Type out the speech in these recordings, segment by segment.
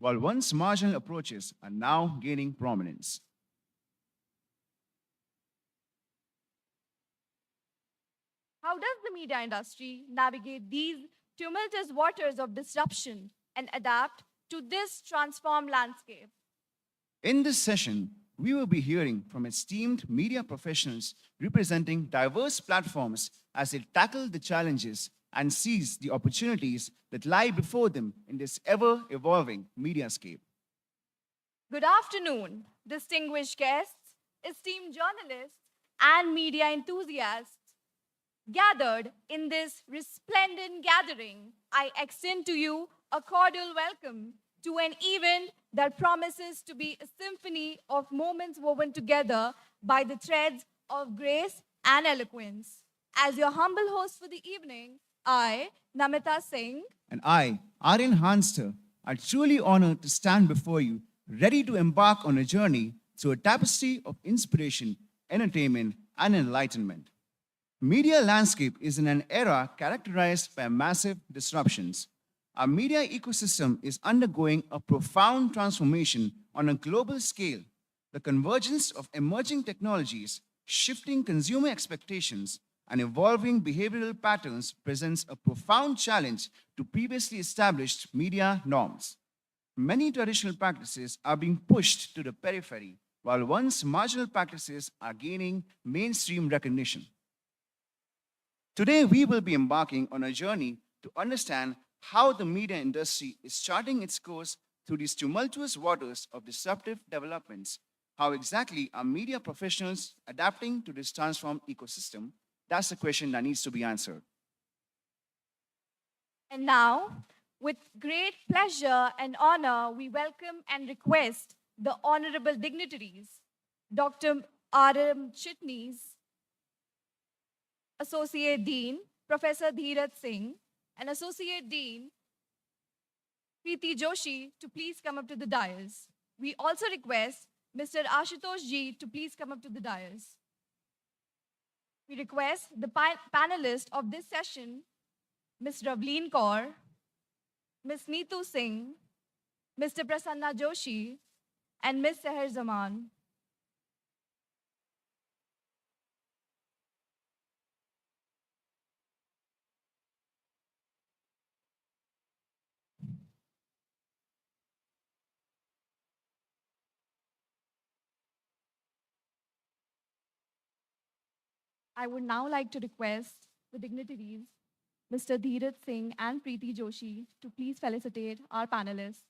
while once marginal approaches are now gaining prominence. How does the media industry navigate these tumultuous waters of disruption and adapt to this transformed landscape? In this session, we will be hearing from esteemed media professionals representing diverse platforms as they tackle the challenges and seize the opportunities that lie before them in this ever evolving mediascape. Good afternoon, distinguished guests, esteemed journalists, and media enthusiasts. Gathered in this resplendent gathering, I extend to you a cordial welcome to an event that promises to be a symphony of moments woven together by the threads of grace and eloquence. As your humble host for the evening, I, Namita Singh, And I, Aryan Hanster, are truly honored to stand before you, ready to embark on a journey through a tapestry of inspiration, entertainment, and enlightenment. Media landscape is in an era characterized by massive disruptions. Our media ecosystem is undergoing a profound transformation on a global scale. The convergence of emerging technologies, shifting consumer expectations, and evolving behavioral patterns presents a profound challenge to previously established media norms. Many traditional practices are being pushed to the periphery, while once marginal practices are gaining mainstream recognition. Today, we will be embarking on a journey to understand how the media industry is charting its course through these tumultuous waters of disruptive developments. How exactly are media professionals adapting to this transformed ecosystem? That's the question that needs to be answered. and now, with great pleasure and honor, we welcome and request the honorable dignitaries, Dr. R.M. Chitnis, Associate Dean, Professor Dheeraj Singh, and Associate Dean, Preeti Joshi, to please come up to the dais. We also request Mr. Ashutosh Ji to please come up to the dais. We request the panelists of this session, Ms. Ravleen Kaur, Ms. Neetu Singh, Mr. Prasanna Joshi, and Ms. Seher Zaman. I would now like to request the dignitaries, Mr. Dheeraj Singh and Preeti Joshi, to please felicitate our panelists.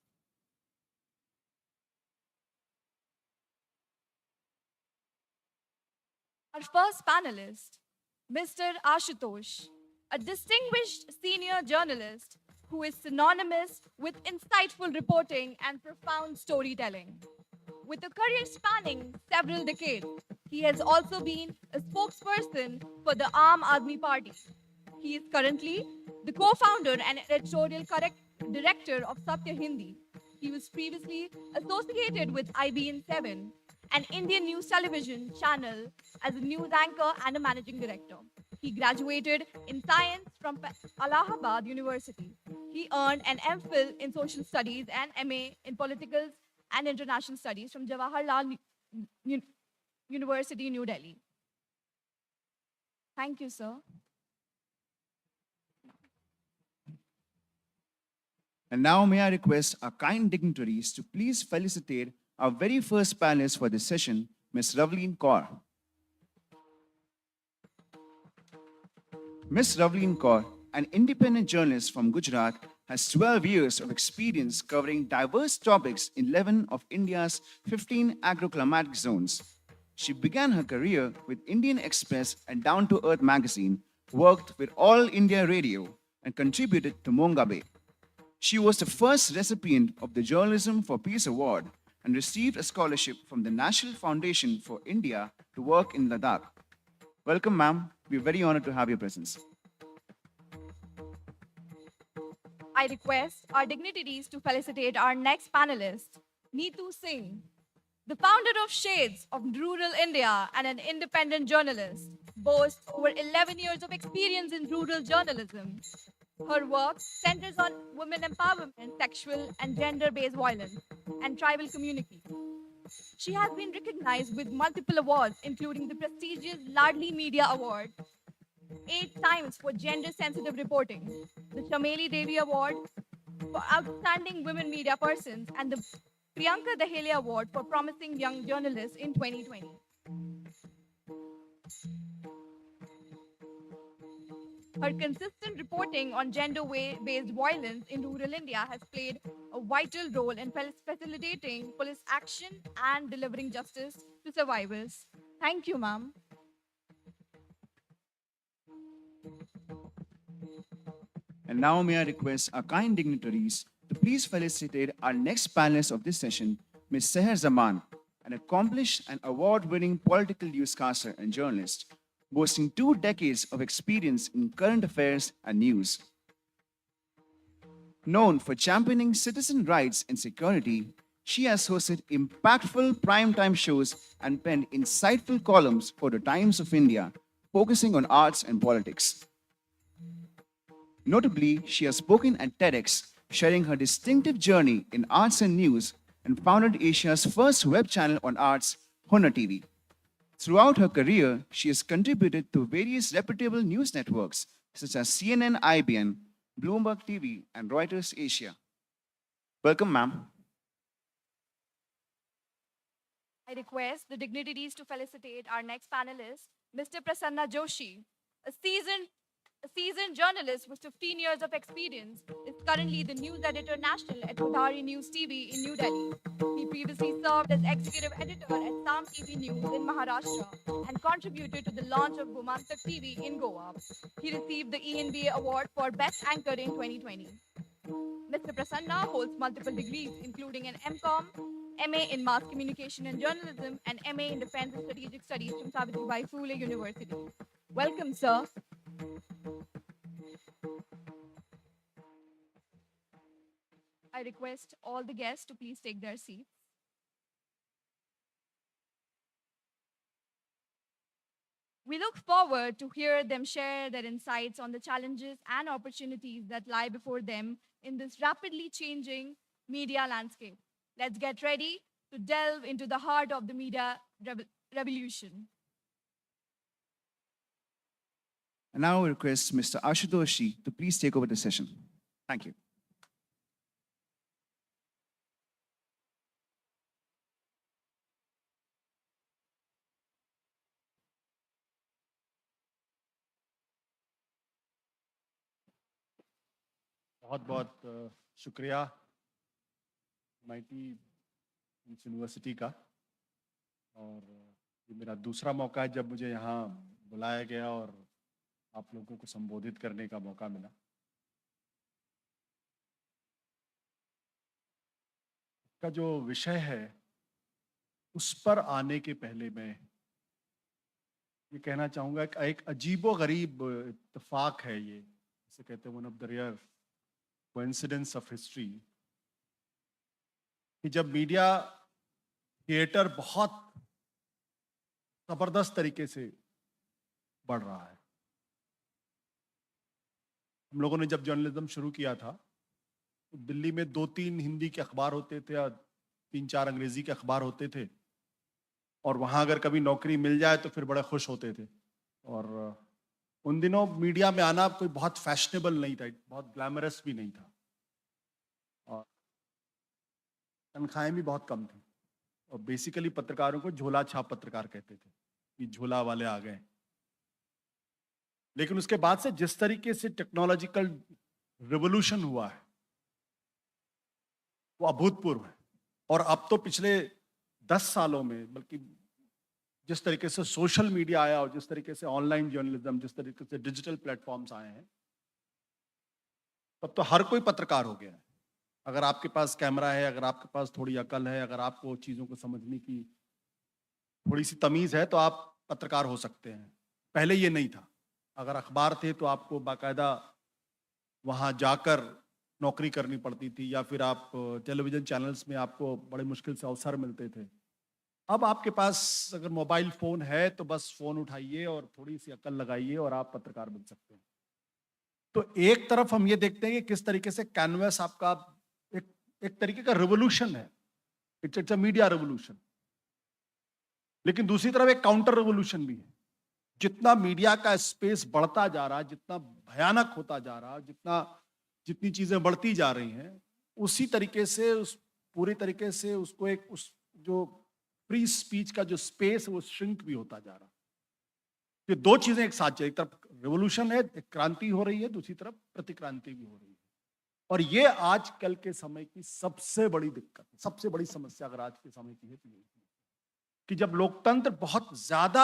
Our first panelist, Mr. Ashutosh, a distinguished senior journalist who is synonymous with insightful reporting and profound storytelling. With a career spanning several decades, he has also been a spokesperson for the Aam Aadmi Party. He is currently the co founder and editorial director of Satya Hindi. He was previously associated with IBN 7, an Indian news television channel, as a news anchor and a managing director. He graduated in science from Allahabad University. He earned an MPhil in social studies and MA in political and international studies from Jawaharlal University, New Delhi. Thank you, sir. And now, may I request our kind dignitaries to please felicitate our very first panelist for this session, Ms. Ravleen Kaur. Ms. Ravleen Kaur, an independent journalist from Gujarat, has 12 years of experience covering diverse topics in 11 of India's 15 agroclimatic zones. She began her career with Indian Express and Down to Earth magazine, worked with All India Radio, and contributed to Mongabe. She was the first recipient of the Journalism for Peace Award and received a scholarship from the National Foundation for India to work in Ladakh. Welcome, ma'am. We're very honored to have your presence. I request our dignitaries to felicitate our next panelist, Neetu Singh, the founder of Shades of Rural India and an independent journalist, boasts over 11 years of experience in rural journalism. Her work centers on women empowerment, sexual and gender based violence, and tribal communities. She has been recognized with multiple awards, including the prestigious Ladli Media Award 8 times for gender sensitive reporting, the Chameli Devi Award for Outstanding Women Media Persons, and the Priyanka Dahlia Award for Promising Young Journalists in 2020. Her consistent reporting on gender based violence in rural India has played a vital role in facilitating police action and delivering justice to survivors. Thank you, ma'am. And now may I request our kind dignitaries to please felicitate our next panelist of this session, Ms. Seher Zaman, an accomplished and award-winning political newscaster and journalist, boasting 2 decades of experience in current affairs and news. Known for championing citizen rights and security, she has hosted impactful primetime shows and penned insightful columns for the Times of India, focusing on arts and politics. Notably, she has spoken at TEDx, sharing her distinctive journey in arts and news, and founded Asia's first web channel on arts, Honor TV. Throughout her career, she has contributed to various reputable news networks such as CNN IBN, Bloomberg TV, and Reuters Asia. Welcome, ma'am. I request the dignitaries to felicitate our next panelist, Mr. Prasanna Joshi, a seasoned journalist with 15 years of experience, is currently the news editor national at Udhari News TV in New Delhi. He previously served as executive editor at Sam TV News in Maharashtra and contributed to the launch of Gomantak TV in Goa. He received the ENBA Award for Best Anchor in 2020. Mr. Prasanna holds multiple degrees, including an MCom, MA in Mass Communication and Journalism, and MA in Defense and Strategic Studies from Savitribai Phule University. Welcome, sir. I request all the guests to please take their seats. We look forward to hear them share their insights on the challenges and opportunities that lie before them in this rapidly changing media landscape. Let's get ready to delve into the heart of the media revolution. And now I request Mr. Ashutoshi to please take over the session. Thank you. बहुत बहुत शुक्रिया mighty university का और ये मेरा दूसरा मौका है जब मुझे यहाँ बुलाया गया और आप लोगों को संबोधित करने का मौका मिला। का जो विषय है उस पर आने के पहले मैं ये कहना चाहूँगा कि एक अजीबो-गरीब इत्तेफाक है ये, जिसे कहते हैं one of the rare coincidence of history, कि जब मीडिया थिएटर बहुत जबरदस्त तरीके से बढ़ रहा है। हम लोगों ने जब जर्नलिज्म शुरू किया था तो दिल्ली में 2-3 हिंदी के अखबार होते थे और 3-4 अंग्रेजी के अखबार होते थे, और वहाँ अगर कभी नौकरी मिल जाए तो फिर बड़े खुश होते थे। और उन दिनों मीडिया में आना कोई बहुत फैशनेबल नहीं था, बहुत ग्लैमरस भी नहीं था, और तनख्वाहें भी बहुत कम थी, और बेसिकली पत्रकारों को झोला छाप पत्रकार कहते थे कि झोला वाले आ गए। लेकिन उसके बाद से जिस तरीके से टेक्नोलॉजिकल रिवोल्यूशन हुआ है वो अभूतपूर्व है, और अब तो पिछले 10 सालों में बल्कि जिस तरीके से सोशल मीडिया आया और जिस तरीके से ऑनलाइन जर्नलिज्म, जिस तरीके से डिजिटल प्लेटफॉर्म्स आए हैं, तब तो हर कोई पत्रकार हो गया है। अगर आपके पास कैमरा है, अगर आपके पास थोड़ी अकल है, अगर आपको चीज़ों को समझने की थोड़ी सी तमीज़ है तो आप पत्रकार हो सकते हैं। पहले ये नहीं था। अगर अखबार थे तो आपको बाकायदा वहाँ जाकर नौकरी करनी पड़ती थी, या फिर आप टेलीविज़न चैनल्स में आपको बड़े मुश्किल से अवसर मिलते थे। अब आपके पास अगर मोबाइल फ़ोन है तो बस फ़ोन उठाइए और थोड़ी सी अकल लगाइए और आप पत्रकार बन सकते हैं। तो एक तरफ हम ये देखते हैं कि किस तरीके से कैनवस आपका एक एक तरीके का रिवोल्यूशन है, इट्स अ मीडिया रिवोल्यूशन। लेकिन दूसरी तरफ एक काउंटर रिवोल्यूशन भी है। जितना मीडिया का स्पेस बढ़ता जा रहा है, जितना भयानक होता जा रहा है, जितनी चीजें बढ़ती जा रही हैं, उसी तरीके से उस पूरी तरीके से उसको एक उस जो फ्री स्पीच का जो स्पेस है वो श्रिंक भी होता जा रहा है। ये दो चीजें एक साथ, एक तरफ रिवोल्यूशन है, एक क्रांति हो रही है, दूसरी तरफ प्रतिक्रांति भी हो रही है। और ये आजकल के समय की सबसे बड़ी दिक्कत, सबसे बड़ी समस्या अगर आज के समय की है तो ये कि जब लोकतंत्र बहुत ज्यादा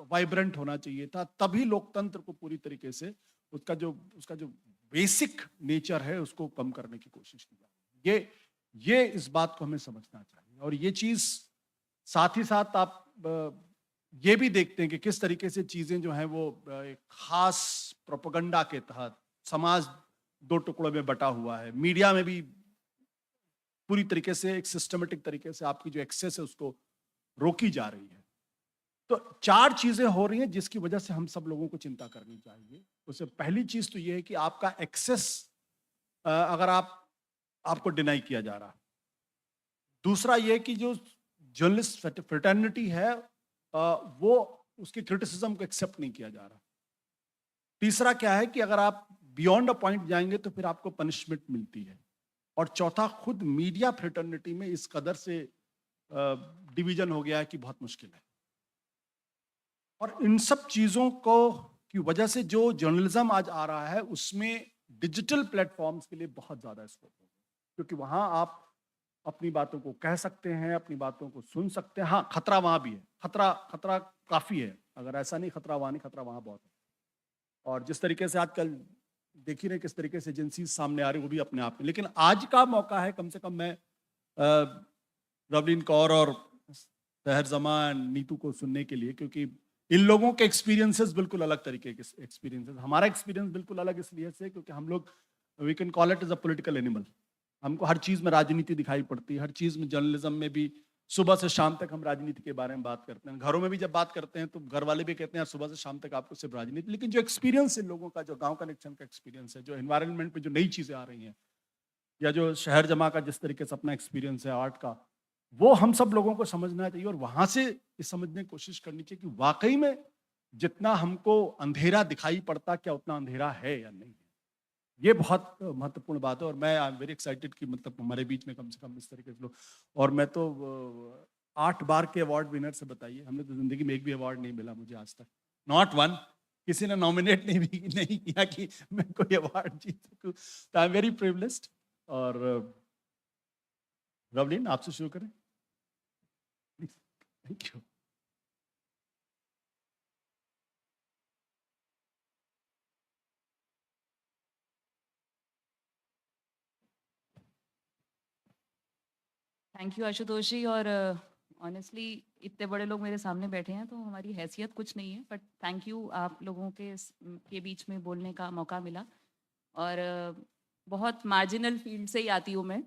वाइब्रेंट होना चाहिए था, तभी लोकतंत्र को पूरी तरीके से उसका जो बेसिक नेचर है उसको कम करने की कोशिश की जा रही है। ये इस बात को हमें समझना चाहिए। और ये चीज साथ ही साथ आप ये भी देखते हैं कि किस तरीके से चीजें जो हैं वो एक खास प्रोपेगेंडा के तहत समाज दो टुकड़ों में बटा हुआ है। मीडिया में भी पूरी तरीके से एक सिस्टमेटिक तरीके से आपकी जो एक्सेस है उसको रोकी जा रही है। तो चार चीजें हो रही हैं जिसकी वजह से हम सब लोगों को चिंता करनी चाहिए। उससे पहली चीज तो ये है कि आपका एक्सेस अगर आपको डिनाई किया जा रहा है। दूसरा ये कि जो जर्नलिस्ट फ्रेटर्निटी है वो उसकी क्रिटिसिज्म को एक्सेप्ट नहीं किया जा रहा। तीसरा क्या है कि अगर आप बियॉन्ड अ पॉइंट जाएंगे तो फिर आपको पनिशमेंट मिलती है। और चौथा, खुद मीडिया फ्रेटर्निटी में इस कदर से डिवीजन हो गया है कि बहुत मुश्किल है। और इन सब चीजों को की वजह से जो जर्नलिज्म आज आ रहा है उसमें डिजिटल प्लेटफॉर्म्स के लिए बहुत ज्यादा स्कोप है, क्योंकि वहां आप अपनी बातों को कह सकते हैं, अपनी बातों को सुन सकते हैं। हाँ, खतरा वहां भी है, खतरा काफी है। अगर ऐसा नहीं खतरा वहां नहीं, खतरा वहां बहुत है। और जिस तरीके से आजकल देख ही रहे किस तरीके से एजेंसीज सामने आ रही, वो भी अपने आप में। लेकिन आज का मौका है, कम से कम मैं रवलीन कौर और सहर जमान नीतू को सुनने के लिए, क्योंकि इन लोगों के एक्सपीरियंसेस बिल्कुल अलग तरीके के एक्सपीरियंसेस। हमारा एक्सपीरियंस बिल्कुल अलग इसलिए से क्योंकि हम लोग we can call it as a political animal. हमको हर चीज में राजनीति दिखाई पड़ती है, हर चीज में जर्नलिज्म में भी सुबह से शाम तक हम राजनीति के बारे में बात करते हैं। घरों में भी जब बात करते हैं तो घर वाले भी कहते हैं यार सुबह से शाम तक आपको सिर्फ राजनीति। लेकिन जो एक्सपीरियंस इन लोगों का, जो गांव कनेक्शन का एक्सपीरियंस है, जो एनवायरनमेंट में जो नई चीजें आ रही हैं, या जो शहर जमा का जिस तरीके से अपना एक्सपीरियंस है आर्ट का, वो हम सब लोगों को समझना चाहिए। और वहां से ये समझने की कोशिश करनी चाहिए कि वाकई में जितना हमको अंधेरा दिखाई पड़ता, क्या उतना अंधेरा है या नहीं है। ये बहुत महत्वपूर्ण बात है। और मैं आई एम वेरी एक्साइटेड कि मतलब हमारे बीच में कम से कम इस तरीके से लोग। और मैं तो 8 बार के अवार्ड विनर से बताइए, हमने तो जिंदगी में एक भी अवार्ड नहीं मिला मुझे आज तक, नॉट वन। किसी ने नॉमिनेट नहीं किया कि मैं कोई अवार्ड जीत सकूं। तो आई एम वेरी प्रिविलेज्ड। और रवलीन, आपसे शुरू करें please. Thank you. Thank you Ashutosh ji. और ऑनेस्टली इतने बड़े लोग मेरे सामने बैठे हैं तो हमारी हैसियत कुछ नहीं है, बट थैंक यू, आप लोगों के बीच में बोलने का मौका मिला। और बहुत मार्जिनल फील्ड से ही आती हूँ मैं,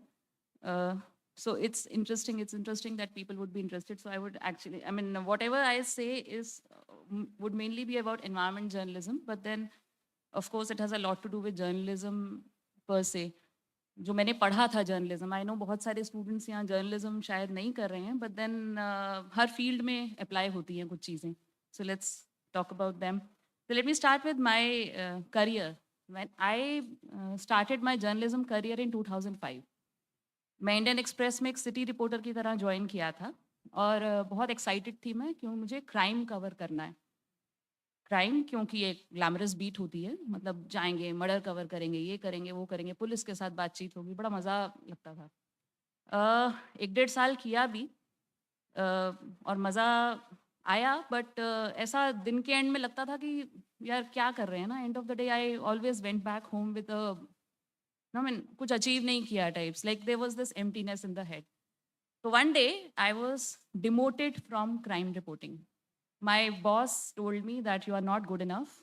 so it's interesting that people would be interested. So I would actually, I mean, whatever I say is would mainly be about environment journalism, but then of course it has a lot to do with journalism per se, जो मैंने पढ़ा था journalism. I know बहुत सारे students यहाँ journalism शायद नहीं कर रहे हैं, बट देन हर फील्ड में अप्लाई होती हैं कुछ चीज़ें। So let's talk about them. So let me start with my career. When I started my journalism career in 2005, मैं इंडियन एक्सप्रेस में एक सिटी रिपोर्टर की तरह ज्वाइन किया था। और बहुत एक्साइटेड थी मैं, क्यों मुझे क्राइम कवर करना है। क्राइम क्योंकि एक ग्लैमरस बीट होती है, मतलब जाएंगे, मर्डर कवर करेंगे, ये करेंगे, वो करेंगे, पुलिस के साथ बातचीत होगी, बड़ा मज़ा लगता था। 1-1.5 साल किया भी, और मज़ा आया, बट ऐसा दिन के एंड में लगता था कि यार क्या कर रहे हैं ना। End of the day I always went back home with no mean कुछ अचीव नहीं किया types, like there was this emptiness in the head. तो one day I was demoted from crime reporting. My boss told me that you are not good enough,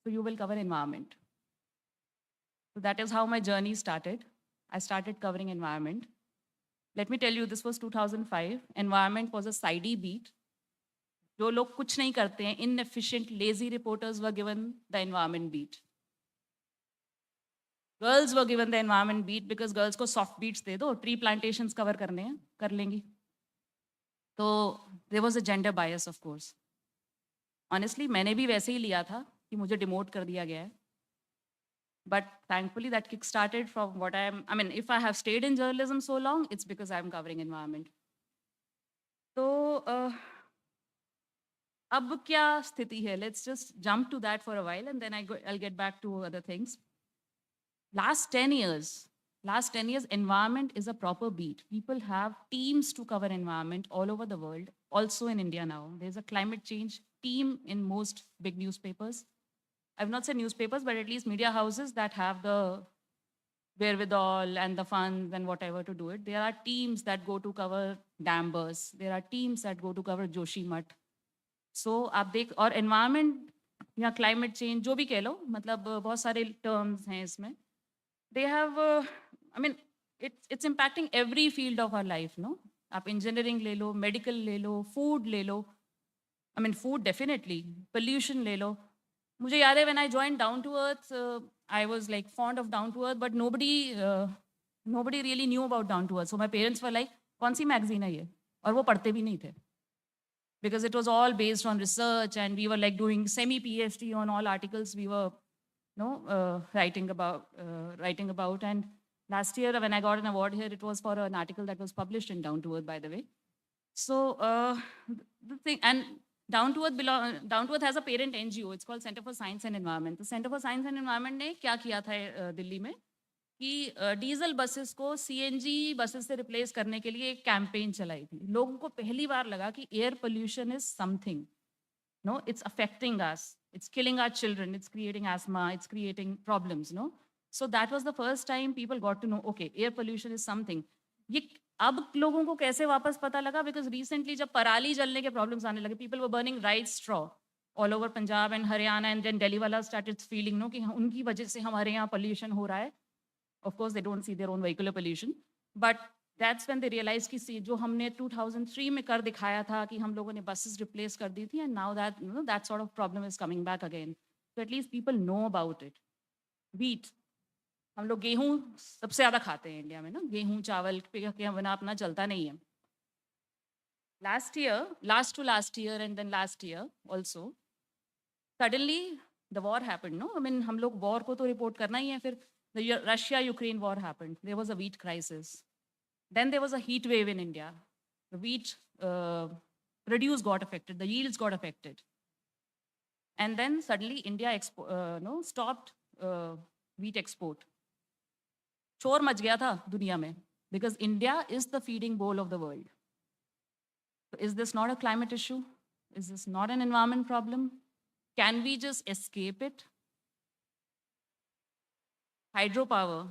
so you will cover environment. So that is how my journey started. I started covering environment. Let me tell you, this was 2005. Environment was a sidey beat. जो लोग कुछ नहीं करते हैं, inefficient, lazy reporters were given the environment beat. Girls were given the environment beat because girls को soft beats दे दो, tree plantations cover करने हैं, कर लेंगी. तो there was a gender bias of course. Honestly मैंने भी वैसे ही लिया था कि मुझे डिमोट कर दिया गया है. But thankfully that kick started from what I mean, if I have stayed in journalism so long, it's because I'm covering environment. तो अब क्या स्थिति है? Let's just jump to that for a while and then I'll get back to other things. Last 10 years, environment is a proper beat. People have teams to cover environment all over the world, also in India now. There's a climate change team in most big newspapers. I've not said newspapers, but at least media houses that have the wherewithal and the funds and whatever to do it. There are teams that go to cover dam bursts. There are teams that go to cover Joshimath. So आप देख, और environment या climate change जो भी कह लो, मतलब बहुत सारे terms हैं इसमें. They have, I mean, it's impacting every field of our life, no? आप engineering ले लो, medical ले लो, food ले लो. I mean, food definitely, pollution ले लो. मुझे याद है when I joined Down to Earth, I was like fond of Down to Earth, but nobody really knew about Down to Earth. So my parents were like, कौन सी magazine है ये? और वो पढ़ते भी नहीं थे. Because it was all based on research and we were like doing semi PhD on all articles we were writing about. And last year when I got an award here, it was for an article that was published in Down to Earth, by the way. So the thing, and Down to Earth has a parent NGO. It's called Center for Science and Environment. The Center for Science and Environment ने क्या किया था दिल्ली में कि diesel buses को CNG buses से replace करने के लिए एक कैंपेन चलाई थी. लोगों को पहली बार लगा कि air pollution is something. No, it's affecting us. It's killing our children. It's creating asthma. It's creating problems, no? So that was the first time people got to know, okay, air pollution is something. ये अब लोगों को कैसे वापस पता लगा? Because recently जब पराली जलने के problems आने लगे, people were burning rice straw all over Punjab and Haryana, and then Delhi वाला started feeling, no, कि उनकी वजह से हमारे यहाँ pollution हो रहा है. Of course, they don't see their own vehicular pollution, but that's when they realized कि जो हमने 2003 में कर दिखाया था कि हम लोगों ने buses replace कर दी थी, and now that that sort of problem is coming back again. So at least people know about it. Wheat, हम लोग गेहूं सबसे ज़्यादा खाते हैं इंडिया में ना. गेहूं चावल के बिना अपना चलता नहीं है. Last to last year and then last year also, suddenly the war happened, no? I mean, हम लोग war को तो report करना ही है. फिर the Russia-Ukraine war happened. There was a wheat crisis. Then there was a heat wave in India. The wheat produce got affected. The yields got affected. And then suddenly India stopped wheat export. शोर much गया था दुनिया में because India is the feeding bowl of the world. So is this not a climate issue? Is this not an environment problem? Can we just escape it? Hydro power,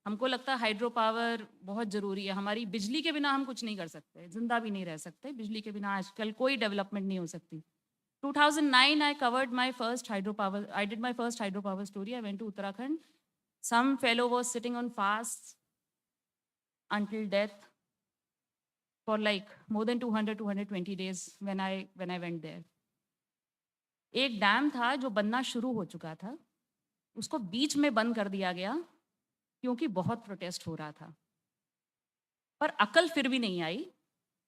हमको लगता है hydro power बहुत ज़रूरी है. हमारी बिजली के बिना हम कुछ नहीं कर सकते, जिंदा भी नहीं रह सकते. बिजली के बिना आजकल कोई डेवलपमेंट नहीं हो सकती. 2009 I covered my first hydropower. I did my first hydropower story. I went to Uttarakhand. Some fellow was sitting on fast until death for like more than 220 days when I went there. एक dam था जो बनना शुरू हो चुका था, उसको बीच में बंद कर दिया गया क्योंकि बहुत प्रोटेस्ट हो रहा था. पर अकल फिर भी नहीं आई.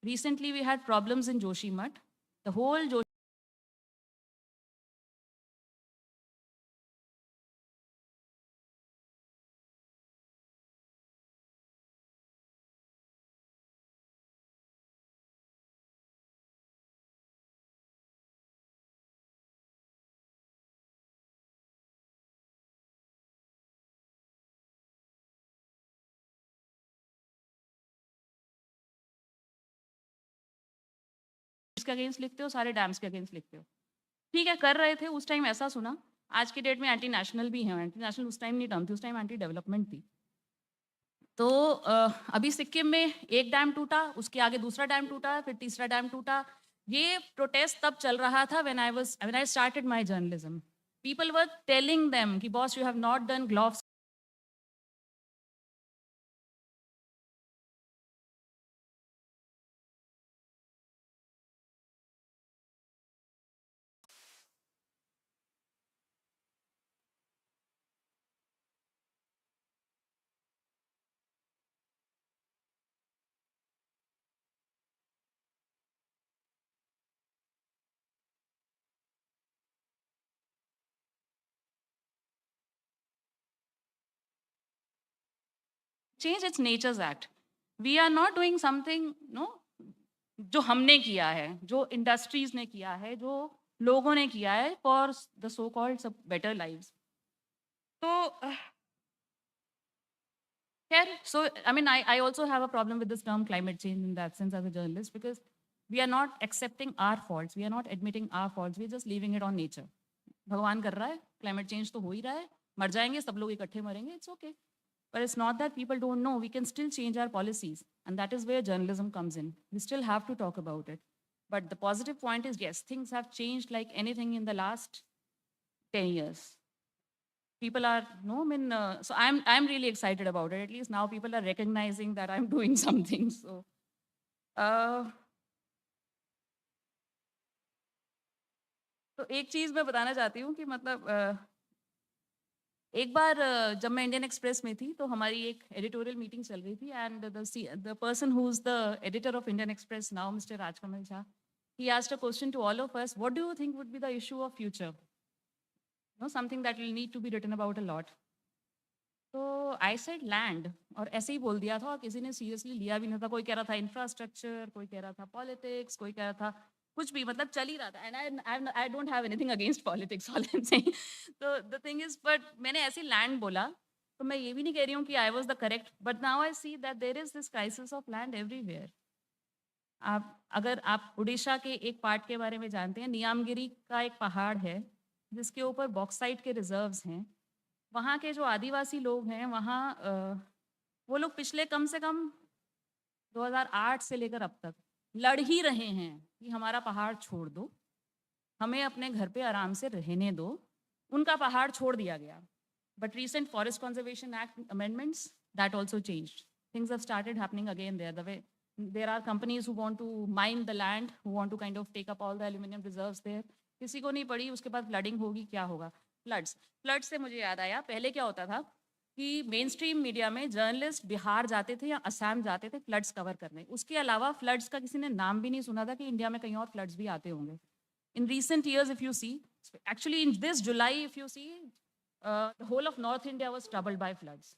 Recently we had problems in Joshimath. The whole के अगेंस्ट लिखते हो, सारे डैम्स के अगेंस्ट लिखते हो. ठीक है, कर रहे थे. उस टाइम ऐसा सुना. आज की डेट में एंटी नेशनल भी है. एंटी नेशनल उस टाइम नहीं टर्म थी, उस टाइम एंटी डेवलपमेंट थी. तो अभी सिक्किम में एक डैम टूटा, उसके आगे दूसरा डैम टूटा, फिर तीसरा डैम टूटा. ये प्रोटेस्ट तब चल रहा था when I started my journalism. People were telling them कि boss, you have not done gloves. change, it's nature's act. We are not doing something, no, जो हमने किया है, जो इंडस्ट्रीज ने किया है, जो लोगों ने किया है for the so called better lives. तो खैर, so I mean, I also have a problem with this term climate change in that sense as a journalist, because we are not accepting our faults, we are not admitting our faults, we are just leaving it on nature. भगवान कर रहा है, climate change तो हो ही रहा है, मर जाएंगे सब लोग इकट्ठे मरेंगे, it's okay. But it's not that people don't know. We can still change our policies. And that is where journalism comes in. We still have to talk about it. But the positive point is, yes, things have changed like anything in the last 10 years. People are, no, I mean, so I'm really excited about it. At least now people are recognizing that I'm doing something. So, तो एक चीज़ मैं बताना चाहती हूँ कि मतलब एक बार जब मैं इंडियन एक्सप्रेस में थी तो हमारी एक एडिटोरियल मीटिंग चल रही थी, and the person who is the editor of Indian express now, mister Rajkamal Shah, he asked a question to all of us: what do you think would be the issue of future, no, something that will need to be written about a lot. तो I said land, और ऐसे ही बोल दिया था, और किसी ने seriously लिया भी नहीं था. कोई कह रहा था इंफ्रास्ट्रक्चर, कोई कह रहा था पॉलिटिक्स, कोई कह रहा था कुछ भी, मतलब चल ही रहा था. And I don't have anything against politics, all I am saying. तो द थिंग इज, बट मैंने ऐसे लैंड बोला, तो मैं ये भी नहीं कह रही हूँ कि I was the correct, but now I see that there is this crisis of land everywhere. अगर आप उड़ीसा के एक पार्ट के बारे में जानते हैं, नियामगिरी का एक पहाड़ है जिसके ऊपर बॉक्साइट के रिजर्व्स हैं. वहाँ के जो आदिवासी लोग हैं, वहाँ वो लोग पिछले कम से कम 2008 से लेकर अब तक लड़ ही रहे हैं कि हमारा पहाड़ छोड़ दो, हमें अपने घर पे आराम से रहने दो. उनका पहाड़ छोड़ दिया गया. But recent Forest Conservation Act amendments, that also changed. Things have started happening again there. The way there are companies who want to mine the land, who want to kind of take up all the aluminum reserves there. किसी को नहीं पड़ी, उसके बाद flooding होगी, क्या होगा, floods से मुझे याद आया, पहले क्या होता था कि मेन स्ट्रीम मीडिया में जर्नलिस्ट बिहार जाते थे या असम जाते थे फ्लड्स कवर करने. उसके अलावा फ्लड्स का किसी ने नाम भी नहीं सुना था कि इंडिया में कहीं और फ्लड्स भी आते होंगे. In recent years, if you see, actually in this July, if you see, the whole of North India was troubled by floods.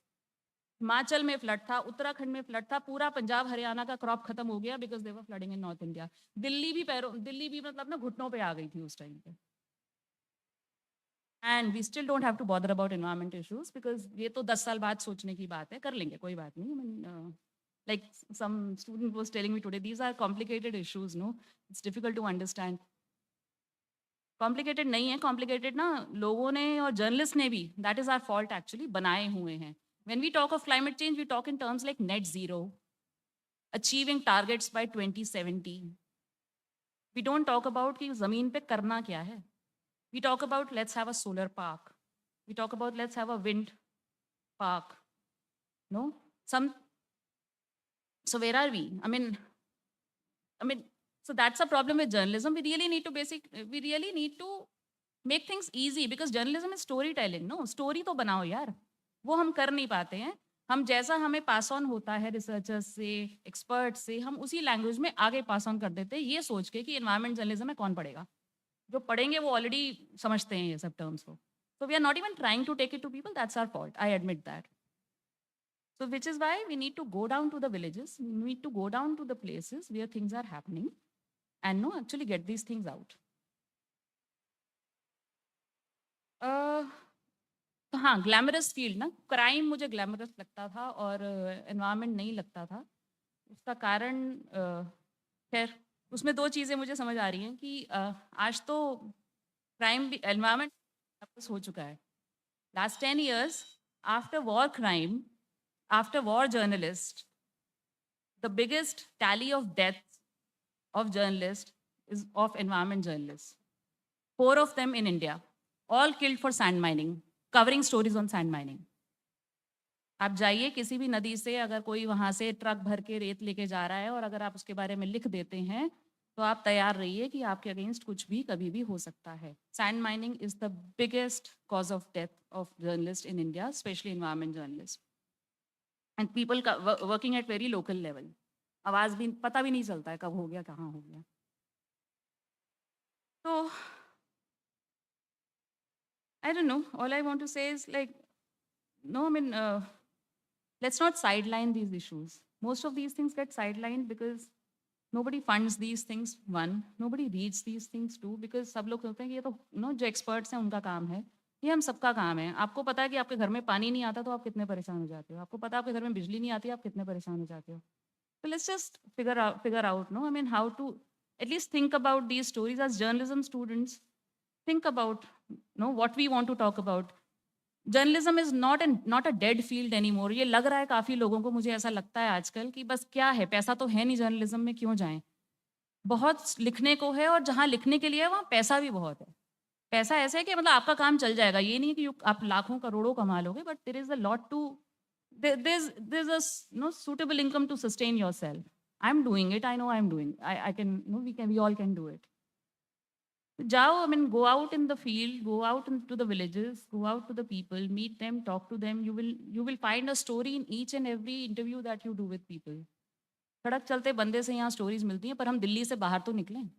Himachal में फ्लड था, उत्तराखंड में फ्लड था, पूरा पंजाब हरियाणा का क्रॉप खत्म हो गया because they were flooding in north India. Delhi भी मतलब ना घुटनों पे आ गई थी उस टाइम पे. And we still don't have to bother about environment issues because ये तो 10 साल बाद सोचने की बात है, कर लेंगे, कोई बात नहीं. Like some student was telling me today, these are complicated issues, no? It's difficult to understand. Complicated नहीं है, कॉम्प्लिकेटेड ना लोगों ने और जर्नलिस्ट ने भी, that is our fault actually, बनाए हुए हैं. When we talk of climate change, we talk in terms like net zero, achieving targets by 2070. We don't talk about कि जमीन पे करना क्या है. We talk about let's have a solar park, we talk about let's have a wind park, no some. So where are we? I mean, so that's a problem with journalism. We really need to make things easy because journalism is storytelling, no? Story तो बनाओ यार, वो हम कर नहीं पाते हैं. हम जैसा हमें पास ऑन होता है रिसर्चर्स से, एक्सपर्ट से, हम उसी लैंग्वेज में आगे पास ऑन कर देते हैं, ये सोच के कि एनवायरमेंट जर्नलिज्म में कौन पढ़ेगा. जो पढ़ेंगे वो ऑलरेडी समझते हैं ये सब टर्म्स को. So we are not even trying to take it to people. That's our fault. I admit that. So which is why we need to go down to the villages, we need to go down to the places where things are happening and no, actually get these things out. तो हाँ, glamorous field ना, crime मुझे glamorous लगता था और environment नहीं लगता था. उसका कारण खैर उसमें दो चीज़ें मुझे समझ आ रही हैं कि आज तो क्राइम भी एनवायरनमेंट वापस हो चुका है. Last 10 years after war crime, after war journalists, the biggest tally of deaths of journalists is of environment journalists. 4 of them in India, all killed for sand mining, covering stories on sand mining. आप जाइए किसी भी नदी से, अगर कोई वहाँ से ट्रक भर के रेत लेके जा रहा है और अगर आप उसके बारे में लिख देते हैं तो आप तैयार रहिए कि आपके अगेंस्ट कुछ भी कभी भी हो सकता है. Sand mining is the biggest cause of death of journalist in India, specially environment journalist. And people working at very local level. आवाज़ भी पता भी नहीं चलता है कब हो गया, कहाँ हो गया. तो I don't know, all I want to say is like, no, I mean, let's not sideline these issues. Most of these things get sidelined because nobody funds these things, one. Nobody reads these things, two, because सब लोग सोचते हैं कि ये तो जो experts हैं उनका काम है. ये हम सबका काम है. आपको पता है कि आपके घर में पानी नहीं आता तो आप कितने परेशान हो जाते हो. आपको पता है आपके घर में बिजली नहीं आती आप कितने परेशान हो जाते हो. So let's just figure out, no? I mean, how to at least think about these stories as journalism students. Think about, what we want to talk about. Journalism is not a dead field any more. ये लग रहा है काफ़ी लोगों को, मुझे ऐसा लगता है आजकल, कि बस क्या है, पैसा तो है नहीं जर्नलिज्म में, क्यों जाएं. बहुत लिखने को है और जहाँ लिखने के लिए है वहाँ पैसा भी बहुत है. पैसा ऐसे है कि मतलब आपका काम चल जाएगा. ये नहीं है कि आप लाखों करोड़ों कमा लोगे, but there is a lot to, there's a suitable income to sustain yourself. I'm doing it. I know I'm doing. I can. We all can do it. Jao, I mean, go out in the field, go out into the villages, go out to the people, meet them, talk to them. You will find a story in each and every interview that you do with people. सड़क चलते बंदे से यहाँ stories मिलती हैं, पर हम दिल्ली से बाहर तो निकलें.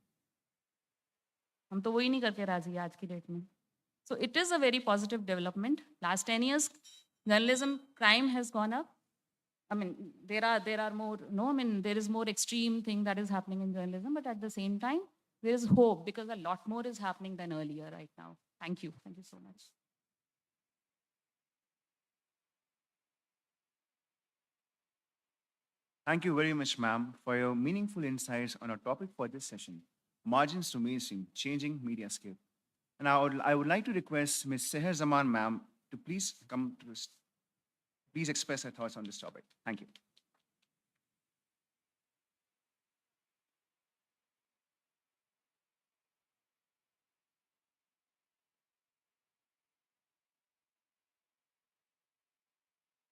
हम तो वही नहीं करके राजी आज की डेट में. So it is a very positive development. Last 10 years, journalism crime has gone up. I mean, there are more, no, I mean, there is more extreme thing that is happening in journalism, but at the same time, there is hope because a lot more is happening than earlier right now. Thank you. Thank you so much. Thank you very much, ma'am, for your meaningful insights on our topic for this session, margins to mainstream, changing media scape. And I would like to request Ms. Seher Zaman, ma'am, to please come to this, please express her thoughts on this topic. Thank you.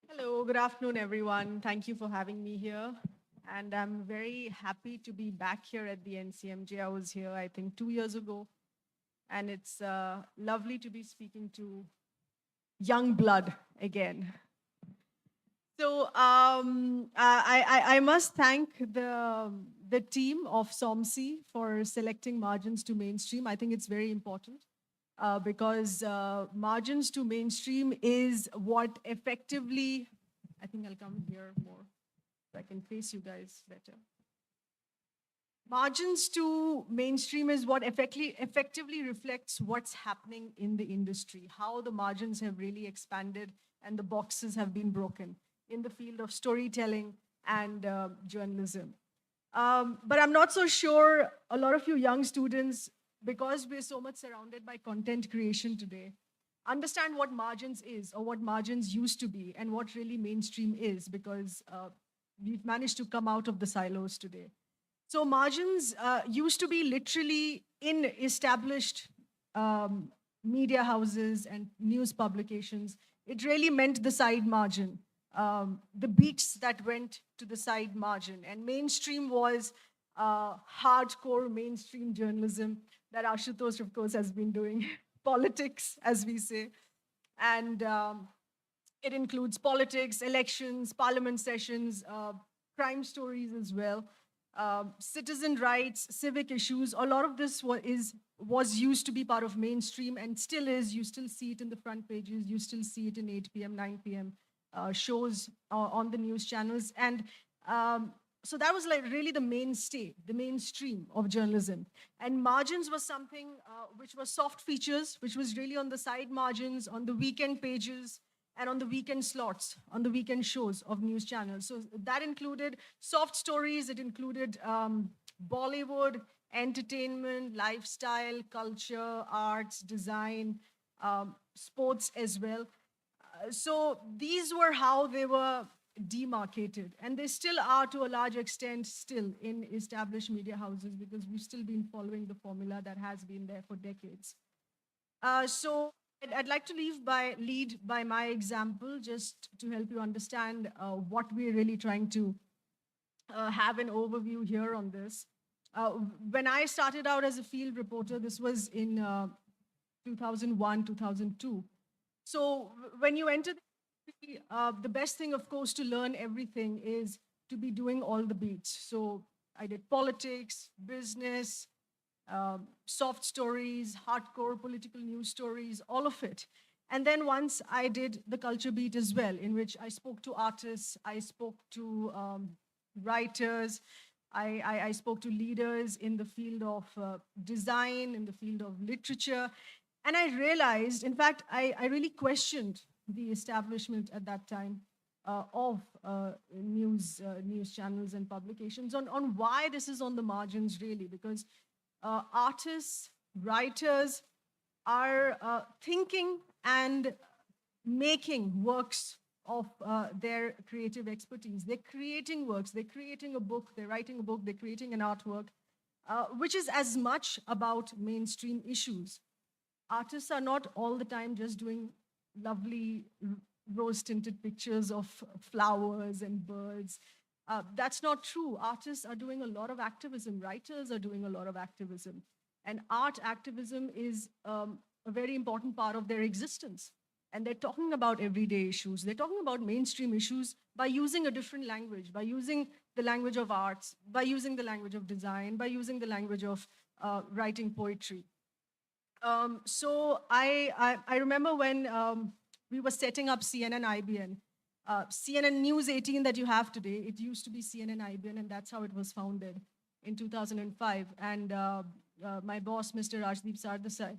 Hello, good afternoon, everyone. Thank you for having me here. And I'm very happy to be back here at the NCMJ. I was here, I think, 2 years ago. And it's lovely to be speaking to young blood again. So I must thank the team of SOMSI for selecting margins to mainstream. I think it's very important. Because margins to mainstream is what effectively, I think I'll come here more so I can face you guys better. Margins to mainstream is what effectively reflects what's happening in the industry, how the margins have really expanded and the boxes have been broken in the field of storytelling and journalism. But I'm not so sure a lot of you young students, because we're so much surrounded by content creation today, understand what margins is or what margins used to be and what really mainstream is, because we've managed to come out of the silos today. So margins used to be literally in established media houses and news publications. It really meant the side margin, the beats that went to the side margin. And mainstream was hardcore mainstream journalism that Ashutosh, of course, has been doing, politics, as we say. And it includes politics, elections, parliament sessions, crime stories as well, citizen rights, civic issues. A lot of this was used to be part of mainstream and still is. You still see it in the front pages. You still see it in 8 p.m., 9 p.m. Shows on the news channels. And so that was like really the mainstay, the mainstream of journalism. And margins was something which was soft features, which was really on the side margins, on the weekend pages, and on the weekend slots, on the weekend shows of news channels. So that included soft stories, it included Bollywood, entertainment, lifestyle, culture, arts, design, sports as well. So these were how they were demarcated, and they still are to a large extent still in established media houses, because we've still been following the formula that has been there for decades. So I'd like to lead by my example, just to help you understand what we're really trying to have an overview here on this. When I started out as a field reporter, this was in 2001, 2002. So when you enter the best thing, of course, to learn everything is to be doing all the beats. So I did politics, business, soft stories, hardcore political news stories, all of it. And then once I did the culture beat as well, in which I spoke to artists, I spoke to writers, I spoke to leaders in the field of design, in the field of literature. And I realized, in fact, I really questioned the establishment at that time of news channels and publications on why this is on the margins, really, because artists, writers are thinking and making works of their creative expertise. They're creating works, they're creating a book, they're writing a book, they're creating an artwork, which is as much about mainstream issues. Artists are not all the time just doing lovely rose tinted pictures of flowers and birds. That's not true. Artists are doing a lot of activism, writers are doing a lot of activism. And art activism is a very important part of their existence. And they're talking about everyday issues. They're talking about mainstream issues by using a different language, by using the language of arts, by using the language of design, by using the language of writing poetry. So I remember when we were setting up CNN IBN. CNN News 18 that you have today, it used to be CNN IBN, and that's how it was founded in 2005. And my boss, Mr. Rajdeep Sardesai,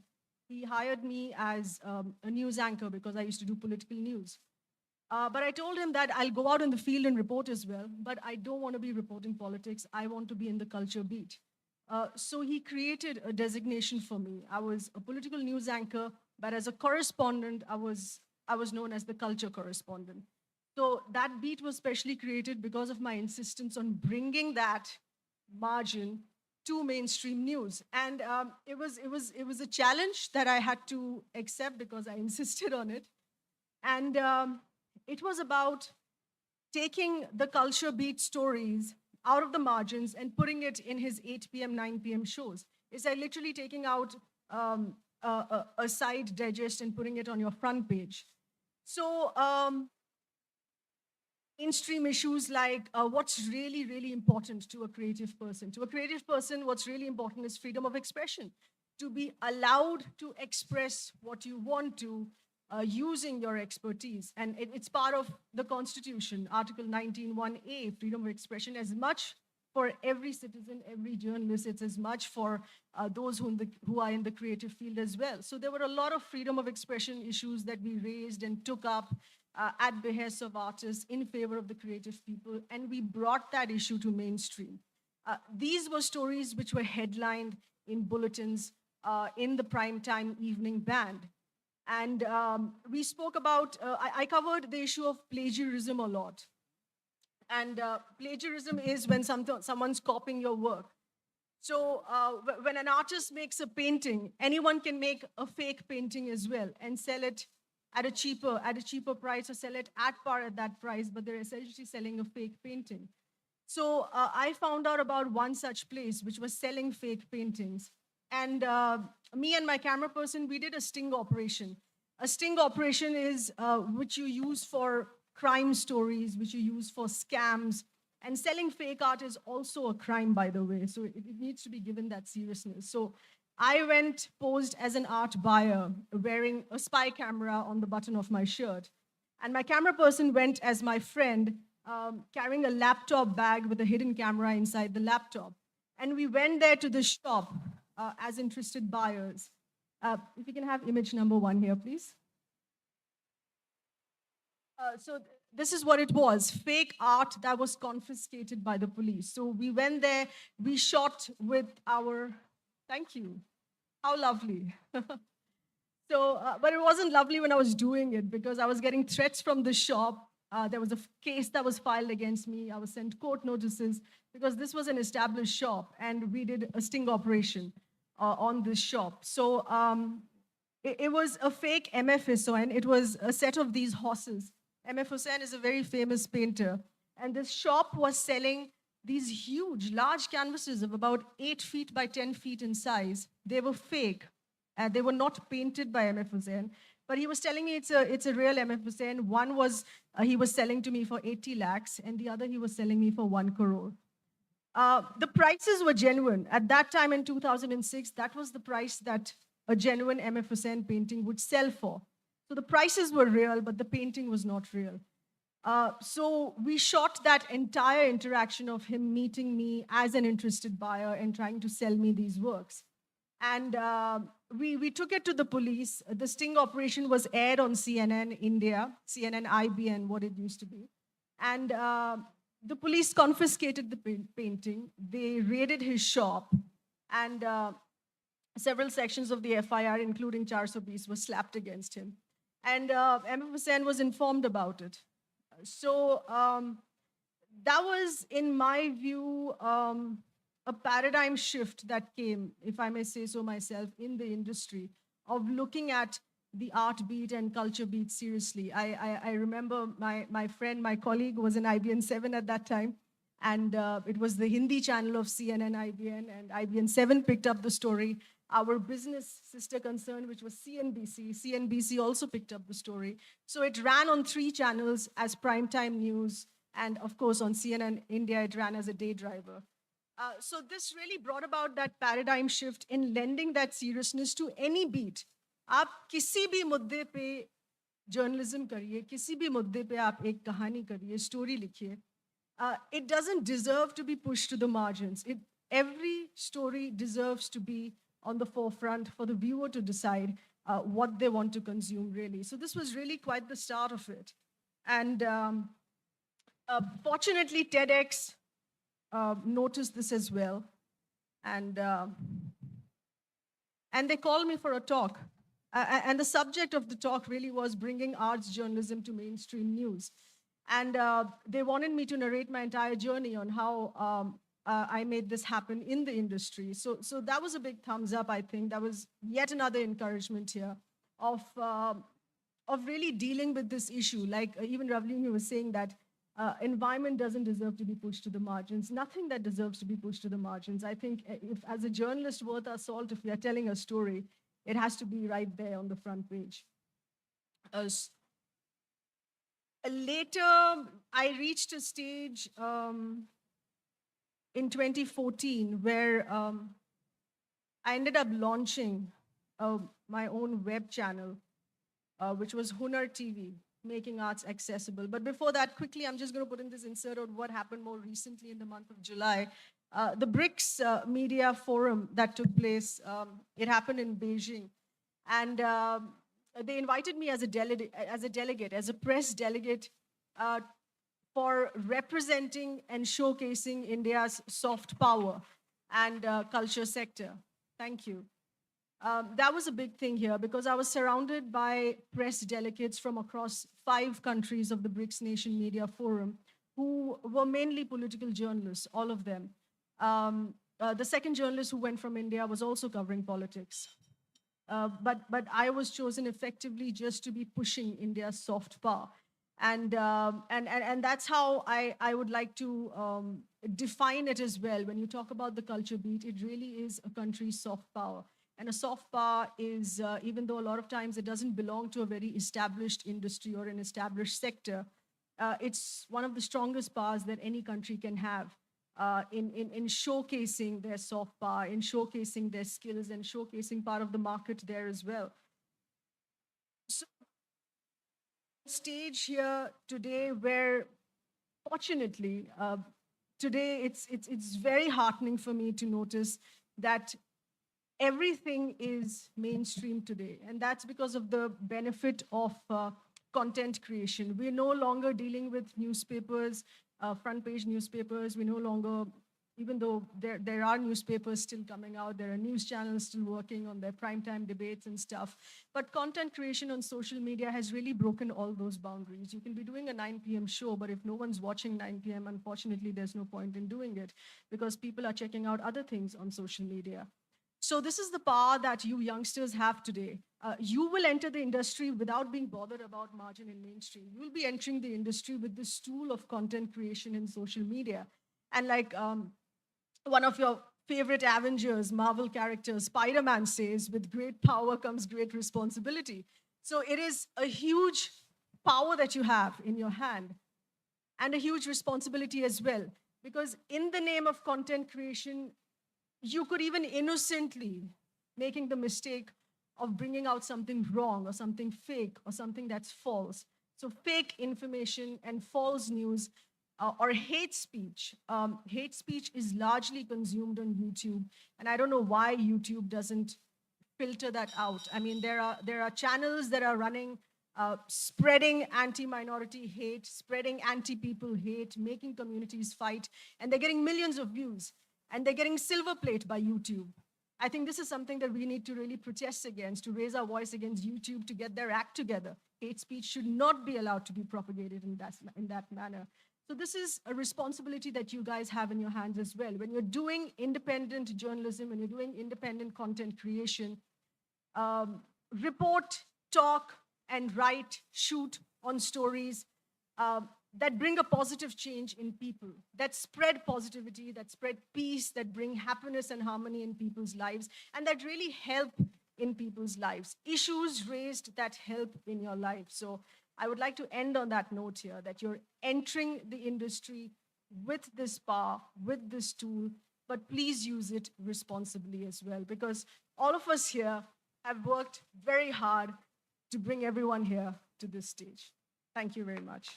he hired me as a news anchor because I used to do political news. But I told him that I'll go out in the field and report as well, but I don't want to be reporting politics. I want to be in the culture beat. So he created a designation for me. I was a political news anchor, but as a correspondent, I was known as the culture correspondent. So that beat was specially created because of my insistence on bringing that margin to mainstream news. And it was a challenge that I had to accept because I insisted on it. And it was about taking the culture beat stories out of the margins and putting it in his 8 p.m., 9 p.m. shows. It's like literally taking out a side digest and putting it on your front page. So mainstream issues like what's really, really important to a creative person. To a creative person, what's really important is freedom of expression. To be allowed to express what you want to using your expertise. And it's part of the Constitution, Article 19(1)(a), freedom of expression, as much for every citizen, every journalist. It's as much for those who are in the creative field as well. So there were a lot of freedom of expression issues that we raised and took up at behest of artists in favor of the creative people, and we brought that issue to mainstream. These were stories which were headlined in bulletins in the primetime evening band. And we spoke about, I covered the issue of plagiarism a lot. And plagiarism is when someone's copying your work. So when an artist makes a painting, anyone can make a fake painting as well and sell it at a cheaper price, or sell it at par at that price, but they're essentially selling a fake painting. So I found out about one such place which was selling fake paintings. And me and my camera person, we did a sting operation. A sting operation is which you use for crime stories, which you use for scams. And selling fake art is also a crime, by the way. So it needs to be given that seriousness. So I went posed as an art buyer, wearing a spy camera on the button of my shirt. And my camera person went as my friend, carrying a laptop bag with a hidden camera inside the laptop. And we went there to the shop as interested buyers. If you can have image number 1 here, please. So this is what it was, fake art that was confiscated by the police. So we went there, we shot with our, thank you, how lovely. So, but it wasn't lovely when I was doing it because I was getting threats from the shop. There was a case that was filed against me. I was sent court notices because this was an established shop and we did a sting operation on this shop. So it was a fake MF Hussain. It was a set of these horses. MF Hussain is a very famous painter. And this shop was selling these huge, large canvases of about 8 feet by 10 feet in size. They were fake. They were not painted by MF Hussain. But he was telling me it's a real MF Hussain. One was, he was selling to me for 80 lakhs, and the other he was selling me for 1 crore. The prices were genuine. At that time in 2006, that was the price that a genuine MF Hussain painting would sell for. So the prices were real, but the painting was not real. So we shot that entire interaction of him meeting me as an interested buyer and trying to sell me these works. And we took it to the police. The sting operation was aired on CNN India, CNN IBN, what it used to be. And the police confiscated the painting. They raided his shop. And several sections of the FIR, including 420, were slapped against him. And MF Hussain was informed about it. So that was, in my view, a paradigm shift that came, if I may say so myself, in the industry of looking at the art beat and culture beat seriously. I remember my friend, my colleague was in IBN 7 at that time, and it was the Hindi channel of CNN IBN, and IBN 7 picked up the story. Our business sister concern, which was CNBC also picked up the story. So it ran on 3 channels as primetime news, and of course on CNN India, it ran as a day driver. So this really brought about that paradigm shift in lending that seriousness to any beat. आप किसी भी मुद्दे पे journalism करिए, किसी भी मुद्दे पे आप एक कहानी करिए, स्टोरी लिखिए. It doesn't deserve to be pushed to the margins. Every story deserves to be on the forefront for the viewer to decide what they want to consume, really. So this was really quite the start of it. And fortunately, TEDx noticed this as well. And they called me for a talk. And the subject of the talk really was bringing arts journalism to mainstream news. And they wanted me to narrate my entire journey on how I made this happen in the industry. So that was a big thumbs up, I think. That was yet another encouragement here of really dealing with this issue. Like even Ravlini was saying that environment doesn't deserve to be pushed to the margins. Nothing that deserves to be pushed to the margins. I think if, as a journalist worth our salt, if we are telling a story, it has to be right there on the front page. Later, I reached a stage in 2014 where I ended up launching my own web channel, which was Hunar TV, making arts accessible. But before that, quickly, I'm just going to put in this insert of what happened more recently in the month of July. The BRICS Media Forum that took place, it happened in Beijing. And they invited me as a delegate, as a press delegate, for representing and showcasing India's soft power and culture sector. Thank you. That was a big thing here because I was surrounded by press delegates from across 5 countries of the BRICS Nation Media Forum who were mainly political journalists, all of them. The second journalist who went from India was also covering politics. But I was chosen effectively just to be pushing India's soft power. And that's how I would like to define it as well. When you talk about the culture beat, it really is a country's soft power. And a soft power is, even though a lot of times it doesn't belong to a very established industry or an established sector, it's one of the strongest powers that any country can have in showcasing their soft power, in showcasing their skills, and showcasing part of the market there as well. So, stage here today where, fortunately, today it's very heartening for me to notice that everything is mainstream today. And that's because of the benefit of content creation. We're no longer dealing with newspapers, front page newspapers. We no longer, even though there are newspapers still coming out, there are news channels still working on their primetime debates and stuff. But content creation on social media has really broken all those boundaries. You can be doing a 9 p.m. show, but if no one's watching 9 p.m., unfortunately, there's no point in doing it because people are checking out other things on social media. So this is the power that you youngsters have today. You will enter the industry without being bothered about margin and mainstream. You'll be entering the industry with this tool of content creation in social media. And like one of your favorite Avengers, Marvel characters, Spider-Man says, with great power comes great responsibility. So it is a huge power that you have in your hand and a huge responsibility as well. Because in the name of content creation, you could even innocently making the mistake of bringing out something wrong or something fake or something that's false. So fake information and false news or hate speech. Hate speech is largely consumed on YouTube, and I don't know why YouTube doesn't filter that out. I mean, there are channels that are running, spreading anti-minority hate, spreading anti-people hate, making communities fight, and they're getting millions of views, and they're getting silver plate by YouTube. I think this is something that we need to really protest against, to raise our voice against YouTube, to get their act together. Hate speech should not be allowed to be propagated in that manner. So this is a responsibility that you guys have in your hands as well. When you're doing independent journalism, when you're doing independent content creation, report, talk, and write, shoot on stories that bring a positive change in people, that spread positivity, that spread peace, that bring happiness and harmony in people's lives, and that really help in people's lives. Issues raised that help in your life. So I would like to end on that note here, that you're entering the industry with this power, with this tool, but please use it responsibly as well, because all of us here have worked very hard to bring everyone here to this stage. Thank you very much.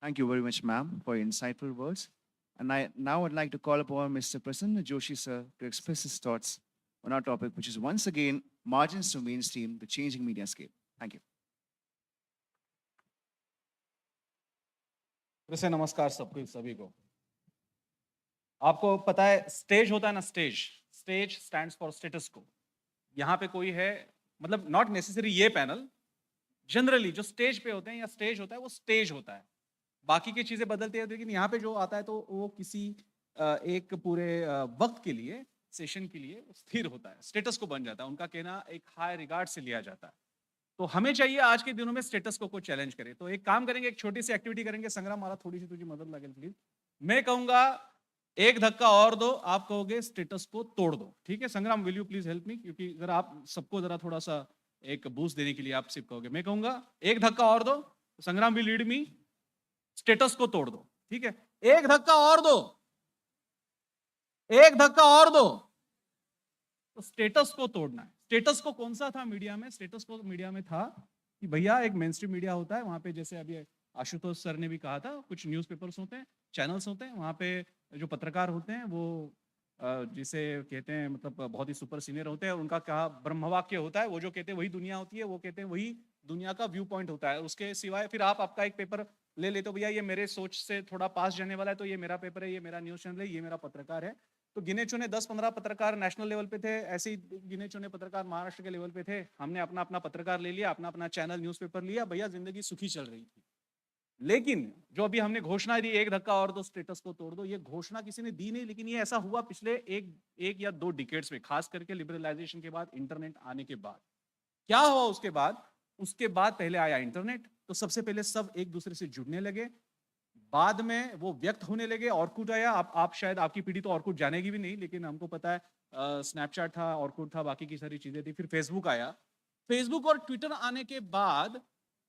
Thank you very much, ma'am, for your insightful words. And I now would like to call upon Mr. Prasanna Joshi, sir, to express his thoughts on our topic, which is once again margins to mainstream, the changing media scape. Thank you. फिर से नमस्कार सबको, सभी को। आपको पता है stage होता है ना, स्टेज स्टैंड्स फॉर स्टेटस को। यहाँ पे कोई है, मतलब नॉट नेसेसरी ये पैनल, जनरली जो स्टेज पे होते हैं या स्टेज होता है वो स्टेज होता है, बाकी की चीजें बदलती है, लेकिन यहाँ पे जो आता है तो वो किसी एक पूरे वक्त के लिए, सेशन के लिए स्थिर होता है, स्टेटस को बन जाता है, उनका कहना एक हाई रिगार्ड से लिया जाता है। तो हमें चाहिए आज के दिनों में स्टेटस को चैलेंज करे। तो एक काम करेंगे, एक छोटी सी एक्टिविटी करेंगे। संग्राम, मारा थोड़ी सी तुझी मदद लगे प्लीज। मैं कहूंगा एक धक्का और दो, आप कहोगे स्टेटस को तोड़ दो, ठीक है? संग्राम, will you please help me, क्योंकि जरा आप सबको जरा थोड़ा सा एक बूस्ट देने के लिए आप सिर्फ कहोगे। मैं कहूंगा एक धक्का और दो, संग्राम विल लीड मी, स्टेटस को तोड़ दो, ठीक है? एक धक्का और दो, एक धक्का और दो, तो स्टेटस को तोड़ना है। स्टेटस को कौन सा था मीडिया में? स्टेटस को मीडिया में था कि भैया एक मेनस्ट्रीम मीडिया होता है, वहां पे जैसे अभी आशुतोष सर ने भी कहा था, कुछ न्यूज़पेपर्स होते हैं, चैनल्स होते हैं, वहां पे जो पत्रकार होते हैं वो जिसे कहते हैं मतलब बहुत ही सुपर सीनियर होते हैं, उनका क्या ब्रह्मवाक्य होता है, वो जो कहते हैं वही दुनिया होती है, वो कहते हैं वही दुनिया का व्यू पॉइंट होता है। उसके सिवाय फिर आप आपका एक पेपर ले लेते हो, भैया ये मेरे सोच से थोड़ा पास जाने वाला है, तो ये मेरा पेपर है, ये मेरा न्यूज़ चैनल है, ये मेरा पत्रकार है। तो गिने चुने 10-15 पत्रकार नेशनल लेवल पे थे, ऐसे ही गिने चुने पत्रकार महाराष्ट्र के लेवल पे थे। हमने अपना अपना पत्रकार ले लिया, अपना अपना चैनल न्यूज़पेपर लिया, भैया जिंदगी सुखी चल रही थी। लेकिन जो अभी हमने घोषणा दी, एक धक्का और दो, स्टेटस को तोड़ दो, ये घोषणा किसी ने दी नहीं, लेकिन ये ऐसा हुआ पिछले एक या 2 डिकेड्स में, खास करके लिबरलाइजेशन के बाद, इंटरनेट आने के बाद। क्या हुआ उसके बाद? उसके बाद पहले आया इंटरनेट, तो सबसे पहले सब एक दूसरे से जुड़ने लगे, बाद में वो व्यक्त होने लगे। ऑर्कुट आया, आप शायद आपकी पीढ़ी तो ऑर्कुट जानेगी भी नहीं, लेकिन हमको पता है स्नैपचैट था, ऑर्कुट था, बाकी की सारी चीजें थी। फिर फेसबुक आया, फेसबुक और ट्विटर आने के बाद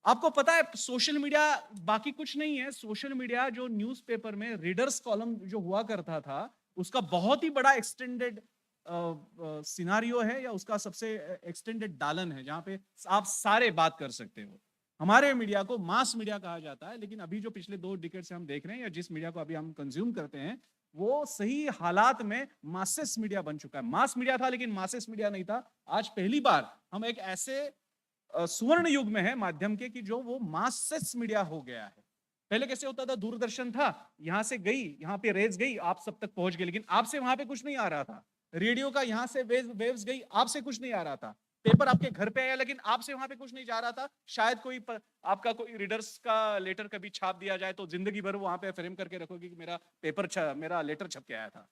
आपको पता है सोशल मीडिया बाकी कुछ नहीं है। सोशल मीडिया जो न्यूज़पेपर में रीडर्स कॉलम जो हुआ करता था, उसका बहुत ही बड़ा एक्सटेंडेड सिनारियो है, या उसका सबसे एक्सटेंडेड दालन है, जहां पे आप सारे बात कर सकते हो। हमारे मीडिया को मास मीडिया कहा जाता है, लेकिन अभी जो पिछले 2 डिकेड से हम देख रहे हैं, या जिस मीडिया को अभी हम कंज्यूम करते हैं, वो सही हालात में मासेस मीडिया बन चुका है। मास मीडिया था लेकिन मासेस मीडिया नहीं था। आज पहली बार हम एक ऐसे सुवर्ण युग में है माध्यम के कि जो वो मासेस मीडिया हो गया है। पहले कैसे होता था? दूरदर्शन था, यहां से गई, यहां पे रेज गई, आप सब तक पहुंच गए, लेकिन आपसे वहां पे कुछ नहीं आ रहा था। रेडियो का यहां से वेव्स गई, आपसे कुछ नहीं आ रहा था। पेपर आपके घर पे आया, लेकिन आपसे वहां पे कुछ नहीं जा रहा था। शायद कोई आपका कोई रीडर्स का लेटर कभी छाप दिया जाए, तो जिंदगी भर वहां पे फ्रेम करके रखोगे कि मेरा लेटर छप के आया था।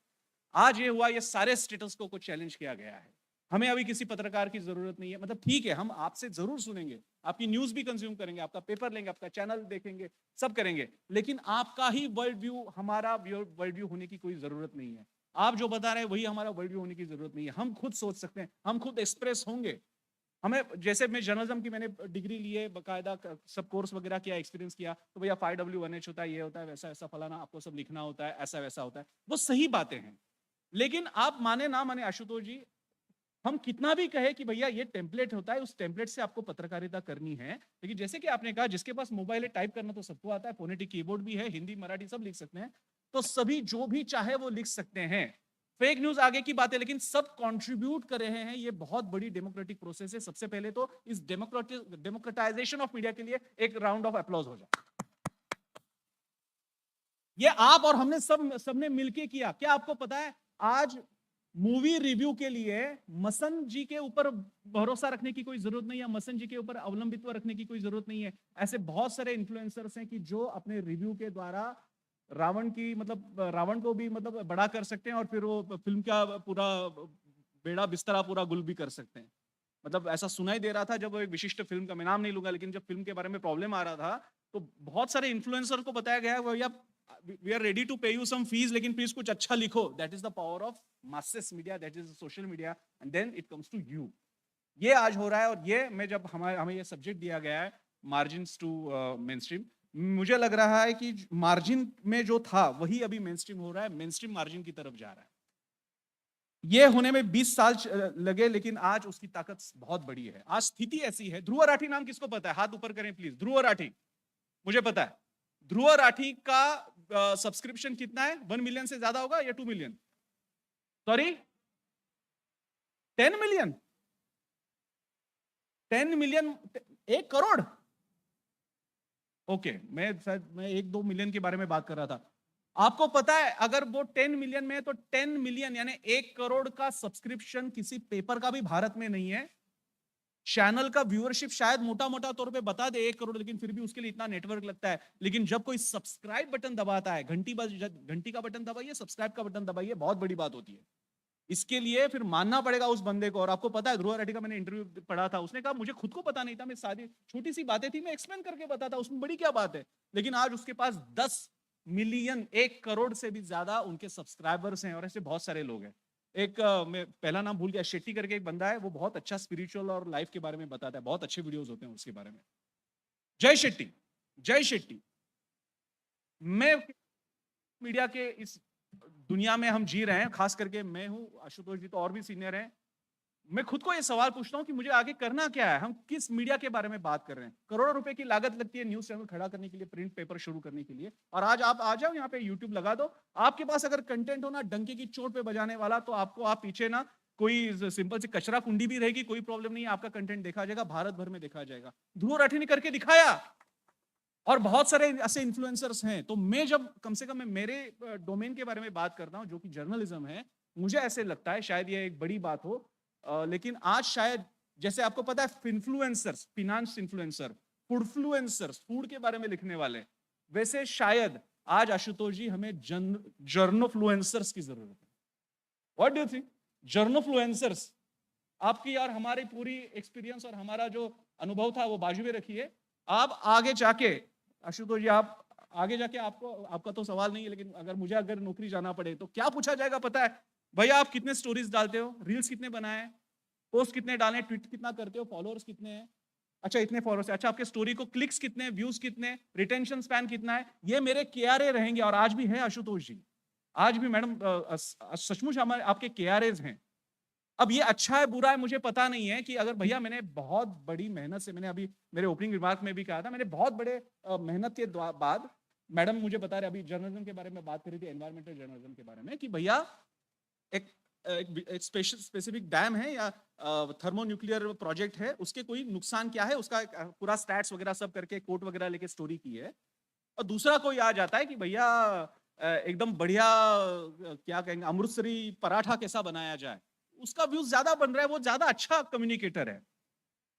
आज ये हुआ, ये सारे स्टेटस को चैलेंज किया गया है। हमें अभी किसी पत्रकार की जरूरत नहीं है। मतलब ठीक है, हम आपसे जरूर सुनेंगे, आपकी न्यूज भी कंज्यूम करेंगे, आपका पेपर लेंगे, आपका चैनल देखेंगे, सब करेंगे, लेकिन आपका ही वर्ल्ड व्यू हमारा वर्ल्ड व्यू होने की कोई जरूरत नहीं है। आप जो बता रहे हैं वही हमारा वर्ल्ड व्यू होने की जरूरत नहीं है। हम खुद सोच सकते हैं, हम खुद एक्सप्रेस होंगे, हमें जैसे मैं जर्नलिज्म की मैंने डिग्री ली है, बाकायदा सब कोर्स वगैरह किया, एक्सपीरियंस किया, तो भैया 5W1H होता है, ये होता है, वैसा वैसा फलाना, आपको सब लिखना होता है, ऐसा वैसा होता है। वो सही बातें हैं, लेकिन आप माने ना माने आशुतोष जी, हम कितना भी कहे कि भैया ये टेम्पलेट होता है, उस टेम्पलेट से आपको पत्रकारिता करनी है, लेकिन जैसे कि आपने कहा जिसके पास मोबाइल है, टाइप करना तो सबको आता है, फोनेटिक कीबोर्ड भी है, हिंदी मराठी सब लिख सकते हैं, तो सभी जो भी चाहे वो लिख सकते हैं। फेक न्यूज आगे की बात है, लेकिन सब कंट्रीब्यूट कर रहे हैं, ये बहुत बड़ी डेमोक्रेटिक प्रोसेस है। सबसे पहले तो इस डेमोक्रेटाइजेशन ऑफ मीडिया के लिए एक राउंड ऑफ अप्लॉज हो जाए। ये आप और हमने सबने मिलके किया। क्या आपको पता है आज मूवी रिव्यू के लिए मसन जी के ऊपर भरोसा रखने की कोई जरूरत नहीं है, मसन जी के ऊपर अवलंबित्व रखने की कोई जरूरत नहीं है। ऐसे बहुत सारे इन्फ्लुएंसर्स हैं कि जो अपने रिव्यू के द्वारा रावण की मतलब रावण को भी मतलब बड़ा कर सकते हैं और फिर वो फिल्म का पूरा बेड़ा बिस्तरा पूरा गुल भी कर सकते हैं। मतलब ऐसा सुनाई दे रहा था जब वो एक विशिष्ट फिल्म का मैं नाम नहीं लूंगा, लेकिन जब फिल्म के बारे में प्रॉब्लम आ रहा था तो बहुत सारे इन्फ्लुएंसर को बताया गया भैया we are ready to pay you some fees, लेकिन प्लीज कुछ अच्छा लिखो। That is the power of masses media, that is social media, and then it comes to you. ये आज हो रहा है, और ये मैं जब हमें ये सब्जेक्ट दिया गया है मार्जिन्स टू मेनस्ट्रीम, मुझे लग रहा है कि मार्जिन में जो था वही अभी मेनस्ट्रीम हो रहा है, मेनस्ट्रीम मार्जिन की तरफ जा रहा है। ये होने में 20 साल लगे, लेकिन आज उसकी ताकत बहुत बड़ी है। आज स्थिति ऐसी है। ध्रुव राठी नाम किसको पता है? हाथ ऊपर करें प्लीज। ध्रुव राठी, मुझे पता है। ध्रुव राठी का सब्सक्रिप्शन कितना है? 1 मिलियन से ज्यादा होगा या 2 million? Sorry, 10 million? 10 million, 1 crore? Okay, मैं 1-2 मिलियन के बारे में बात कर रहा था। आपको पता है अगर वो 10 मिलियन में है तो 10 मिलियन यानी 1 करोड़ का सब्सक्रिप्शन किसी पेपर का भी भारत में नहीं है। चैनल का व्यूअरशिप शायद मोटा मोटा तौर पे बता दे 1 करोड़, लेकिन फिर भी उसके लिए इतना नेटवर्क लगता है। लेकिन जब कोई सब्सक्राइब बटन दबाता है, घंटी का बटन दबाइए, सब्सक्राइब का बटन दबाइए, बहुत बड़ी बात होती है। इसके लिए फिर मानना पड़ेगा उस बंदे को। और आपको पता है ध्रुव राठी का मैंने इंटरव्यू पढ़ा था, उसने कहा मुझे खुद को पता नहीं था, मैं सारी छोटी सी बातें थी मैं एक्सप्लेन करके बताता, उसमें बड़ी क्या बात है। लेकिन आज उसके पास 10 मिलियन, 1 करोड़ से भी ज्यादा उनके सब्सक्राइबर्स हैं, और ऐसे बहुत सारे लोग हैं। एक मैं पहला नाम भूल गया, शेट्टी करके एक बंदा है, वो बहुत अच्छा स्पिरिचुअल और लाइफ के बारे में बताता है, बहुत अच्छे वीडियोस होते हैं उसके बारे में। जय शेट्टी, जय शेट्टी। मैं मीडिया के इस दुनिया में हम जी रहे हैं, खास करके मैं हूं, आशुतोष जी तो और भी सीनियर हैं। मैं खुद को ये सवाल पूछता हूं कि मुझे आगे करना क्या है। हम किस मीडिया के बारे में बात कर रहे हैं? करोड़ों रुपए की लागत लगती है न्यूज चैनल खड़ा करने के लिए, प्रिंट पेपर शुरू करने के लिए। और आज आप आ जाओ यहाँ पे, यूट्यूब लगा दो, आपके पास अगर कंटेंट हो ना डंके की चोट पे बजाने वाला, तो आपको आप पीछे ना कोई सिंपल सी कचरा कुंडी भी रहेगी, कोई प्रॉब्लम नहीं है, आपका कंटेंट देखा जाएगा, भारत भर में देखा जाएगा। ध्रुव राठी ने करके दिखाया, और बहुत सारे ऐसे इन्फ्लुएंसर्स हैं। तो मैं जब कम से कम मैं मेरे डोमेन के बारे में बात करता हूं जो कि जर्नलिज्म है, मुझे ऐसे लगता है शायद ये एक बड़ी बात हो, लेकिन आज शायद जैसे आपको पता है इन्फ्लुएंसर्स, फिनांस इन्फ्लुएंसर, फूडफ्लुएंसर्स, फूड के बारे में लिखने वाले, वैसे शायद आज आशुतोष जी हमें जर्नोफ्लुएंसर्स की जरूरत है। What do you think? Journofluencers. आपकी और हमारी पूरी एक्सपीरियंस और हमारा जो अनुभव था वो बाजू में रखिए। आप आगे जाके आशुतोष जी, आप आगे जाके आपका तो सवाल नहीं है, लेकिन अगर नौकरी जाना पड़े तो क्या पूछा जाएगा पता है? भैया आप कितने स्टोरीज डालते हो, रील्स कितने बनाए, पोस्ट कितने डाले, ट्वीट कितना करते हो, फॉलोअर्स कितने हैं? अच्छा इतने फॉलोअर्स है, अच्छा आपके स्टोरी को क्लिक्स कितने, व्यूज कितने, रिटेंशन स्पैन कितना है? ये मेरे केआरए रहेंगे, और आज भी है आशुतोष जी, आज भी मैडम सचमुच हमारे आपके केआरएज हैं। अब ये अच्छा है बुरा है मुझे पता नहीं है, कि अगर भैया मैंने बहुत बड़ी मेहनत से, मैंने अभी मेरे ओपनिंग रिमार्क में भी कहा था, मैंने बहुत बड़े मेहनत के बाद, मैडम मुझे बता रहे, अभी जर्नलिज्म के बारे में बात करी थी, एनवायरमेंटल जर्नलिज्म के बारे में, कि भैया एक स्पेसिफिक डैम है या थर्मोन्यूक्लियर प्रोजेक्ट है, उसके कोई नुकसान क्या है, उसका पूरा स्टैट्स वगैरह सब करके कोट वगैरह लेके स्टोरी की है। और दूसरा कोई आ जाता है कि भैया एकदम बढ़िया क्या कहेंगे, अमृतसरी पराठा कैसा बनाया जाए, उसका व्यूज ज्यादा बन रहा है, वो ज्यादा अच्छा कम्युनिकेटर है।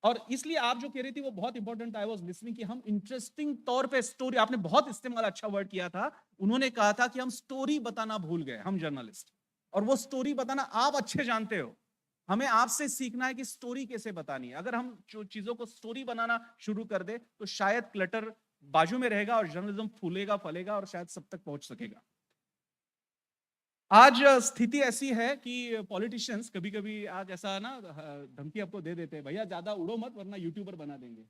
और इसलिए आप जो कह रही थी वो बहुत इंपॉर्टेंट, आई वाज लिसनिंग, कि हम इंटरेस्टिंग तौर पे स्टोरी, आपने बहुत इस्तेमाल अच्छा वर्ड किया था, उन्होंने कहा था कि हम स्टोरी बताना भूल गए, हम जर्नलिस्ट, और वो स्टोरी बताना आप अच्छे जानते हो। हमें आपसे सीखना है कि स्टोरी कैसे बतानी है। अगर हम जो चीजों को स्टोरी बनाना शुरू कर दे तो शायद क्लटर बाजू में रहेगा और जर्नलिज्म फूलेगा फलेगा और शायद सब तक पहुंच सकेगा। आज स्थिति ऐसी है कि पॉलिटिशियंस कभी कभी आज ऐसा ना धमकी आपको दे देते हैं, भैया ज्यादा उड़ो मत वरना यूट्यूबर बना देंगे,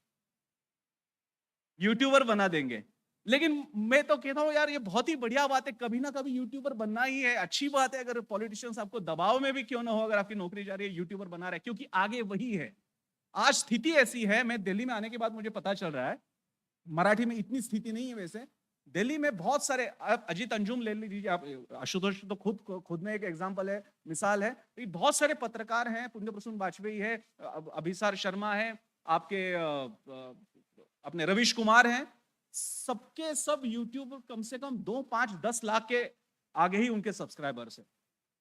यूट्यूबर बना देंगे। लेकिन मैं तो कहता हूँ यार ये बहुत ही बढ़िया बात है, कभी ना कभी यूट्यूबर बनना ही है, अच्छी बात है। अगर पॉलिटिशियंस आपको दबाव में भी क्यों ना हो, अगर आपकी नौकरी जा रही है, यूट्यूबर बना रहा है, क्योंकि आगे वही है। आज स्थिति ऐसी है, मैं दिल्ली में आने के बाद मुझे पता चल रहा है, मराठी में इतनी स्थिति नहीं है वैसे, दिल्ली में बहुत सारे, आप अजीत अंजुम ले लीजिए, आप आशुतोष तो खुद में एक एग्जांपल है, मिसाल है। तो बहुत सारे पत्रकार हैं, पुण्य प्रसून वाजपेयी है, अभिसार शर्मा है, आपके अपने रविश कुमार हैं, सबके सब यूट्यूब कम से कम 2, 5, 10 लाख के आगे ही उनके सब्सक्राइबर्स हैं।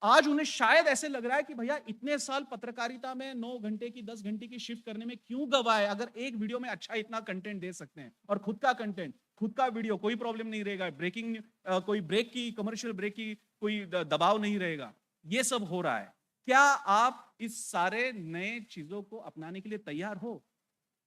आज उन्हें शायद ऐसे लग रहा है कि भैया इतने साल पत्रकारिता में 9 घंटे की 10 घंटे की शिफ्ट करने में क्यों गवाए, अगर एक वीडियो में अच्छा इतना कंटेंट दे सकते हैं, और खुद का कंटेंट, खुद का वीडियो, कोई प्रॉब्लम नहीं रहेगा, ब्रेकिंग कोई ब्रेक की, कमर्शियल ब्रेक की कोई दबाव नहीं रहेगा, ये सब हो रहा है। क्या आप इस सारे नए चीजों को अपनाने के लिए तैयार हो?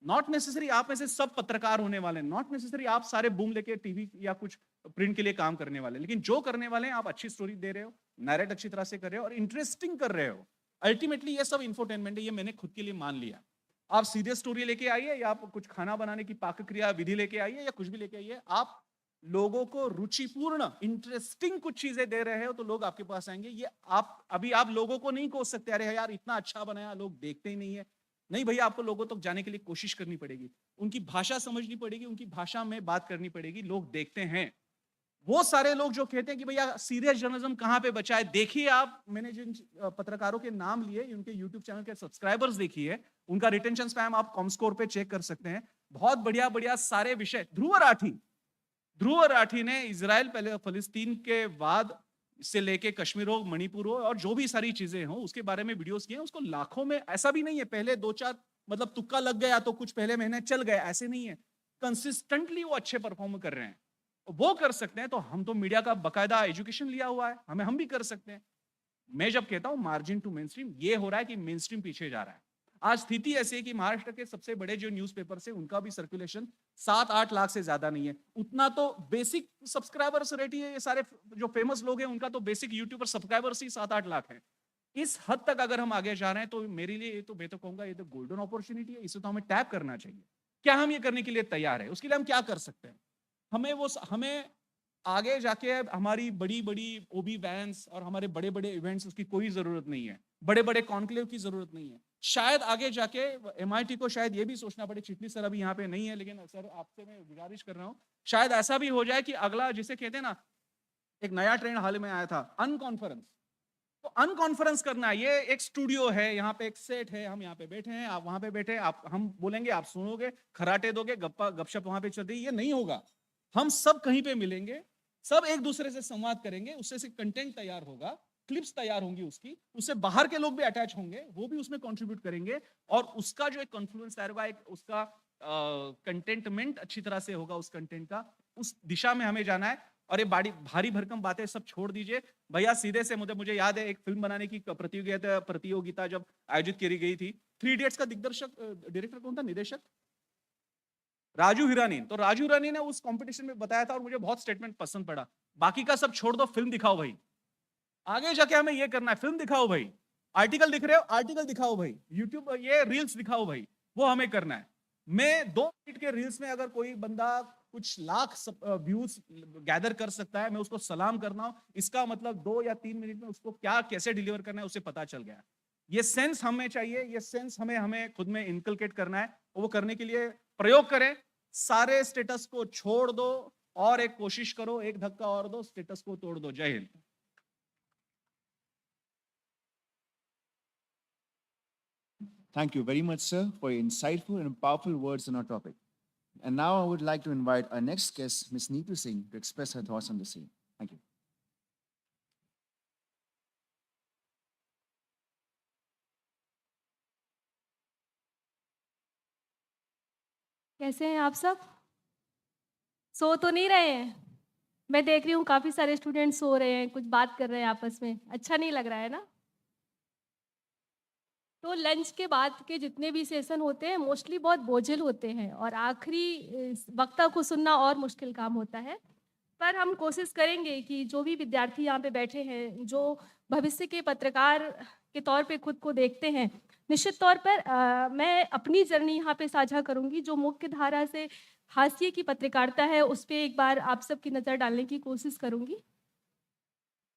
नॉट नेसेसरी आप में से सब पत्रकार होने वाले हैं, नॉट नेसेसरी आप सारे बूम लेके टीवी या कुछ प्रिंट के लिए काम करने वाले हैं, लेकिन जो करने वाले हैं आप अच्छी स्टोरी दे रहे हो, नैरेट अच्छी तरह से कर रहे हो और इंटरेस्टिंग कर रहे हो। अल्टीमेटली ये सब इंफोटेनमेंट है, ये मैंने खुद के लिए मान लिया। आप सीरियस स्टोरी लेके आइए या आप कुछ खाना बनाने की पाक क्रिया विधि लेके आइए या कुछ भी लेके आइए, आप लोगों को रुचिपूर्ण इंटरेस्टिंग कुछ चीजें दे रहे हो तो लोग आपके पास आएंगे। ये आप लोगों को नहीं कोस सकते, अरे यार इतना अच्छा बनाया लोग देखते ही नहीं है। नहीं भैया, आपको लोगों तक जाने के लिए कोशिश करनी पड़ेगी, उनकी भाषा समझनी पड़ेगी, उनकी भाषा में बात करनी पड़ेगी, लोग देखते हैं। वो सारे लोग जो कहते हैं कि भैया सीरियस जर्नलिज्म कहां पे बचा है, देखिए आप, मैंने जिन पत्रकारों के नाम लिए, उनके यूट्यूब चैनल के सब्सक्राइबर्स देखिए, उनका रिटेंशन स्पैम आप कॉमस्कोर पे चेक कर सकते हैं। बहुत बढ़िया बढ़िया सारे विषय। ध्रुव राठी ने इजराइल पहले फलस्तीन के बाद से लेके कश्मीर हो, मणिपुर हो और जो भी सारी चीजें हो उसके बारे में वीडियोस किए, उसको लाखों में, ऐसा भी नहीं है पहले 2-4 मतलब तुक्का लग गया तो कुछ पहले महीने चल गए, ऐसे नहीं है, कंसिस्टेंटली वो अच्छे परफॉर्म कर रहे हैं। वो कर सकते हैं तो हम तो मीडिया का बकायदा एजुकेशन लिया हुआ है, हम भी कर सकते हैं। मैं जब कहता हूं मार्जिन टू मेन स्ट्रीम, ये हो रहा है कि मेन स्ट्रीम पीछे जा रहा है। आज स्थिति ऐसी है कि महाराष्ट्र के सबसे बड़े जो न्यूज़पेपर है उनका भी सर्कुलेशन 7-8 लाख से ज्यादा नहीं है। उतना तो बेसिक सब्सक्राइबर्स रेट ही है, ये सारे जो फेमस लोग हैं उनका तो बेसिक यूट्यूबर सब्सक्राइबर्स ही 7-8 लाख है। इस हद तक अगर हम आगे जा रहे हैं तो मेरे लिए ये तो, मैं तो कहूंगा ये तो गोल्डन अपॉर्चुनिटी है, इसे तो हमें टैप करना चाहिए। क्या हम ये करने के लिए तैयार है? उसके लिए हम क्या कर सकते हैं? हमें आगे जाके हमारी बड़ी बड़ी ओबी वैन्स और हमारे बड़े बड़े इवेंट्स उसकी कोई जरूरत नहीं है, बड़े बड़े कॉन्क्लेव की जरूरत नहीं है। शायद आगे जाके एमआईटी को शायद ये भी सोचना पड़े, चिटनी सर अभी यहाँ पे नहीं है लेकिन सर आपसे मैं गुजारिश कर रहा हूँ, शायद ऐसा भी हो जाए कि अगला, जिसे कहते हैं ना, एक नया ट्रेंड हाल में आया था, अनकॉन्फ्रेंस। तो अनकॉन्फ्रेंस करना, ये एक स्टूडियो है, यहाँ पे एक सेट है, हम यहाँ पे बैठे हैं, आप वहां पे बैठे हैं, आप, हम बोलेंगे, आप सुनोगे, खराटे दोगे, गपशप वहां पे चल रही है, ये नहीं होगा। हम सब कहीं पे मिलेंगे, सब एक दूसरे से संवाद करेंगे, उससे से कंटेंट तैयार होगा, क्लिप्स तैयार होंगी उसकी, उससे बाहर के लोग भी अटैच होंगे, वो भी उसमें कंट्रीब्यूट करेंगे और उसका जो एक कॉन्फ्लुएंस तैयार होगा, एक उसका कंटेंटमेंट अच्छी तरह से होगा उस कंटेंट का, उस दिशा में हमें जाना है। और ये भारी भरकम बातें सब छोड़ दीजिए भैया, सीधे से मुझे याद है एक फिल्म बनाने की प्रतियोगिता जब आयोजित की गई थी, 3 इडियट्स का डायरेक्टर कौन था, निदेशक राजू हिरानी। तो राजू हिरानी ने उस कंपटीशन में बताया था और मुझे बहुत स्टेटमेंट पसंद पड़ा, बाकी का सब छोड़ दो, फिल्म दिखाओ भाई, आगे जाके हमें ये करना है, फिल्म दिखाओ भाई, आर्टिकल दिख रहे हो, आर्टिकल दिखाओ भाई, यूट्यूब ये रील्स दिखाओ भाई, वो हमें करना है। मैं 2 मिनट के रील्स में अगर कोई बंदा कुछ लाख व्यूज गैदर कर सकता है, मैं उसको सलाम करना हूं, इसका मतलब 2 या 3 मिनट में उसको क्या कैसे डिलीवर करना है उसे पता चल गया। ये सेंस हमें चाहिए, ये सेंस हमें खुद में इनकलकेट करना है, वो करने के लिए प्रयोग करें। सारे स्टेटस को छोड़ दो और एक कोशिश करो, एक धक्का और दो, स्टेटस को तोड़ दो। जय Hind. Thank you very much, sir, for your insightful and powerful words on our topic. And now I would like to invite our next guest, Ms. Neetu Singh, to express her thoughts on the same. Thank you. कैसे हैं आप सब? सो तो नहीं रहे हैं? मैं देख रही हूँ काफ़ी सारे स्टूडेंट सो रहे हैं, कुछ बात कर रहे हैं आपस में, अच्छा नहीं लग रहा है ना? तो लंच के बाद के जितने भी सेशन होते हैं मोस्टली बहुत बोझिल होते हैं और आखिरी वक्ता को सुनना और मुश्किल काम होता है। पर हम कोशिश करेंगे कि जो भी विद्यार्थी यहाँ पे बैठे हैं, जो भविष्य के पत्रकार के तौर पे खुद को देखते हैं, निश्चित तौर पर मैं अपनी जर्नी यहाँ पे साझा करूँगी। जो मुख्य धारा से हाशिए की पत्रकारिता है, उस पे एक बार आप सबकी नज़र डालने की कोशिश करूँगी।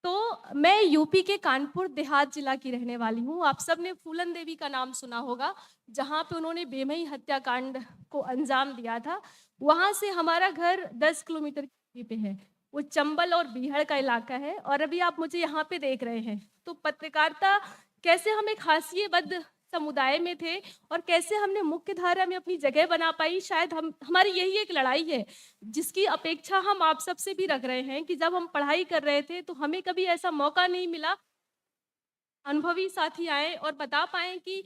तो मैं यूपी के कानपुर देहात जिला की रहने वाली हूँ। आप सब ने फूलन देवी का नाम सुना होगा, जहाँ पे उन्होंने बेमई हत्याकांड को अंजाम दिया था। वहाँ से हमारा घर 10 किलोमीटर की दूरी पे है। वो चंबल और बीहड़ का इलाका है और अभी आप मुझे यहाँ पे देख रहे हैं। तो पत्रकारिता कैसे हम एक हाशिएबद्ध समुदाय में थे और कैसे हमने मुख्य धारा में अपनी जगह बना पाई, शायद हमारी यही एक लड़ाई है, जिसकी अपेक्षा हम आप सबसे भी रख रहे हैं कि जब हम पढ़ाई कर रहे थे तो हमें कभी ऐसा मौका नहीं मिला, अनुभवी साथी आए और बता पाएँ कि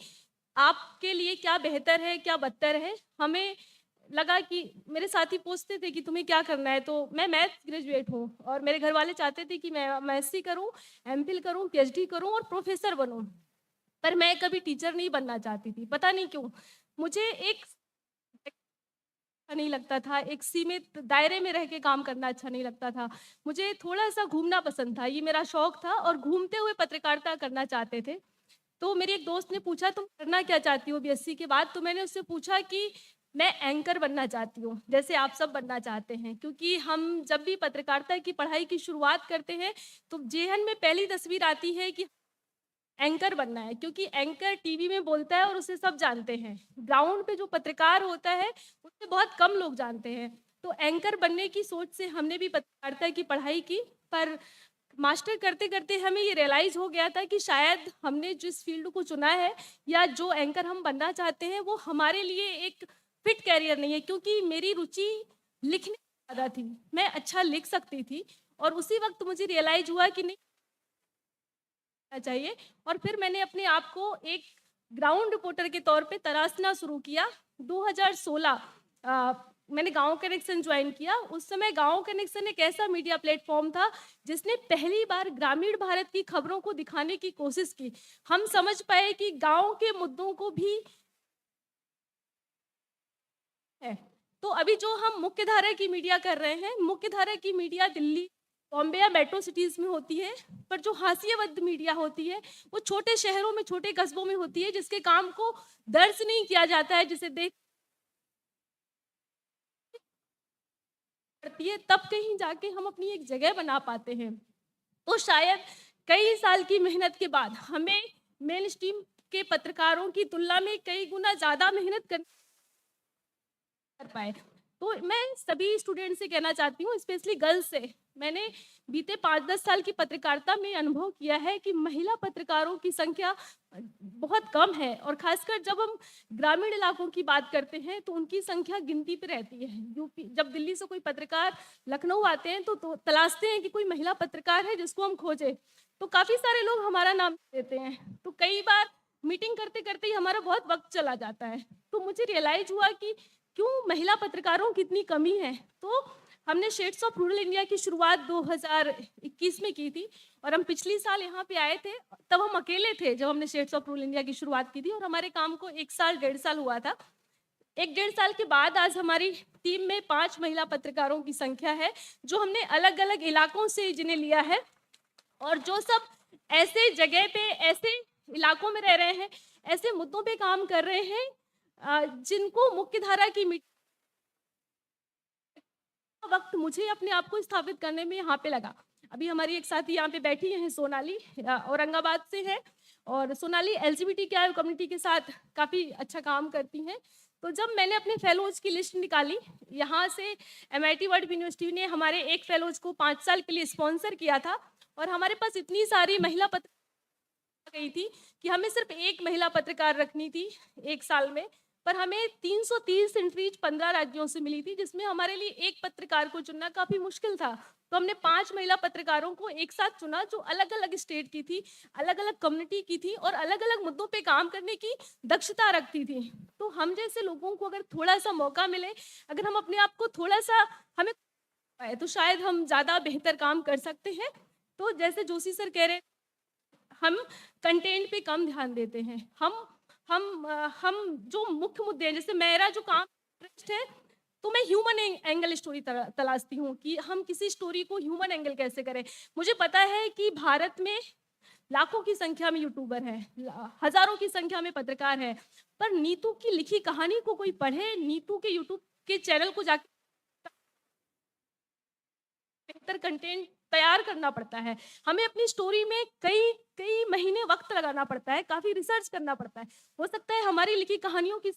आपके लिए क्या बेहतर है, क्या बदतर है। हमें लगा कि मेरे साथी पूछते थे कि तुम्हें क्या करना है, तो मैं मैथ्स ग्रेजुएट हूँ और मेरे घर वाले चाहते थे कि मैं एमएससी करूँ, एमफिल करूँ, पीएचडी करूँ और प्रोफेसर बनूँ। पर मैं कभी टीचर नहीं बनना चाहती थी, पता नहीं क्यों। मुझे एक अच्छा नहीं लगता था, एक सीमित दायरे में रह के काम करना अच्छा नहीं लगता था। मुझे थोड़ा-सा घूमना पसंद था, ये मेरा शौक था और घूमते हुए पत्रकारिता करना चाहते थे। तो मेरे एक दोस्त ने पूछा, तुम करना क्या चाहती हो बीएससी के बाद? तो मैंने उससे पूछा कि मैं एंकर बनना चाहती हूँ, जैसे आप सब बनना चाहते हैं। क्योंकि हम जब भी पत्रकारिता की पढ़ाई की शुरुआत करते हैं, तो ज़ेहन में पहली तस्वीर आती है कि एंकर बनना है, क्योंकि एंकर टीवी में बोलता है और उसे सब जानते हैं। ग्राउंड पे जो पत्रकार होता है, उसे बहुत कम लोग जानते हैं। तो एंकर बनने की सोच से हमने भी पत्रकारिता की पढ़ाई की, पर मास्टर करते-करते हमें ये रियलाइज़ हो गया था कि शायद हमने जिस फ़ील्ड को चुना है या जो एंकर हम बनना चाहते हैं, वो हमारे लिए एक फिट करियर नहीं है, क्योंकि मेरी रुचि लिखने में ज़्यादा थी। मैं अच्छा लिख सकती थी और उसी वक़्त मुझे रियलाइज़ हुआ कि नहीं चाहिए और फिर मैंने अपने आप को एक ग्राउंड रिपोर्टर के तौर पे तराशना शुरू किया। 2016 मैंने गाँव कनेक्शन ज्वाइन किया। उस समय गाँव कनेक्शन एक ऐसा मीडिया प्लेटफ़ॉर्म था, जिसने पहली बार ग्रामीण भारत की खबरों को दिखाने की कोशिश की। हम समझ पाए कि गाँव के मुद्दों को भी है। तो अभी जो हम मुख्यधारा की मीडिया कर रहे हैं, मुख्यधारा की मीडिया दिल्ली, बॉम्बे या मेट्रो सिटीज़ में होती है, पर जो हाशिएबद्ध मीडिया होती है, वो छोटे शहरों में, छोटे कस्बों में होती है, जिसके काम को दर्ज नहीं किया जाता है, जिसे देख पड़ती है, तब कहीं जाके हम अपनी एक जगह बना पाते हैं। तो शायद कई साल की मेहनत के बाद हमें मेन स्ट्रीम के पत्रकारों की तुलना में कई गुना ज़्यादा मेहनत करनी कर पाए। तो मैं सभी स्टूडेंट से कहना चाहती हूँ, स्पेशली गर्ल्स से, मैंने बीते 5-10 साल की पत्रकारिता में अनुभव किया है कि महिला पत्रकारों की संख्या बहुत कम है और खासकर जब हम ग्रामीण इलाकों की बात करते हैं तो उनकी संख्या गिनती पे रहती है। यूपी जब दिल्ली से कोई पत्रकार लखनऊ आते हैं तो तलाशते हैं कि कोई महिला पत्रकार है जिसको हम खोजें, तो काफ़ी सारे लोग हमारा नाम देते हैं। तो कई बार मीटिंग करते-करते ही हमारा बहुत वक़्त चला जाता है। तो मुझे रियलाइज़ हुआ कि क्यों महिला पत्रकारों की इतनी कमी है। तो हमने शेड्स ऑफ रूरल इंडिया की शुरुआत 2021 में की थी और हम पिछली साल यहाँ पे आए थे। तब हम अकेले थे जब हमने शेड्स ऑफ रूरल इंडिया की शुरुआत की थी और हमारे काम को 1 साल, 1.5 साल हुआ था। 1 डेढ़ साल के बाद आज हमारी टीम में 5 महिला पत्रकारों की संख्या है, जो हमने अलग-अलग इलाकों से जिन्हें लिया है और जो सब ऐसे जगह पे, ऐसे इलाकों में रह रहे हैं, ऐसे मुद्दों पे काम कर रहे हैं जिनको मुख्यधारा की वक़्त मुझे अपने आप को स्थापित करने में यहाँ पे लगा। अभी हमारी एक साथी यहाँ पे बैठी हैं, सोनाली, औरंगाबाद से है और सोनाली एलजीबीटीक्यू कम्युनिटी के साथ काफ़ी अच्छा काम करती हैं। तो जब मैंने अपने फेलोज़ की लिस्ट निकाली, यहाँ से एमआईटी वर्ल्ड यूनिवर्सिटी ने हमारे एक फेलोज़ को 5 साल के लिए स्पॉन्सर किया था और हमारे पास इतनी सारी महिला पत्रकार गई थी कि हमें सिर्फ एक महिला पत्रकार रखनी थी 1 साल में, पर हमें 330 एंट्रीज 15 राज्यों से मिली थी, जिसमें हमारे लिए एक पत्रकार को चुनना काफ़ी मुश्किल था। तो हमने 5 महिला पत्रकारों को एक साथ चुना, जो अलग-अलग स्टेट की थी, अलग-अलग कम्युनिटी की थी और अलग-अलग मुद्दों पे काम करने की दक्षता रखती थी। तो हम जैसे लोगों को अगर थोड़ा-सा मौका मिले, अगर हम अपने आप को थोड़ा-सा हमें पाए, तो शायद हम ज़्यादा बेहतर काम कर सकते हैं। तो जैसे जोशी सर कह रहे, हम कंटेंट पे कम ध्यान देते हैं। हम जो मुख्य मुद्दे हैं, जैसे मेरा जो काम इंटरेस्ट है, तो मैं ह्यूमन एंगल स्टोरी तलाशती हूँ कि हम किसी स्टोरी को ह्यूमन एंगल कैसे करें। मुझे पता है कि भारत में लाखों की संख्या में यूट्यूबर हैं, हजारों की संख्या में पत्रकार हैं, पर नीतू की लिखी कहानी को कोई पढ़े, नीतू के यूट्यूब के चैनल को जाके बेहतर कंटेंट तैयार करना पड़ता है। हमें अपनी स्टोरी में कई कई महीने वक्त लगाना पड़ता है, काफी रिसर्च करना पड़ता है। हो सकता है हमारी लिखी कहानियों की,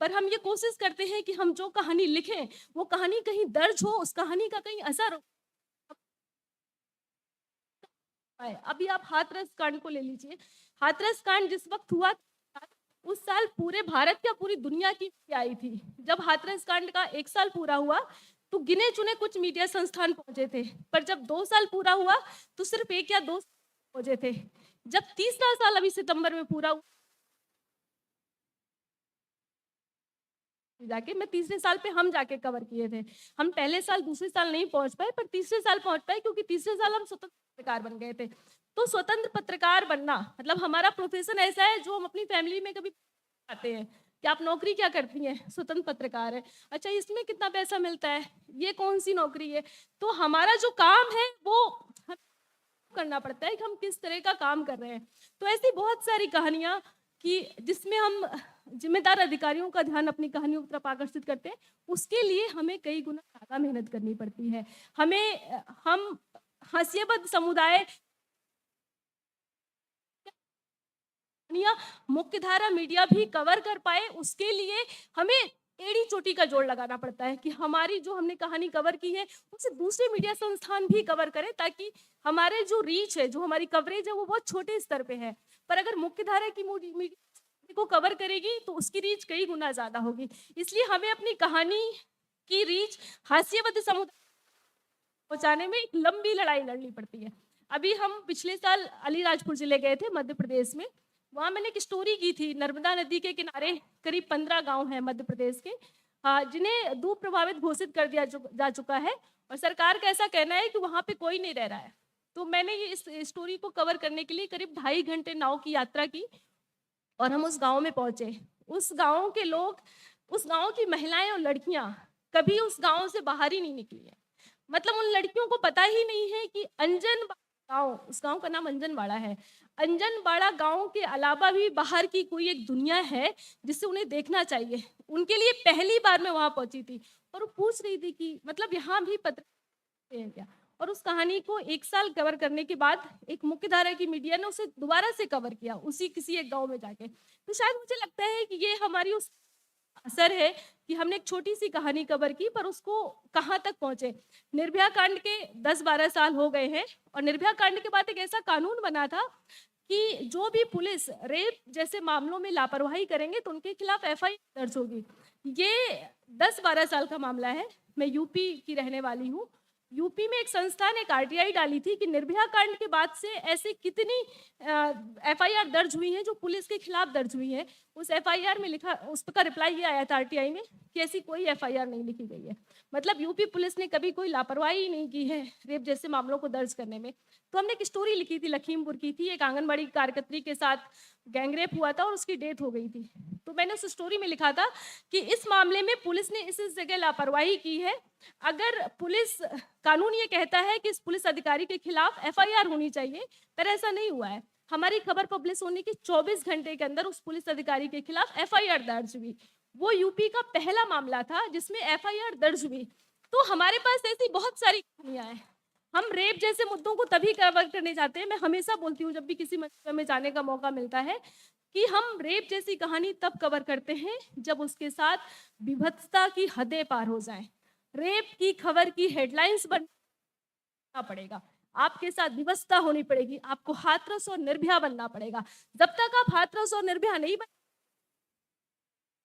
पर हम ये कोशिश करते हैं कि हम जो कहानी लिखें वो कहानी कहीं दर्ज हो, उस कहानी का कहीं असर हो। अभी आप हाथरस कांड को ले लीजिए। हाथरस कांड जिस वक्त हुआ उस साल पूरे भारत या पूरी दुनिया की आई थी। जब हाथरस कांड का 1 साल पूरा हुआ तो गिने चुने कुछ मीडिया संस्थान पहुंचे थे, पर जब 2 साल पूरा हुआ तो सिर्फ 1 या 2 पहुंचे थे। जब तीसरा साल अभी सितंबर में पूरा हुआ, जाके मैं तीसरे साल पे हम जाके कवर किए थे। हम पहले साल दूसरे साल नहीं पहुंच पाए, पर तीसरे साल पहुंच पाए क्योंकि तीसरे साल हम स्वतंत्र पत्रकार बन गए थे। तो स्वतंत्र पत्रकार बनना मतलब हमारा प्रोफेशन ऐसा है जो हम अपनी फैमिली में कभी आते हैं कि आप नौकरी क्या करती हैं, स्वतंत्र पत्रकार है। अच्छा, इसमें कितना पैसा मिलता है, ये कौन सी नौकरी है। तो हमारा जो काम है वो करना पड़ता है कि हम किस तरह का काम कर रहे हैं। तो ऐसी बहुत सारी कहानियां कि जिसमें हम जिम्मेदार अधिकारियों का ध्यान अपनी कहानियों की तरफ आकर्षित करते हैं, उसके लिए हमें कई गुना ज्यादा मेहनत करनी पड़ती है। हम हास्यबद्ध समुदाय मुख्य धारा मीडिया भी कवर कर पाए, उसके लिए हमें एड़ी चोटी का जोड़ लगाना पड़ता है कि हमारी जो हमने कहानी कवर की है उसे दूसरे मीडिया संस्थान भी कवर करें, ताकि हमारे जो रीच है, जो हमारी कवरेज है वो बहुत छोटे स्तर पे है। पर अगर मुख्य धारा की मीडिया को कवर करेगी तो उसकी रीच कई गुना ज्यादा होगी। इसलिए हमें अपनी कहानी की रीच हास्यबद्ध समुदाय पहुंचाने में एक लंबी लड़ाई लड़नी पड़ती है। अभी हम पिछले साल अलीराजपुर जिले गए थे मध्य प्रदेश में। वहां मैंने एक स्टोरी की थी। नर्मदा नदी के किनारे करीब 15 गांव हैं मध्य प्रदेश के, जिन्हें डूब प्रभावित घोषित कर दिया जा चुका है और सरकार का ऐसा कहना है कि वहां पे कोई नहीं रह रहा है। तो मैंने ये इस स्टोरी को कवर करने के लिए करीब 2.5 घंटे नाव की यात्रा की और हम उस गांव में पहुंचे। उस गांव के लोग, उस गांव की महिलाएं और लड़कियां कभी उस गांव से बाहर ही नहीं निकली है। मतलब उन लड़कियों को पता ही नहीं है कि गांव, उस गांव का नाम अंजनवाड़ा है, अंजनवाड़ा गांव के अलावा भी बाहर की कोई एक दुनिया है जिसे उन्हें देखना चाहिए। उनके लिए पहली बार मैं वहां पहुंची थी और वो पूछ रही थी कि मतलब यहाँ भी पत्र हैं क्या। और उस कहानी को 1 साल कवर करने के बाद एक मुख्य धारा की मीडिया ने उसे दोबारा से कवर किया उसी किसी एक गांव में जाके। तो शायद मुझे लगता है कि ये हमारी उस असर है कि हमने एक छोटी सी कहानी कवर की पर उसको कहाँ तक पहुंचे। निर्भया कांड के 10-12 साल हो गए हैं और निर्भया कांड के बाद एक ऐसा कानून बना था कि जो भी पुलिस रेप जैसे मामलों में लापरवाही करेंगे तो उनके खिलाफ एफआईआर दर्ज होगी। ये 10-12 साल का मामला है। मैं यूपी की रहने वाली हूँ। यूपी में एक संस्था ने एक आरटीआई डाली थी कि निर्भया कांड के बाद से ऐसे कितनी एफआईआर दर्ज हुई हैं जो पुलिस के खिलाफ दर्ज हुई हैं। उस एफआईआर में लिखा, उस पर रिप्लाई ये आया था आरटीआई में कि ऐसी कोई एफआईआर नहीं लिखी गई है। मतलब यूपी पुलिस ने कभी कोई लापरवाही नहीं की है रेप जैसे मामलों को दर्ज करने में। तो हमने एक स्टोरी लिखी थी, लखीमपुर की थी। एक आंगनबाड़ी कार्यकर्त्री के साथ गैंगरेप हुआ था और उसकी डेथ हो गई थी। तो मैंने उस स्टोरी में लिखा था कि इस मामले में पुलिस ने इस जगह लापरवाही की है। अगर पुलिस, कानून ये कहता है कि इस पुलिस अधिकारी के खिलाफ एफआईआर होनी चाहिए, पर ऐसा नहीं हुआ है। हमारी खबर पब्लिश होने के 24 घंटे के अंदर उस पुलिस अधिकारी के खिलाफ एफआईआर दर्ज हुई। वो यूपी का पहला मामला था जिसमें एफआईआर दर्ज हुई। तो हमारे पास ऐसी बहुत सारी कहानियां हैं। हम रेप जैसे मुद्दों को तभी कवर करने जाते हैं। मैं हमेशा बोलती हूँ जब भी किसी मंच में जाने का मौका मिलता है कि हम रेप जैसी कहानी तब कवर करते हैं जब उसके साथ विभत्सता की हदें पार हो जाएं। रेप की खबर की हेडलाइंस बनना पड़ेगा, आपके साथ विवशता होनी पड़ेगी, आपको हाथरस और निर्भया बनना पड़ेगा। जब तक आप हाथरस और निर्भया नहीं बन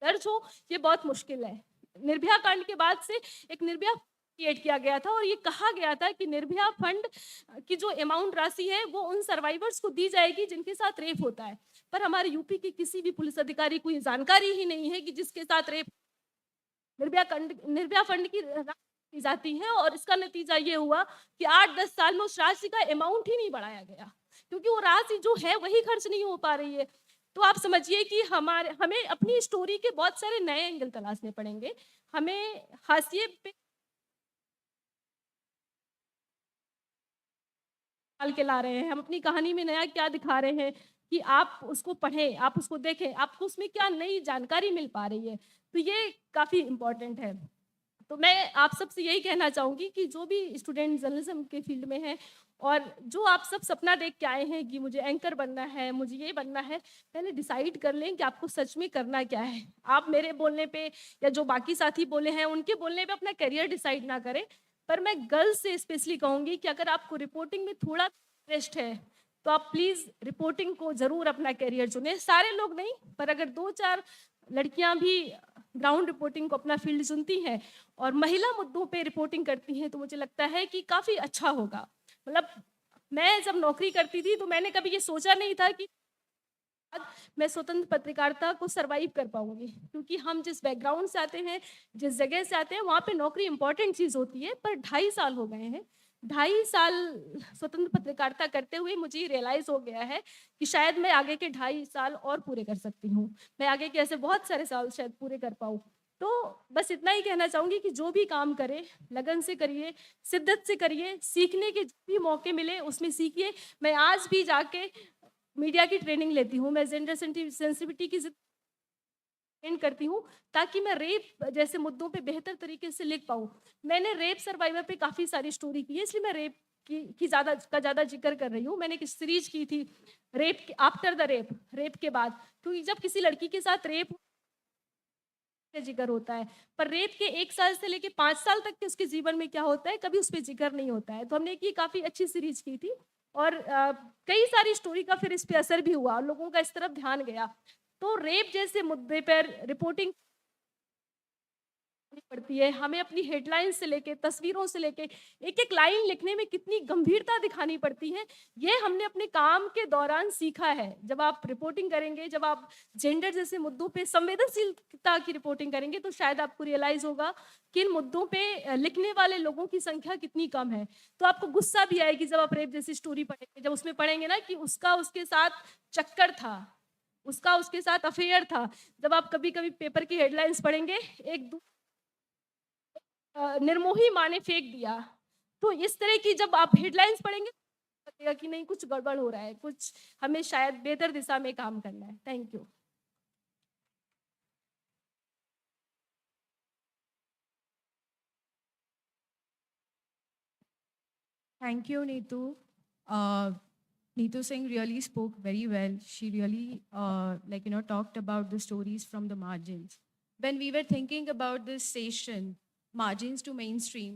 दर्ज हो, ये बहुत मुश्किल है। निर्भया कांड के बाद से एक निर्भया क्रिएट किया गया था और ये कहा गया था कि निर्भया फंड की जो अमाउंट राशि है वो उन सर्वाइवर्स को दी जाएगी जिनके साथ रेप होता है। पर हमारे यूपी के किसी भी पुलिस अधिकारी को ये जानकारी ही नहीं है कि जिसके साथ रेप निर्भया फंड की राशि जाती है। और इसका नतीजा ये हुआ कि 8-10 साल में उस राशि का अमाउंट ही नहीं बढ़ाया गया, क्योंकि वो राशि जो है वही खर्च नहीं हो पा रही है। तो आप समझिए कि हमें अपनी स्टोरी के बहुत सारे नए एंगल तलाशने पड़ेंगे। हमें हाशिए पे डाल के ला रहे हैं, हम अपनी कहानी में नया क्या दिखा रहे हैं कि आप उसको पढ़ें, आप उसको देखें, आपको उसमें क्या नई जानकारी मिल पा रही है। तो ये काफ़ी इम्पोर्टेंट है। तो मैं आप सबसे यही कहना चाहूँगी कि जो भी स्टूडेंट जर्नलिज्म के फील्ड में हैं और जो आप सब सपना देख के आए हैं कि मुझे एंकर बनना है, मुझे ये बनना है, पहले डिसाइड कर लें कि आपको सच में करना क्या है। आप मेरे बोलने पे या जो बाकी साथी बोले हैं, उनके बोलने पे अपना करियर डिसाइड ना करें। पर मैं गर्ल्स से स्पेशली कहूँगी कि अगर आपको रिपोर्टिंग में थोड़ा इंटरेस्ट है, तो आप प्लीज़ रिपोर्टिंग को ज़रूर अपना करियर चुनें। सारे लोग नहीं, पर अगर 2-4 लड़कियाँ भी ग्राउंड रिपोर्टिंग को अपना फील्ड चुनती हैं और महिला मुद्दों पे रिपोर्टिंग करती हैं, तो मुझे लगता है कि काफ़ी अच्छा होगा। मतलब मैं जब नौकरी करती थी, तो मैंने कभी ये सोचा नहीं था कि आज मैं स्वतंत्र पत्रकारिता को सर्वाइव कर पाऊँगी, क्योंकि हम जिस बैकग्राउंड से आते हैं, जिस जगह से आते हैं, वहाँ पे नौकरी इम्पोर्टेंट चीज़ होती है। पर 2.5 साल हो गए हैं, 2.5 साल स्वतंत्र पत्रकारिता करते हुए मुझे ये रियलाइज़ हो गया है कि शायद मैं आगे के 2.5 साल और पूरे कर सकती हूँ। मैं आगे के ऐसे बहुत सारे साल शायद पूरे कर पाऊँ। तो बस इतना ही कहना चाहूँगी कि जो भी काम करें, लगन से करिए, शिद्दत से करिए, सीखने के जो भी मौके मिले उसमें सीखिए। मैं आज भी जाके मीडिया की ट्रेनिंग लेती हूँ, मैं जेंडर सेंसिटिविटी की ट्रेन करती हूँ, ताकि मैं रेप जैसे मुद्दों पे बेहतर तरीके से लिख पाऊँ। मैंने रेप सर्वाइवर पे काफ़ी सारी स्टोरी की है, इसलिए मैं रेप की ज़्यादा ज़िक्र कर रही हूँ। मैंने एक सीरीज़ की थी, rape after the rape, rape के बाद। क्योंकि जब किसी लड़की के साथ रेप पे ज़िक्र होता है, पर रेप के 1 साल से लेके 5 साल तक के उसके जीवन में क्या होता है, कभी उस पे ज़िक्र नहीं होता है। तो हमने एक ये काफ़ी अच्छी सीरीज़ की थी और कई सारी स्टोरी का फिर इस पे असर भी हुआ और लोगों का इस तरफ ध्यान गया। तो रेप जैसे मुद्दे पर रिपोर्टिंग करनी पड़ती है। हमें अपनी हेडलाइंस से लेके, तस्वीरों से लेके, एक-एक लाइन लिखने में कितनी गंभीरता दिखानी पड़ती है, ये हमने अपने काम के दौरान सीखा है। जब आप रिपोर्टिंग करेंगे, जब आप जेंडर जैसे मुद्दों पे संवेदनशीलता की रिपोर्टिंग करेंगे, तो शायद आपको रियलाइज़ होगा कि इन मुद्दों पे लिखने वाले लोगों की संख्या कितनी कम है। तो आपको गुस्सा भी आएगी जब आप रेप जैसी स्टोरी पढ़ेंगे, जब उसमें पढ़ेंगे ना कि उसका उसके साथ चक्कर था, उसका उसके साथ अफ़ेयर था। जब आप कभी-कभी पेपर की हेडलाइन्स पढ़ेंगे, एक निर्मोही माँ ने फेंक दिया। तो इस तरह की जब आप हेडलाइन्स पढ़ेंगे, लगेगा कि नहीं कुछ गड़बड़ हो रहा है, कुछ हमें शायद बेहतर दिशा में काम करना है। Thank you. Thank you, Neetu. Neetu Singh really spoke very well. She really, talked about the stories from the margins. When we were thinking about this session, margins to mainstream,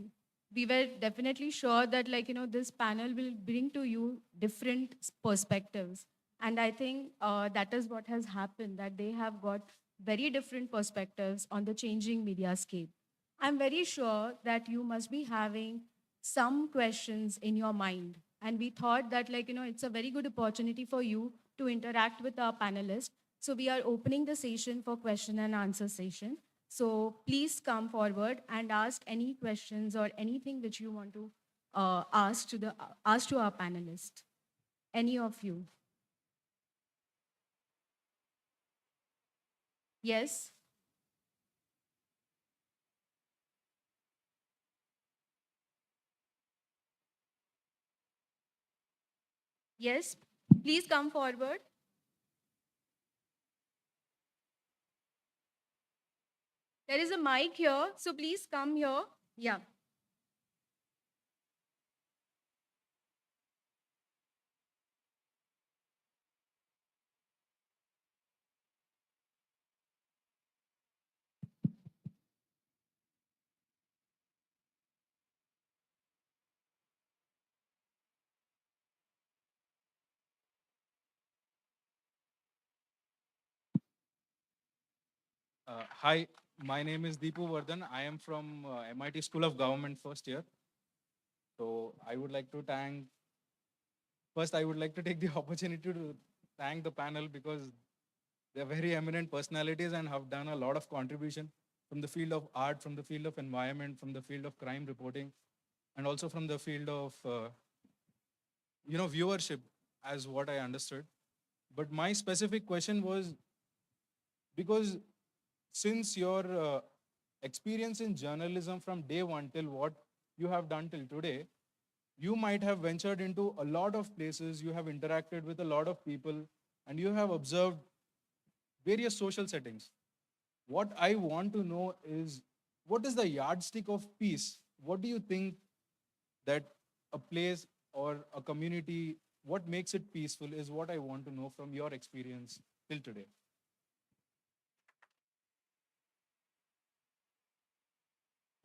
we were definitely sure that, this panel will bring to you different perspectives. And I think that is what has happened, that they have got very different perspectives on the changing media scape. I'm very sure that you must be having some questions in your mind. And we thought that, it's a very good opportunity for you to interact with our panelists. So we are opening the session for question and answer session. So please come forward and ask any questions or anything which you want to ask to our panelists. Any of you? Yes. Yes. Please come forward. There is a mic here, so please come here. Yeah. Hi, my name is Deepu Vardhan. I am from MIT School of Government first year. So I would like to thank, first I would like to take the opportunity to thank the panel because they're very eminent personalities and have done a lot of contribution from the field of art, from the field of environment, from the field of crime reporting, and also from the field of, viewership as what I understood. But my specific question was because since your experience in journalism from day one till what you have done till today, you might have ventured into a lot of places, you have interacted with a lot of people, and you have observed various social settings. What I want to know is what is the yardstick of peace? What do you think that a place or a community, what makes it peaceful is what I want to know from your experience till today.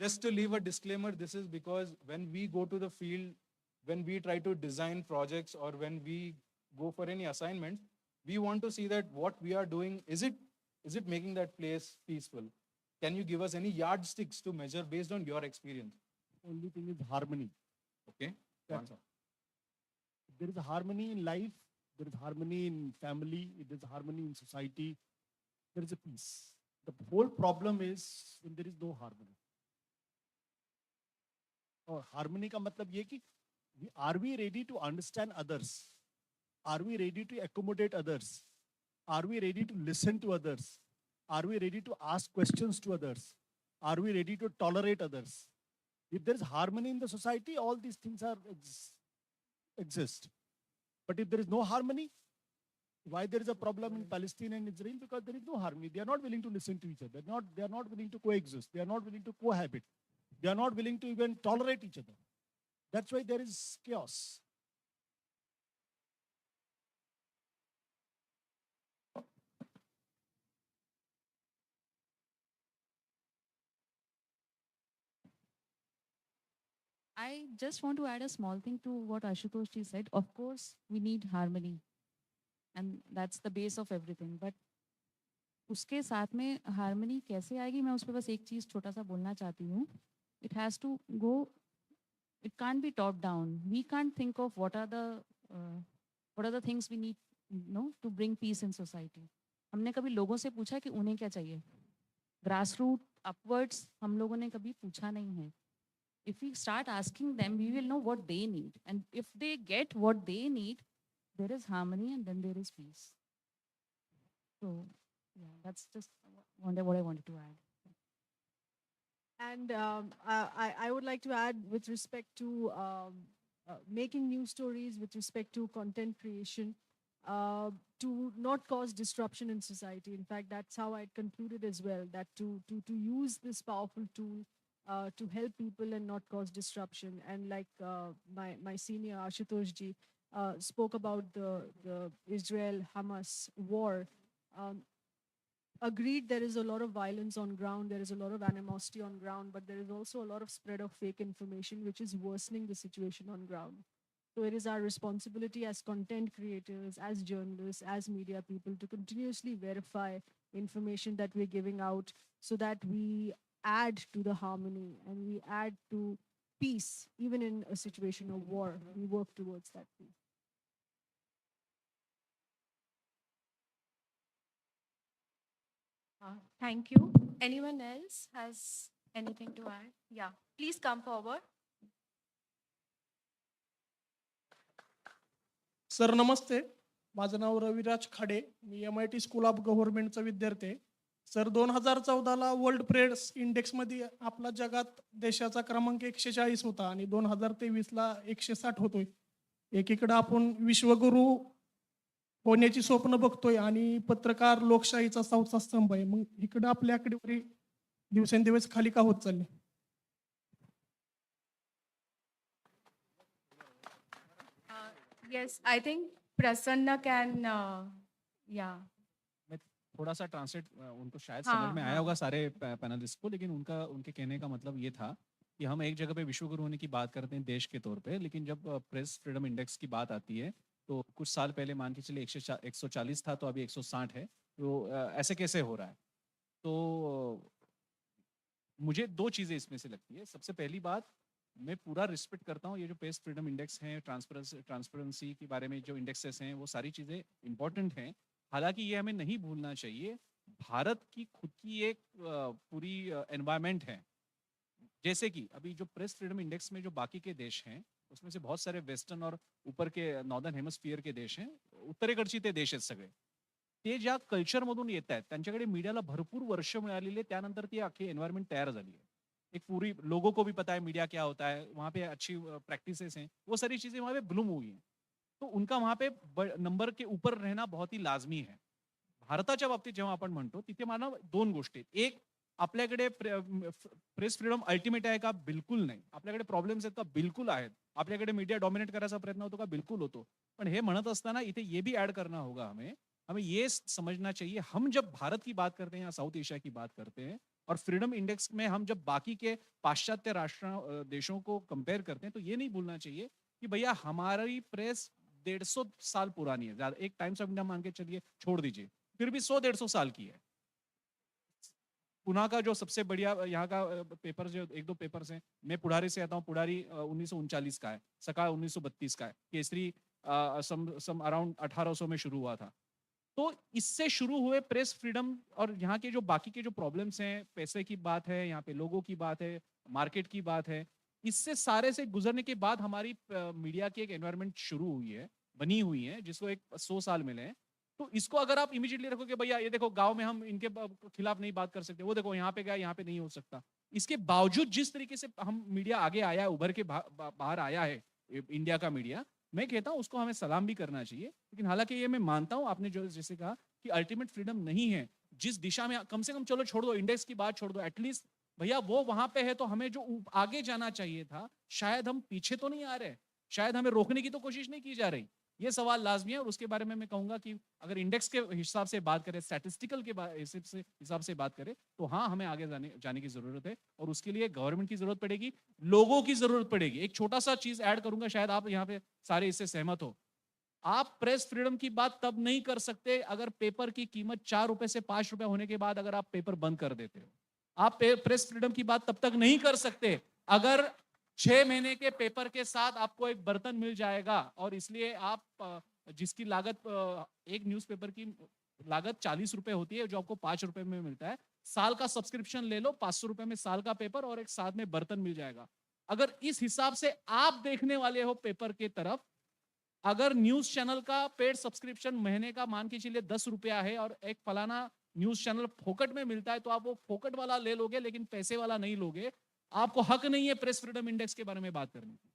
Just to leave a disclaimer, this is because when we go to the field, when we try to design projects or when we go for any assignment, we want to see that what we are doing, is it making that place peaceful? Can you give us any yardsticks to measure based on your experience? Only thing is harmony. Okay. That's all. There is a harmony in life, there is harmony in family, there is harmony in society, there is a peace. The whole problem is when there is no harmony. और harmony का मतलब ये कि are we ready to understand others? Are we ready to accommodate others? Are we ready to listen to others? Are we ready to ask questions to others? Are we ready to tolerate others? If there is harmony in the society, all these things are exist. But if there is no harmony, why there is a problem in Palestine and Israel? Because there is no harmony. They are not willing to listen to each other. They are not willing to coexist. They are not willing to cohabit. They are not willing to even tolerate each other. That's why there is chaos. I just want to add a small thing to what Ashutosh ji said. Of course, we need harmony, and that's the base of everything. But उसके साथ में harmony कैसे आएगी? मैं उस पर बस एक चीज छोटा सा बोलना चाहती हूँ. It has to go. It can't be top down. We can't think of what are the things we need, to bring peace in society. हमने कभी लोगों से पूछा कि उन्हें क्या चाहिए? Grassroots upwards हम लोगों ने कभी पूछा नहीं है. If we start asking them, we will know what they need. And if they get what they need, there is harmony and then there is peace. So, yeah, that's just what I wanted to add. And I would like to add with respect to making news stories, with respect to content creation, to not cause disruption in society. In fact, that's how I concluded as well, that to use this powerful tool to help people and not cause disruption. And like my senior Ashutosh ji spoke about the Israel-Hamas war. Agreed, there is a lot of violence on ground, there is a lot of animosity on ground, but there is also a lot of spread of fake information, which is worsening the situation on ground. So it is our responsibility as content creators, as journalists, as media people to continuously verify information that we're giving out so that we add to the harmony and we add to peace, even in a situation of war. We work towards that peace. Thank you. Anyone else has anything to add? Yeah, please come forward. Sir नमस्ते, माझं नाव रविराज खाडे, मी MIT school of गव्हर्नमेंटचा विद्यार्थी आहे. Sir 2014ला world press इंडेक्समध्ये आपला जगात देशाचा क्रमांक 140 होता आणि 2023ला 160 होतोय. एकीकडे आपण विश्वगुरू होण्याची स्वप्न बघतोय आणि पत्रकार लोकशाहीचा चौथा स्तंभ आहे. मग इकडे आपली आकडेवारी दिवसेंदिवस खाली का होत चालली? Yes, I think Prasanna can, yeah. मैं थोड़ा सा ट्रांसलेट उनको शायद हाँ, समझ में आया हाँ. होगा सारे पैनलिस्ट को, लेकिन उनके कहने का मतलब ये था कि हम एक जगह पे विश्वगुरु होने की बात करते हैं देश के तौर पे, लेकिन जब प्रेस फ्रीडम इंडेक्स की बात आती है तो कुछ साल पहले मान के चलिए 140 था तो अभी 160 है. तो ऐसे कैसे हो रहा है? तो मुझे दो चीज़ें इसमें से लगती है. सबसे पहली बात, मैं पूरा रिस्पेक्ट करता हूँ ये जो प्रेस फ्रीडम इंडेक्स हैं, ट्रांसपेरेंसी के बारे में जो इंडेक्सेस हैं, वो सारी चीज़ें इंपॉर्टेंट हैं. हालांकि ये हमें नहीं भूलना चाहिए, भारत की खुद की एक पूरी एनवायरनमेंट है. जैसे कि अभी जो प्रेस फ्रीडम इंडेक्स में जो बाकी के देश हैं उसमें से बहुत सारे वेस्टर्न और ऊपर के नॉर्दर्न हेमस्फीयर के देश हैं, उत्तरेकडची ते देश आहेत सगळे. ते ज्या कल्चरमधून येत आहेत त्यांच्याकडे मीडियाला भरपूर वर्ष मिळालेली आहे, त्यानंतर ती अख्खी एनवायरमेंट तयार झाली है. एक पूरी लोगों को भी पता है मीडिया क्या होता है, वहाँ पे अच्छी प्रैक्टिसेस हैं, वो सारी चीजें वहाँ पे ब्लूम हुई हैं. तो उनका वहाँ पे नंबर के ऊपर रहना बहुत ही लाजमी है. भारताच्या बाबतीत जेव्हा आपण म्हणतो तिथे मला दोन गोष्टी आहेत. एक, आपल्याकडे प्रेस फ्रीडम अल्टिमेट आहे का? बिलकुल नाही. आपल्याकडे प्रॉब्लेम्स आहेत का? बिलकुल आहेत. आपल्याकडे मीडिया डोमिनेट करायचा प्रयत्न होतो का? बिल्कुल होतो. पण हे म्हणत असताना इथे ये भी ऐड करना होगा हमें हमें ये समझना चाहिए, हम जब भारत की बात करते हैं या साउथ एशिया की बात करते हैं और फ्रीडम इंडेक्स में हम जब बाकी के पाश्चात्य राष्ट्र देशों को कंपेयर करते हैं, तो ये नहीं भूलना चाहिए कि भैया हमारी प्रेस 150 साल पुरानी है. एक टाइम्स ऑफ इंडिया मान के चलिए, छोड़ दीजिए, फिर भी 100-150 साल की है. पुणे का जो सबसे बढ़िया यहाँ का पेपर, जो एक दो पेपर्स हैं, मैं पुढ़ारी से आता हूँ. पुढ़ारी 1939 का है, सकाळ 1932 का है, केसरी सम अराउंड 1800 में शुरू हुआ था. तो इससे शुरू हुए प्रेस फ्रीडम और यहाँ के जो बाकी के जो प्रॉब्लम्स हैं, पैसे की बात है, यहाँ पे लोगों की बात है, मार्केट की बात है, इससे सारे से गुजरने के बाद हमारी मीडिया की एक एनवायरनमेंट शुरू हुई है, बनी हुई है, जिसको एक 100 साल मिले हैं. तो इसको अगर आप इमीडिएटली रखोगे भैया ये देखो गांव में हम इनके खिलाफ नहीं बात कर सकते, वो देखो यहाँ पे गया, यहाँ पे नहीं हो सकता. इसके बावजूद जिस तरीके से हम मीडिया आगे आया है, उभर के बाहर आया है इंडिया का मीडिया, मैं कहता हूँ उसको हमें सलाम भी करना चाहिए. लेकिन हालांकि ये मैं मानता हूँ, आपने जो जैसे कहा कि अल्टीमेट फ्रीडम नहीं है, जिस दिशा में कम से कम चलो छोड़ दो, इंडेक्स की बात छोड़ दो, एटलीस्ट भैया वो वहां पे है, तो हमें जो आगे जाना चाहिए था, शायद हम पीछे तो नहीं आ रहे, शायद हमें रोकने की तो कोशिश नहीं की जा रही. ये सवाल लाजमी है और उसके बारे में मैं कहूंगा कि अगर इंडेक्स के हिसाब से बात करें, स्टैटिस्टिकल के हिसाब से बात करें, तो हाँ हमें आगे जाने की जरूरत है और उसके लिए गवर्नमेंट की जरूरत पड़ेगी, लोगों की जरूरत पड़ेगी. एक छोटा सा चीज ऐड करूंगा, शायद आप यहाँ पे सारे इससे सहमत हो. आप प्रेस फ्रीडम की बात तब नहीं कर सकते अगर पेपर की कीमत 4 रुपए से 5 रुपए होने के बाद अगर आप पेपर बंद कर देते हो. आप प्रेस फ्रीडम की बात तब तक नहीं कर सकते अगर 6 महीने के पेपर के साथ आपको एक बर्तन मिल जाएगा और इसलिए आप जिसकी लागत एक न्यूज़पेपर की लागत 40 रुपए होती है, जो आपको 5 रुपए में मिलता है. साल का सब्सक्रिप्शन ले लो, 500 रुपए में साल का पेपर और एक साथ में बर्तन मिल जाएगा. अगर इस हिसाब से आप देखने वाले हो पेपर के तरफ, अगर न्यूज चैनल का पेड सब्सक्रिप्शन महीने का मान के चलिए 10 रुपया है और एक फलाना न्यूज चैनल फोकट में मिलता है, तो आप वो फोकट वाला ले लोगे लेकिन पैसे वाला नहीं लोगे. आपको हक नहीं है प्रेस फ्रीडम इंडेक्स के बारे में बात करने की.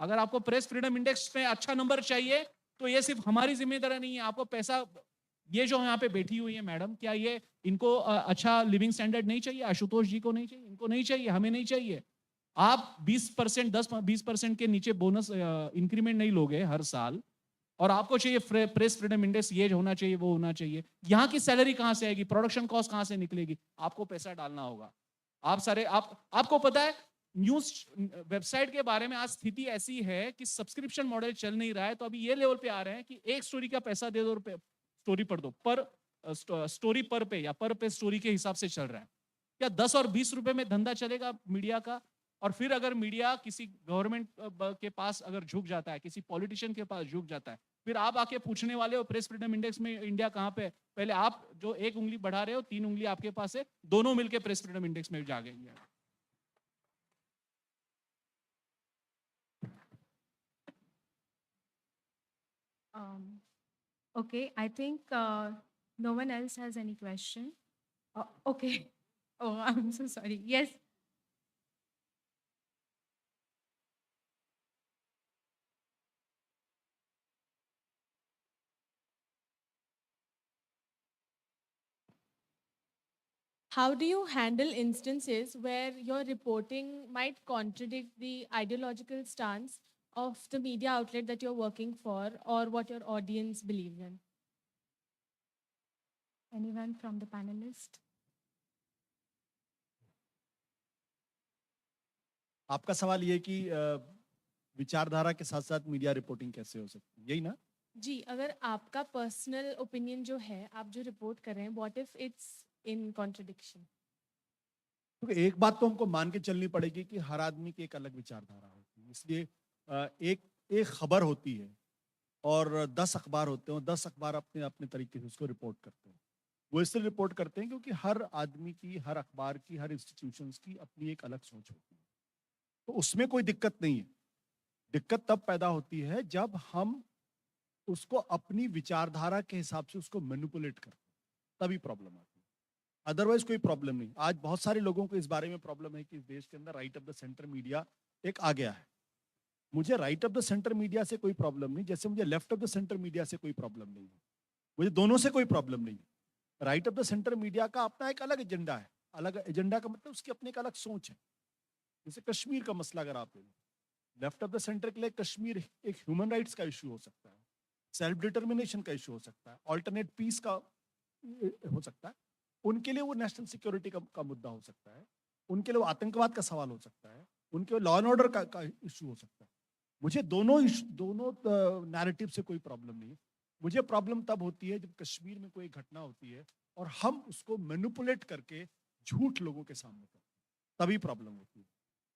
अगर आपको प्रेस फ्रीडम इंडेक्स में अच्छा नंबर चाहिए तो ये सिर्फ हमारी जिम्मेदारी नहीं है. आपको पैसा, ये जो यहाँ पे बैठी हुई है मैडम, क्या ये इनको अच्छा लिविंग स्टैंडर्ड नहीं चाहिए? आशुतोष जी को नहीं चाहिए, इनको नहीं चाहिए, हमें नहीं चाहिए. आप 20%, 10-20% के नीचे बोनस इंक्रीमेंट नहीं लोगे हर साल और आपको चाहिए प्रेस फ्रीडम इंडेक्स, ये होना चाहिए, वो होना चाहिए. यहाँ की सैलरी कहाँ से आएगी? प्रोडक्शन कॉस्ट कहाँ से निकलेगी? आपको पैसा डालना होगा. आपको पता है न्यूज वेबसाइट के बारे में आज स्थिति ऐसी है कि सब्सक्रिप्शन मॉडल चल नहीं रहा है, तो अभी ये लेवल पे आ रहे हैं कि एक स्टोरी का पैसा दे दो, स्टोरी पढ़ दो, पर स्टोरी पर पे या पर पे स्टोरी के हिसाब से चल रहा है. क्या 10 और 20 रुपए में धंधा चलेगा मीडिया का? और फिर अगर मीडिया किसी गवर्नमेंट के पास अगर झुक जाता है, किसी पॉलिटिशियन के पास झुक जाता है, फिर आप आके पूछने वाले हो प्रेस फ्रीडम इंडेक्स में इंडिया कहाँ पे है? पहले आप जो एक उंगली बढ़ा रहे हो, 3 उंगली आपके पास है, दोनों मिलके प्रेस फ्रीडम इंडेक्स में जा गए. Okay, I think no one else has any question. Okay. Oh, I'm so sorry. Yes. How do you handle instances where your reporting might contradict the ideological stance of the media outlet that you're working for or what your audience believes in? Anyone from the panelist? आपका सवाल ये कि विचारधारा के साथ साथ media reporting कैसे हो सकती है, यही ना? जी, अगर आपका पर्सनल ओपिनियन जो है, आप जो रिपोर्ट कर रहे हैं, what if it's in contradiction? क्योंकि एक बात तो हमको मान के चलनी पड़ेगी कि हर आदमी की एक अलग विचारधारा होती है. इसलिए एक खबर होती है और 10 अखबार होते हैं, 10 अखबार अपने अपने तरीके से उसको रिपोर्ट करते हैं. वो इसलिए रिपोर्ट करते हैं क्योंकि हर आदमी की, हर अखबार की, हर इंस्टीट्यूशंस की अपनी एक अलग सोच होती है. तो उसमें कोई दिक्कत नहीं है. दिक्कत तब पैदा होती है जब हम उसको अपनी विचारधारा के हिसाब से उसको मैनिपुलेट करते हैं, तभी प्रॉब्लम आती है। अदरवाइज कोई प्रॉब्लम नहीं। आज बहुत सारे लोगों को इस बारे में प्रॉब्लम है कि इस देश के अंदर right of the centre media एक आ गया है। मुझे right of the centre media से कोई प्रॉब्लम नहीं, जैसे मुझे left of the centre media से कोई प्रॉब्लम नहीं है। मुझे दोनों से कोई प्रॉब्लम नहीं है। Right of the centre media का अपना एक अलग एजेंडा है। अलग एजेंडा का मतलब उसकी अपनी एक अलग सोच है। जैसे कश्मीर का मसला अगर आप ले लो, लेफ्ट ऑफ द सेंटर के लिए कश्मीर एक ह्यूमन राइट्स का इशू हो सकता है, सेल्फ डिटर्मिनेशन का इशू हो सकता है, ऑल्टरनेट पीस का हो सकता है। उनके लिए वो नेशनल सिक्योरिटी का मुद्दा हो सकता है, उनके लिए वो आतंकवाद का सवाल हो सकता है, उनके लॉ एंड ऑर्डर का इशू हो सकता है। मुझे दोनों नैरेटिव से कोई प्रॉब्लम नहीं है। मुझे प्रॉब्लम तब होती है जब कश्मीर में कोई घटना होती है और हम उसको मैनिपुलेट करके झूठ लोगों के सामने करते हैं, तभी प्रॉब्लम होती है।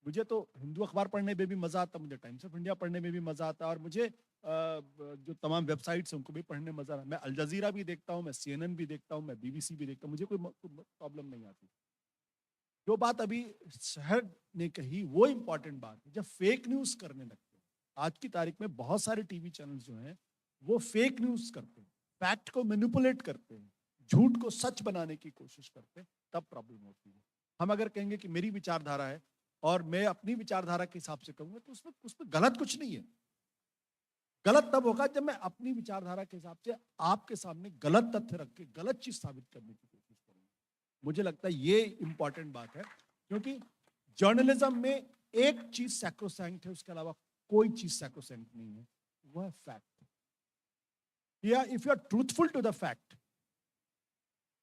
मुझे तो हिंदू अखबार पढ़ने में भी मजा आता, मुझे टाइम्स ऑफ इंडिया पढ़ने में भी मजा आता, और मुझे जो तमाम वेबसाइट्स हैं उनको भी पढ़ने में मजा आता। मैं अल जजीरा भी देखता हूँ, मैं CNN भी देखता हूँ, मैं BBC भी देखता हूँ, मुझे कोई प्रॉब्लम नहीं आती। जो बात अभी शहर ने कही वो इंपॉर्टेंट बात है। जब फेक न्यूज करने लगते हैं, आज की तारीख में बहुत सारे टीवी चैनल्स जो हैं वो फेक न्यूज करते हैं, फैक्ट को मैनिपुलेट करते हैं, झूठ को सच बनाने की कोशिश करते हैं, तब प्रॉब्लम होती है। हम अगर कहेंगे कि मेरी विचारधारा है और मैं अपनी विचारधारा के हिसाब से कहूंगा तो उसमें गलत कुछ नहीं है। गलत तब होगा जब मैं अपनी विचारधारा के हिसाब से आपके सामने गलत तथ्य रख के गलत चीज साबित करने की कोशिश करूंगा। मुझे लगता है ये इंपॉर्टेंट बात है, क्योंकि जर्नलिज्म में एक चीज सैक्रोसैंक्ट है, उसके अलावा कोई चीज सैक्रोसैंक्ट नहीं है, वो है fact. Yeah if you are truthful to the fact,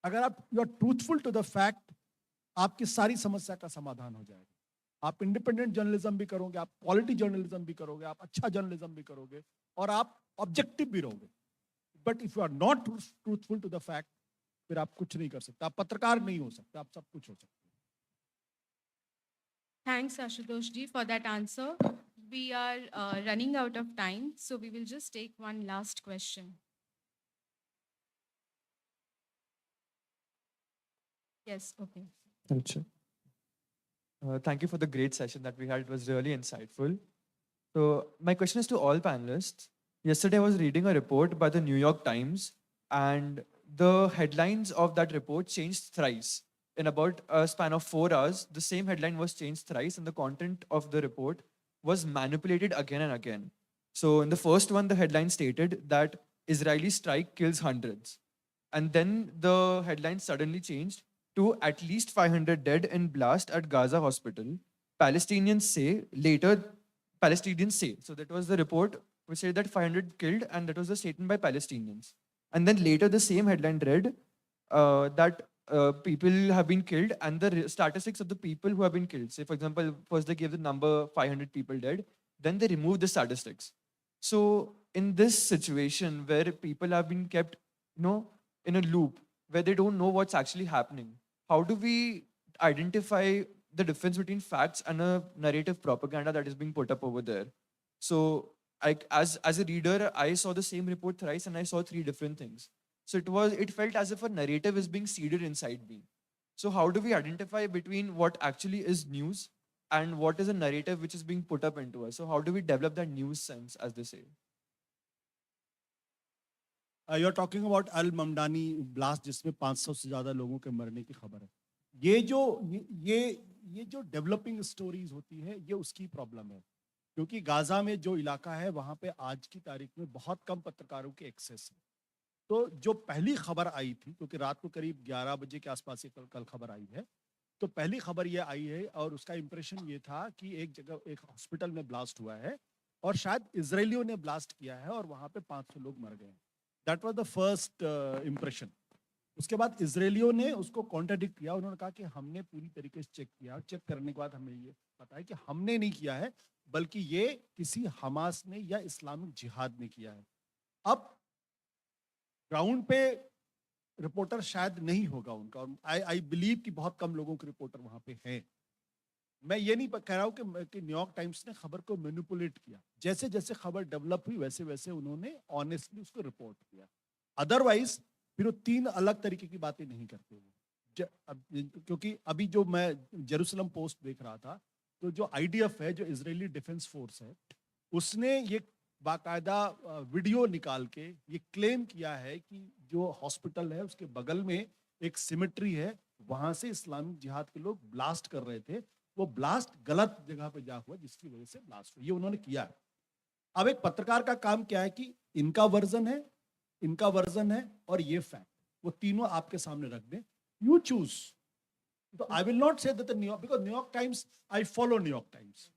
अगर आप you are truthful to the fact, आपकी सारी समस्या का समाधान हो जाएगा। आप इंडिपेंडेंट जर्नलिज्म भी करोगे, आप क्वालिटी जर्नलिज्म भी करोगे, आप अच्छा जर्नलिज्म भी करोगे, और आप ऑब्जेक्टिव भी रहोगे। But if you are not truthful to the fact, फिर आप कुछ नहीं कर सकते, आप पत्रकार नहीं हो सकते, आप सब कुछ हो सकते। Thanks, Ashutosh ji, for that answer. We are running out of time, so we will just take one last question. Yes, okay. Sure. Thank you for the great session that we had. It was really insightful. So my question is to all panelists. Yesterday I was reading a report by the New York Times, and the headlines of that report changed thrice. In about a span of 4 hours, the same headline was changed thrice, and the content of the report was manipulated again and again. So in the first one, the headline stated that Israeli strike kills hundreds. And then the headline suddenly changed to at least 500 dead in blast at Gaza hospital. Palestinians say. So that was the report which said that 500 killed, and that was the statement by Palestinians. And then later the same headline read that people have been killed, and the statistics of the people who have been killed. Say, for example, first they gave the number 500 people dead, then they removed the statistics. So in this situation where people have been kept, in a loop where they don't know what's actually happening, how do we identify the difference between facts and a narrative propaganda that is being put up over there? So as a reader, I saw the same report thrice and I saw 3 different things. So it felt as if a narrative is being seeded inside me. So how do we identify between what actually is news and what is a narrative which is being put up into us? So how do we develop that news sense, as they say? You're talking about Al Mamdani blast, जिसमें 500 से ज्यादा लोगों के मरने की खबर है। ये जो डेवलपिंग स्टोरीज होती है, ये उसकी प्रॉब्लम है, क्योंकि गाजा में जो इलाका है वहां पे आज की तारीख में बहुत कम पत्रकारों के एक्सेस है। तो जो पहली खबर आई थी, क्योंकि रात को करीब 11 बजे के आसपास कल खबर आई है, तो पहली खबर ये आई है और उसका इंप्रेशन ये था कि एक जगह एक हॉस्पिटल में ब्लास्ट हुआ है और शायद इजरायलियों ने ब्लास्ट किया है और वहां पे 500 लोग मर गए। That was the first impression. उसके बाद इजरायलियों ने उसको कॉन्ट्राडिक्ट किया, उन्होंने कहा कि हमने पूरी तरीके से चेक किया, और चेक करने के बाद हमें ये पता है कि हमने नहीं किया है, बल्कि ये किसी हमास ने या इस्लामिक जिहाद ने किया है। अब ग्राउंड पे रिपोर्टर शायद नहीं होगा उनका, और आई बिलीव कि बहुत कम लोगों के रिपोर्टर वहां पे हैं। मैं ये नहीं कह रहा हूं कि न्यूयॉर्क टाइम्स ने खबर को मैनिपुलेट किया, जैसे जैसे खबर डेवलप हुई वैसे वैसे उन्होंने ऑनेस्टली उसको रिपोर्ट किया। अदरवाइज फिर वो 3 अलग तरीके की बातें नहीं करते वो। क्योंकि अभी जो मैं जेरूसलम पोस्ट देख रहा था, तो जो IDF है, जो इजरायली डिफेंस फोर्स है, उसने ये बाकायदा वीडियो निकाल के ये क्लेम किया है कि जो हॉस्पिटल है उसके बगल में एक सिमेट्री है, वहां से इस्लामिक जिहाद के लोग ब्लास्ट कर रहे थे, वो ब्लास्ट गलत जगह पे जा हुआ जिसकी वजह से ब्लास्ट हुआ, ये उन्होंने किया है। अब एक पत्रकार का काम क्या है कि इनका वर्जन है और ये फैक्ट, वो तीनों आपके सामने रख दें, यू चूज। तो I will not say that New York, because New York times, I follow New York times,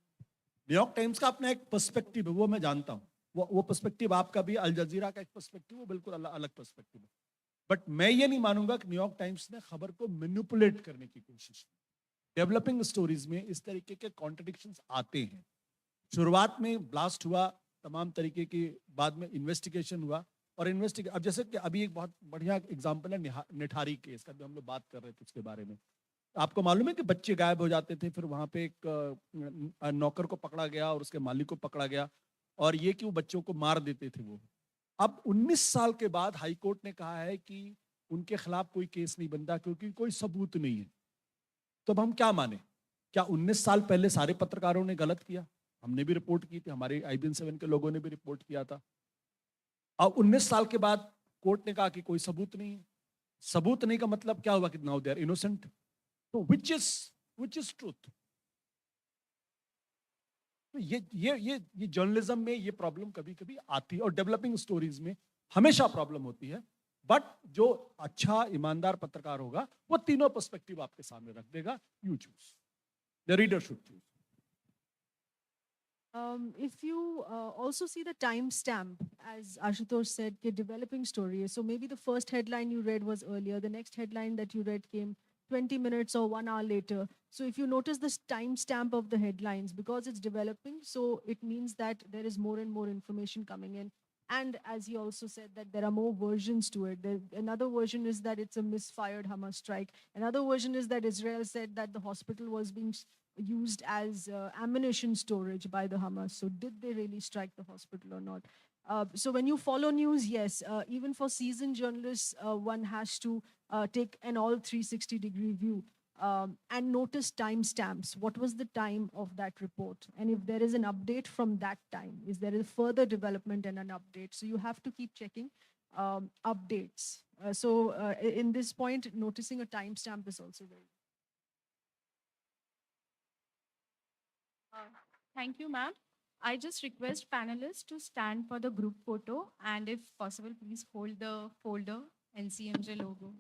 New York times का अपना एक पर्सपेक्टिव है, वो मैं जानता हूँ, वो पर्सपेक्टिव आपका भी, अल जजीरा का एक पर्सपेक्टिव, वो बिल्कुल अलग पर्सपेक्टिव है। बट मैं ये नहीं मानूंगा कि न्यूयॉर्क टाइम्स ने खबर को मैनिपुलेट करने की कोशिश की। डेवलपिंग स्टोरीज में इस तरीके के कॉन्ट्रडिक्शंस आते हैं। शुरुआत में ब्लास्ट हुआ, तमाम तरीके के, बाद में इन्वेस्टिगेशन हुआ, और अब जैसे कि अभी एक बहुत बढ़िया एग्जांपल है निठारी केस का, भी हम लोग बात कर रहे थे उसके बारे में। आपको मालूम है कि बच्चे गायब हो जाते थे, फिर वहां पे एक नौकर को पकड़ा गया और उसके मालिक को पकड़ा गया, और ये कि वो बच्चों को मार देते थे वो। अब 19 साल के बाद हाई कोर्ट ने कहा है कि उनके खिलाफ कोई केस नहीं बनता क्योंकि कोई सबूत नहीं है। तो अब हम क्या माने? क्या 19 साल पहले सारे पत्रकारों ने गलत किया? हमने भी रिपोर्ट की थी, हमारे IBN7 के लोगों ने भी रिपोर्ट किया था। अब 19 साल के बाद कोर्ट ने कहा कि कोई सबूत नहीं है। सबूत नहीं का मतलब क्या हुआ कि नाउ दे आर इनोसेंट। तो विच इज ट्रूथ? तो ये जर्नलिज्म में ये प्रॉब्लम कभी कभी आती है, और डेवलपिंग स्टोरीज में हमेशा प्रॉब्लम होती है। बट जो अच्छा ईमानदार पत्रकार होगा वो तीनों पर्सपेक्टिव आपके सामने रख देगा। You choose, the reader should choose. If you also see the timestamp, as Ashutosh said, कि developing story. So maybe the first headline you read was earlier, the next headline that you read came 20 minutes or 1 hour later. So if you notice this timestamp of the headlines, because it's developing, so it means that there is more and more information coming in. And as he also said, that there are more versions to it. Another version is that it's a misfired Hamas strike. Another version is that Israel said that the hospital was being used as ammunition storage by the Hamas. So did they really strike the hospital or not? So when you follow news, yes, even for seasoned journalists, one has to take an all 360-degree view and notice timestamps. What was the time of that report? And if there is an update from that time, is there a further development and an update? So you have to keep checking updates. In this point, noticing a timestamp is also very. Thank you, ma'am. I just request panelists to stand for the group photo, and if possible, please hold the folder NCMJ logo.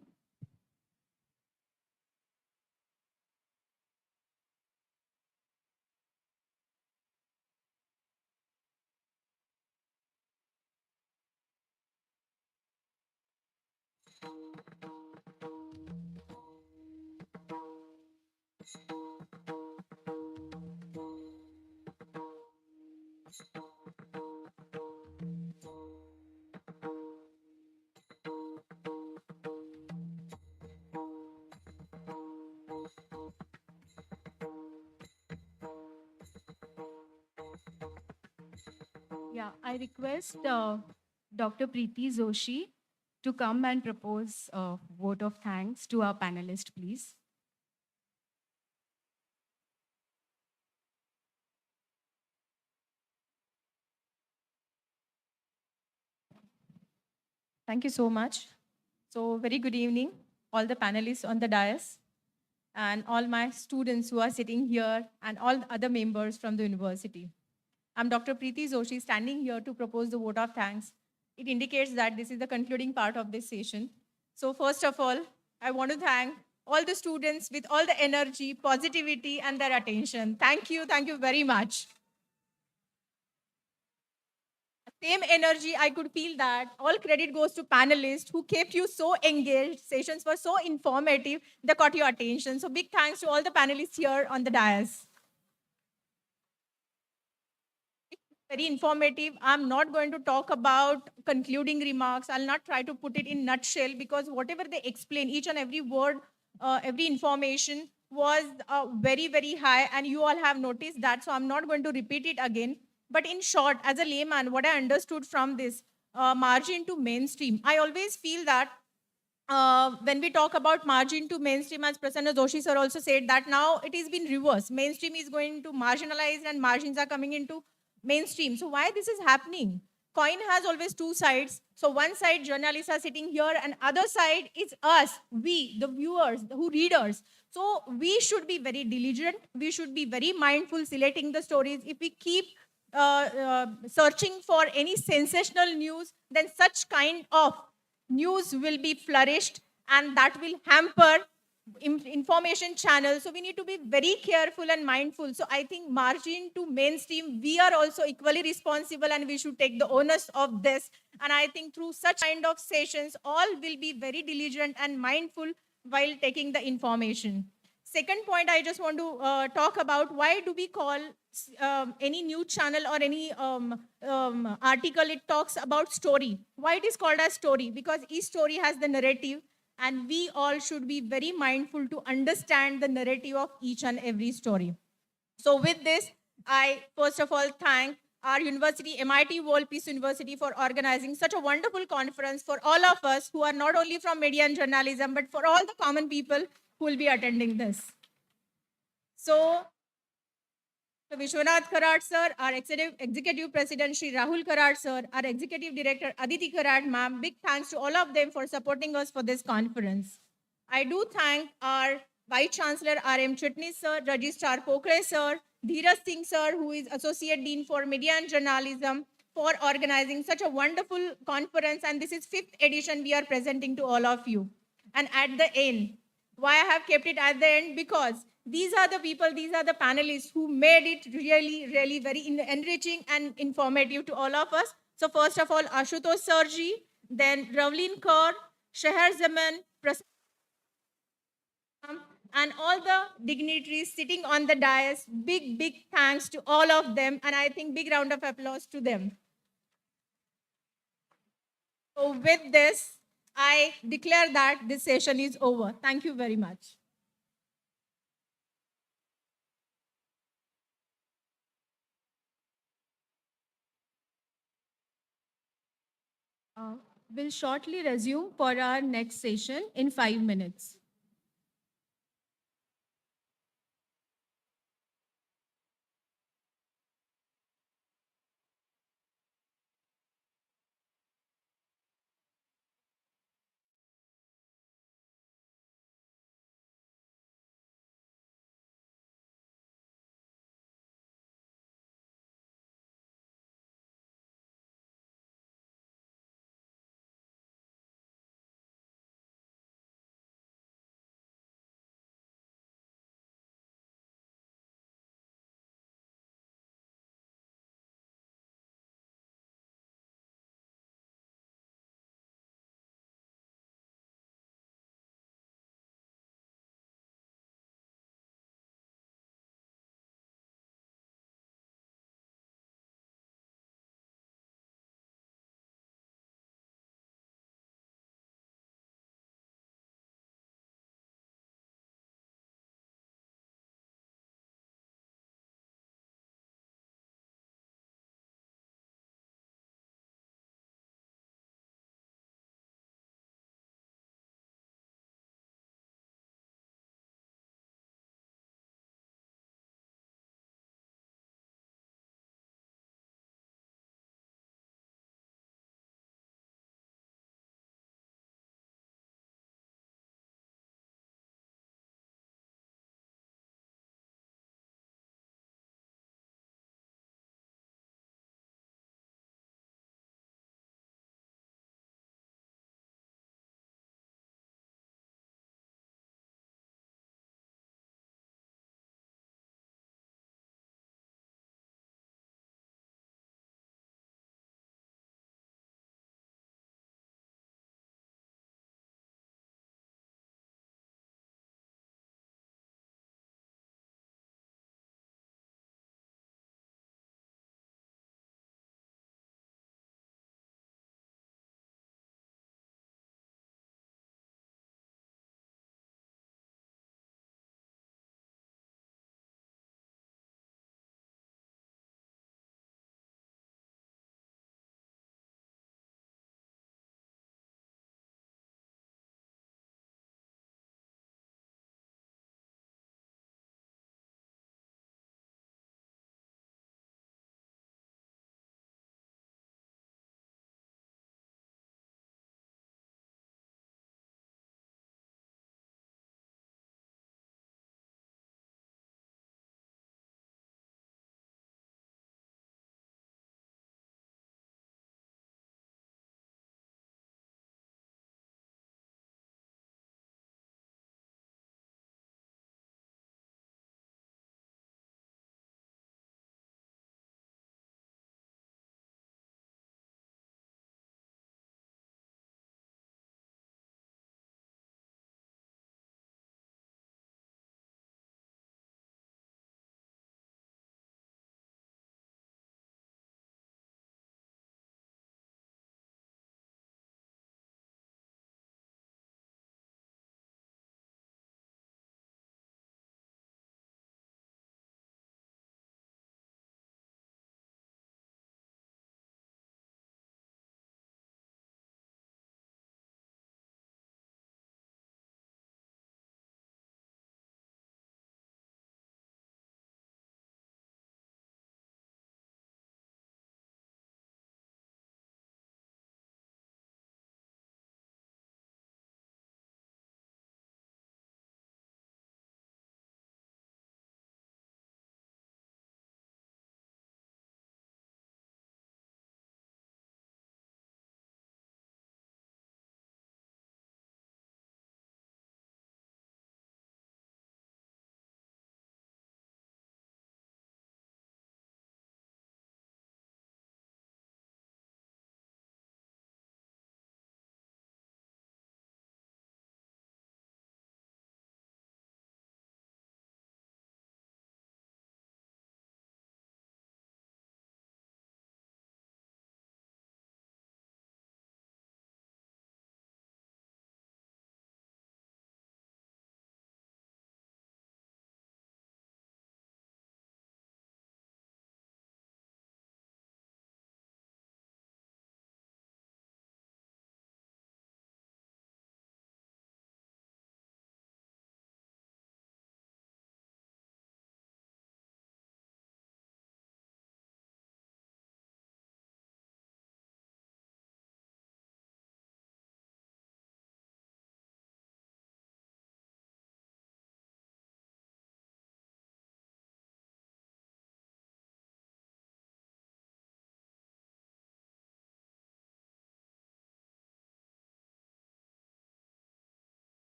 Yeah, I request Dr. Preeti Joshi to come and propose a vote of thanks to our panelists, please. Thank you so much. So very good evening, all the panelists on the dais and all my students who are sitting here and all other members from the university. I'm Dr. Preeti Joshi standing here to propose the vote of thanks. It indicates that this is the concluding part of this session. So first of all, I want to thank all the students with all the energy, positivity, and their attention. Thank you very much. Same energy, I could feel that. All credit goes to panelists who kept you so engaged. Sessions were so informative. They caught your attention. So big thanks to all the panelists here on the dais. Very informative. I'm not going to talk about concluding remarks. I'll not try to put it in nutshell because whatever they explain, each and every word, every information was very, very high, and you all have noticed that. So I'm not going to repeat it again. But in short, as a layman, what I understood from this margin to mainstream, I always feel that when we talk about margin to mainstream, as Prasanna Joshi sir also said, that now it has been reversed. Mainstream is going to marginalize and margins are coming into mainstream. So why this is happening? Coin has always two sides. So one side journalists are sitting here and other side is us, we, the viewers, who readers. So we should be very diligent. We should be very mindful selecting the stories. If we keep searching for any sensational news, then such kind of news will be flourished and that will hamper information channels. So we need to be very careful and mindful. So I think margin to mainstream, we are also equally responsible and we should take the onus of this. And I think through such kind of sessions, all will be very diligent and mindful while taking the information. Second point, I just want to talk about why do we call any news channel or any article, it talks about story. Why it is called as story? Because each story has the narrative and we all should be very mindful to understand the narrative of each and every story. So with this, I first of all thank our university, MIT World Peace University, for organizing such a wonderful conference for all of us who are not only from media and journalism, but for all the common people who will be attending this. So, Vishwanath Karad sir, our executive president Shri Rahul Karad sir, our executive director Aditi Karad ma'am, big thanks to all of them for supporting us for this conference. I do thank our Vice Chancellor R.M. Chutney sir, Registrar Pokre sir, Dheeraj Singh sir, who is Associate Dean for Media and Journalism, for organizing such a wonderful conference. And this is 5th edition we are presenting to all of you. And at the end, why I have kept it at the end? Because these are the people, these are the panelists who made it really, really very enriching and informative to all of us. So first of all, Ashutosh Sarji, then Ravlin Kaur, Sheher Zaman, and all the dignitaries sitting on the dais. Big, big thanks to all of them. And I think big round of applause to them. So with this, I declare that this session is over. Thank you very much. Uh, we'll shortly resume for our next session in 5 minutes.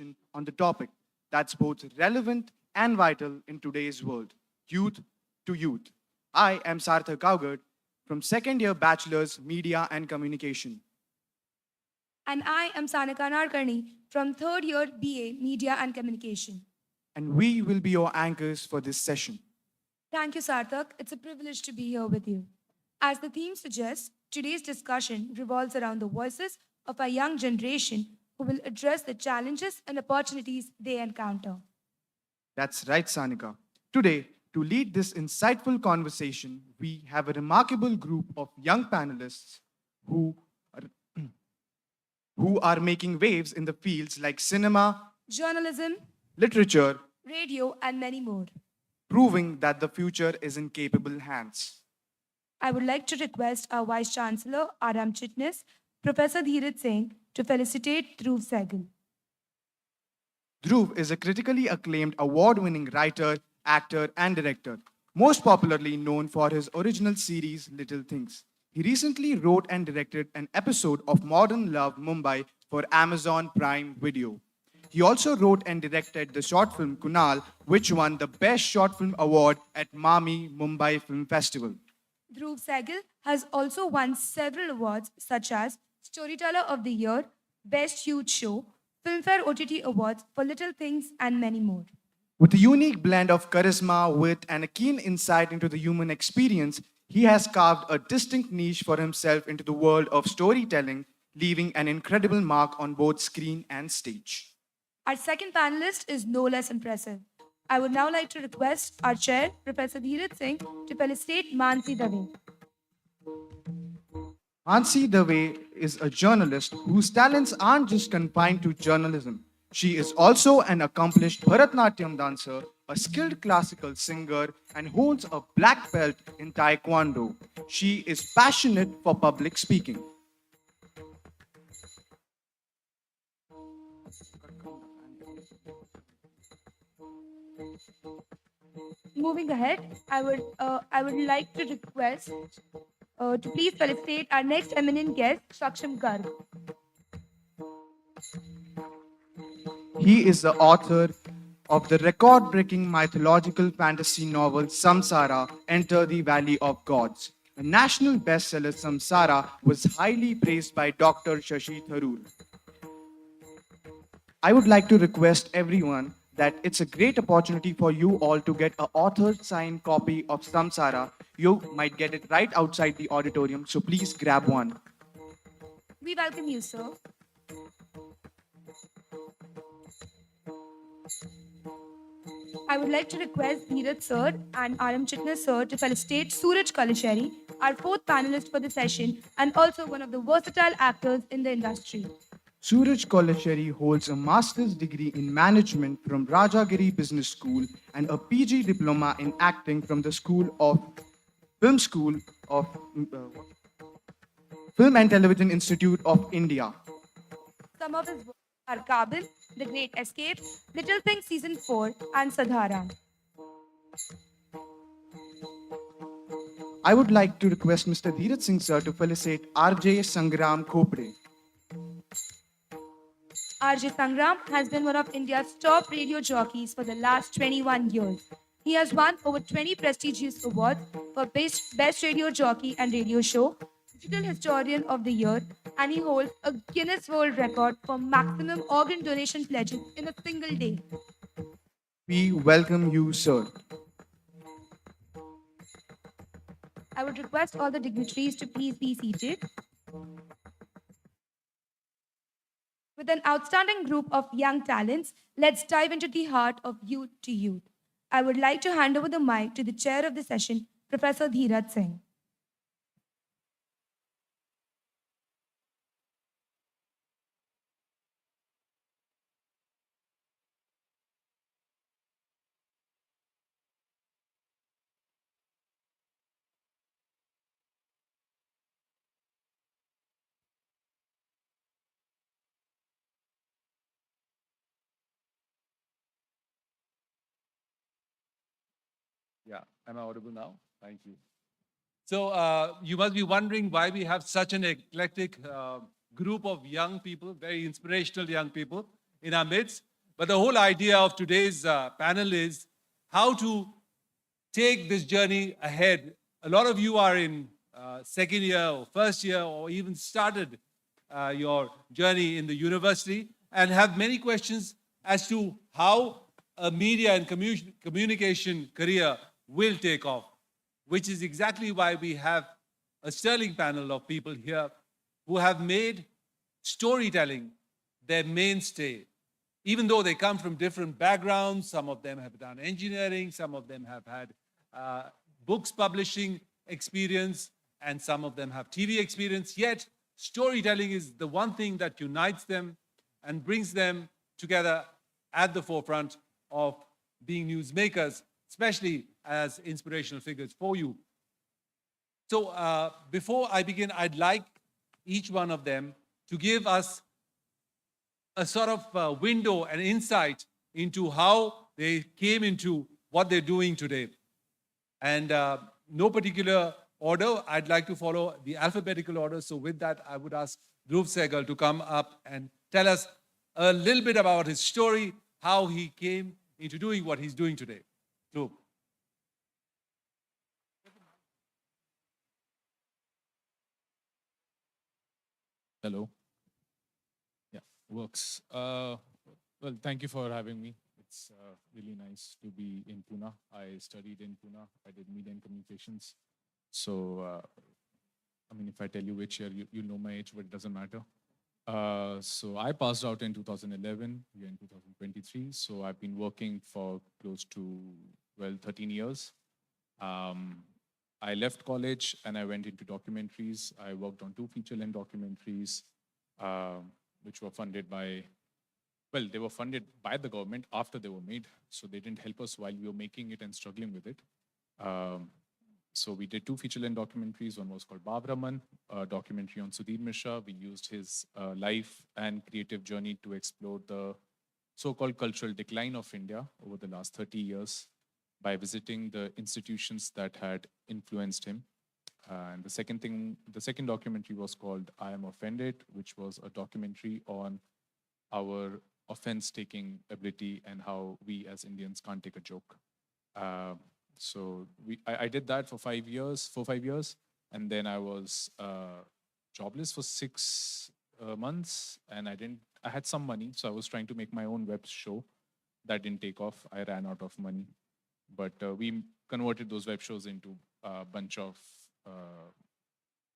conversation on the topic that's both relevant and vital in today's world, youth to youth. I am Sarthak Kaugad from second year Bachelor's Media and Communication. And I am Sanika Narkarni from third year BA Media and Communication. And we will be your anchors for this session. Thank you, Sarthak. It's a privilege to be here with you. As the theme suggests, today's discussion revolves around the voices of our young generation who will address the challenges and opportunities they encounter. That's right, Sanika. Today, to lead this insightful conversation, we have a remarkable group of young panelists who are making waves in the fields like cinema, Journalism, literature, radio, and many more. proving that the future is in capable hands. I would like to request our Vice Chancellor, Aram Chitnis, Professor Dheeraj Singh, to felicitate Dhruv Sehgal. Dhruv is a critically acclaimed award-winning writer, actor, and director, most popularly known for his original series Little Things. He recently wrote and directed an episode of Modern Love Mumbai for Amazon Prime Video. He also wrote and directed the short film Kunal, which won the Best Short Film Award at Mami Mumbai Film Festival. Dhruv Sehgal has also won several awards such as Storyteller of the Year, Best Youth Show, Filmfare OTT Awards for Little Things, and many more. With a unique blend of charisma, wit, and a keen insight into the human experience, he has carved a distinct niche for himself into the world of storytelling, leaving an incredible mark on both screen and stage. Our second panelist is no less impressive. I would now like to request our chair, Professor Dheeraj Singh, to felicitate Mansi Dave. Hansi Dave is a journalist whose talents aren't just confined to journalism. She is also an accomplished Bharatnatyam dancer, a skilled classical singer, and holds a black belt in Taekwondo. She is passionate for public speaking. Moving ahead, I would like to request to please felicitate our next eminent guest, Saksham Garg. He is the author of the record-breaking mythological fantasy novel Samsara, Enter the Valley of Gods. A national bestseller, Samsara was highly praised by Dr. Shashi Tharoor. I would like to request everyone that it's a great opportunity for you all to get an author-signed copy of Samsara. You might get it right outside the auditorium, so please grab one. We welcome you, sir. I would like to request Dheeraj sir and Aram Chitnis sir to felicitate Suraj Kalasheri, our fourth panelist for the session and also one of the versatile actors in the industry. Suraj Kolacheri holds a master's degree in management from Rajagiri Business School and a PG diploma in acting from the School of Film and Television Institute of India. Some of his works are Kabil, The Great Escape, Little Things Season 4, and Sadharan. I would like to request Mr. Dheeraj Singh sir to felicitate RJ Sangram Khopre. RJ Sangram has been one of India's top radio jockeys for the last 21 years. He has won over 20 prestigious awards for Best Radio Jockey and Radio Show, Digital Historian of the Year, and he holds a Guinness World Record for maximum organ donation pledges in a single day. We welcome you, sir. I would request all the dignitaries to please be seated. With an outstanding group of young talents, let's dive into the heart of youth to youth. I would like to hand over the mic to the chair of the session, Professor Dheeraj Singh. Yeah, am I audible now? Thank you. So you must be wondering why we have such an eclectic group of young people, very inspirational young people in our midst. But the whole idea of today's panel is how to take this journey ahead. A lot of you are in second year or first year or even started your journey in the university and have many questions as to how a media and communication career will take off, which is exactly why we have a sterling panel of people here who have made storytelling their mainstay. Even though they come from different backgrounds, some of them have done engineering, some of them have had books publishing experience, and some of them have TV experience, yet storytelling is the one thing that unites them and brings them together at the forefront of being newsmakers, especially as inspirational figures for you. So before I begin, I'd like each one of them to give us a sort of window and insight into how they came into what they're doing today. And no particular order, I'd like to follow the alphabetical order. So with that, I would ask Dhruv Sehgal to come up and tell us a little bit about his story, how he came into doing what he's doing today. Dhruv. Hello. Yeah, works. Well, thank you for having me. It's really nice to be in Pune. I studied in Pune. I did media and communications. So, I mean, if I tell you which year, you know my age, but it doesn't matter. So I passed out in 2011. We're in 2023. So I've been working for close to, well, 13 years. I left college and I went into documentaries. I worked on 2 feature-length documentaries, which were funded by, well, they were funded by the government after they were made. So they didn't help us while we were making it and struggling with it. So we did 2 feature-length documentaries. One was called Bavraman, a documentary on Sudhir Mishra. We used his life and creative journey to explore the so-called cultural decline of India over the last 30 years by visiting the institutions that had influenced him. And the second documentary was called I Am Offended, which was a documentary on our offense-taking ability and how we as Indians can't take a joke. So I did that for 5 years, 4-5 years, and then I was jobless for 6 months, and I had some money, so I was trying to make my own web show. That didn't take off. I ran out of money. But we converted those web shows into a bunch of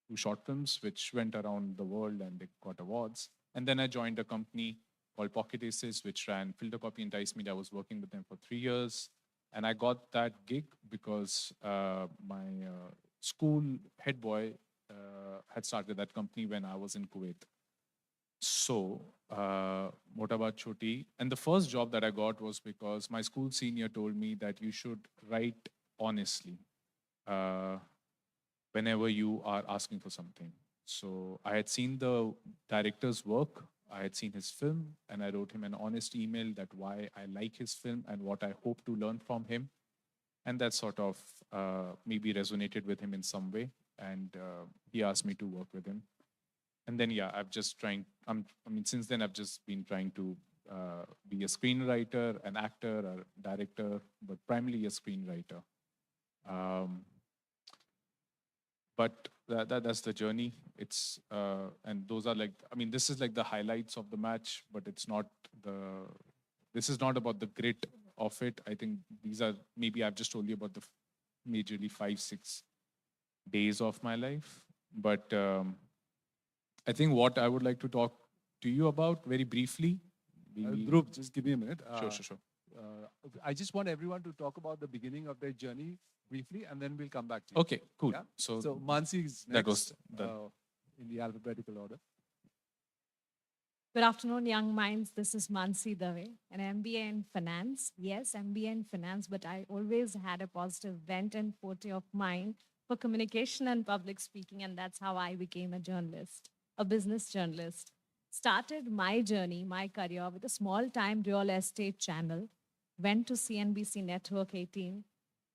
2 short films, which went around the world and they got awards. And then I joined a company called Pocket Aces, which ran Filter Copy and Dice Media. I was working with them for 3 years. And I got that gig because my school head boy had started that company when I was in Kuwait. So, Mota Baat Choti. And the first job that I got was because my school senior told me that you should write honestly whenever you are asking for something. So I had seen the director's work, I had seen his film, and I wrote him an honest email that why I like his film and what I hope to learn from him. And that sort of maybe resonated with him in some way. And he asked me to work with him. And then, yeah, since then I've just been trying to be a screenwriter, an actor, or director, but primarily a screenwriter. But that's the journey. It's and those are this is like the highlights of the match, but this is not about the grit of it. I think these are, maybe I've just told you about the majorly 5-6 days of my life. But I think what I would like to talk to you about very briefly. Dhruv, just give me a minute. Sure. I just want everyone to talk about the beginning of their journey briefly, and then we'll come back to you. Okay, cool. Yeah? So Mansi is that next was in the alphabetical order. Good afternoon, young minds. This is Mansi Dave, an MBA in finance. Yes, MBA in finance, but I always had a positive bent and forte of mine for communication and public speaking, and that's how I became a journalist, a business journalist. Started my journey, my career with a small-time real estate channel, went to CNBC Network 18,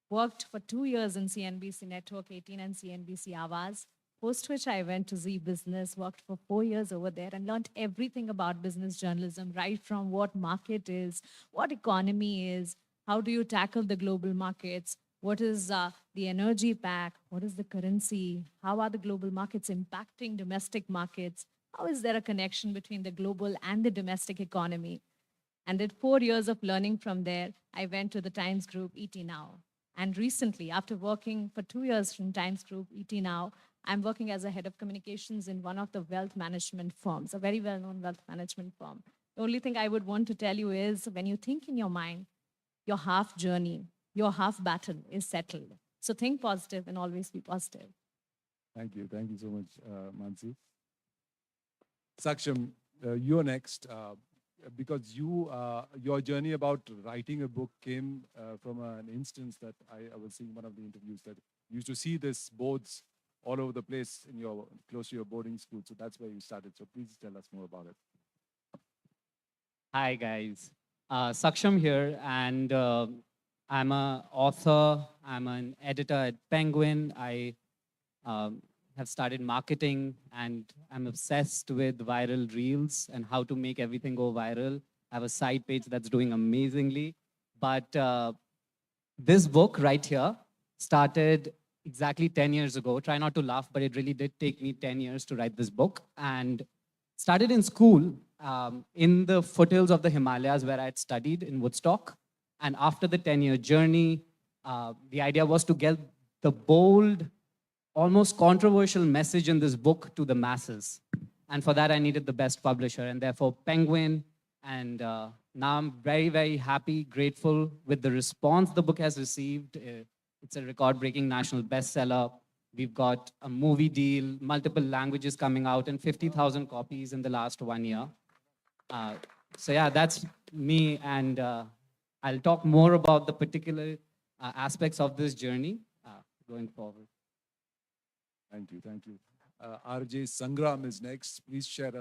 worked for 2 years in CNBC Network 18 and CNBC Awaaz, Post which I went to Z Business, worked for 4 years over there, and learned everything about business journalism, right from what market is, what economy is, how do you tackle the global markets, what is the energy pack, what is the currency, how are the global markets impacting domestic markets, how is there a connection between the global and the domestic economy. And did 4 years of learning from there, I went to the Times Group, ET Now. And recently, after working for 2 years from Times Group, ET Now, I'm working as a head of communications in one of the wealth management firms, a very well-known wealth management firm. The only thing I would want to tell you is when you think in your mind, your half journey, your half battle is settled. So think positive and always be positive. Thank you. Thank you so much, Mansi. Saksham, you're next. Because your journey about writing a book came from an instance that I was seeing one of the interviews that you used to see this boards all over the place in your close to your boarding school. So that's where you started. So please tell us more about it. Hi guys, Saksham here, and I'm an author. I'm an editor at Penguin. I have started marketing, and I'm obsessed with viral reels and how to make everything go viral. I have a side page that's doing amazingly. But this book right here started exactly 10 years ago. Try not to laugh, but it really did take me 10 years to write this book. And started in school, in the foothills of the Himalayas where I had studied in Woodstock. And after the 10-year journey, the idea was to get the bold, almost controversial message in this book to the masses. And for that, I needed the best publisher, and therefore Penguin. And now I'm very, very happy, grateful with the response the book has received. It's a record-breaking national bestseller. We've got a movie deal, multiple languages coming out, and 50,000 copies in the last 1 year. So yeah, that's me, and I'll talk more about the particular aspects of this journey going forward. Thank you, thank you. RJ Sangram is next. Please share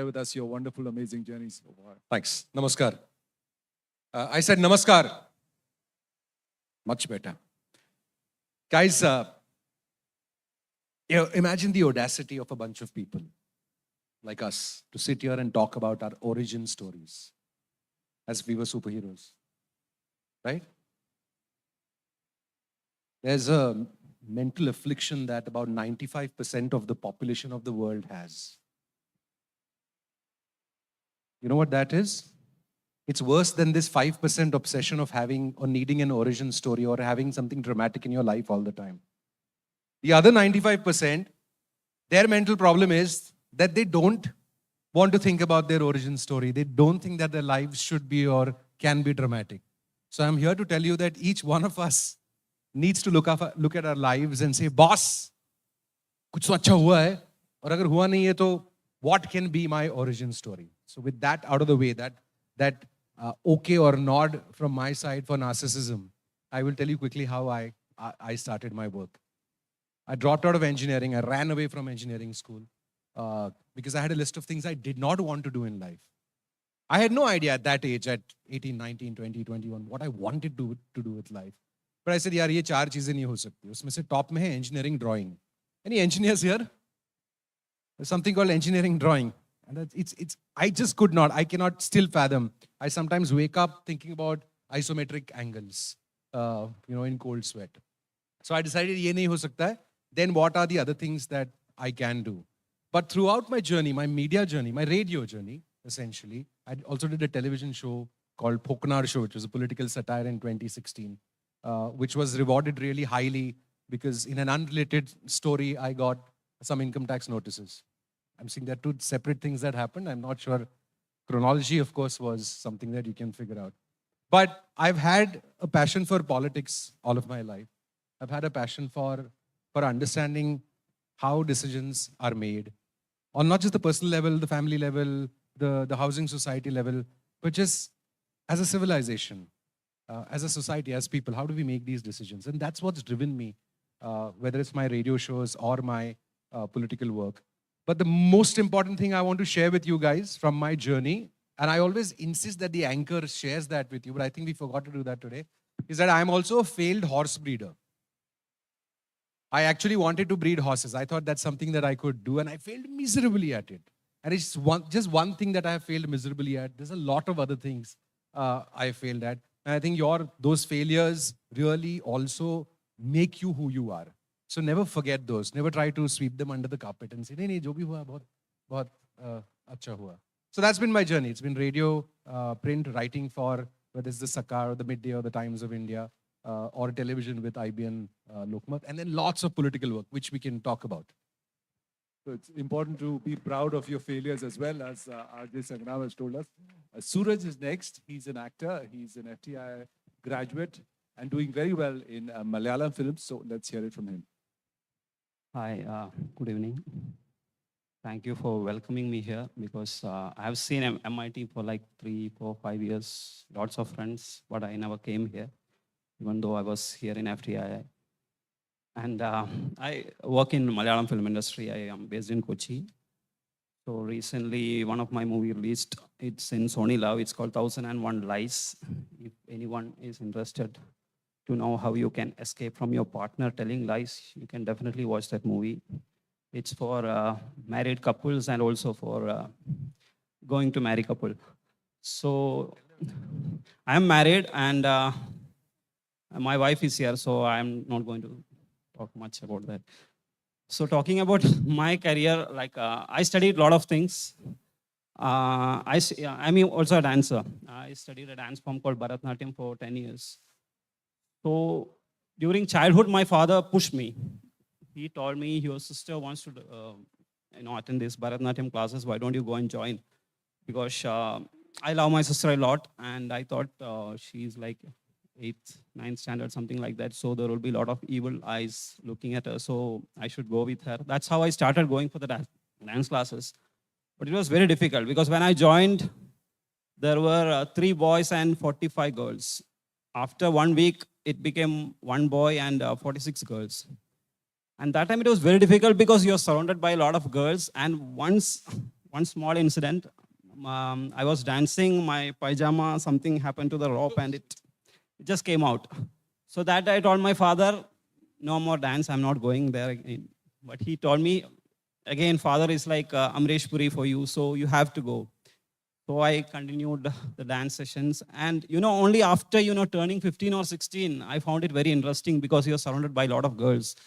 with us your wonderful, amazing journey so far. Thanks. Namaskar. I said namaskar. Much better. Guys, imagine the audacity of a bunch of people like us to sit here and talk about our origin stories as if we were superheroes, right? There's a mental affliction that about 95% of the population of the world has. You know what that is? It's worse than this 5% obsession of having or needing an origin story or having something dramatic in your life all the time. The other 95%, their mental problem is that they don't want to think about their origin story. They don't think that their lives should be or can be dramatic. So I'm here to tell you that each one of us needs to look at our lives and say, boss, kuch to acha hua hai, aur agar hua nahi hai to what can be my origin story? So with that out of the way, that okay or nod from my side for narcissism, I will tell you quickly how I started my work. I dropped out of engineering. I ran away from engineering school because I had a list of things I did not want to do in life. I had no idea at that age, at 18, 19, 20, 21, what I wanted to do with life. But I said, yaar, ye 4 cheezein nahi ho sakti. Usme se top mein hai engineering drawing. Any engineers here? There's something called engineering drawing. And I just could not, I cannot still fathom. I sometimes wake up thinking about isometric angles, in cold sweat. So I decided, ye nahi ho sakta hai. Then what are the other things that I can do? But throughout my journey, my media journey, my radio journey, essentially, I also did a television show called Phoknar Show, which was a political satire in 2016, which was rewarded really highly because in an unrelated story, I got some income tax notices. I'm saying there are two separate things that happened. I'm not sure. Chronology, of course, was something that you can figure out. But I've had a passion for politics all of my life. I've had a passion for understanding how decisions are made on not just the personal level, the family level, the housing society level, but just as a civilization, as a society, as people, how do we make these decisions? And that's what's driven me, whether it's my radio shows or my political work. But the most important thing I want to share with you guys from my journey, and I always insist that the anchor shares that with you, but I think we forgot to do that today, is that I'm also a failed horse breeder. I actually wanted to breed horses. I thought that's something that I could do, and I failed miserably at it. And it's just one thing that I have failed miserably at. There's a lot of other things I failed at. And I think those failures really also make you who you are. So never forget those. Never try to sweep them under the carpet and say, "नहीं नहीं, जो भी हुआ बहुत अच्छा हुआ." So that's been my journey. It's been radio, print, writing for whether it's the Sakar or the Midday or the Times of India, or television with IBN Lokmat, and then lots of political work, which we can talk about. So it's important to be proud of your failures as well, as RJ Sangram has told us. Suraj is next. He's an actor. He's an FTI graduate and doing very well in Malayalam films. So let's hear it from him. Hi, good evening. Thank you for welcoming me here because I have seen MIT for like 3, 4, 5 years, lots of friends, but I never came here, even though I was here in FTI. And I work in Malayalam film industry. I am based in Kochi. So recently, one of my movie released. It's in Sony Love. It's called 1001 Lies. If anyone is interested to know how you can escape from your partner telling lies, you can definitely watch that movie. It's for married couples and also for going to marry couple. So I'm married and my wife is here, so I'm not going to talk much about that. So talking about my career, like I studied a lot of things. I'm also a dancer. I studied a dance form called Bharatanatyam for 10 years. So during childhood, my father pushed me. He told me your sister wants to attend these Bharatanatyam classes. Why don't you go and join? Because I love my sister a lot, and I thought she's like 8th, 9th standard, something like that. So there will be a lot of evil eyes looking at her. So I should go with her. That's how I started going for the dance classes. But it was very difficult because when I joined, there were 3 boys and 45 girls. After 1 week, it became 1 boy and 46 girls. And that time it was very difficult because you're surrounded by a lot of girls. And one small incident, I was dancing, my pajama, something happened to the rope and it just came out. So that I told my father, no more dance, I'm not going there again. But he told me, again, father is like Amresh Puri for you, so you have to go. So I continued the dance sessions. And, only after, turning 15 or 16, I found it very interesting because you're surrounded by a lot of girls.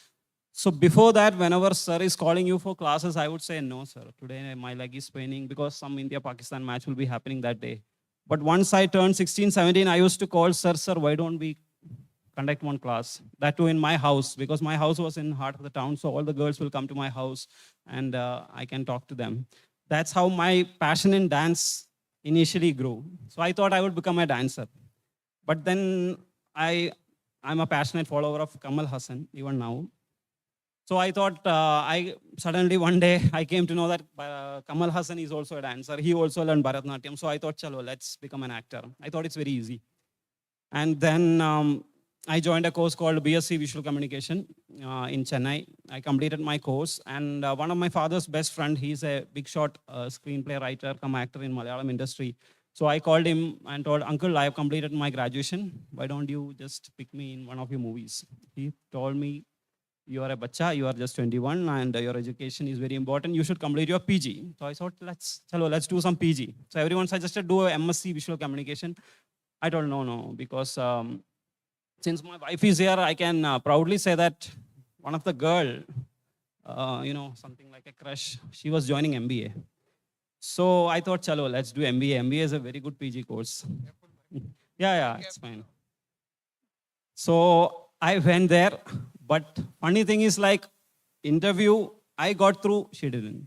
So before that, whenever sir is calling you for classes, I would say, no, sir, today my leg is paining because some India-Pakistan match will be happening that day. But once I turned 16, 17, I used to call, sir, why don't we conduct one class? That too in my house, because my house was in heart of the town, so all the girls will come to my house and I can talk to them. That's how my passion in dance initially grew. So I thought I would become a dancer. But then I'm a passionate follower of Kamal Hassan, even now. So I thought, suddenly one day I came to know that Kamal Hassan is also a dancer. He also learned Bharatanatyam. So I thought, chalo, let's become an actor. I thought it's very easy. And then I joined a course called BSc Visual Communication in Chennai. I completed my course. And one of my father's best friend, he's a big shot screenplay writer, come actor in Malayalam industry. So I called him and told, Uncle, I have completed my graduation. Why don't you just pick me in one of your movies? He told me, you are a bacha, you are just 21 and your education is very important. You should complete your PG. So I thought, let's do some PG. So everyone suggested do a MSc Visual Communication. I told no, because since my wife is here, I can proudly say that one of the girl, something like a crush, she was joining MBA. So I thought, chalo, let's do MBA. MBA is a very good PG course. Yeah, it's fine. So I went there. But funny thing is, like, interview, I got through, she didn't.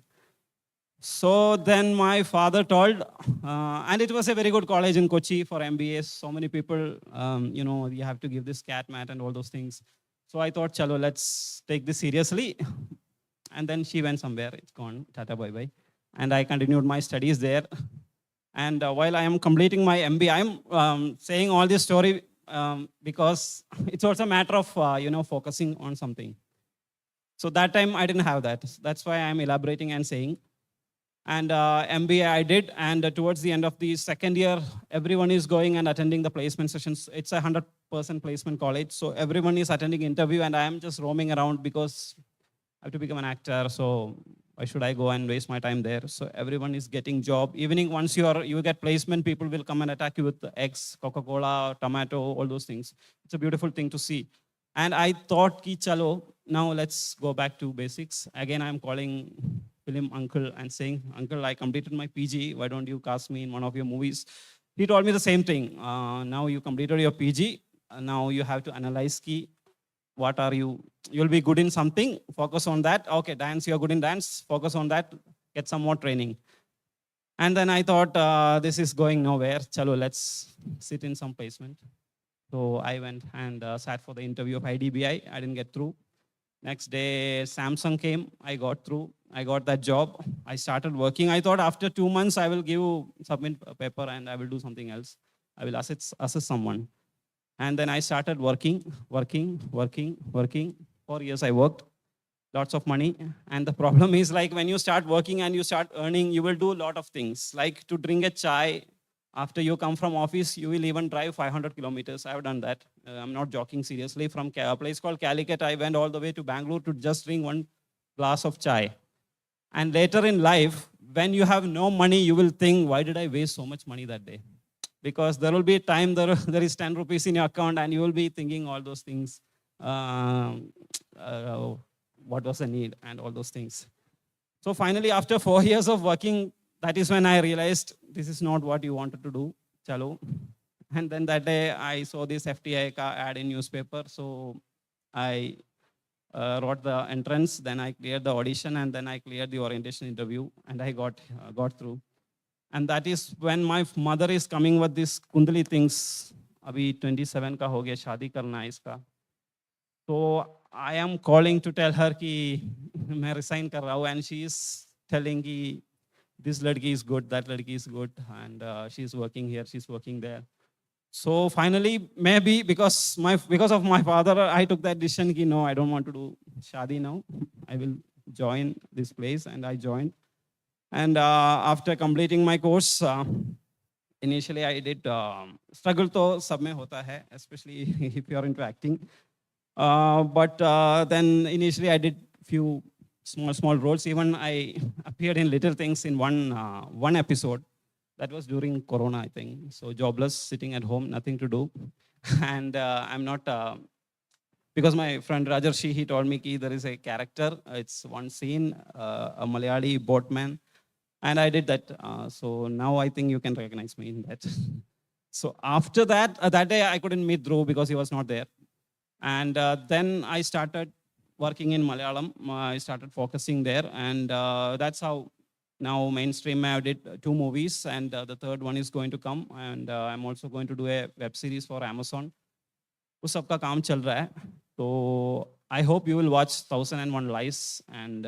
So then my father told, and it was a very good college in Kochi for MBAs. So many people, you have to give this cat mat and all those things. So I thought, chalo, let's take this seriously. And then she went somewhere, it's gone, tata, bye-bye. And I continued my studies there. And while I am completing my MBA, I'm saying all this story because it's also a matter of, focusing on something. So that time I didn't have that. That's why I'm elaborating and saying. And MBA I did, and towards the end of the second year, everyone is going and attending the placement sessions. It's a 100% placement college, so everyone is attending interview, and I am just roaming around because I have to become an actor, so why should I go and waste my time there? So everyone is getting job. Evening, once you get placement, people will come and attack you with eggs, Coca-Cola, tomato, all those things. It's a beautiful thing to see. And I thought, ki chalo, now let's go back to basics. Again, I'm calling film uncle and saying, uncle, I completed my PG. Why don't you cast me in one of your movies? He told me the same thing. Now you completed your PG. Now you have to analyze ki, what are you? You'll be good in something. Focus on that. Okay, dance. You're good in dance. Focus on that. Get some more training. And then I thought, this is going nowhere. Chalo, let's sit in some placement. So I went and sat for the interview of IDBI. I didn't get through. Next day, Samsung came. I got through. I got that job. I started working. I thought after 2 months, I will submit a paper and I will do something else. I will assist someone. And then I started working. 4 years I worked. Lots of money. And the problem is, like, when you start working and you start earning, you will do a lot of things. Like to drink a chai after you come from office, you will even drive 500 kilometers. I have done that. I'm not joking seriously. From a place called Calicut, I went all the way to Bangalore to just drink one glass of chai. And later in life, when you have no money, you will think, why did I waste so much money that day? Because there will be a time there is 10 rupees in your account and you will be thinking all those things. What was the need and all those things. So finally, after 4 years of working, that is when I realized this is not what you wanted to do. Chalo. And then that day I saw this FTI ad in newspaper. So I wrote the entrance, then I cleared the audition, and then I cleared the orientation interview, and I got through. And that is when my mother is coming with this Kundali things. Abhi 27 ka ho gaya, shaadi karna hai iska. So I am calling to tell her ki main resign kar raha hu, and she is telling ki this ladki is good, that ladki is good, and she's working here, she's working there. So finally, maybe because of my father, I took that decision ki no, I don't want to do shaadi now. I will join this place, and I joined. And after completing my course, initially I did struggle to sab mein hota hai, especially if you are into acting. But then initially I did few small roles. Even I appeared in little things in one episode. That was during Corona, I think. So jobless, sitting at home, nothing to do. And I'm not, because my friend Rajarshi, he told me ki there is a character. It's one scene, a Malayali boatman. And I did that. So now I think you can recognize me in that. So after that, that day I couldn't meet Dhruv because he was not there. And then I started working in Malayalam. I started focusing there. And that's how now mainstream I did 2 movies. And the third one is going to come. And I'm also going to do a web series for Amazon. उस सब का काम चल रहा है. So I hope you will watch 1001 Lies. And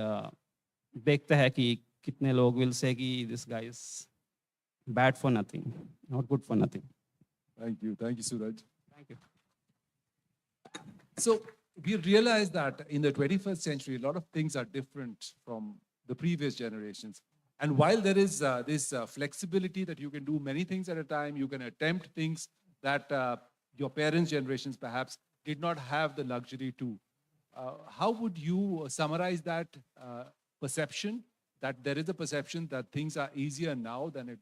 देखते हैं कि kitne log will say ki this guy is bad for nothing, not good for nothing. Thank you, Suraj. Thank you. So we realize that in the 21st century, a lot of things are different from the previous generations. And while there is this flexibility that you can do many things at a time, you can attempt things that your parents' generations perhaps did not have the luxury to. How would you summarize that perception? That there is a perception that things are easier now than it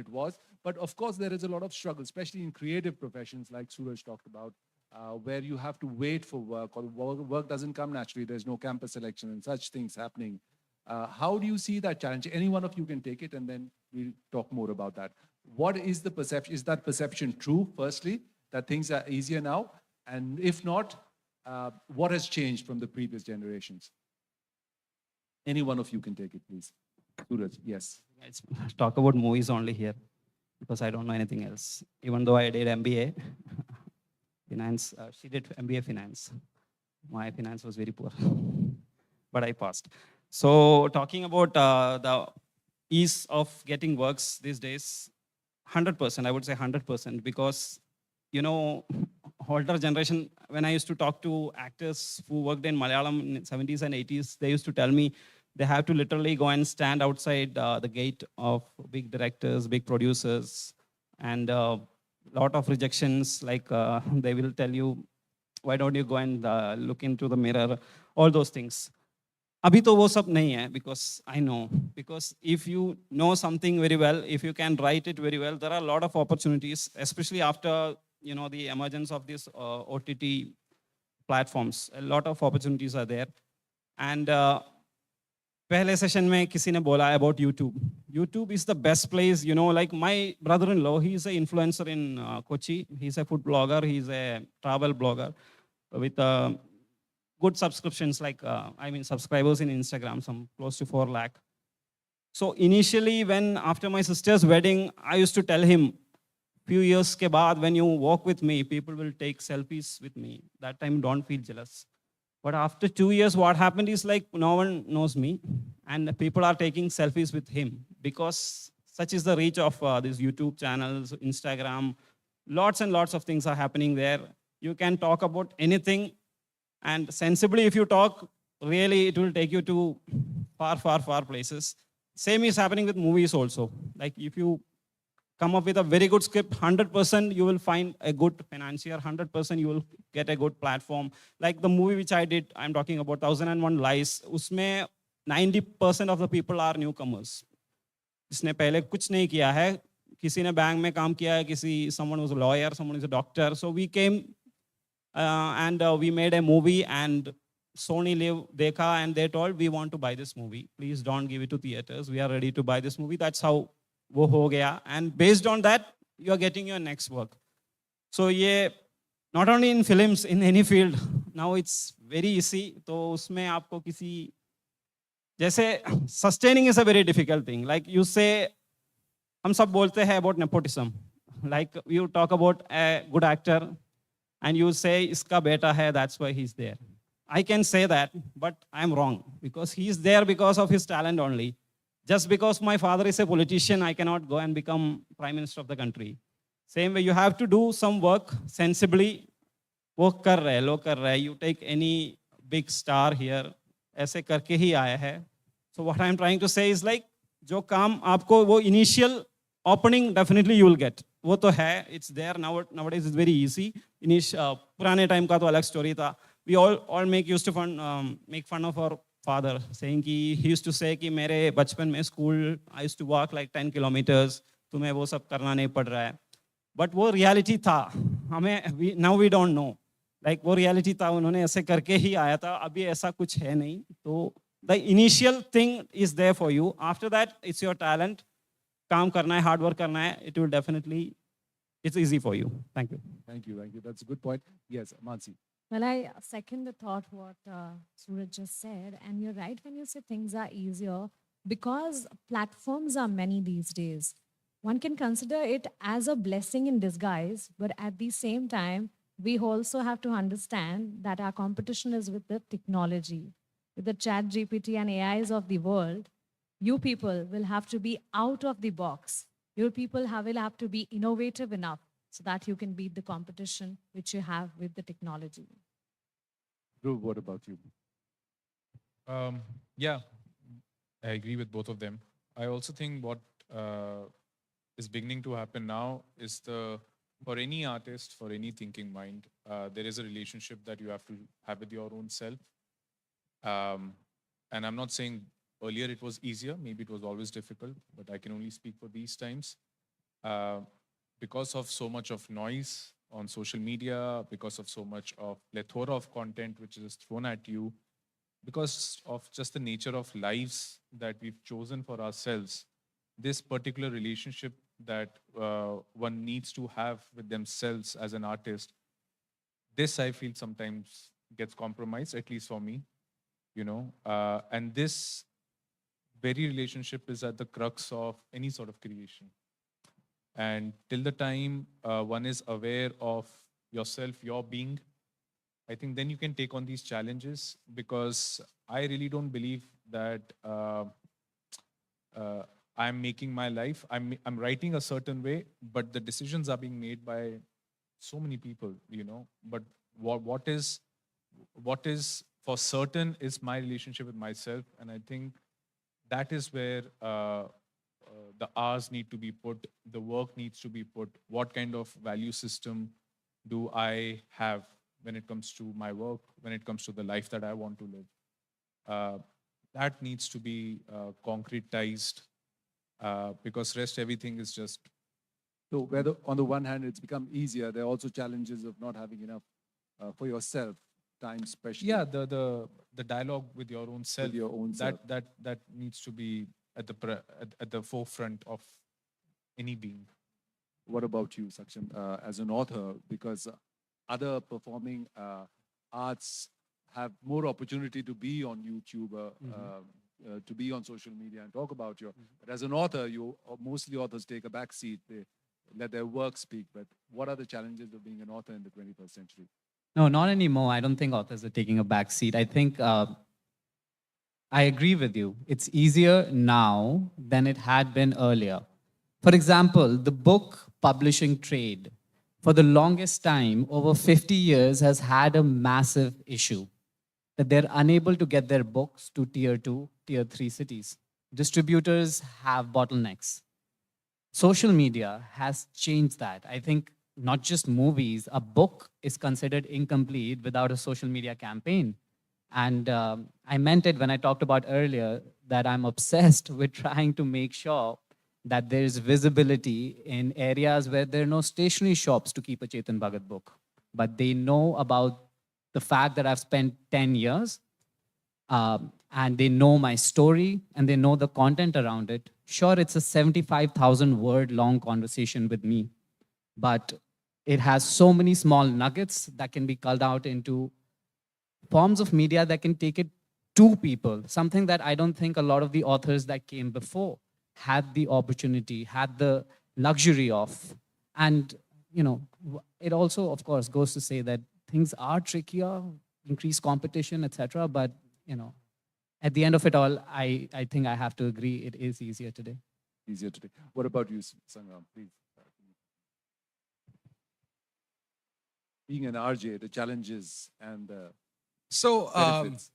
was. But of course, there is a lot of struggle, especially in creative professions like Suraj talked about, where you have to wait for work, or work doesn't come naturally. There's no campus selection and such things happening. How do you see that challenge? Any one of you can take it, and then we'll talk more about that. What is the perception? Is that perception true, firstly, that things are easier now? And if not, what has changed from the previous generations? Any one of you can take it, please. Suraj, yes. Let's talk about movies only here, because I don't know anything else. Even though I did MBA, finance, she did MBA finance. My finance was very poor, but I passed. So talking about the ease of getting works these days, 100%, I would say 100%, because, you know, older generation, when I used to talk to actors who worked in Malayalam in the 70s and 80s, they used to tell me, They have to literally go and stand outside the gate of big directors, big producers, and lot of rejections. Like they will tell you, why don't you go and look into the mirror? All those things. अभी तो वो सब नहीं है, because I know, because if you know something very well, if you can write it very well, there are a lot of opportunities, especially after the emergence of these OTT platforms. A lot of opportunities are there. And पहले session में किसी ने बोला about YouTube. YouTube is the best place, like my brother-in-law, he is an influencer in Kochi. He's a food blogger, he's a travel blogger with good subscriptions, like, subscribers in Instagram, some close to 4 lakh. So initially, after my sister's wedding, I used to tell him, few years ke baad, when you walk with me, people will take selfies with me. That time, don't feel jealous. But after 2 years, what happened is like, no one knows me, and people are taking selfies with him, because such is the reach of these YouTube channels, Instagram. Lots and lots of things are happening there. You can talk about anything, and sensibly, if you talk, really, it will take you to far, far, far places. Same is happening with movies also. Like if you come up with a very good script, 100% you will find a good financier, 100% you will get a good platform. Like the movie which I did, I'm talking about 1001 Lies, उसमें 90% of the people are newcomers. जिसने पहले कुछ नहीं किया है, किसी ने bank में काम किया है, someone was a lawyer, someone is a doctor. So we came and we made a movie, and Sony Live dekha, and they told, we want to buy this movie. Please don't give it to theaters. We are ready to buy this movie. That's how wo ho gaya. And based on that, you are getting your next work. So ye, not only in films, in any field, now it's very easy. तो उसमें आपको किसी, जैसे sustaining is a very difficult thing. Like you say, हम सब बोलते हैं about nepotism. Like you talk about a good actor, and you say, iska beta hai, that's why he's there. I can say that, but I'm wrong, because he's there because of his talent only. Just because my father is a politician, I cannot go and become Prime Minister of the country. Same way, you have to do some work sensibly. वो कर रहे, लोग कर रहे. You take any big star here, ऐसे करके ही आया है. So what I'm trying to say is like, जो काम आपको वो initial opening definitely you will get. वो तो है, it's there now. Nowadays it's very easy. पुराने time का तो अलग story था. We all used to make fun of our father, saying कि he used to say कि मेरे बचपन में school I used to walk like 10 kilometers. तुम्हें वो सब करना नहीं पड़ रहा है. But वो reality था. Now we don't know. Like वो reality था, उन्होंने ऐसे करके ही आया था. अभी ऐसा कुछ है नहीं. तो the initial thing is there for you. After that, it's your talent. काम करना है, hard work करना है. It will definitely, it's easy for you. Thank you. Thank you. That's a good point. Yes, Mansi. Well, I second the thought what Suraj just said. And you're right when you say things are easier, because platforms are many these days. One can consider it as a blessing in disguise, but at the same time, we also have to understand that our competition is with the technology. With the chat GPT and AIs of the world, you people will have to be out of the box. You people will have to be innovative enough so that you can beat the competition which you have with the technology. Dhruv, what about you? Yeah, I agree with both of them. I also think what is beginning to happen now is for any artist, for any thinking mind, there is a relationship that you have to have with your own self. And I'm not saying earlier it was easier, maybe it was always difficult, but I can only speak for these times. Because of so much of noise on social media, because of so much of plethora of content which is thrown at you, because of just the nature of lives that we've chosen for ourselves, this particular relationship that one needs to have with themselves as an artist, this I feel sometimes gets compromised, at least for me, and this very relationship is at the crux of any sort of creation. And till the time one is aware of yourself, your being, I think then you can take on these challenges, because I really don't believe that I'm making my life, I'm writing a certain way, but the decisions are being made by so many people, but what is for certain is my relationship with myself. And I think that is where the hours need to be put, the work needs to be put. What kind of value system do I have when it comes to my work, when it comes to the life that I want to live? That needs to be concretized, because rest everything is just. So whether on the one hand it's become easier, there are also challenges of not having enough for yourself time, especially. Yeah, the dialogue with your own self. With your own self. That needs to be at the forefront of any being. What about you, Saksham, as an author? Because other performing arts have more opportunity to be on YouTube, to be on social media and talk about your. But as an author, mostly authors take a back seat. They let their work speak. But what are the challenges of being an author in the 21st century? No, not anymore. I don't think authors are taking a back seat. I think I agree with you. It's easier now than it had been earlier. For example, the book publishing trade, for the longest time, over 50 years, has had a massive issue that they're unable to get their books to tier 2, tier 3 cities. Distributors have bottlenecks. Social media has changed that. I think not just movies, a book is considered incomplete without a social media campaign. And I meant it when I talked about earlier that I'm obsessed with trying to make sure that there's visibility in areas where there are no stationery shops to keep a Chetan Bhagat book. But they know about the fact that I've spent 10 years and they know my story and they know the content around it. Sure, it's a 75,000 word long conversation with me, but it has so many small nuggets that can be culled out into forms of media that can take it to people, something that I don't think a lot of the authors that came before had the opportunity, had the luxury of. And, you know, it also, of course, goes to say that things are trickier, increased competition, etc. But, you know, at the end of it all, I think I have to agree it is easier today. Easier today. What about you, Sangram, please? Being an RJ, the challenges and the So, benefits.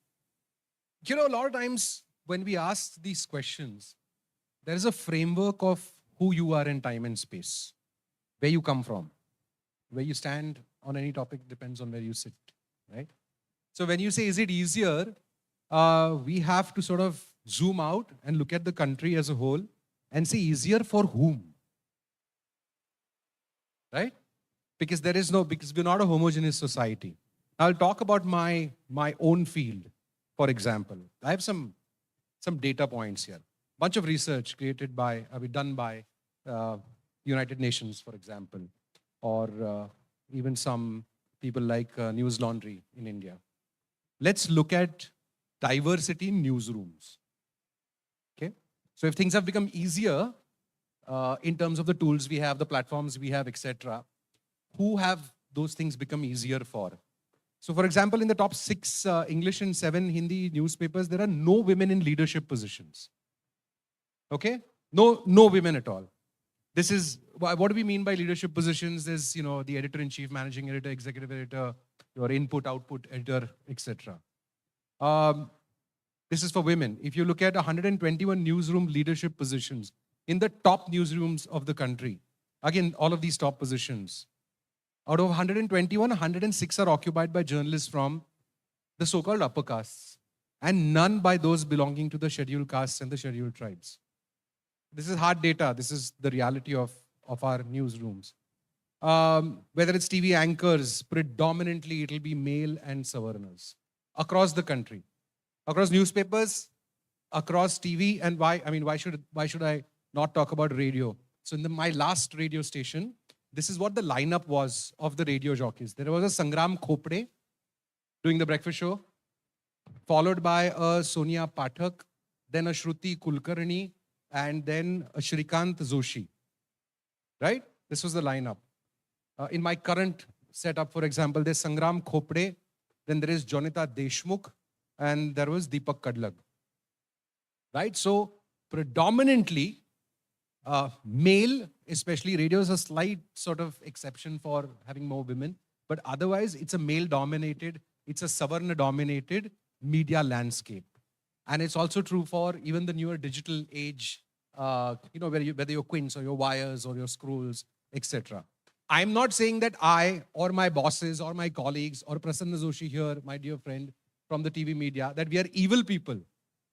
you know, a lot of times when we ask these questions, there is a framework of who you are in time and space, where you come from, where you stand on any topic depends on where you sit, right? So when you say, is it easier? We have to sort of zoom out and look at the country as a whole and say easier for whom, right? Because we're not a homogeneous society. I'll talk about my own field, for example. I have some data points here. Bunch of research done by United Nations, for example, or even some people like News Laundry in India. Let's look at diversity in newsrooms. Okay, so if things have become easier in terms of the tools we have, the platforms we have, etc., who have those things become easier for? So, for example, in the top 6 English and 7 Hindi newspapers, there are no women in leadership positions. Okay, no women at all. This is what do we mean by leadership positions? There's the editor-in-chief, managing editor, executive editor, your input-output editor, etc. This is for women. If you look at 121 newsroom leadership positions in the top newsrooms of the country, again, all of these top positions, out of 121, 106 are occupied by journalists from the so-called upper castes, and none by those belonging to the scheduled castes and the scheduled tribes. This is hard data. This is the reality of our newsrooms. Whether it's TV anchors, predominantly it'll be male and Savarnas across the country, across newspapers, across TV, and why should I not talk about radio? So in my last radio station, this is what the lineup was of the radio jockeys. There was a Sangram Khopde doing the breakfast show, followed by a Sonia Pathak, then a Shruti Kulkarni, and then a Shrikant Joshi. Right? This was the lineup. In my current setup, for example, there's Sangram Khopde, then there is Jonita Deshmukh, and there was Deepak Kadlag. Right? So predominantly male, especially radio is a slight sort of exception for having more women, but otherwise it's a male-dominated it's a Savarna-dominated media landscape. And it's also true for even the newer digital age, whether you're Quints or your Wires or your Scrolls, etc. I'm not saying that I or my bosses or my colleagues or Prasanna Joshi here, my dear friend from the TV media, that we are evil people.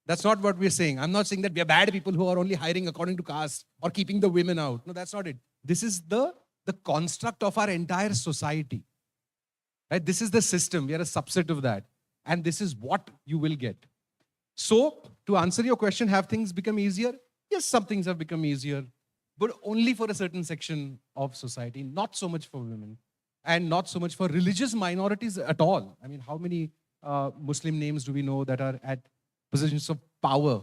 That's not what we're saying. I'm not saying that we are bad people who are only hiring according to caste or keeping the women out. No, that's not it. This is the construct of our entire society. Right? This is the system. We are a subset of that. And this is what you will get. So, to answer your question, have things become easier? Yes, some things have become easier, but only for a certain section of society, not so much for women, and not so much for religious minorities at all. I mean, how many Muslim names do we know that are at positions of power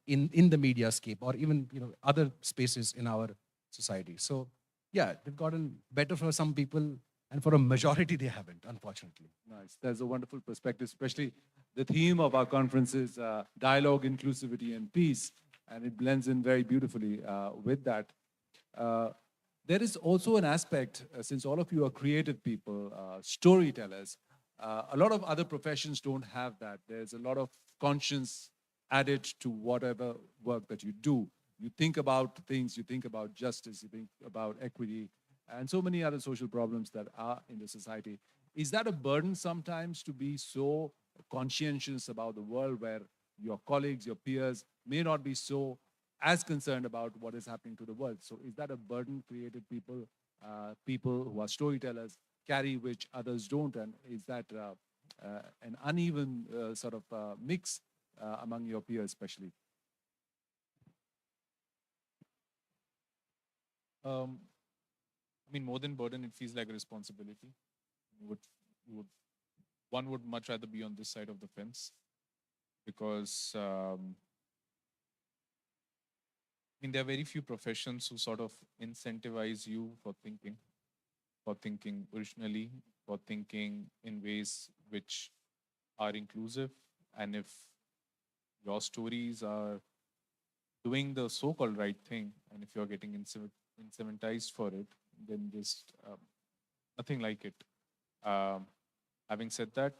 in the media scape, or even other spaces in our society? So, yeah, they've gotten better for some people, and for a majority, they haven't, unfortunately. Nice. That's a wonderful perspective, especially the theme of our conference is dialogue, inclusivity, and peace. And it blends in very beautifully with that. There is also an aspect, since all of you are creative people, storytellers, a lot of other professions don't have that. There's a lot of conscience added to whatever work that you do. You think about things, you think about justice, you think about equity, and so many other social problems that are in the society. Is that a burden sometimes to be so conscientious about the world where your colleagues, your peers may not be so as concerned about what is happening to the world? So is that a burden creative people, people who are storytellers carry which others don't? And is that an uneven sort of mix among your peers especially? I mean, more than burden, it feels like a responsibility. One would much rather be on this side of the fence, because I mean, there are very few professions who sort of incentivize you for thinking originally, for thinking in ways which are inclusive. And if your stories are doing the so-called right thing, and if you're getting incentivized for it, then just nothing like it. Having said that,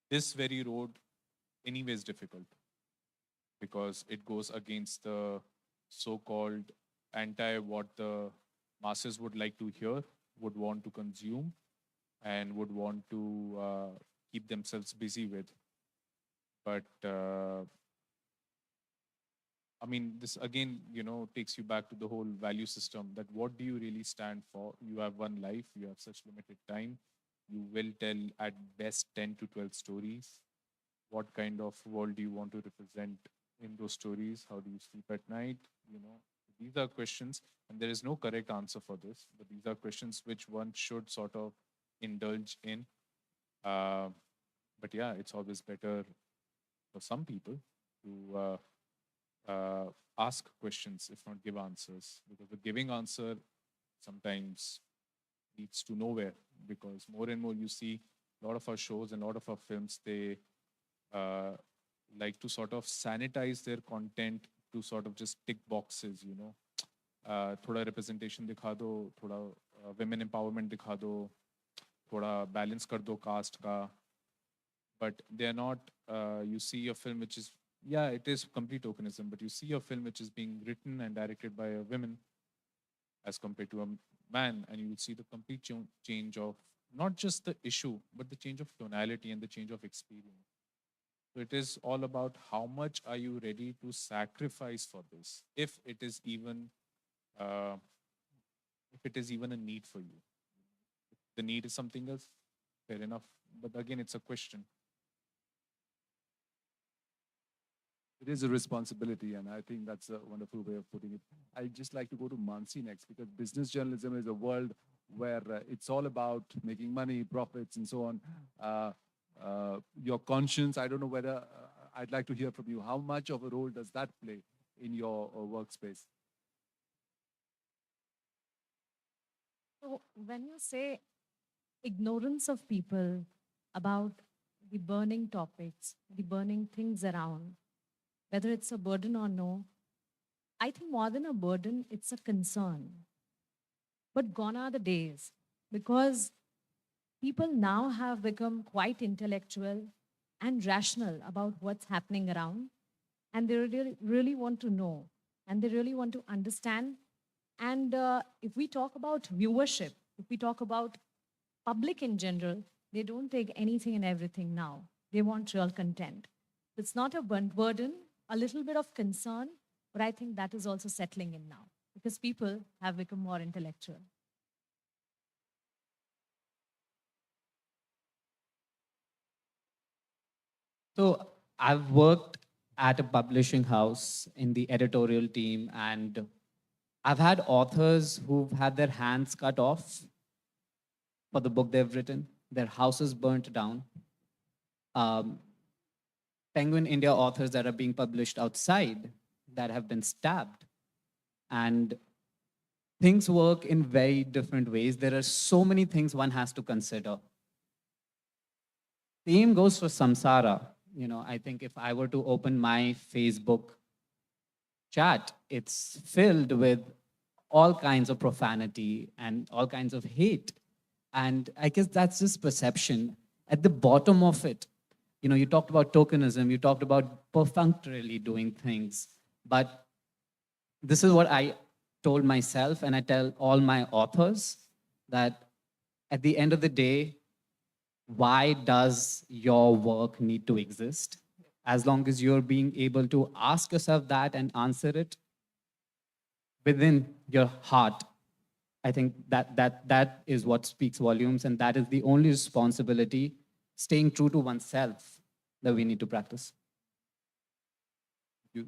this very road anyway is difficult, because it goes against the so-called anti what the masses would like to hear, would want to consume, and would want to keep themselves busy with. But I mean, this again, takes you back to the whole value system, that what do you really stand for? You have one life, you have such limited time. You will tell at best 10 to 12 stories. What kind of world do you want to represent in those stories? How do you sleep at night? These are questions, and there is no correct answer for this, but these are questions which one should sort of indulge in. But yeah, it's always better for some people to ask questions, if not give answers, because the giving answer sometimes leads to nowhere, because more and more you see a lot of our shows and a lot of our films, they like to sort of sanitize their content to sort of just tick boxes, thoda representation dikha do, thoda women empowerment dikha do, thoda balance kar do caste ka. But they're not, you see a film which is, yeah, it is complete tokenism, but you see a film which is being written and directed by a woman as compared to a man, and you will see the complete change of not just the issue, but the change of tonality and the change of experience. So it is all about how much are you ready to sacrifice for this, if it is even a need for you. If the need is something else, fair enough. But again, it's a question. It is a responsibility, and I think that's a wonderful way of putting it. I'd just like to go to Mansi next, because business journalism is a world where it's all about making money, profits, and so on. Your conscience, I don't know whether I'd like to hear from you. How much of a role does that play in your workspace? So when you say ignorance of people about the burning topics, the burning things around, whether it's a burden or no, I think more than a burden, it's a concern. But gone are the days, because people now have become quite intellectual and rational about what's happening around, and they really want to know, and they really want to understand. And if we talk about viewership, if we talk about public in general, they don't take anything and everything now. They want real content. It's not a burden, a little bit of concern, but I think that is also settling in now because people have become more intellectual. So I've worked at a publishing house in the editorial team, and I've had authors who've had their hands cut off for the book they've written, their houses burnt down. Penguin India authors that are being published outside that have been stabbed. And things work in very different ways. There are so many things one has to consider. Same goes for samsara. You know, I think if I were to open my Facebook chat, it's filled with all kinds of profanity and all kinds of hate. And I guess that's just perception. At the bottom of it, you know, you talked about tokenism, you talked about perfunctorily doing things, but this is what I told myself, and I tell all my authors, that at the end of the day, why does your work need to exist? As long as you're being able to ask yourself that and answer it within your heart, I think that is what speaks volumes, and that is the only responsibility, staying true to oneself, that we need to practice.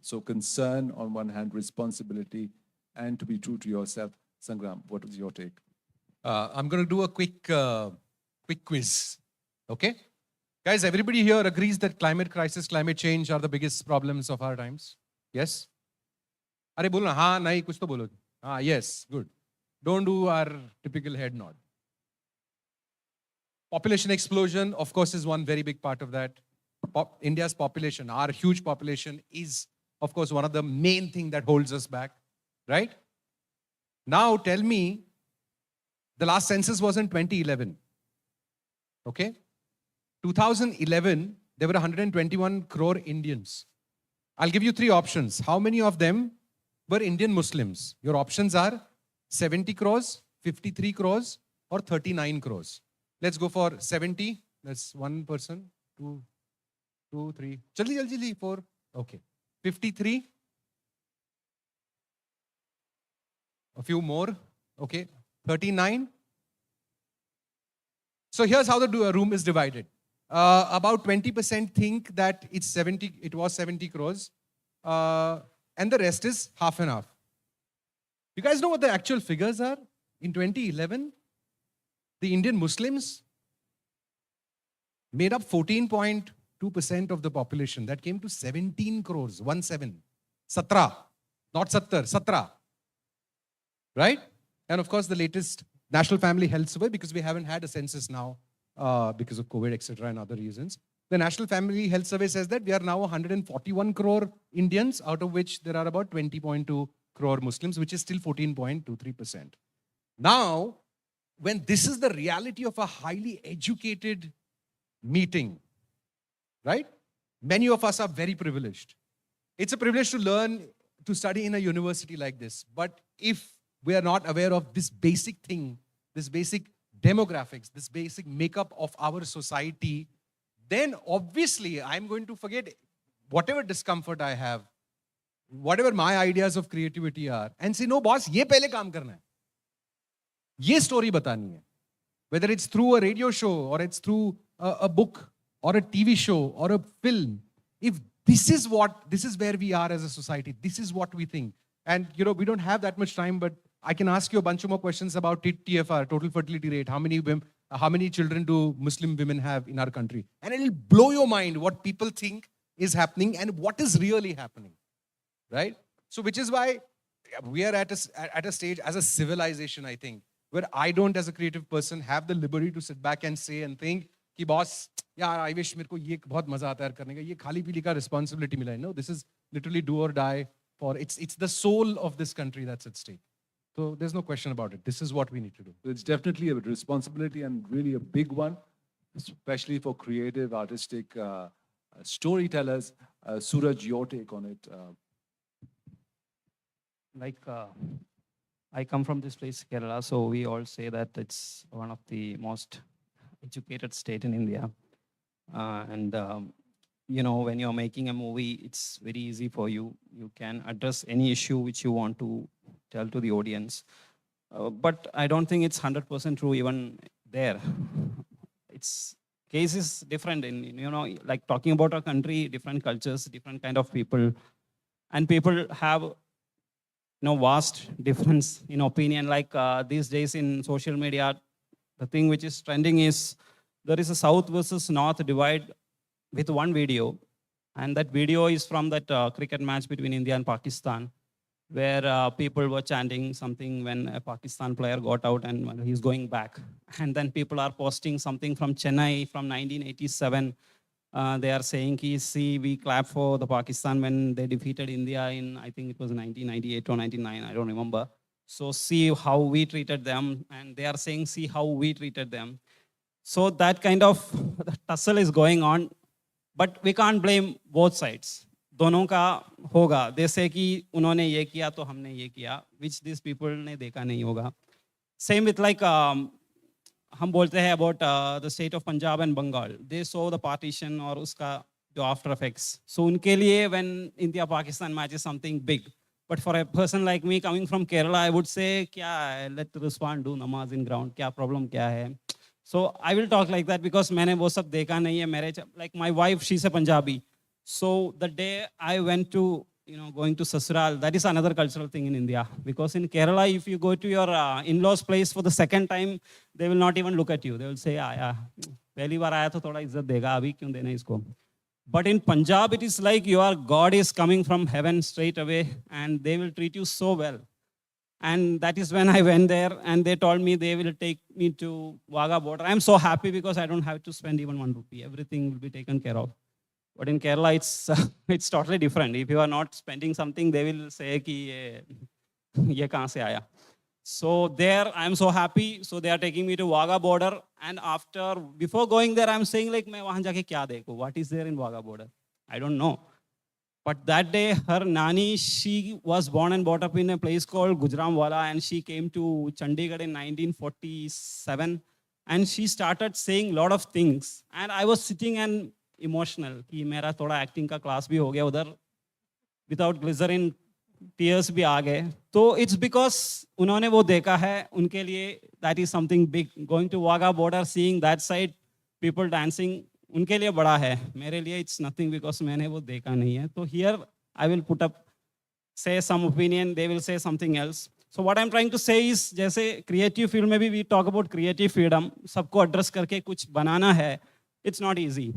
So concern on one hand, responsibility, and to be true to yourself. Sangram, what was your take? I'm going to do a quick quiz. Okay? Guys, everybody here agrees that climate crisis, climate change are the biggest problems of our times? Yes? Are bolo na, haan, nahi, kuch to bolo. Ah, yes, good. Don't do our typical head nod. Population explosion, of course, is one very big part of that. India's population, our huge population, is, of course, one of the main things that holds us back, right? Now, tell me, the last census was in 2011, okay? 2011, there were 121 crore Indians. I'll give you three options. How many of them were Indian Muslims? Your options are 70 crores, 53 crores, or 39 crores. Let's go for 70. That's one person. Two, three. Jaldi, 4. Okay. 53. A few more. Okay. 39. So here's how the room is divided. About 20% think that it was 70 crores. And the rest is half and half. You guys know what the actual figures are? In 2011, the Indian Muslims made up 14.2% of the population. That came to 17 crores, 17. Satra, not sattar, satra. Right? And of course, the latest National Family Health Survey, because we haven't had a census now because of COVID, etc., and other reasons. The National Family Health Survey says that we are now 141 crore Indians, out of which there are about 20.2 crore Muslims, which is still 14.23%. Now, when this is the reality of a highly educated meeting, right? Many of us are very privileged. It's a privilege to learn, to study in a university like this. But if we are not aware of this basic thing, this basic demographics, this basic makeup of our society, then obviously I'm going to forget whatever discomfort I have, whatever my ideas of creativity are, and say, no, boss, ye pehle kaam karna hai. Ye story batani hai. Whether it's through a radio show, or it's through a book, or a TV show, or a film, if this is where we are as a society, this is what we think. And, you know, we don't have that much time, but I can ask you a bunch of more questions about TFR, total fertility rate. How many children do Muslim women have in our country? And it'll blow your mind what people think is happening and what is really happening, right? So which is why we are at a stage as a civilization, I think, where I don't, as a creative person, have the liberty to sit back and say and think, कि boss, यार, I wish मेरे को ये बहुत मजा आता है करने का, ये खाली पीली का responsibility मिला है. No, this is literally do or die for, it's the soul of this country that's at stake. So there's no question about it. This is what we need to do. It's definitely a responsibility and really a big one, especially for creative, artistic storytellers. Suraj, your take on it. I come from this place, Kerala, so we all say that it's one of the most educated state in India. When you're making a movie, it's very easy for you. You can address any issue which you want to tell to the audience. But I don't think it's 100% true even there. Its case is different in, like talking about our country, different cultures, different kind of people. And people have vast difference in opinion. Like these days in social media, the thing which is trending is there is a South versus North divide with one video. And that video is from that cricket match between India and Pakistan, where people were chanting something when a Pakistan player got out and he's going back. And then people are posting something from Chennai from 1987. They are saying, see, we clap for the Pakistan when they defeated India in, I think it was 1998 or 99, I don't remember. So see how we treated them. And they are saying, see how we treated them. So that kind of tussle is going on. But we can't blame both sides. दोनों का होगा जैसे कि उन्होंने ये किया तो हमने ये किया, which these people ने देखा नहीं होगा. Same with like हम बोलते हैं about the state of Punjab and Bengal. They saw the partition और उसका जो after effects. So उनके लिए when India-Pakistan match is something big. But for a person like me coming from Kerala, I would say, क्या let respond, do namaz in ground, क्या problem क्या है. So I will talk like that because मैंने वो सब देखा नहीं है. मेरे like my wife, she's a Punjabi. So the day I went to, going to Sasural, that is another cultural thing in India. Because in Kerala, if you go to your in-laws place for the second time, they will not even look at you. They will say, पहली बार आया तो थोड़ा इज्जत देगा, अभी क्यों देना इसको. But in Punjab, it is like your God is coming from heaven straight away and they will treat you so well. And that is when I went there and they told me they will take me to Wagah border. I'm so happy because I don't have to spend even 1 rupee. Everything will be taken care of. But in Kerala, it's totally different. If you are not spending something, they will say कि ये कहाँ से आया. So there, I'm so happy. So they are taking me to Wagah border. And before going there, I'm saying like, मैं वहाँ जाके क्या देखूँ? What is there in Wagah border? I don't know. But that day, her nani, she was born and brought up in a place called Gujranwala, and she came to Chandigarh in 1947. And she started saying a lot of things. And I was sitting and emotional कि मेरा थोड़ा acting का class भी हो गया उधर, without glycerine tears भी आ गए. तो इट्स बिकॉज उन्होंने वो देखा है, उनके लिए that is something big. Going to Wagah border, seeing that side people dancing, उनके लिए बड़ा है. मेरे लिए इट्स नथिंग बिकॉज मैंने वो देखा नहीं है. तो here I will put up, say some opinion, they will say something else. So what I am trying to say is, जैसे क्रिएटिव फील्ड में भी we talk about creative freedom, सबको एड्रेस करके कुछ बनाना है. It's not easy.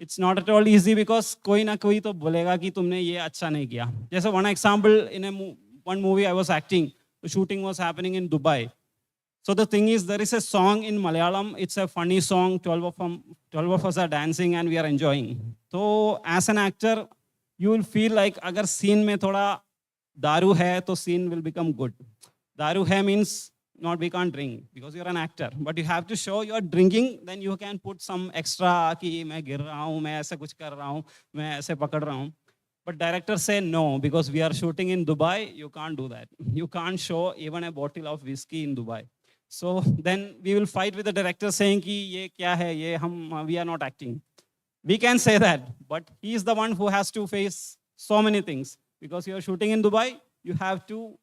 It's not at all easy because कोई ना कोई तो बोलेगा कि तुमने ये अच्छा नहीं किया. जैसे one example, in one movie I was acting, the shooting was happening in Dubai. So the thing is, there is a song in Malayalam, it's a funny song, 12 of us are dancing and we are enjoying. So as an actor, you will feel like अगर scene में थोड़ा दारू है तो scene will become good. दारू है means not we can't drink because you're an actor, but you have to show you're drinking, then you can put some extra कि मैं गिर रहा हूँ, मैं ऐसे कुछ कर रहा हूँ, मैं ऐसे पकड़ रहा हूँ. But directors say no, because we are shooting in Dubai, you can't do that. You can't show even a bottle of whiskey in Dubai. So then we will fight with the director saying कि ये क्या है, ये हम, we are not acting. We can say that, but he is the one who has to face so many things. Because you are shooting in Dubai, you have to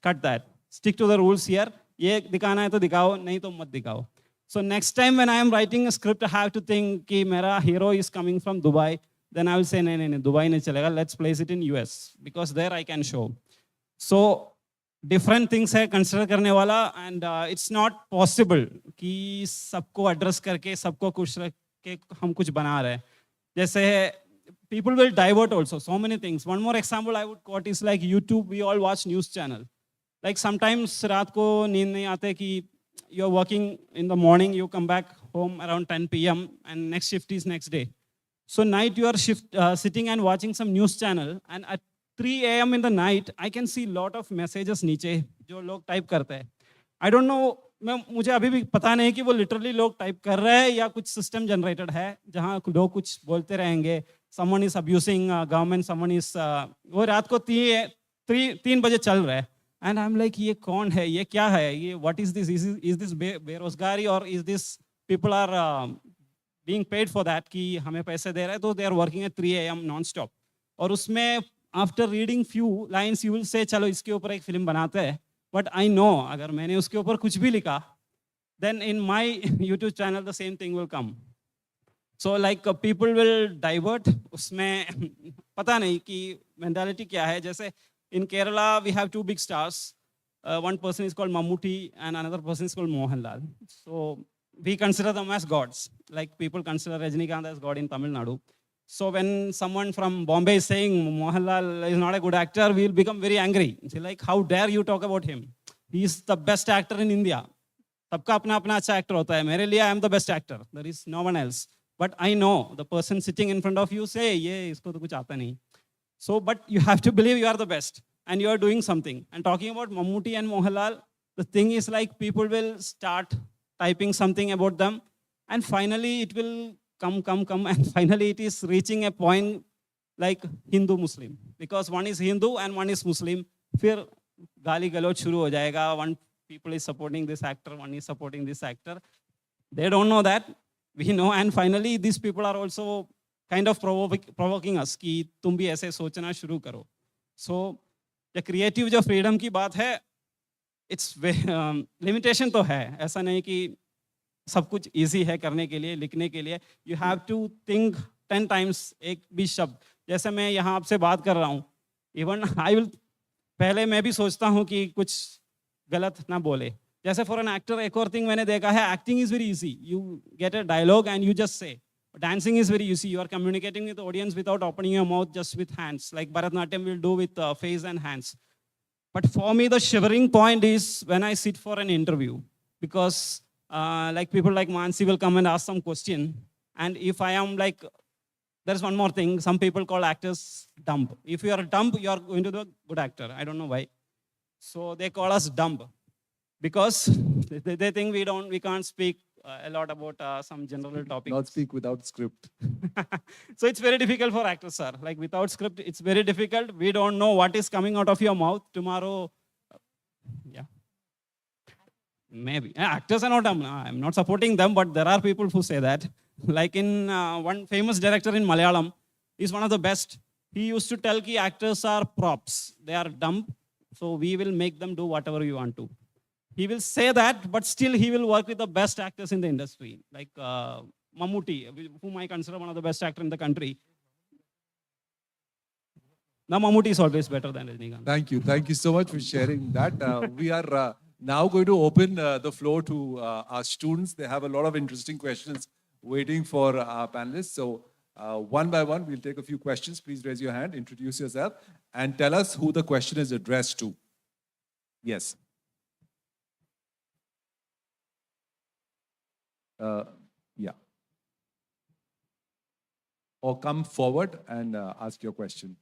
cut that. Stick to the rules here. ये दिखाना है तो दिखाओ, नहीं तो मत दिखाओ. So next time when I am writing a script, I have to think कि मेरा hero is coming from Dubai. Then I will say नहीं, Dubai नहीं चलेगा. Let's place it in US because there I can show. So different things है consider करने वाला, and it's not possible कि सबको address करके सबको खुश रख के हम कुछ बना रहे. जैसे people will divert also so many things. One more example I would quote is like YouTube. We all watch news channel. Like sometimes रात को नींद नहीं आते कि you're working in the morning, you come back home around 10 p.m. and next shift is next day. So night you are sitting and watching some news channel, and at 3 a.m. in the night, I can see lot of messages नीचे जो लोग type करते हैं. आई don't no, मुझे अभी भी पता नहीं कि वो लिटरली लोग टाइप कर रहे हैं या कुछ सिस्टम जनरेटेड है जहाँ लोग कुछ बोलते रहेंगे. Someone is abusing government, someone is, वो रात को 3 बजे चल रहा है. एंड आई एम लाइक, ये कौन है, ये क्या है, ये what is this, is this बेरोजगारी और is this people are being paid for that कि हमें पैसे दे रहे हैं, तो they are working at 3 AM non stop. और उसमें after reading few lines you will say चलो इसके ऊपर एक फिल्म बनाते हैं. बट आई नो अगर मैंने उसके ऊपर कुछ भी लिखा, then in my YouTube channel the same thing will come. So like people will divert. उसमें पता नहीं कि mentality क्या है. जैसे in Kerala we have 2 big stars. One person is called Mammootty and another person is called Mohanlal. So we consider them as gods. Like people consider Rajinikanth as god in Tamil Nadu. So when someone from Bombay is saying Mohanlal is not a good actor, we'll become very angry. Say like, how dare you talk about him? He is the best actor in India. सबका अपना अपना अच्छा actor होता है. मेरे लिए I am the best actor, there is no one else. But I know the person sitting in front of you say ये इसको तो कुछ आता नहीं. So but you have to believe you are the best and you are doing something. And talking about Mammootty and Mohanlal, the thing is like people will start typing something about them and finally it will come and finally it is reaching a point like Hindu Muslim, because one is Hindu and one is Muslim. फिर गाली गलौज शुरू हो जाएगा. One people is supporting this actor, one is supporting this actor. They don't know that, we know. And finally these people are also kind of provoking us कि तुम भी ऐसे सोचना शुरू करो. So the creative जो freedom की बात है, इट्स लिमिटेशन तो है. ऐसा नहीं कि सब कुछ इजी है करने के लिए, लिखने के लिए. You have to think 10 times एक भी शब्द. जैसे मैं यहाँ आपसे बात कर रहा हूँ, इवन आई विल, पहले मैं भी सोचता हूँ कि कुछ गलत ना बोले. जैसे फॉर एन एक्टर एक और थिंग मैंने देखा है, acting is very easy. You get a dialogue and you just say. Dancing is very easy. You are communicating with the audience without opening your mouth, just with hands. Like Bharatanatyam will do with face and hands. But for me, the shivering point is when I sit for an interview, because like people like Mansi will come and ask some question. And if I am like, there's one more thing, some people call actors dumb. If you are dumb, you are going to be a good actor. I don't know why. So they call us dumb because they think we can't speak a lot about some general topics. Not speak without script. So it's very difficult for actors, sir. Like without script, it's very difficult. We don't know what is coming out of your mouth tomorrow. Yeah. Maybe. Actors are not, I'm not supporting them, but there are people who say that. Like in one famous director in Malayalam, he's one of the best. He used to tell ki actors are props. They are dumb. So we will make them do whatever you want to. He will say that, but still he will work with the best actors in the industry. Like Mammootty, whom I consider one of the best actors in the country. Now Mammootty is always better than Rajinikanth. Thank you. Thank you so much for sharing that. We are now going to open the floor to our students. They have a lot of interesting questions waiting for our panelists. So one by one, we'll take a few questions. Please raise your hand, introduce yourself, and tell us who the question is addressed to. Yes. Yeah. Or come forward and ask your question.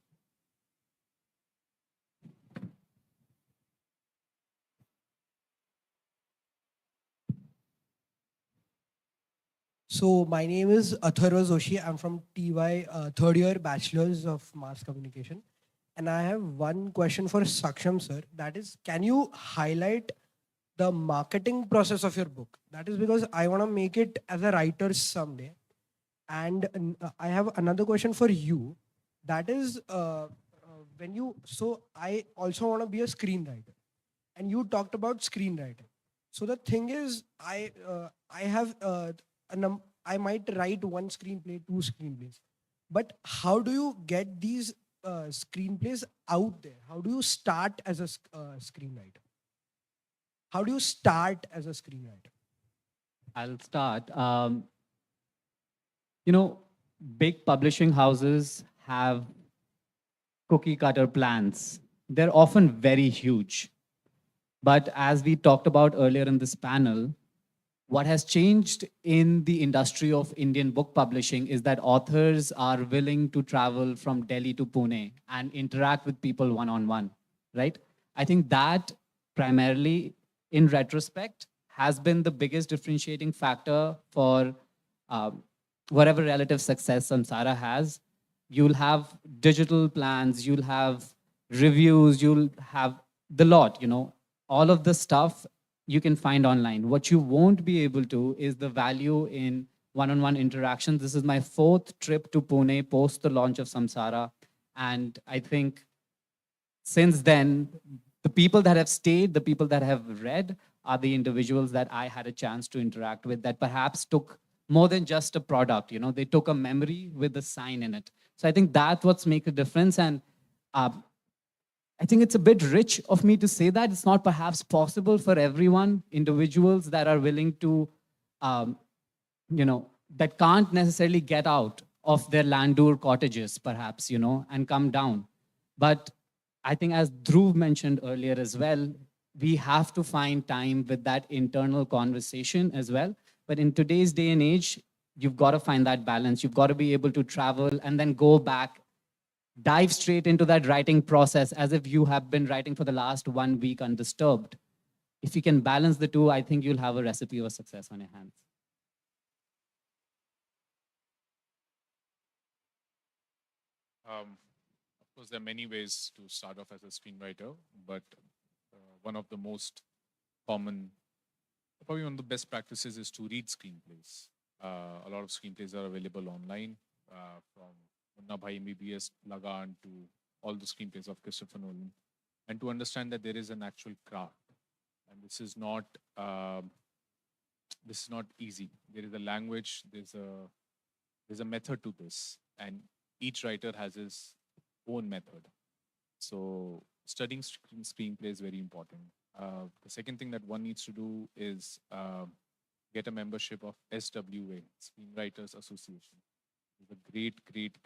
So my name is Atharva Joshi. I'm from TY third year Bachelor's of Mass Communication. And I have one question for Saksham sir. That is, can you highlight the marketing process of your book? That is because I want to make it as a writer someday. And I have another question for you. That is, so I also want to be a screenwriter. And you talked about screenwriting. So the thing is, I might write one screenplay, 2 screenplays. But how do you get these screenplays out there? How do you start as a screenwriter? How do you start as a screenwriter? I'll start. Big publishing houses have cookie cutter plans. They're often very huge. But as we talked about earlier in this panel, what has changed in the industry of Indian book publishing is that authors are willing to travel from Delhi to Pune and interact with people one-on-one, right? I think that primarily, in retrospect, has been the biggest differentiating factor for whatever relative success Samsara has. You'll have digital plans, you'll have reviews, you'll have the lot, all of the stuff you can find online. What you won't be able to is the value in one-on-one interactions. This is my 4th trip to Pune post the launch of Samsara. And I think since then, the people that have stayed, the people that have read are the individuals that I had a chance to interact with that perhaps took more than just a product. They took a memory with a sign in it. So I think that's what's make a difference. And I think it's a bit rich of me to say that. It's not perhaps possible for everyone, individuals that are willing to, that can't necessarily get out of their Landour cottages, perhaps, and come down. But I think as Dhruv mentioned earlier as well, we have to find time with that internal conversation as well. But in today's day and age, you've got to find that balance. You've got to be able to travel and then go back, dive straight into that writing process as if you have been writing for the last 1 week undisturbed. If you can balance the two, I think you'll have a recipe of success on your hands. Of course, there are many ways to start off as a screenwriter, but one of the most common, probably one of the best practices is to read screenplays. A lot of screenplays are available online, from Munna Bhai MBBS, Lagan, to all the screenplays of Christopher Nolan, and to understand that there is an actual craft, and this is not easy. There is a language, there's a method to this, and each writer has his own method. So studying screenplay is very important. The second thing that one needs to do is get a membership of SWA, Screenwriters Association. It's a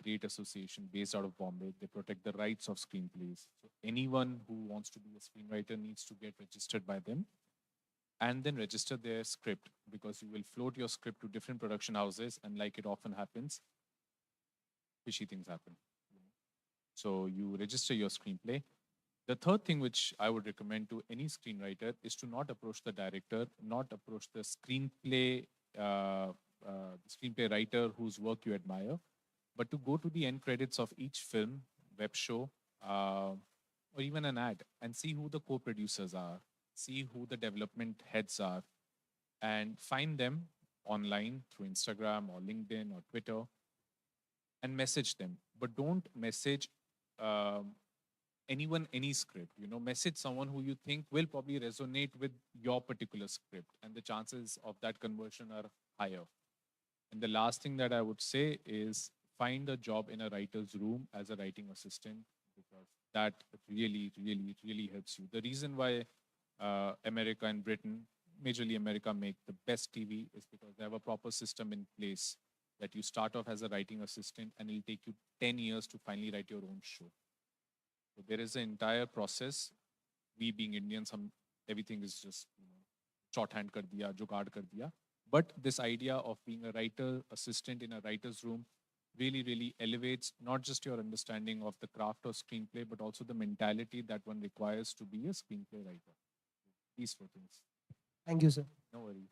great association based out of Bombay. They protect the rights of screenplays. So anyone who wants to be a screenwriter needs to get registered by them and then register their script, because you will float your script to different production houses, and like it often happens, fishy things happen. So you register your screenplay. The third thing which I would recommend to any screenwriter is to not approach the director, not approach the screenplay writer whose work you admire, but to go to the end credits of each film, web show, or even an ad, and see who the co-producers are, see who the development heads are, and find them online through Instagram or LinkedIn or Twitter, and message them. But don't message anyone, any script. Message someone who you think will probably resonate with your particular script, and the chances of that conversion are higher. And the last thing that I would say is find a job in a writer's room as a writing assistant, because that really helps you. The reason why America and Britain, majorly America, make the best TV is because they have a proper system in place that you start off as a writing assistant and it'll take you 10 years to finally write your own show. So there is an entire process. We being Indians, everything is just shorthand kar diya, jugaad kar diya. But this idea of being a writer assistant in a writer's room really elevates not just your understanding of the craft of screenplay, but also the mentality that one requires to be a screenplay writer. These 4 things. Thank you, sir. No worries.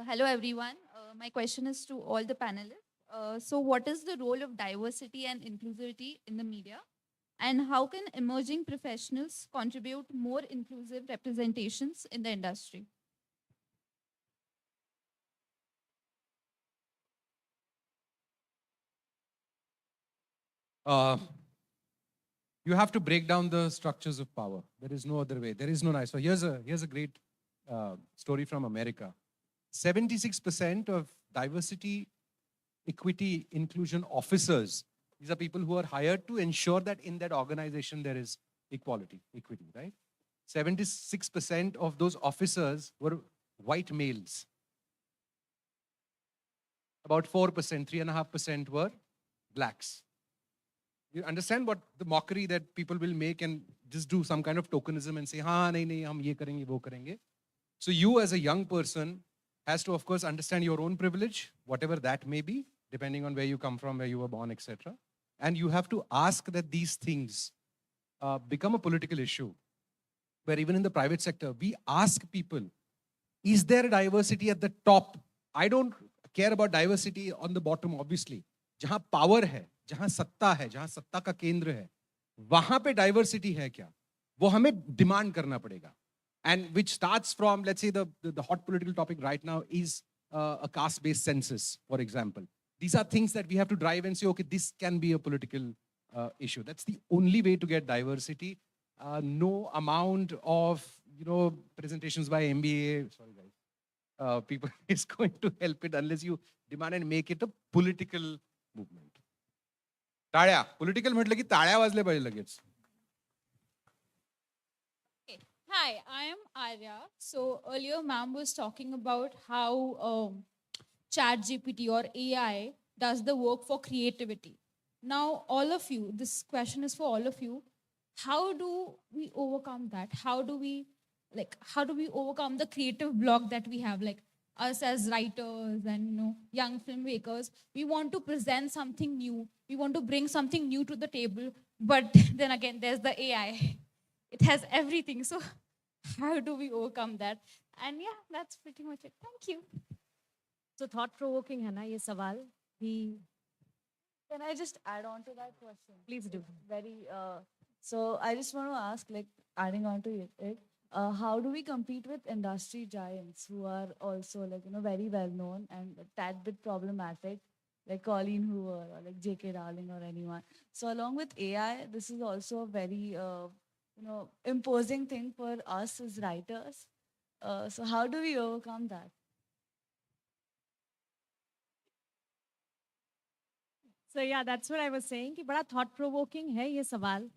Hello, everyone. My question is to all the panelists. So what is the role of diversity and inclusivity in the media? And how can emerging professionals contribute more inclusive representations in the industry? You have to break down the structures of power. There is no other way. There is no nice. So here's a great story from America. 76% of diversity, equity, inclusion officers, these are people who are hired to ensure that in that organization there is equality, equity, right? 76% of those officers were white males. about 4%, 3.5% were blacks. You understand what the mockery that people will make and just do some kind of tokenism and say, हाँ नहीं नहीं हम ये करेंगे वो करेंगे. So you as a young person has to of course understand your own privilege, whatever that may be, depending on where you come from, where you were born, etc. And you have to ask that these things become a political issue. Where even in the private sector, we ask people, is there diversity at the top? I don't care about diversity on the bottom, obviously. जहाँ power है, जहाँ सत्ता है, जहाँ सत्ता का केंद्र है, वहाँ पे diversity है क्या? वो हमें demand करना पड़ेगा. And which starts from, let's say, the hot political topic right now is a caste-based census, for example. These are things that we have to drive and say, okay, this can be a political issue. That's the only way to get diversity. No amount of, presentations by MBA, sorry guys, people is going to help it unless you demand and make it a political movement. टाळ्या, political म्हटलं की टाळ्या वाजल्या पाहिजे लगेच. Hi, I am Arya. So earlier ma'am was talking about how ChatGPT or AI does the work for creativity. Now all of you, this question is for all of you. How do we overcome that? How do we overcome the creative block that we have? Like us as writers and young filmmakers, we want to present something new. We want to bring something new to the table. But then again, there's the AI. It has everything. So how do we overcome that? And yeah, that's pretty much it. Thank you. So thought-provoking है ना ये सवाल कि Can I just add on to that question? Please do. So I just want to ask, like, adding on to it, how do we compete with industry giants who are also, like, very well known and a tad bit problematic, like Colleen Hoover or like J.K. Rowling or anyone? So along with AI, this is also a very, imposing thing for us as writers. So how do we overcome that? So yeah, that's what I was saying कि बड़ा thought provoking है ये सवाल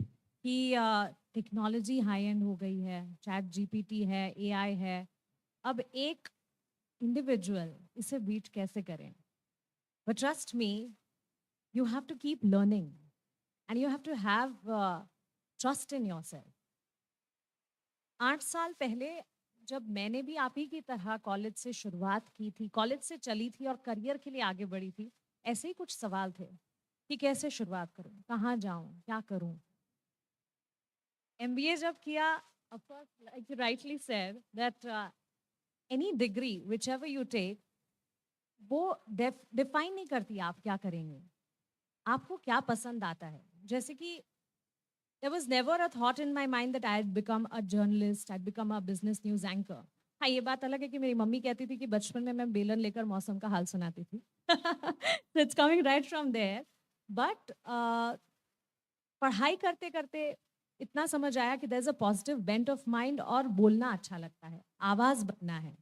कि technology high and हो गई है, chat GPT है, एआई है. अब एक इंडिविजुअल इसे बीट कैसे करें? But trust me, you have to keep learning and you have to have trust in yourself. 8 साल पहले जब मैंने भी आप ही की तरह कॉलेज से शुरुआत की थी, कॉलेज से चली थी और करियर के लिए आगे बढ़ी थी, ऐसे ही कुछ सवाल थे कि कैसे शुरुआत करूं, कहाँ जाऊं, क्या करूं. MBA जब किया, of course, like you rightly said, that any degree, whichever you take, वो define नहीं करती आप क्या करेंगे, आपको क्या पसंद आता है. जैसे कि there was never a thought in my mind that I'd become a journalist, I'd become a business news anchor. हाँ, ये बात अलग है कि मेरी मम्मी कहती थी कि बचपन में मैं बेलन लेकर मौसम का हाल सुनाती थी. So it's coming right from there. But पढ़ाई करते करते इतना समझ आया कि there's a positive bent of mind और बोलना अच्छा लगता है, आवाज़ बनना है.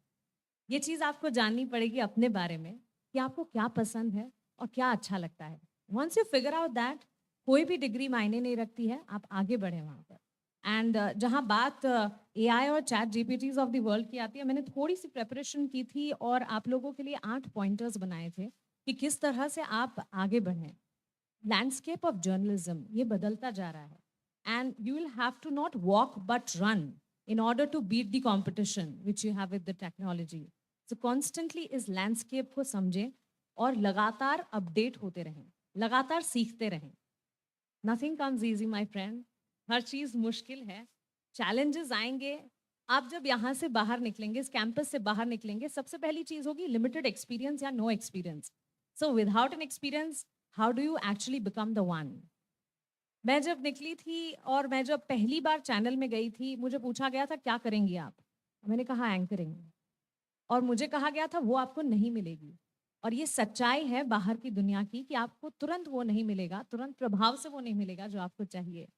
ये चीज़ आपको जाननी पड़ेगी अपने बारे में कि आपको क्या पसंद है और क्या अच्छा लगता है. Once you figure out that, कोई भी डिग्री मायने नहीं रखती है, आप आगे बढ़े वहाँ पर. एंड जहाँ बात AI और चैट जीपीटीज ऑफ द वर्ल्ड की आती है, मैंने थोड़ी सी प्रेपरेशन की थी और आप लोगों के लिए 8 पॉइंटर्स बनाए थे कि किस तरह से आप आगे बढ़ें. लैंडस्केप ऑफ जर्नलिज्म ये बदलता जा रहा है and you will have to not walk but run in order to beat the competition which you have with the technology. So constantly इस लैंडस्केप को समझें और लगातार अपडेट होते रहें, लगातार सीखते रहें. Nothing comes easy my friend, हर चीज़ मुश्किल है, चैलेंजेस आएंगे. आप जब यहाँ से बाहर निकलेंगे, इस कैंपस से बाहर निकलेंगे, सबसे पहली चीज़ होगी लिमिटेड एक्सपीरियंस या no experience. So without an experience how do you actually become the one. मैं जब निकली थी और मैं जब पहली बार चैनल में गई थी, मुझे पूछा गया था क्या करेंगी आप. मैंने कहा एंकरिंग, और मुझे कहा गया था वो आपको नहीं मिलेगी. और ये सच्चाई है बाहर की दुनिया की कि आपको तुरंत वो नहीं मिलेगा, तुरंत प्रभाव से वो नहीं मिलेगा जो आपको चाहिए.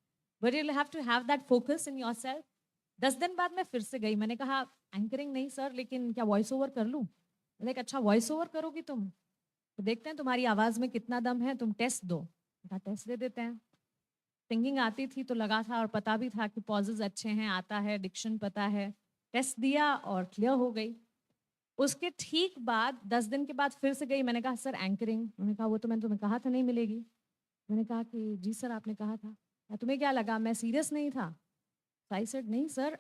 But you'll have to have that focus in yourself. 10 दिन बाद मैं फिर से गई, मैंने कहा एंकरिंग नहीं सर, लेकिन क्या वॉइस ओवर कर लूँ. मैंने कहा अच्छा वॉइस ओवर करोगी तुम, तो देखते हैं तुम्हारी आवाज़ में कितना दम है, तुम टेस्ट दो. कहा टेस्ट दे देते हैं. सिंगिंग आती थी तो लगा था और पता भी था कि पॉजेज अच्छे हैं, आता है, डिक्शन पता है. टेस्ट दिया और क्लियर हो गई. उसके ठीक बाद 10 दिन के बाद फिर से गई, मैंने कहा सर एंकरिंग, उन्होंने कहा वो तो मैंने तुम्हें कहा था नहीं मिलेगी। मैंने कहा कि जी सर आपने कहा था, तुम्हें क्या लगा मैं सीरियस नहीं था? आई सेड नहीं सर,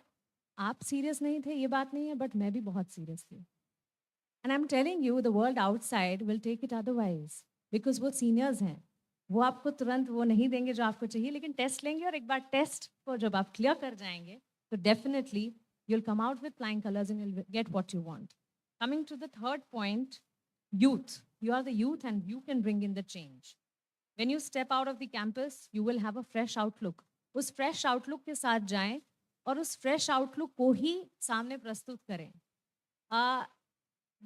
आप सीरियस नहीं थे ये बात नहीं है, बट मैं भी बहुत सीरियस थी। And I am telling you the world outside will take it otherwise, because वो सीनियर्स हैं, वो आपको तुरंत वो नहीं देंगे जो आपको चाहिए, लेकिन टेस्ट लेंगे और एक बार टेस्ट को जब आप क्लियर कर जाएंगे तो definitely you'll come out with flying colors and you'll get what you want. Coming to the third point, youth. You are the youth and you can bring in the change. When you step out of the campus, you will have a fresh outlook. उस fresh outlook के साथ जाएं और उस fresh outlook को ही सामने प्रस्तुत करें.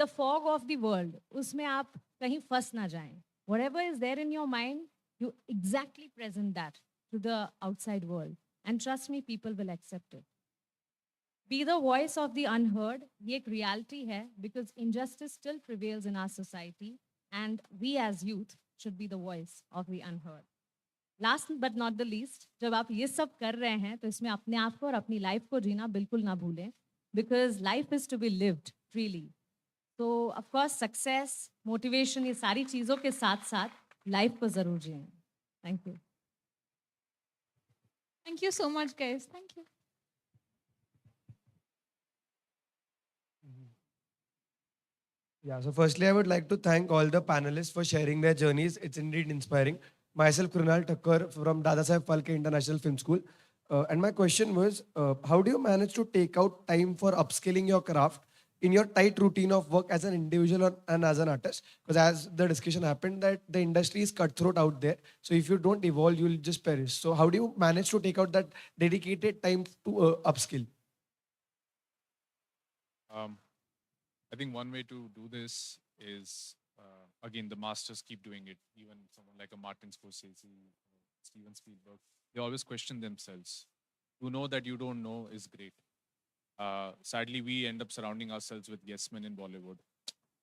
The fog of the world, उसमें आप कहीं फंस ना जाएं. Whatever is there in your mind, you exactly present that to the outside world. And trust me, people will accept it. Be the voice of the unheard. ये एक reality है because injustice still prevails in our society and we as youth should be the voice of the unheard. Last but not the least, जब आप ये सब कर रहे हैं तो इसमें अपने आप को और अपनी लाइफ को जीना बिल्कुल ना भूलें because life is to be lived freely. So of course success, motivation ये सारी चीज़ों के साथ साथ लाइफ को ज़रूर जिएं. Thank you. Thank you so much, guys. Thank you. Yeah, so firstly, I would like to thank all the panelists for sharing their journeys. It's indeed inspiring. Myself, Krunal Thakkar from Dadasaheb Phalke International Film School. And my question was, how do you manage to take out time for upskilling your craft in your tight routine of work as an individual and as an artist? Because as the discussion happened, that the industry is cutthroat out there. So if you don't evolve, you'll just perish. So how do you manage to take out that dedicated time to upskill? I think one way to do this is, again, the masters keep doing it. Even someone like a Martin Scorsese, Steven Spielberg, they always question themselves. To know that you don't know is great. Sadly, we end up surrounding ourselves with yes men in Bollywood.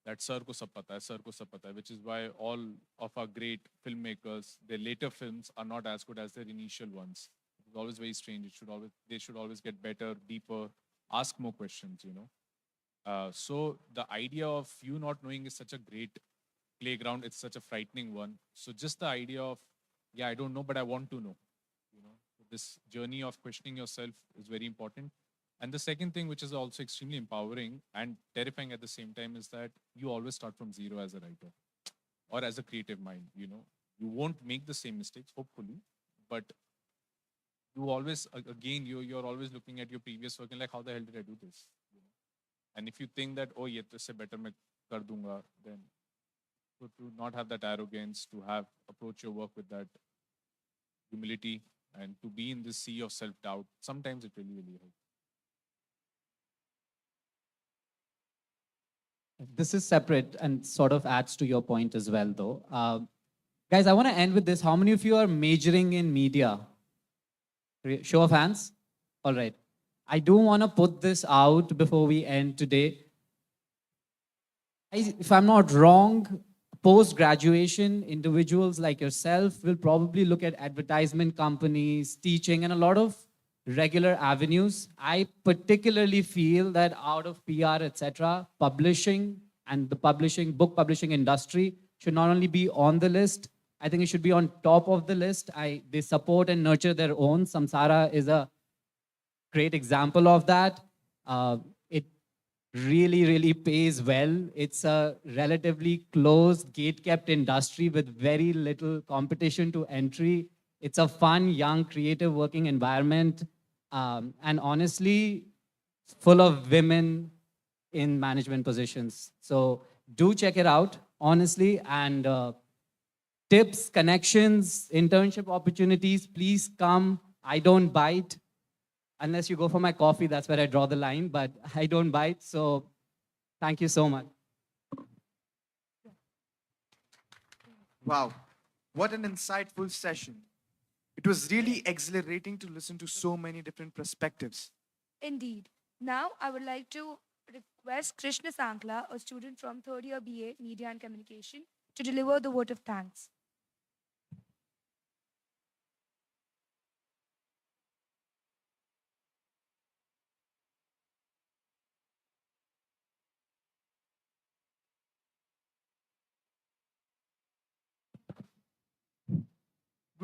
That sir ko sab pata hai, sir ko sab pata hai, which is why all of our great filmmakers, their later films are not as good as their initial ones. It's always very strange. They should always get better, deeper, ask more questions, you know. So the idea of you not knowing is such a great playground. It's such a frightening one. So just the idea of, yeah, I don't know, but I want to know. You know, this journey of questioning yourself is very important. And the second thing, which is also extremely empowering and terrifying at the same time, is that you always start from zero as a writer or as a creative mind. You know, you won't make the same mistakes, hopefully, but you always, again, you're always looking at your previous work and like, how the hell did I do this? And if you think that, oh, ye to isse better main kar dunga, then to not have that arrogance, to have approach your work with that humility, and to be in this sea of self-doubt, sometimes it really, really helps. This is separate and sort of adds to your point as well, though. Guys, I want to end with this. How many of you are majoring in media? Show of hands? All right. I do want to put this out before we end today. If I'm not wrong, post-graduation, individuals like yourself will probably look at advertisement companies, teaching, and a lot of regular avenues. I particularly feel that out of PR, etc., publishing and the book publishing industry should not only be on the list, I think it should be on top of the list. They support and nurture their own. Samsara is a great example of that. It really, really pays well. It's a relatively closed, gate-kept industry with very little competition to entry. It's a fun, young, creative working environment. And honestly, full of women in management positions. So do check it out, honestly. And tips, connections, internship opportunities, please come. I don't bite. Unless you go for my coffee, that's where I draw the line, but I don't bite. So thank you so much. Wow, what an insightful session. It was really exhilarating to listen to so many different perspectives. Indeed. Now, I would like to request Krishna Sankla, a student from third year BA Media and Communication, to deliver the vote of thanks.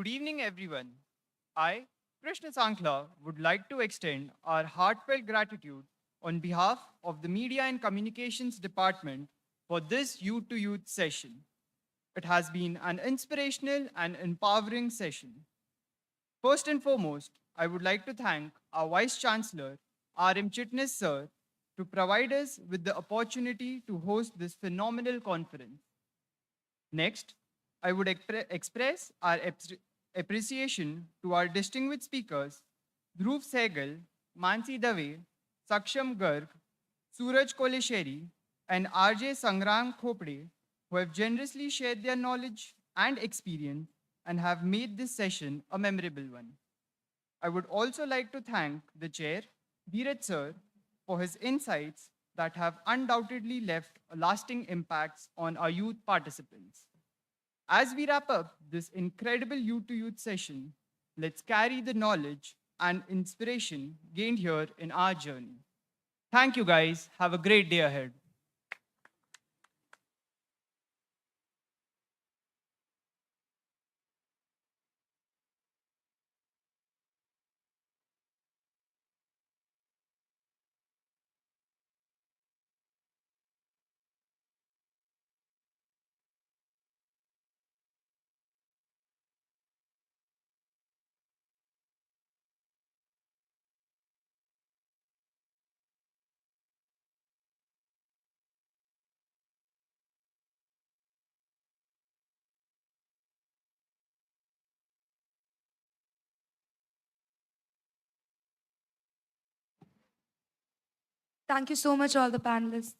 Good evening, everyone. I, Krishna Sankla, would like to extend our heartfelt gratitude on behalf of the Media and Communications Department for this Youth to Youth session. It has been an inspirational and empowering session. First and foremost, I would like to thank our Vice Chancellor, R.M. Chitnis Sir, to provide us with the opportunity to host this phenomenal conference. Next, I would express our appreciation to our distinguished speakers, Dhruv Sehgal, Mansi Dave, Saksham Garg, Suraj Kolesheri, and RJ Sangram Khopde, who have generously shared their knowledge and experience and have made this session a memorable one. I would also like to thank the chair, Dheeraj Sir, for his insights that have undoubtedly left lasting impacts on our youth participants. As we wrap up this incredible youth to youth session, let's carry the knowledge and inspiration gained here in our journey. Thank you, guys. Have a great day ahead. Thank you so much, all the panelists.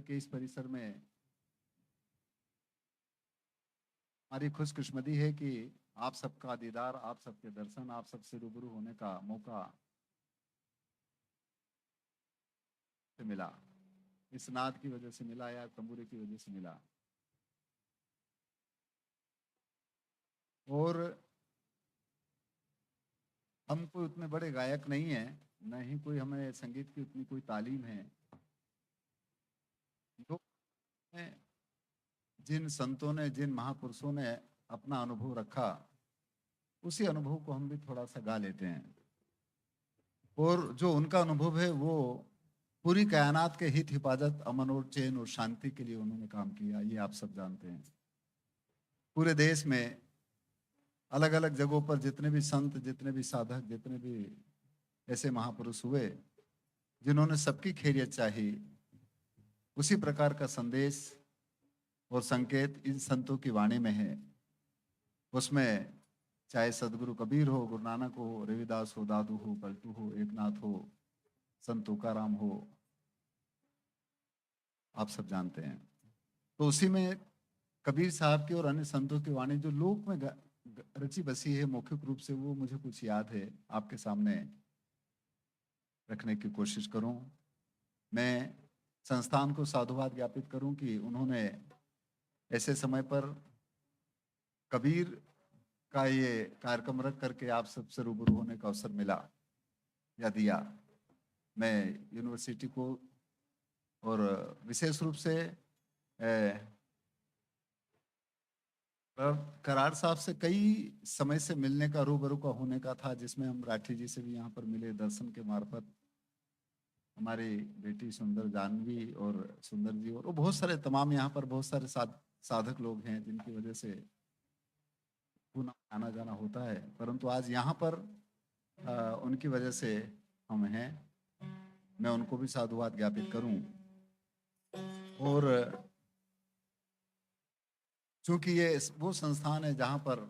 कि इस परिसर में हमारी खुशकिस्मती है कि आप सबका दीदार, आप सबके दर्शन, आप सबसे रूबरू होने का मौका से मिला। इस नाद की वजह से मिला या तंबूरे की वजह से मिला। और हम कोई उतने बड़े गायक नहीं हैं, न ही कोई हमें संगीत की उतनी कोई तालीम है। जो जिन संतों ने, जिन महापुरुषों ने अपना अनुभव रखा, उसी अनुभव को हम भी थोड़ा सा गा लेते हैं। और जो उनका अनुभव है वो पूरी कायनात के हित, हिफाजत, अमन और चैन और शांति के लिए उन्होंने काम किया, ये आप सब जानते हैं। पूरे देश में अलग अलग जगहों पर जितने भी संत, जितने भी साधक, जितने भी ऐसे महापुरुष हुए जिन्होंने सबकी खैरियत चाही, उसी प्रकार का संदेश और संकेत इन संतों की वाणी में है। उसमें चाहे सदगुरु कबीर हो, गुरु नानक हो, रविदास हो, दादू हो, पलटू हो, एकनाथ हो, संत तुकाराम हो, आप सब जानते हैं। तो उसी में कबीर साहब की और अन्य संतों की वाणी जो लोक में रची बसी है मौखिक रूप से, वो मुझे कुछ याद है, आपके सामने रखने की कोशिश करूं। मैं संस्थान को साधुवाद ज्ञापित करूं कि उन्होंने ऐसे समय पर कबीर का ये कार्यक्रम रख करके आप सबसे रूबरू होने का अवसर मिला या दिया। मैं यूनिवर्सिटी को और विशेष रूप से करार साहब से कई समय से मिलने का, रूबरू का होने का था, जिसमें हम राठी जी से भी यहाँ पर मिले दर्शन के मार्फत, हमारी बेटी सुंदर जानवी और सुंदर जी और बहुत सारे तमाम यहाँ पर बहुत सारे साधक लोग हैं जिनकी वजह से पुनः आना जाना होता है। परंतु आज यहाँ पर उनकी वजह से हम हैं। मैं उनको भी साधुवाद ज्ञापित करूं। और चूंकि ये वो संस्थान है जहाँ पर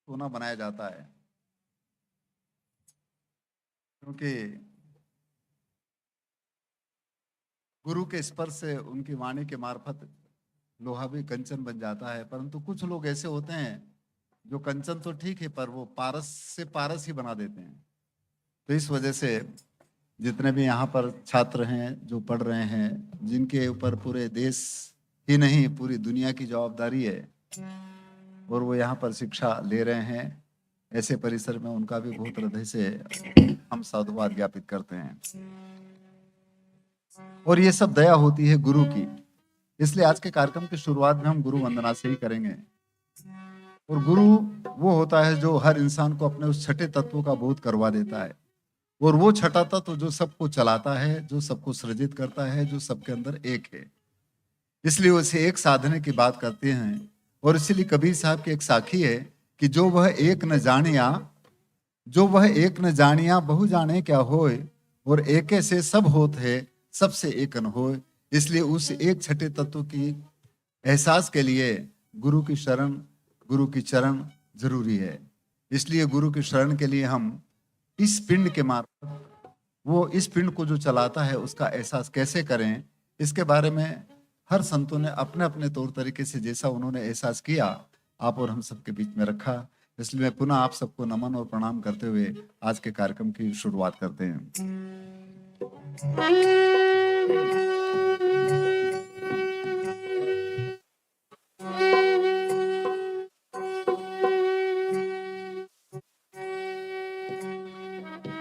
सोना बनाया जाता है, क्योंकि गुरु के स्पर्श से, उनकी वाणी के मार्फत लोहा भी कंचन बन जाता है। परंतु कुछ लोग ऐसे होते हैं जो कंचन तो ठीक है पर वो पारस से पारस ही बना देते हैं। तो इस वजह से जितने भी यहाँ पर छात्र हैं जो पढ़ रहे हैं, जिनके ऊपर पूरे देश ही नहीं पूरी दुनिया की जवाबदारी है और वो यहाँ पर शिक्षा ले रहे हैं, ऐसे परिसर में उनका भी बहुत हृदय से हम साधुवाद ज्ञापित करते हैं। और ये सब दया होती है गुरु की। इसलिए आज के कार्यक्रम की शुरुआत में हम गुरु वंदना से ही करेंगे। और गुरु वो होता है जो हर इंसान को अपने उस छठे तत्व का बोध करवा देता है। और वो छठा तत्व जो सबको चलाता है, जो सबको सृजित करता है, जो सबके अंदर एक है। इसलिए उसे एक साधने की बात करते हैं। और इसीलिए कबीर साहब की एक साखी है कि जो वह एक न जानिया बहु जाने क्या होए, और एके से सब होत है सबसे एक न होए। इसलिए उस एक छठे तत्व की एहसास के लिए गुरु की शरण, गुरु की चरण जरूरी है। इसलिए गुरु की शरण के लिए हम इस पिंड के मार्फत, वो इस पिंड को जो चलाता है उसका एहसास कैसे करें, इसके बारे में हर संतों ने अपने अपने तौर तरीके से जैसा उन्होंने एहसास किया, आप और हम सबके बीच में रखा। इसलिए मैं पुनः आप सबको नमन और प्रणाम करते हुए आज के कार्यक्रम की शुरुआत करते हैं।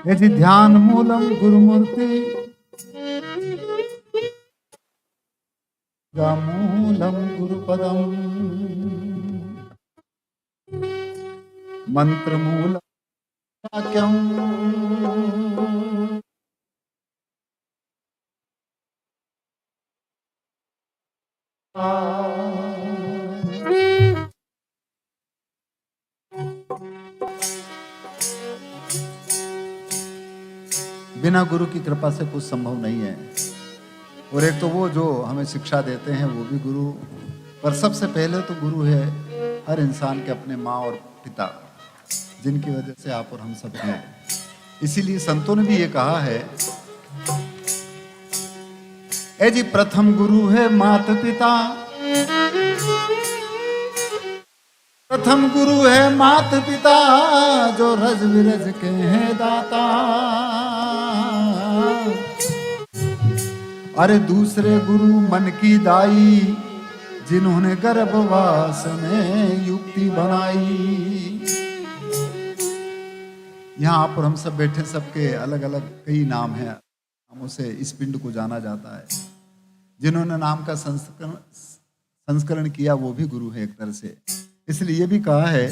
यदि ध्यान मूलम गुरुमूर्ति मूलम गुरुपदम मंत्र मूलम वाक्यम बिना गुरु की कृपा से कुछ संभव नहीं है। और एक तो वो जो हमें शिक्षा देते हैं वो भी गुरु, पर सबसे पहले तो गुरु है हर इंसान के अपने माँ और पिता, जिनकी वजह से आप और हम सब हैं। इसीलिए संतों ने भी ये कहा है ए जी प्रथम गुरु है माता पिता, प्रथम गुरु है माता पिता, जो रज विरज के हैं दाता। अरे दूसरे गुरु मन की दाई, जिन्होंने गर्भवास में युक्ति बनाई। यहाँ पर हम सब बैठे, सबके अलग अलग कई नाम हैं, नामों से इस पिंड को जाना जाता है। जिन्होंने नाम का संस्करण किया वो भी गुरु है एक तरह से। इसलिए ये भी कहा है,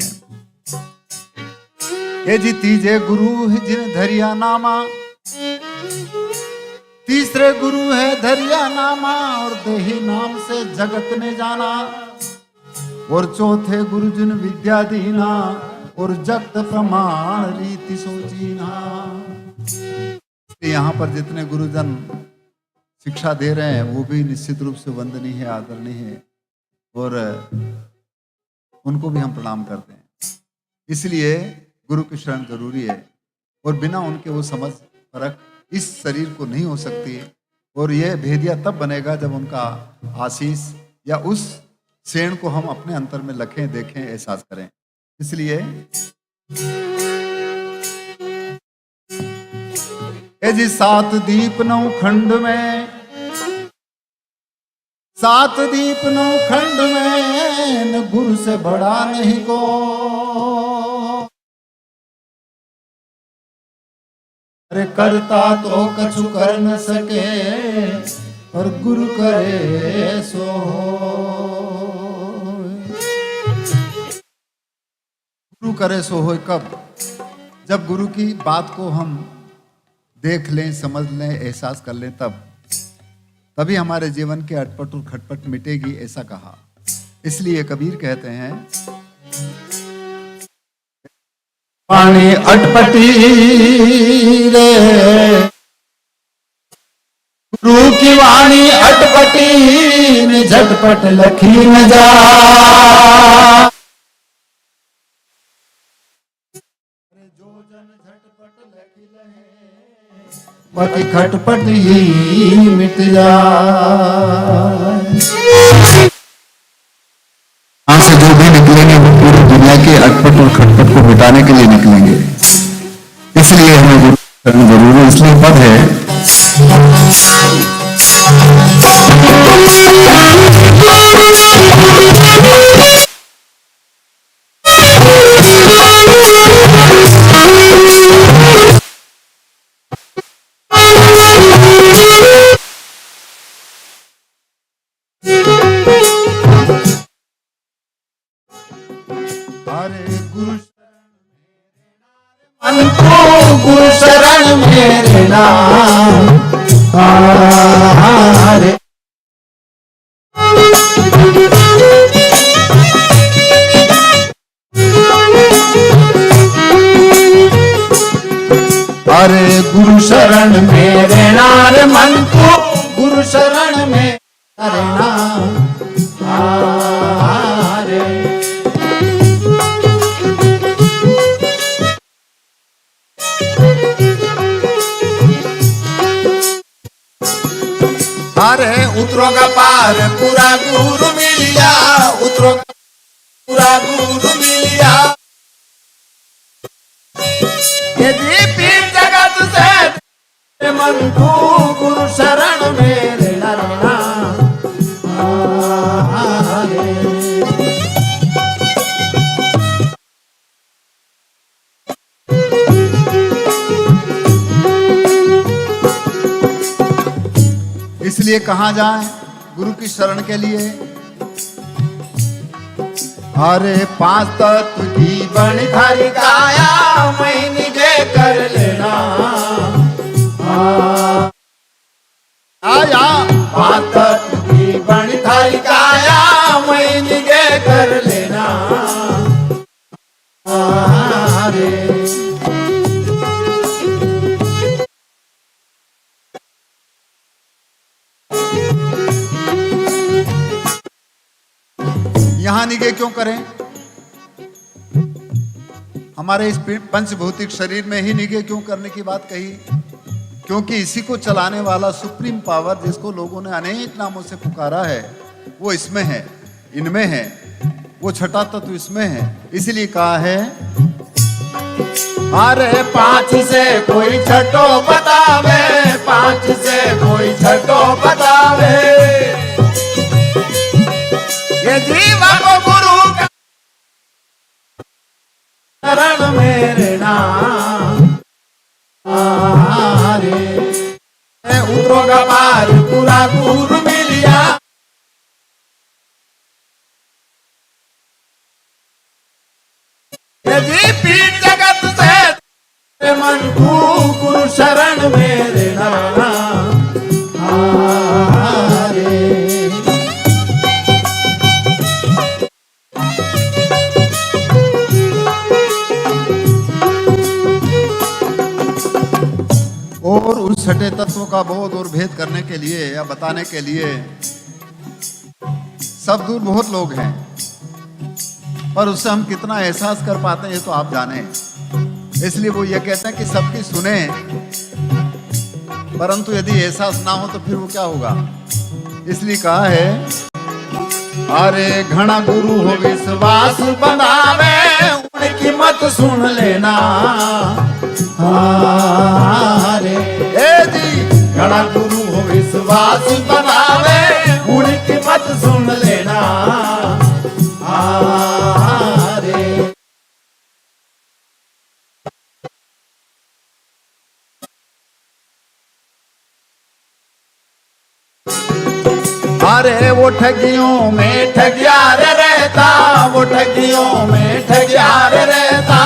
ये जी तीजे गुरु है जिन धरिया नामा, तीसरे गुरु है धरिया नामा, और देही नाम से जगत ने जाना, और चौथे गुरु जिन विद्या दीना, और जगत प्रमाण रीति सोचीना। यहाँ पर जितने गुरुजन शिक्षा दे रहे हैं वो भी निश्चित रूप से वंदनीय है, आदरणीय है, और उनको भी हम प्रणाम करते हैं। इसलिए गुरु की शरण जरूरी है, और बिना उनके वो समझ परख इस शरीर को नहीं हो सकती। और ये भेदिया तब बनेगा जब उनका आशीष या उस शेण को हम अपने अंतर में लखें, देखें, एहसास करें। इसलिए ए जी सात दीप नौ खंड में, सात दीप नौ खंड में, न गुरु से बड़ा नहीं को। अरे करता तो कछु कर न सके, और गुरु करे सो। गुरु करे सो हो कब? जब गुरु की बात को हम देख लें, समझ लें, एहसास कर लें, तभी हमारे जीवन के अटपट और खटपट मिटेगी, ऐसा कहा। इसलिए कबीर कहते हैं, पानी अटपटी रे, गुरु की वाणी अटपटी, ने झटपट लखी न जा। बाकी खटपट ही मिट जाए। यहाँ से जो भी निकलेंगे वो पूरी दुनिया के अटपट और खटपट को मिटाने के लिए निकलेंगे। इसलिए हमें गुरु करना जरूरी है। इसलिए पद है, गुरु शरण मेरे नाम हारे। अरे गुरु शरण मेरे नार, मन को गुरु शरण में अरे नाम हारे। अरे उतरोगा पार पूरा गुरु मिल गया, उतरोगा पूरा गुरु मिल गया। यदि पीर जगत से मन को गुरु शरण मेरे नरना इसलिए कहाँ जाए गुरु की शरण के लिए? अरे पांच तत्व की बन थारी काया, मैं निजे कर लेना आया। पांच तत्व की बन थारी काया, मैं निजे कर लेना अरे। यहां निगे क्यों करें? हमारे इस पंचभौतिक शरीर में ही निगे क्यों करने की बात कही? क्योंकि इसी को चलाने वाला सुप्रीम पावर, जिसको लोगों ने अनेक नामों से पुकारा है, वो इसमें है, इनमें है। वो छठा तत्व इसमें है। इसलिए कहा है, अरे पांच से कोई छठो बतावे, पांच से कोई छठो बतावे, ये जीवा को गुरु का शरण मेरे नाम रे, उतरोगा पार पूरा गुरु मिलिया। ये जी पीठ जगत से मन को गुरु शरण मेरे नाम रे। और उस छठे तत्व का बोध और भेद करने के लिए या बताने के लिए सब दूर बहुत लोग हैं, पर उससे हम कितना एहसास कर पाते हैं ये तो आप जाने। इसलिए वो ये कहते हैं कि सबकी सुने, परंतु यदि एहसास ना हो तो फिर वो क्या होगा। इसलिए कहा है, अरे घना गुरु हो विश्वास बनावे, उनकी मत सुन लेना रे। ए जी घना गुरु हो विश्वास बनावे, उनकी मत सुन लेना रे। अरे वो ठगियों में ठगियार रहता, वो ठगियों में ठगियार रहता,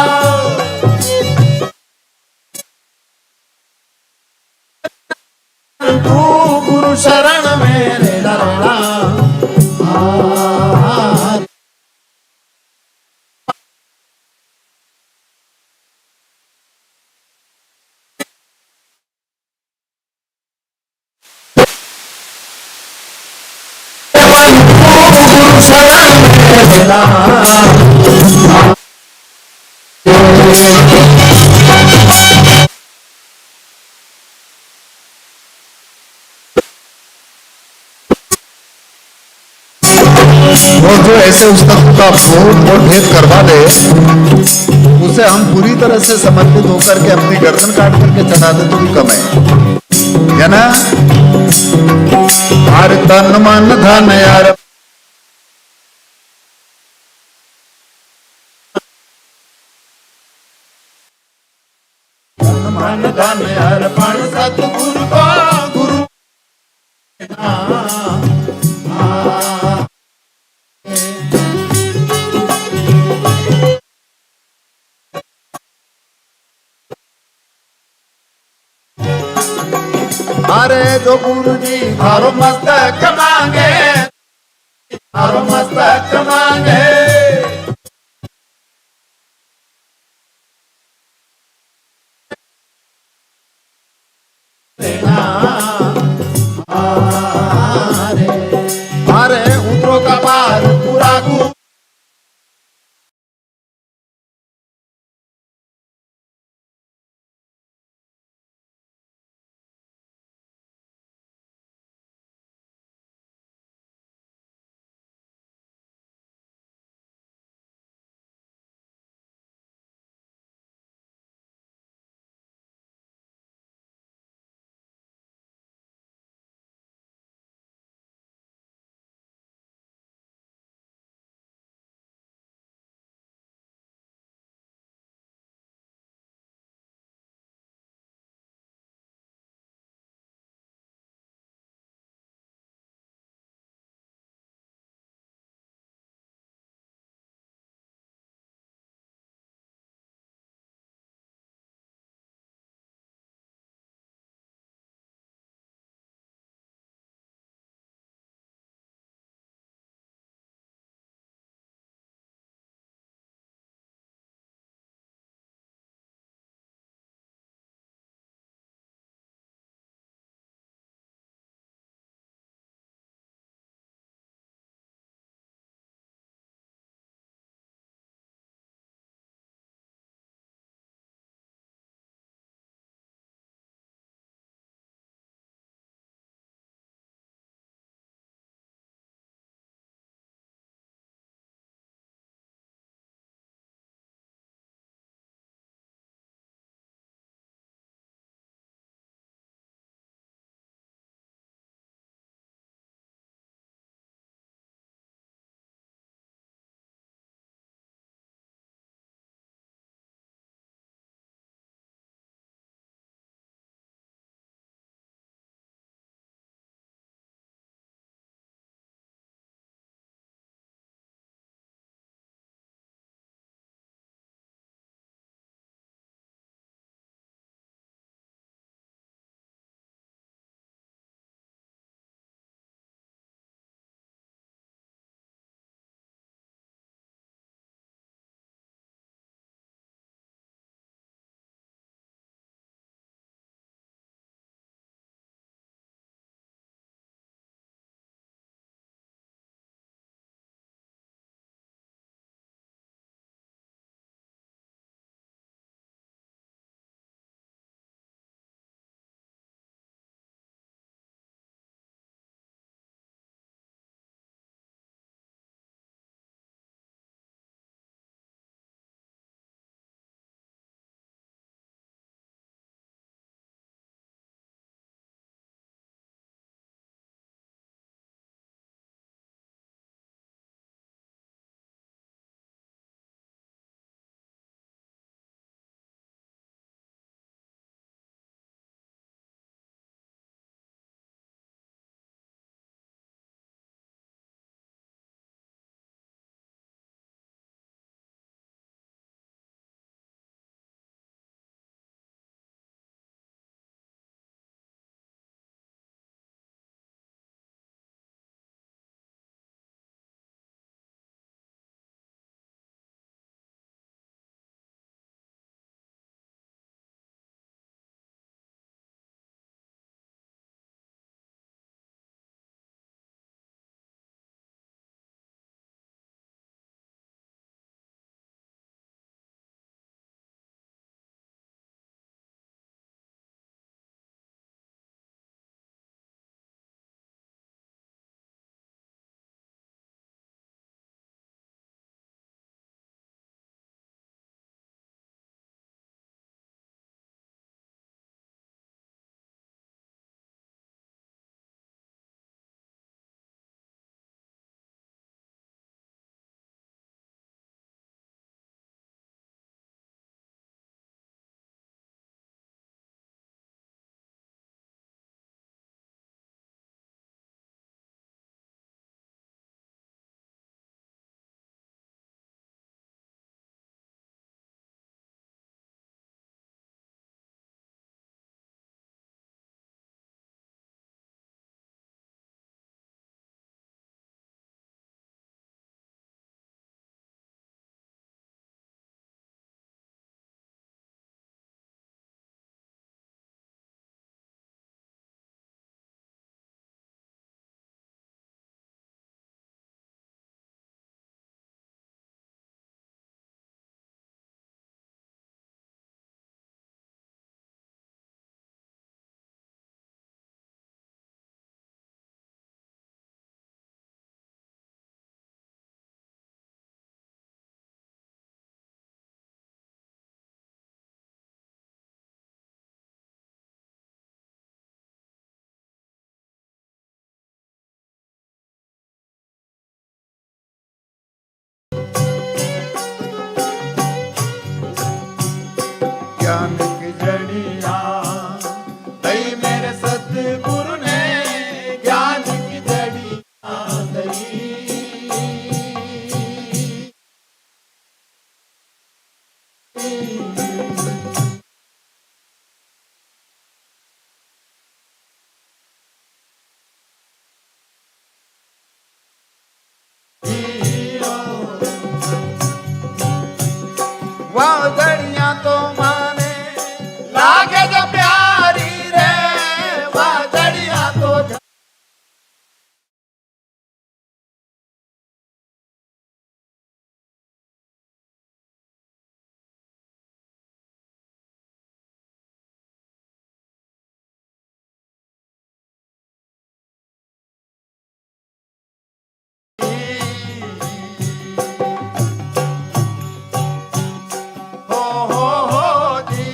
तू गुरु शरण मेरे लड़ना गुरु शरण मेरे लड़ना। और जो ऐसे उस तत्व का बोध और भेद करवा दे, उसे हम पूरी तरह से समर्पित होकर के अपनी गर्दन काट करके चढ़ा दे तो भी कम है ना। हर तन मन धन यार तन मन धन अर्पण सतगुरु को गुरु अरे जो गुरु जी थारो मस्तक मांगे, थारो मस्तक मांगे, अरे उतरो का पार पूरा गुरु ज्ञान की जड़िया दई मेरे सतगुरु ने ज्ञान की जड़िया दई वाह जड़िया तो माने लागे जो प्यारी रे वाह जड़िया तो हो जी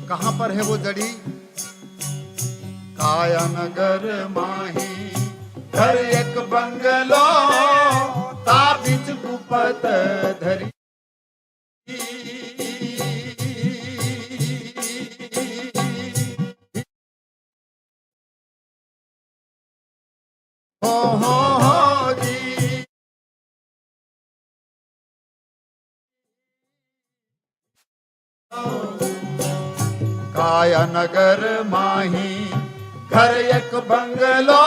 कहां पर है वो जड़ी काया नगर माही घर एक बंगलो ता बिच कुपत धरी हो जी काया नगर माही घर एक बंगलो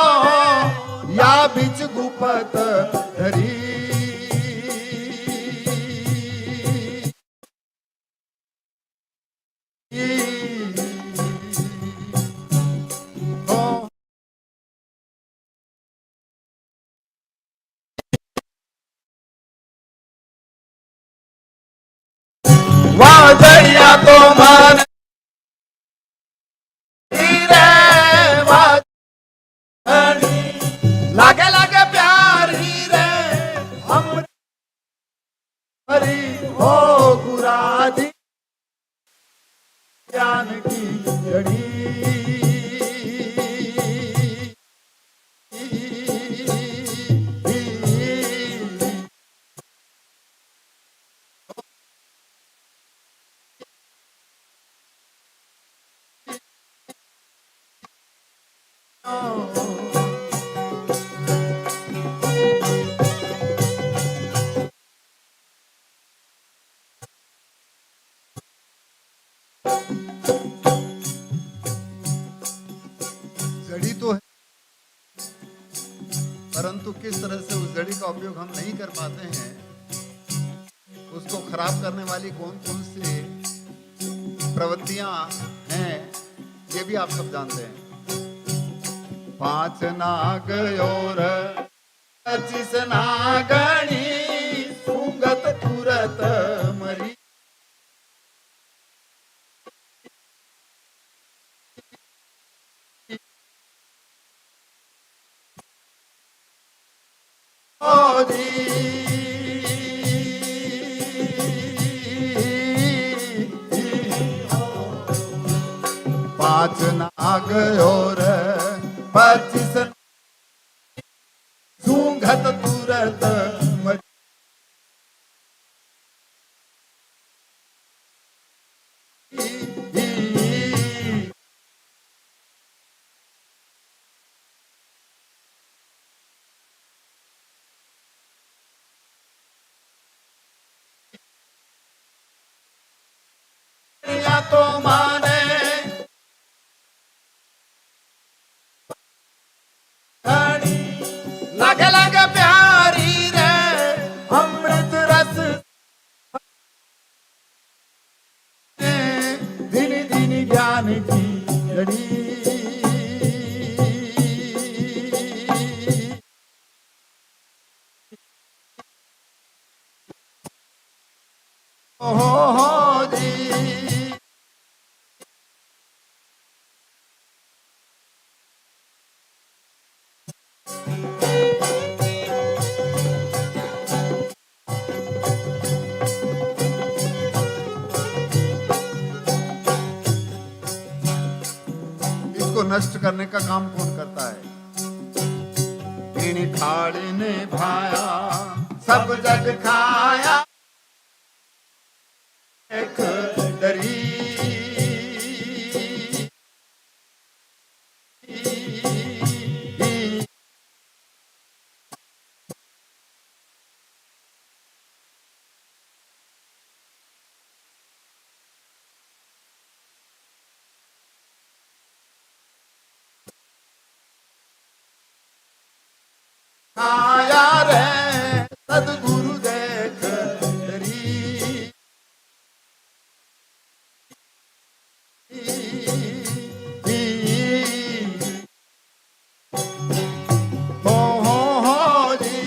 या बिच गुपत धरी वाह जड़िया तो मान लागे लागे प्यारी रे हम हरी हो गुरादी ज्ञान की जड़ी जड़ी तो है परंतु किस तरह से उस जड़ी का उपयोग हम नहीं कर पाते हैं उसको खराब करने वाली कौन कौन सी प्रवृत्तियां हैं ये भी आप सब जानते हैं 5 नाग और 25 नागणी सुंगत तुरत मरी ओ जी 5 नाग और 25 सूंघत तुरत मरी या तो माने लगे लगे प्यारी रे अमृत रस दिन दिन ज्ञान की जड़ी हो जी को नष्ट करने का काम कौन करता है? इन थाली ने भाया सब जग खाया, एक डरी आया रे सदगुरु देख डरी। हो जी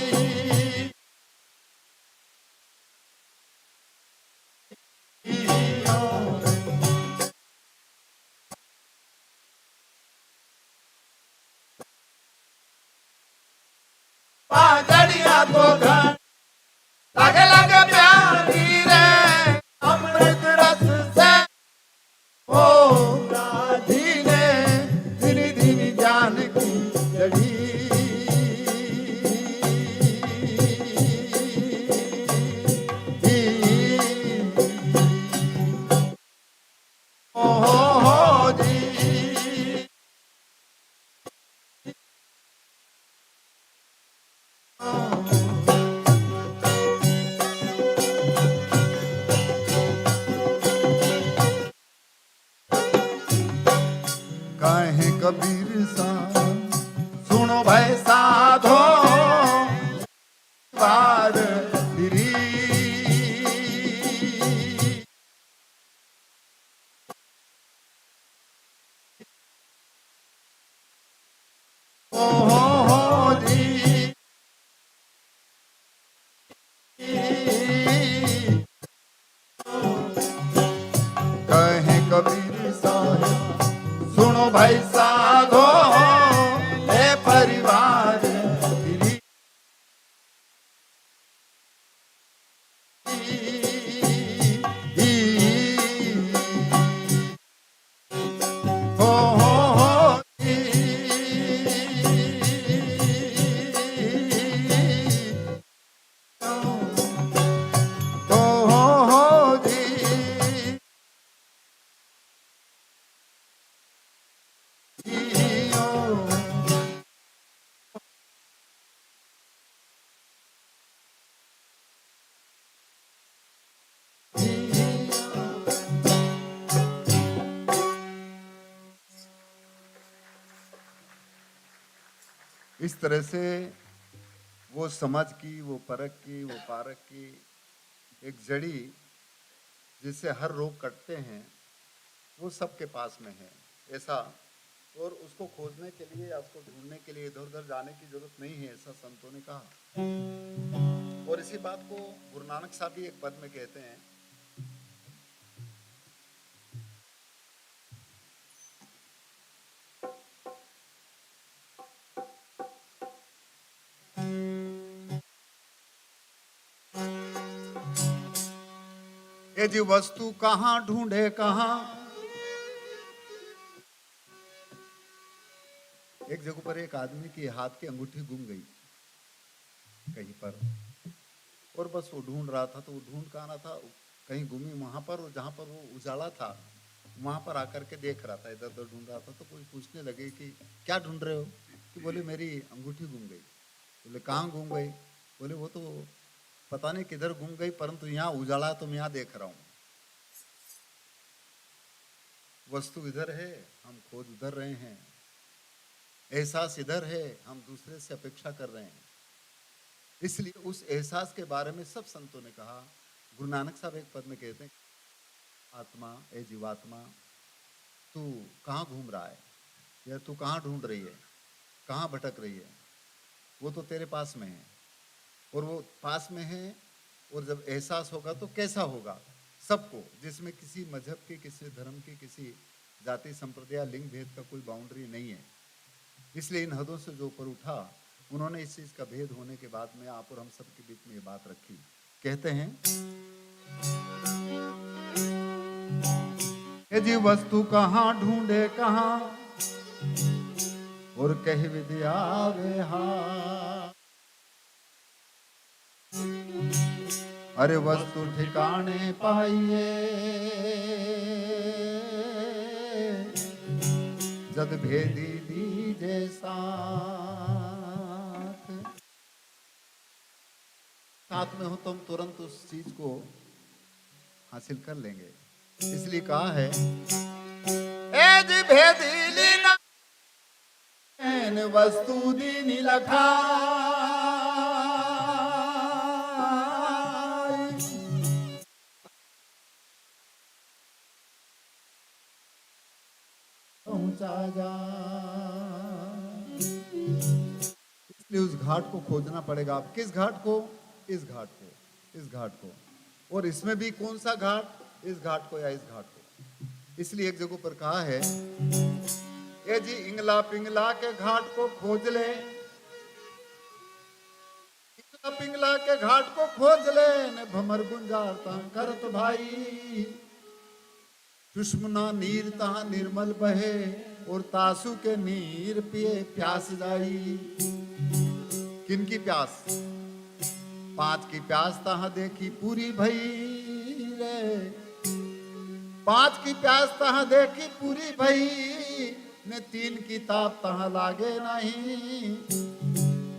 जड़िया तो घर लगे लगे प्यारी रे अमृत रस से ओ राधी ने धीरे धीरे जान की जड़ी। हो जी कहे कबीर सा सुनो भाई साधो बार दिरी। हो जी कहे कबीर साहेब सुनो भाई साधो ए परिवार तेरी। हो जी हो जी इस तरह से वो समझ की, वो परख की, वो पारक की एक जड़ी जिससे हर रोग कटते हैं, वो सबके पास में है ऐसा। और उसको खोजने के लिए या उसको ढूंढने के लिए इधर उधर जाने की जरूरत नहीं है, ऐसा संतों ने कहा। और इसी बात को गुरु नानक साहब भी एक पद में कहते हैं, ये जी वस्तु कहाँ ढूंढे कहाँ। एक जगह पर एक आदमी की हाथ की अंगूठी गुम गई कहीं पर, और बस वो ढूंढ रहा था। तो वो ढूंढ कहाँ रहा था, कहीं गुमी वहां पर, और जहां पर वो उजाला था वहां पर आकर के देख रहा था, इधर उधर ढूंढ रहा था। तो कोई पूछने लगे कि क्या ढूंढ रहे हो? कि बोले मेरी अंगूठी गुम गई। बोले कहाँ गुम गई? बोले वो तो पता नहीं किधर गुम गई, परंतु यहाँ उजाला तो मैं यहाँ देख रहा हूँ। वस्तु इधर है, हम खोज उधर रहे हैं। एहसास इधर है, हम दूसरे से अपेक्षा कर रहे हैं। इसलिए उस एहसास के बारे में सब संतों ने कहा। गुरु नानक साहब एक पद में कहते हैं, आत्मा ए जीवात्मा, तू कहाँ घूम रहा है, या तू कहाँ ढूंढ रही है, कहाँ भटक रही है? वो तो तेरे पास में है, और वो पास में है। और जब एहसास होगा तो कैसा होगा? सबको, जिसमें किसी मजहब की, किसी धर्म की, किसी जाति संप्रदाय लिंग भेद का कोई बाउंड्री नहीं है। इसलिए इन हदों से जो ऊपर उठा, उन्होंने इस चीज का भेद होने के बाद में आप और हम सब के बीच में ये बात रखी। कहते हैं, ये जी वस्तु कहाँ ढूंढे कहाँ, और कह विद्या वेहा। अरे वस्तु ठिकाने पाइए जद भेदी दीजे साथ में हो तो हम तुरंत उस चीज को हासिल कर लेंगे। इसलिए कहा है एज भेदी लीना वस्तु दीनी लखा। पहुंचा जा, इसलिए उस घाट को खोजना पड़ेगा। आप किस घाट को? इस घाट को, इस घाट को। और इसमें भी कौन सा घाट? इस घाट को या इस घाट को। इसलिए एक जगह पर कहा है ये जी इंगला पिंगला के घाट को खोज ले, इंगला पिंगला के घाट को खोज ले न भमर गुंजार करत भाई। सुषमना नीर तहा निर्मल बहे और तासु के नीर पिए प्यास जाई। किनकी प्यास? 5 की प्यास तहा देखी पूरी भई रे, 5 की प्यास तहा देखी पूरी भई ने 3 की ताप तहा लागे नहीं।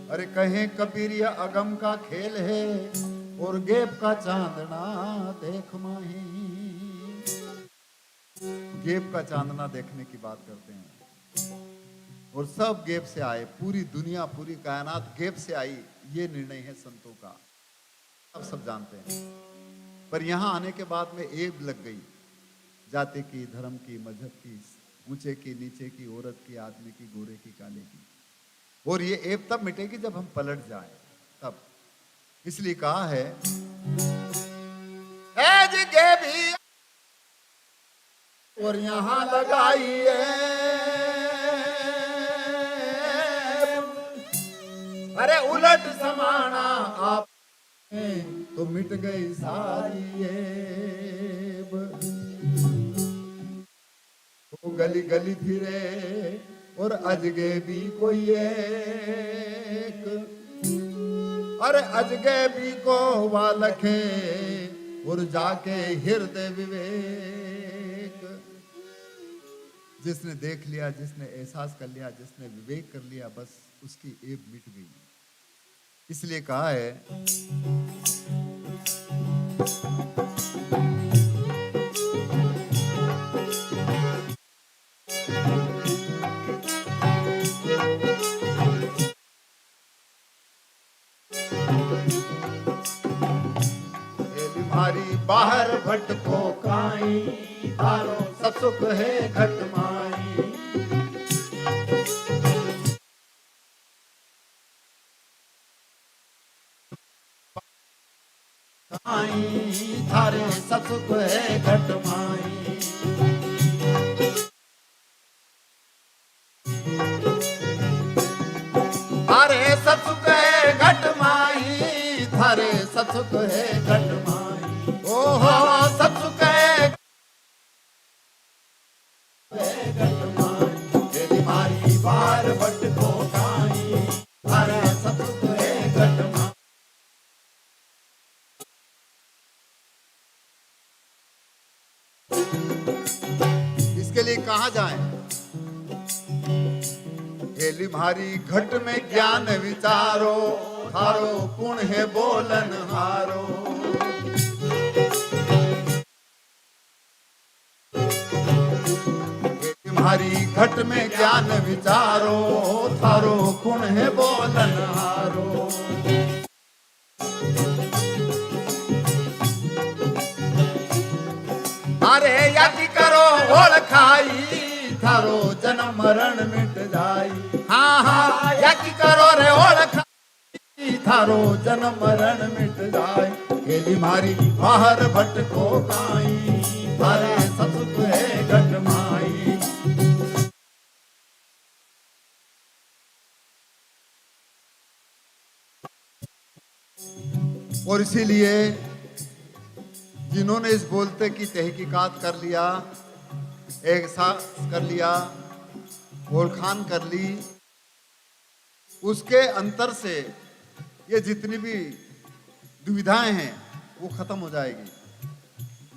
अरे कहे कबीर यह अगम का खेल है और गेप का चांदना देख माही। गेप का चांदना देखने की बात करते हैं और सब गेप से आए। पूरी दुनिया पूरी कायनात गेप से आई, ये निर्णय है संतों का, अब सब जानते हैं। पर यहां आने के बाद में एब लग गई जाति की, धर्म की, मजहब की, ऊंचे की, नीचे की, औरत की, आदमी की, गोरे की, काले की। और ये एब तब मिटेगी जब हम पलट जाएं, तब। इसलिए कहा है एज गेबी और यहां लगाइए अरे उलट समाना आप तो मिट गई सारी ऐब। वो गली गली फिरे और अजगे भी कोई एक, अरे अजगे भी को वालखे और जाके हृदय विवेक। जिसने देख लिया, जिसने एहसास कर लिया, जिसने विवेक कर लिया, बस उसकी ऐब मिट गई। इसलिए कहा है बीमारी बाहर भटको काई, तारो सब सुख है घट माई। थारे सब सुख है घट माई। थारे सब सुख है घट माई, थारे सब सुख है घट माई। ओहो सब सुख है घट माई। ये बीमारी बार भटको काई, थारे सब सुख है घट माई। इसके लिए कहाँ जाएं? हेली भारी घट में ज्ञान विचारो, थारो गुण है बोलन हारो। हेली भारी घट में ज्ञान विचारो, थारो गुण है बोलन हारो। अरे यज्ञ करो ओळ खाई, थारो जन्म मरण मिट जाई। हाँ हाँ यज्ञ करो रे ओळ खाई, थारो जन्म मरण मिट जाई। केली मारी बाहर भटको काई, थारे सब सुख है घट माई। और इसीलिए जिन्होंने इस बोलते की तहकीकात कर लिया, एहसास कर लिया, ओळखान कर ली, उसके अंतर से ये जितनी भी दुविधाएं हैं वो खत्म हो जाएगी।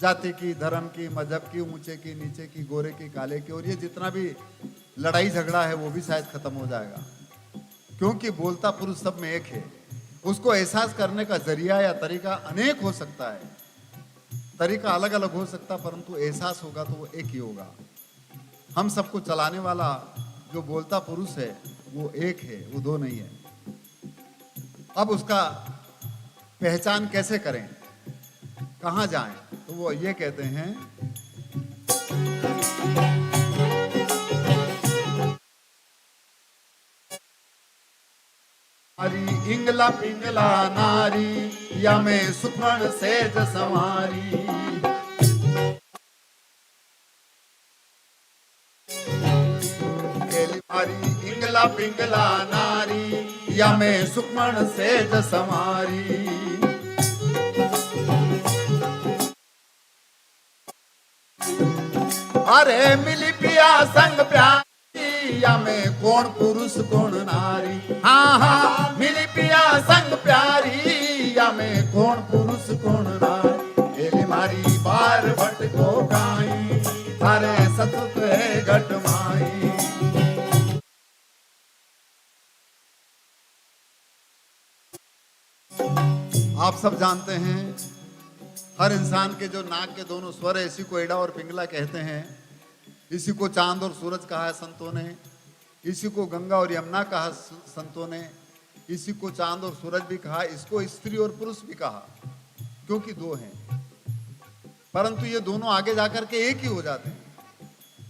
जाति की, धर्म की, मजहब की, ऊंचे की, नीचे की, गोरे की, काले की, और ये जितना भी लड़ाई झगड़ा है वो भी शायद खत्म हो जाएगा, क्योंकि बोलता पुरुष सब में एक है। उसको एहसास करने का जरिया या तरीका अनेक हो सकता है, तरीका अलग अलग हो सकता, परंतु एहसास होगा तो वो एक ही होगा। हम सबको चलाने वाला जो बोलता पुरुष है वो एक है, वो दो नहीं है। अब उसका पहचान कैसे करें, कहाँ जाएं, तो वो ये कहते हैं, हरी इंगला पिंगला नारी या मैं सुखण सेज संवारी। हरी इंगला पिंगला नारी या मैं सुखमण सेज संवारी। अरे मिली पिया संग प्यारी या मैं कौन पुरुष कौन नारी। हाँ हाँ मिली पिया संग प्यारी या मैं कौन पुरुष कौन नारी। एली मारी बार भट को गाई थारे सतुत है घट माई। आप सब जानते हैं हर इंसान के जो नाक के दोनों स्वर है, इसी को एड़ा और पिंगला कहते हैं। इसी को चांद और सूरज कहा है संतों ने, इसी को गंगा और यमुना कहा संतों ने, इसी को चांद और सूरज भी कहा, इसको स्त्री और पुरुष भी कहा, क्योंकि दो हैं, परंतु ये दोनों आगे जाकर के एक ही हो जाते हैं।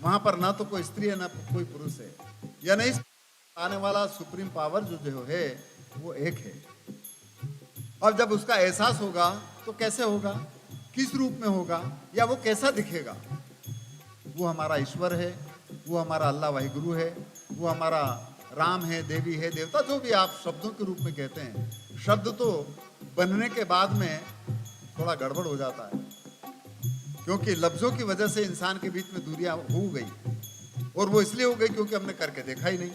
वहां पर ना तो कोई स्त्री है ना कोई पुरुष है, या नहीं आने वाला सुप्रीम पावर जो है वो एक है। अब जब उसका एहसास होगा तो कैसे होगा, किस रूप में होगा, या वो कैसा दिखेगा। वो हमारा ईश्वर है, वो हमारा अल्लाह वाहिगुरु है, वो हमारा राम है, देवी है, देवता, जो भी आप शब्दों के रूप में कहते हैं। शब्द तो बनने के बाद में थोड़ा गड़बड़ हो जाता है, क्योंकि लफ्जों की वजह से इंसान के बीच में दूरियां हो गई, और वो इसलिए हो गई क्योंकि हमने करके देखा ही नहीं।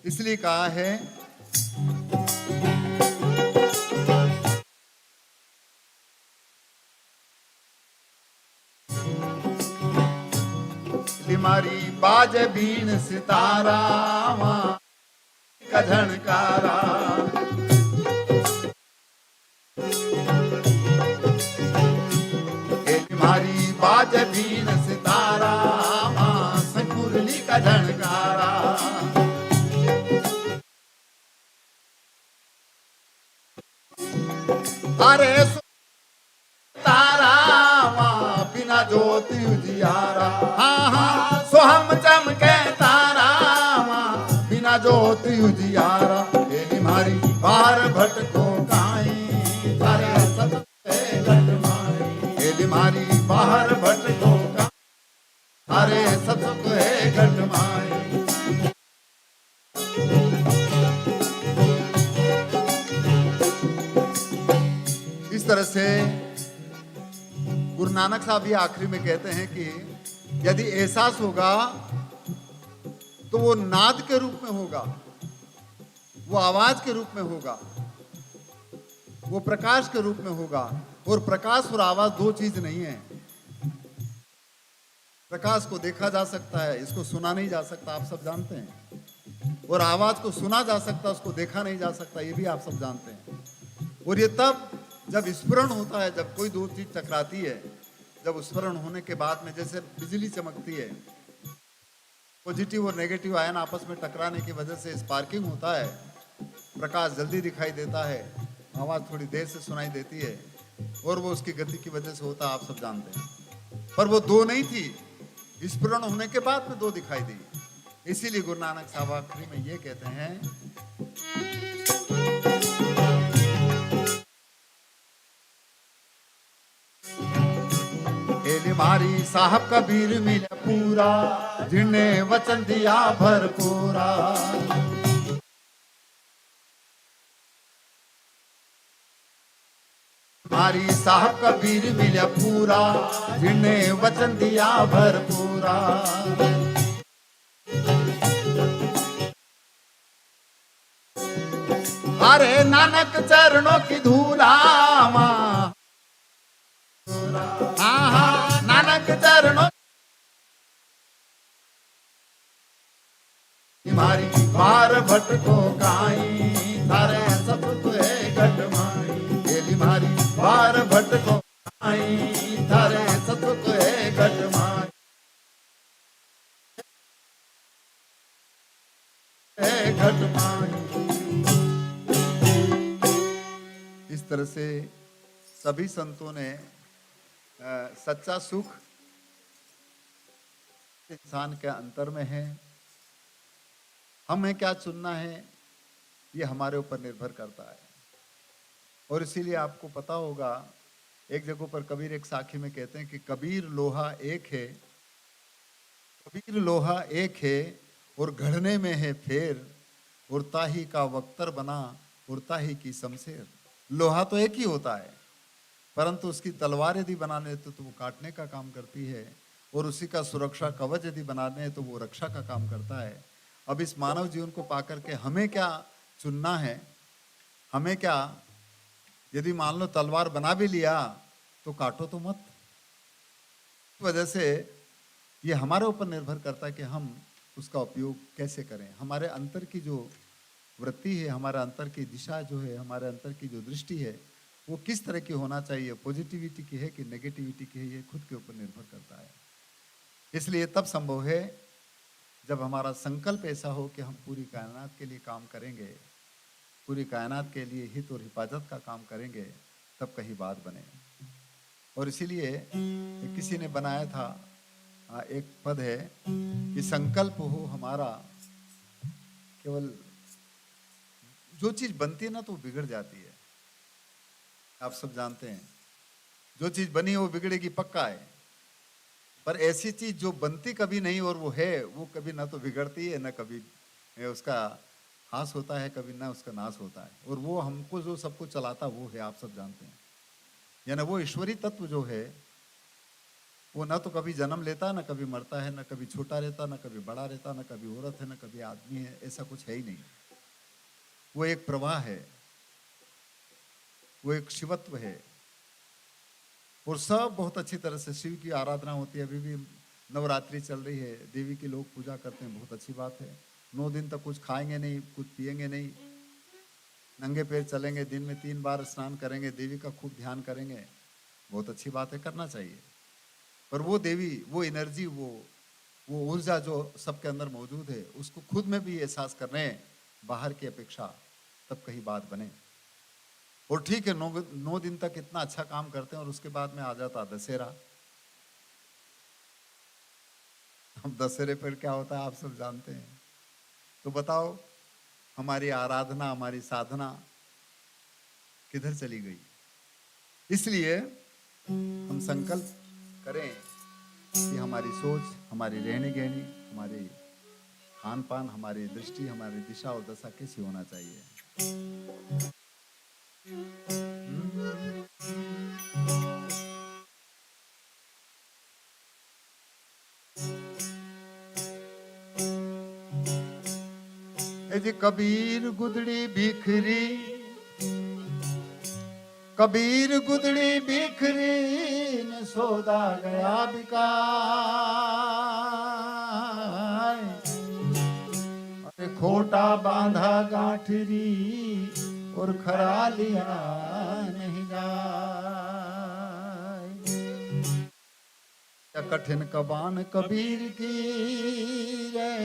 इसलिए कहा है मारी बाज बीन सितारा का झनकारा। मारी बाज बीन सितारा संकुरली का झनकारा। अरे तारा बिना ज्योति उजियारा। हाँ हाँ सो हम चमके तारा बिना ज्योति उजियारा। एली मारी बार भटको काई तारे सत घट माई। एली मारी बाहर भटको काई तारे सत घट माई। इस तरह से गुरु नानक साहब ये आखिरी में कहते हैं कि यदि एहसास होगा तो वो नाद के रूप में होगा, वो आवाज के रूप में होगा, वो प्रकाश के रूप में होगा। और प्रकाश और आवाज दो चीज नहीं है। प्रकाश को देखा जा सकता है, इसको सुना नहीं जा सकता, आप सब जानते हैं। और आवाज को सुना जा सकता है, उसको देखा नहीं जा सकता, ये भी आप सब जानते हैं। और ये तब जब स्फुरण होता है, जब कोई दो चीज टकराती है, जब स्फुरण होने के बाद में जैसे बिजली चमकती है, पॉजिटिव और नेगेटिव आयन आपस में टकराने की वजह से स्पार्किंग होता है, प्रकाश जल्दी दिखाई देता है, आवाज थोड़ी देर से सुनाई देती है, और वो उसकी गति की वजह से होता है, आप सब जानते हैं। पर वो दो नहीं थी, स्फुरण होने के बाद में दो दिखाई दी। इसीलिए गुरु नानक साहब आखिरी में ये कहते हैं, एली मारी साहब कबीर मिला पूरा, जिन्हें वचन दिया भरपूरा। मारी साहब कबीर मिला पूरा, जिन्हें वचन दिया भरपूरा। थारे नानक चरणों की धूला माँ, हाँ हाँ नानक चरणों मारी बार भटको काई, थारे सतुत है घटमाई, गेली मारी बार भटको काई, थारे सतुत है घटमाई, घटमाई। इस तरह से सभी संतों ने सच्चा सुख इंसान के अंतर में है, हमें क्या चुनना है ये हमारे ऊपर निर्भर करता है। और इसीलिए आपको पता होगा, एक जगह पर कबीर एक साखी में कहते हैं कि कबीर लोहा एक है, कबीर लोहा एक है और घड़ने में है फेर, और ताही का वक्तर बना और ताही की शमशेर। लोहा तो एक ही होता है, परंतु उसकी तलवार यदि बनाने तो वो काटने का काम करती है, और उसी का सुरक्षा कवच यदि बनाने है तो वो रक्षा का काम करता है। अब इस मानव जीवन को पाकर के हमें क्या चुनना है, हमें क्या, यदि मान लो तलवार बना भी लिया तो काटो तो मत। इस वजह से ये हमारे ऊपर निर्भर करता है कि हम उसका उपयोग कैसे करें। हमारे अंतर की जो वृत्ति है, हमारे अंतर की दिशा जो है, हमारे अंतर की जो दृष्टि है, वो किस तरह की होना चाहिए, पॉजिटिविटी की है कि नेगेटिविटी की है, ये खुद के ऊपर निर्भर करता है। इसलिए तब संभव है जब हमारा संकल्प ऐसा हो कि हम पूरी कायनात के लिए काम करेंगे, पूरी कायनात के लिए हित और हिफाजत का काम करेंगे, तब कहीं बात बने। और इसीलिए किसी ने बनाया था, एक पद है कि संकल्प हो हमारा, केवल जो चीज बनती है ना तो बिगड़ जाती है, आप सब जानते हैं, जो चीज बनी है वो बिगड़ेगी पक्का है, पर ऐसी चीज जो बनती कभी नहीं और वो है, वो कभी ना तो बिगड़ती है ना कभी उसका हास होता है, कभी ना उसका नाश होता है। और वो हमको जो सब कुछ चलाता वो है, आप सब जानते हैं, यानी वो ईश्वरी तत्व जो है वो ना तो कभी जन्म लेता, ना कभी मरता है, ना कभी छोटा रहता, ना कभी बड़ा रहता, ना कभी औरत है, ना कभी आदमी है, ऐसा कुछ है ही नहीं। वो एक प्रवाह है, वो एक शिवत्व है, और सब बहुत अच्छी तरह से शिव की आराधना होती है। अभी भी नवरात्रि चल रही है, देवी की लोग पूजा करते हैं, बहुत अच्छी बात है। 9 दिन तक कुछ खाएंगे नहीं, कुछ पिएंगे नहीं, नंगे पैर चलेंगे, दिन में 3 बार स्नान करेंगे, देवी का खूब ध्यान करेंगे, बहुत अच्छी बात है, करना चाहिए। पर वो देवी, वो एनर्जी, वो ऊर्जा जो सबके अंदर मौजूद है, उसको खुद में भी एहसास करने बाहर की अपेक्षा, तब कहीं बात बने। और ठीक है, 9 दिन तक इतना अच्छा काम करते हैं और उसके बाद में आ जाता दशहरा। अब दशहरे पर क्या होता है आप सब जानते हैं, तो बताओ हमारी आराधना, हमारी साधना किधर चली गई। इसलिए हम संकल्प करें कि हमारी सोच, हमारी रहनी गहनी, हमारी खान पान, हमारी दृष्टि, हमारी दिशा और दशा कैसी होना चाहिए। जी कबीर गुदड़ी बिखरी, कबीर गुदड़ी बिखरी न सौदा गया बिका, अरे खोटा बांधा गांठरी और खरा लिया नहीं जाए। कठिन कबान कबीर की रे,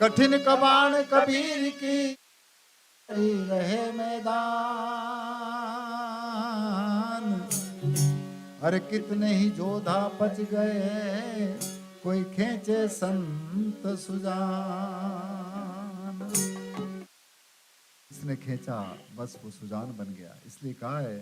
कठिन कबान कबीर की रहे मैदान, अरे कितने ही जोधा पच गए, कोई खेचे संत सुजान। इसने खींचा, बस वो सुजान बन गया। इसलिए कहा है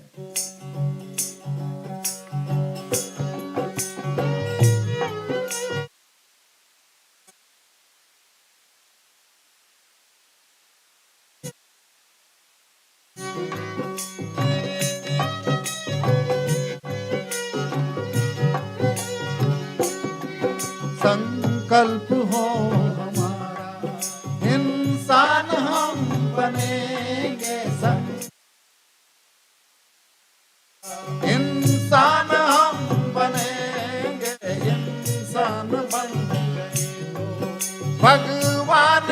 संकल्प हो हमारा, इंसान हम बने, भगवान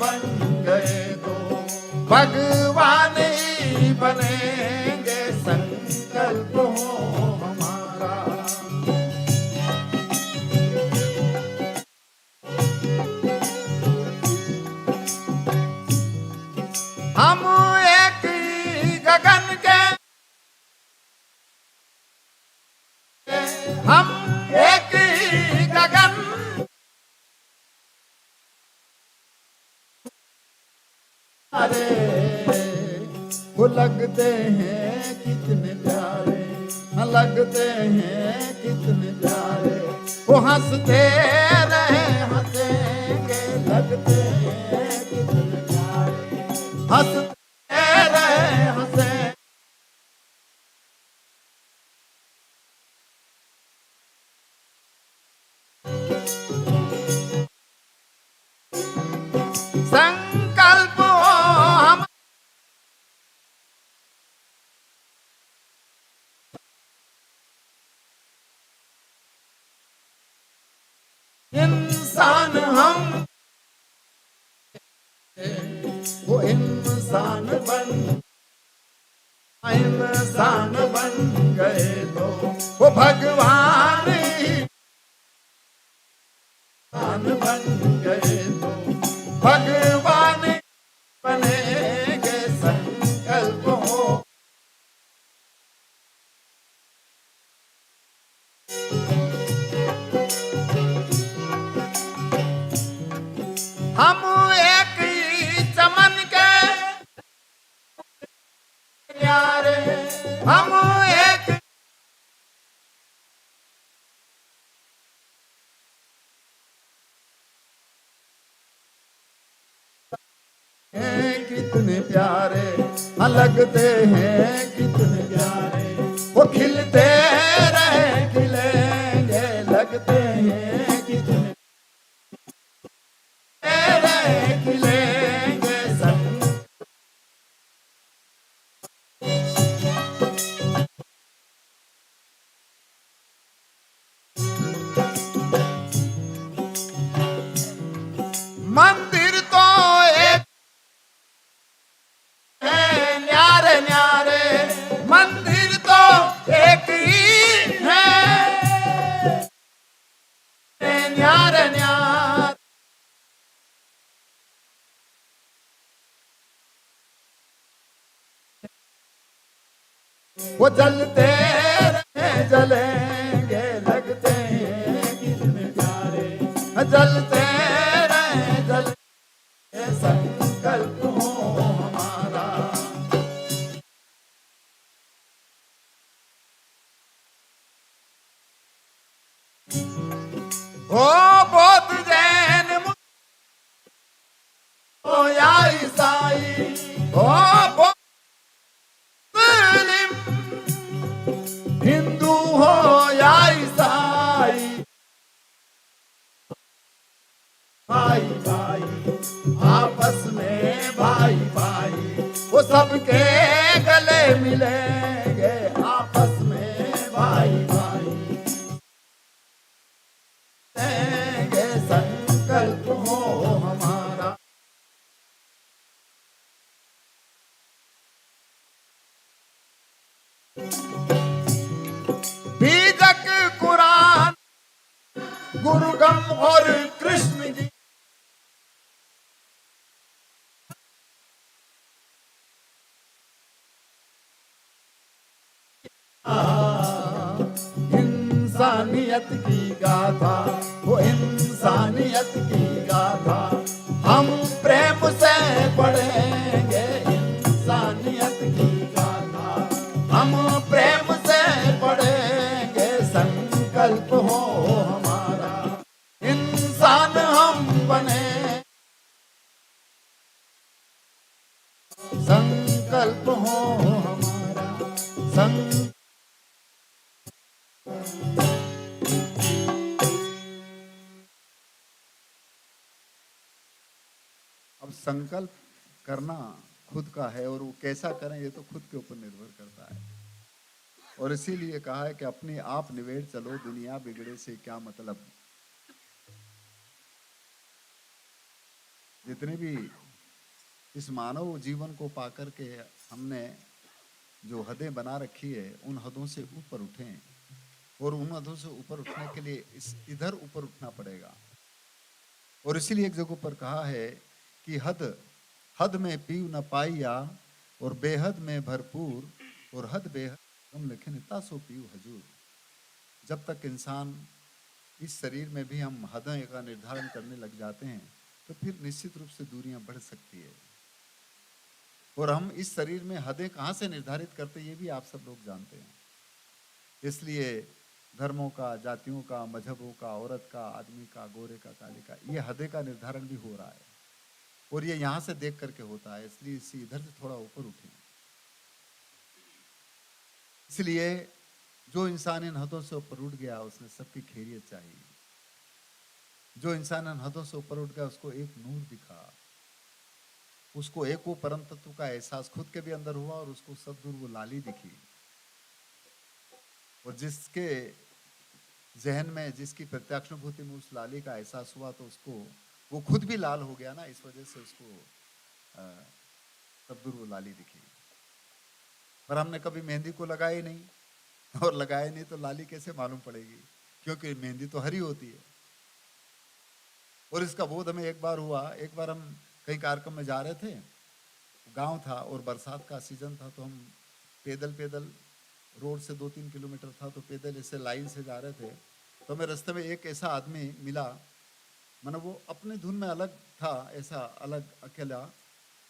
बन गए तो भगवान ही बनेंगे, संकल्प हो हमारा। हम एक ही गगन के, हम एक ही गगन, अरे वो लगते हैं कितने प्यारे, लगते हैं कितने प्यारे, वो हंसते रहे हंसेंगे, लगते हैं कितने प्यारे, हंसते रहे हंसे। संकल्प हम इंसान, हम वो इंसान बन गए तो वो भगवान ही इंसान बन गए तो भगवान बनेंगे, संकल्प हो। हम एक ही चमन के प्यारे, हम एक हैं कितने प्यारे, लगते हैं कितने प्यारे, वो खिलते रहे खिलेंगे, लगते हैं कितने रहे खिलेंगे, मंदिर तो एक है न्यारे न्यारे, मंदिर तो एक ही है न्यारे न्यारे, वो जलते रहे जलेंगे, लगते हैं कितने प्यारे, जलते रहे जलेंगे, संकल्प हो हमारा। हो बौद्ध जैन हो या ईसाई, हो मुस्लिम हिंदू हो या ईसाई, भाई भाई आपस में भाई भाई, वो सबके गले मिलेंगे, आपस में भाई भाई लेंगे, संकल्प हो हमारा। बीजक कुरान गुरुगम और कृष्ण जी, इंसानियत की गाथा, वो इंसानियत की गाथा, हम प्रेम से पढ़ेंगे, इंसानियत की गाथा, हम प्रेम से पढ़ेंगे, संकल्प हो हमारा, इंसान हम बने, संकल्प हो हमारा, अब संकल्प करना खुद का है, और वो कैसा करें ये तो खुद के ऊपर निर्भर करता है। और इसीलिए कहा है कि अपने आप निवेड़ चलो, दुनिया बिगड़े से क्या मतलब। जितने भी इस मानव जीवन को पाकर के हमने जो हदें बना रखी है, उन हदों से ऊपर उठें, और उन हदों से ऊपर उठने के लिए इधर ऊपर उठना पड़ेगा। और इसीलिए एक जगह पर कहा है कि हद हद में पीव न पाइया, और बेहद में भरपूर, और हद बेहद हम लिखे तासो पीव हजूर। जब तक इंसान इस शरीर में भी हम हदें का निर्धारण करने लग जाते हैं, तो फिर निश्चित रूप से दूरियां बढ़ सकती है। और हम इस शरीर में हदें कहाँ से निर्धारित करते हैं, ये भी आप सब लोग जानते हैं। इसलिए धर्मों का, जातियों का, मजहबों का, औरत का, आदमी का, गोरे का, काले का, ये हदें का निर्धारण भी हो रहा है, और ये यहाँ से देख करके होता है। इसलिए इसी इधर से थोड़ा ऊपर उठें। इसलिए जो इंसान इन हदों से ऊपर उठ गया, उसने सबकी खैरियत चाहिए। जो इंसान इन हदों से ऊपर उठ गया, उसको एक नूर दिखा, उसको एक वो परम तत्व का एहसास खुद के भी अंदर हुआ, और उसको सदगुरु वो लाली दिखी। और जिसके जहन में, जिसकी प्रत्यक्षानुभूति में उस लाली का एहसास हुआ, तो उसको वो खुद भी लाल हो गया ना, इस वजह से उसको सदगुरु वो लाली दिखी। पर हमने कभी मेहंदी को लगाया ही नहीं, और लगाया नहीं तो लाली कैसे मालूम पड़ेगी, क्योंकि मेहंदी तो हरी होती है। और इसका बोध हमें एक बार हुआ। एक बार हम कहीं कार्यक्रम में जा रहे थे, गांव था और बरसात का सीजन था, तो हम पैदल पैदल, रोड से 2-3 किलोमीटर था, तो पैदल ऐसे लाइन से जा रहे थे। तो हमें रास्ते में एक ऐसा आदमी मिला, मतलब वो अपने धुन में अलग था, ऐसा अलग अकेला,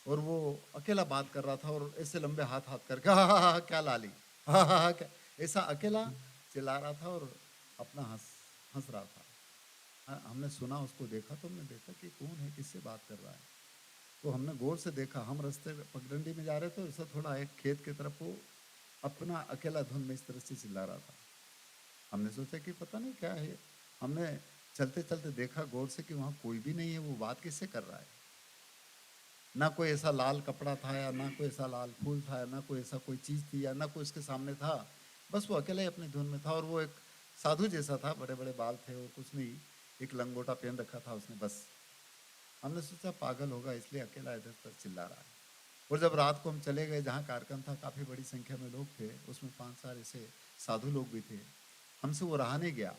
और वो अकेला बात कर रहा था, और ऐसे लंबे हाथ हाथ करके हा क्या लाली, हा क्या, ऐसा अकेला चिल्ला रहा था और अपना हंस रहा था। हमने सुना, उसको देखा, तो हमने देखा कि कौन है, किससे बात कर रहा है। तो हमने गौर से देखा, हम रास्ते पगडंडी में जा रहे थे, ऐसा थोड़ा एक खेत की तरफ वो अपना अकेला धुन में इस तरह से चिल्ला रहा था। हमने सोचा कि पता नहीं क्या है। हमने चलते चलते देखा गौर से कि वहाँ कोई भी नहीं है, वो बात किससे कर रहा है। ना कोई ऐसा लाल कपड़ा था, या ना कोई ऐसा लाल फूल था, या ना कोई ऐसा कोई चीज़ थी, या ना कोई उसके सामने था। बस वो अकेला ही अपनी धुन में था, और वो एक साधु जैसा था, बड़े बड़े बाल थे और कुछ नहीं, एक लंगोटा पहन रखा था उसने बस। हमने सोचा पागल होगा, इसलिए अकेला इधर उधर चिल्ला रहा है। और जब रात को हम चले गए, जहाँ कार्यक्रम था, काफ़ी बड़ी संख्या में लोग थे, उसमें 5-4 ऐसे साधु लोग भी थे। हमसे वो रहा नहीं गया।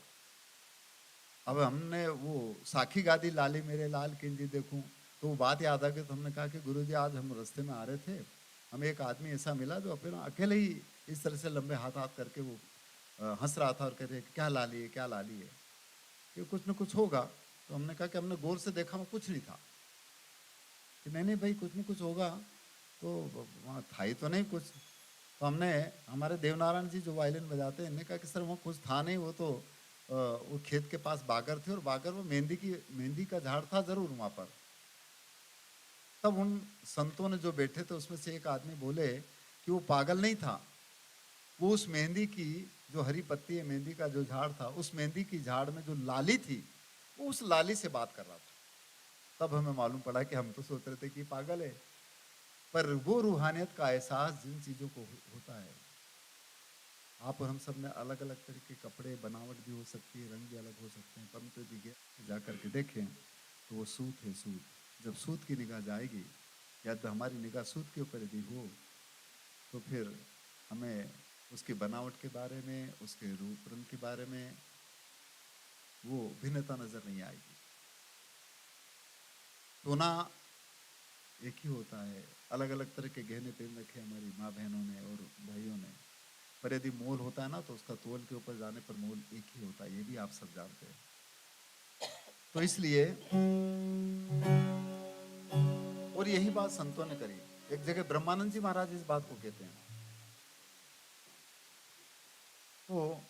अब हमने वो साखी गादी, लाली मेरे लाल किंजी देखूं, तो वो बात याद आ गई। तो हमने कहा कि गुरुजी, आज हम रास्ते में आ रहे थे, हमें एक आदमी ऐसा मिला जो अपना अकेले ही इस तरह से लंबे हाथ हाथ करके वो हंस रहा था और कह रहे क्या लाली है, क्या लाली है, कि कुछ न कुछ होगा। तो हमने कहा कि हमने गौर से देखा, वो कुछ नहीं था। कि नहीं नहीं भाई, कुछ न कुछ होगा, तो वहाँ था ही तो नहीं कुछ। तो हमने, हमारे देवनारायण जी जो वायलिन बजाते हैं, इन्होंने कहा कि सर वहाँ कुछ था नहीं, वो तो वो खेत के पास बागर थे, और बागर में मेहंदी का झाड़ था जरूर वहाँ पर। तब उन संतों ने जो बैठे थे, उसमें से एक आदमी बोले कि वो पागल नहीं था, वो उस मेहंदी की जो हरी पत्ती है, मेहंदी का जो झाड़ था, उस मेहंदी की झाड़ में जो लाली थी, वो उस लाली से बात कर रहा था। तब हमें मालूम पड़ा कि हम तो सोच रहे थे कि पागल है, पर वो रूहानियत का एहसास जिन चीज़ों को होता है, आप और हम सब में अलग अलग तरह के कपड़े, बनावट भी हो सकती है, रंग भी अलग हो सकते हैं, परंतु यदि जा करके देखें तो वो सूत है, सूत। जब सूत की निगाह जाएगी, या तो हमारी निगाह सूत के ऊपर यदि हो, तो फिर हमें उसकी बनावट के बारे में, उसके रूप रंग के बारे में वो भिन्नता नजर नहीं आएगी। सोना एक ही होता है, अलग अलग तरह के गहने पहन रखे हमारी माँ बहनों ने और भाइयों ने, पर यदि मोल होता है ना, तो उसका तोल के ऊपर जाने पर मोल एक ही होता है, ये भी आप सब जानते हैं। तो इसलिए, और यही बात संतों ने करी। एक जगह ब्रह्मानंद जी महाराज इस बात को कहते हैं। तो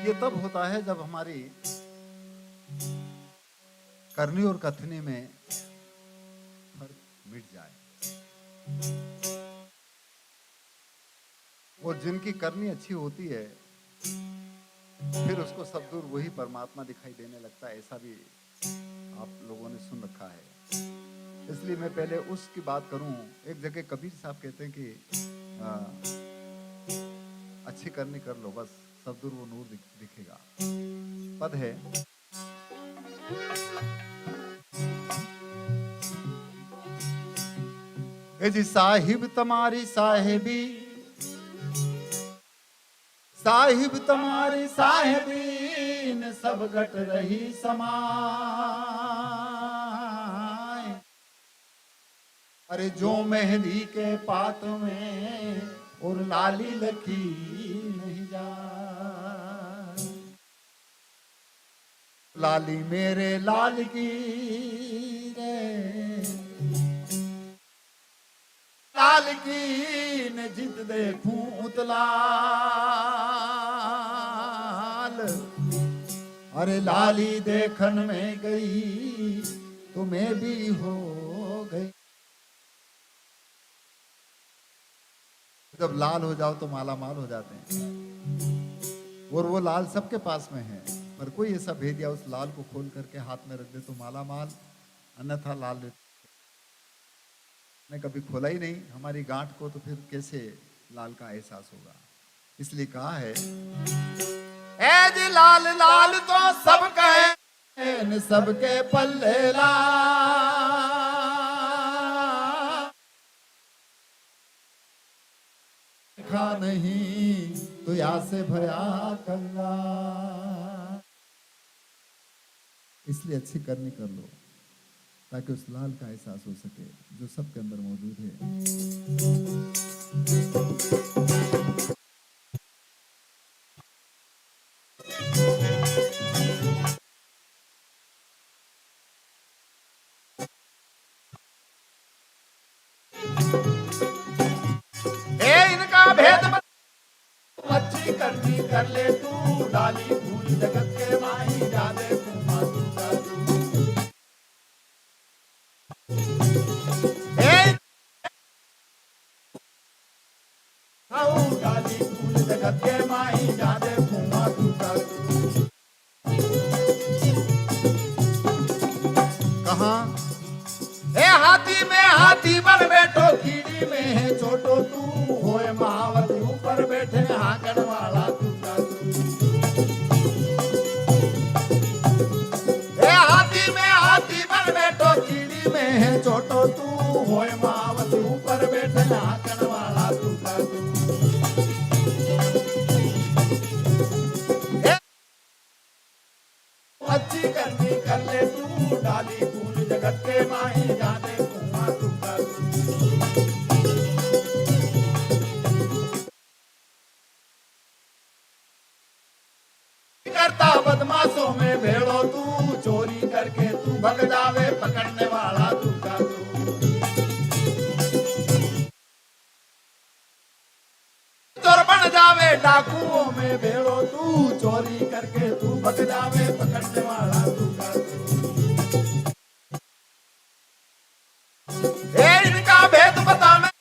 ये तब होता है जब हमारी करनी और कथनी में फर्क मिट जाए। और जिनकी करनी अच्छी होती है फिर उसको सब दूर वही परमात्मा दिखाई देने लगता है, ऐसा भी आप लोगों ने सुन रखा है। इसलिए मैं पहले उसकी बात करूं। एक जगह कबीर साहब कहते हैं कि अच्छी करनी कर लो, बस सब दूर वो नूर दिखेगा। पद है, जी साहिब तुम्हारी साहेबी, साहिब तुम्हारी साहेबीन सब घट रही समाय। अरे जो मेहंदी के पात में और लाली लखी नहीं जाए। लाली मेरे लाल की रे, लाल की न जित देखूं उतलाल। अरे लाली देखन में गई तो मैं भी हो गई। जब लाल हो जाओ तो माला माल हो जाते हैं, और वो लाल सबके पास में है, पर कोई ऐसा भेद या उस लाल को खोल करके हाथ में रख दे तो माला माल, अन्यथा लाल ने कभी खोला ही नहीं हमारी गांठ को, तो फिर कैसे लाल का एहसास होगा। इसलिए कहा है, ए जी लाल लाल तो सब कहे सबके पल्ले लाल। खा नहीं तो या से भया कंगा। इसलिए अच्छी करनी कर लो ताकि उस लाल का एहसास हो सके जो सबके अंदर मौजूद है। इनका भेद अच्छी करनी कर ले तू, डाली फूल जगत के माही जाने तू मातू का तू। डाली फूल जगत के माही जाने तू मातू का तू। कहाँ ए हाथी में हाथी बन बैठो, कीड़ी में है छोटो तू। होए महावती ऊपर बैठे हाकड़ वाला तू का तू। ए हाथी में हाथी बन बैठो, कीड़ी में है छोटो तू। होए महावती ऊपर बैठे हाकड़ वाला तू का तू। अच्छी करनी कर ले तू, डाली फूल जगत के माही जाने तू मातू का तू। करता बदमाशों में भेड़ो तू, चोरी करके तू भग जावे पकड़ने वाला तू का तू। चोर बन जावे डाकुओं में भेड़ो तू, चोरी करके तू भग जावे पकड़ने वाला तू का तू। ए इनका भेद बता मैं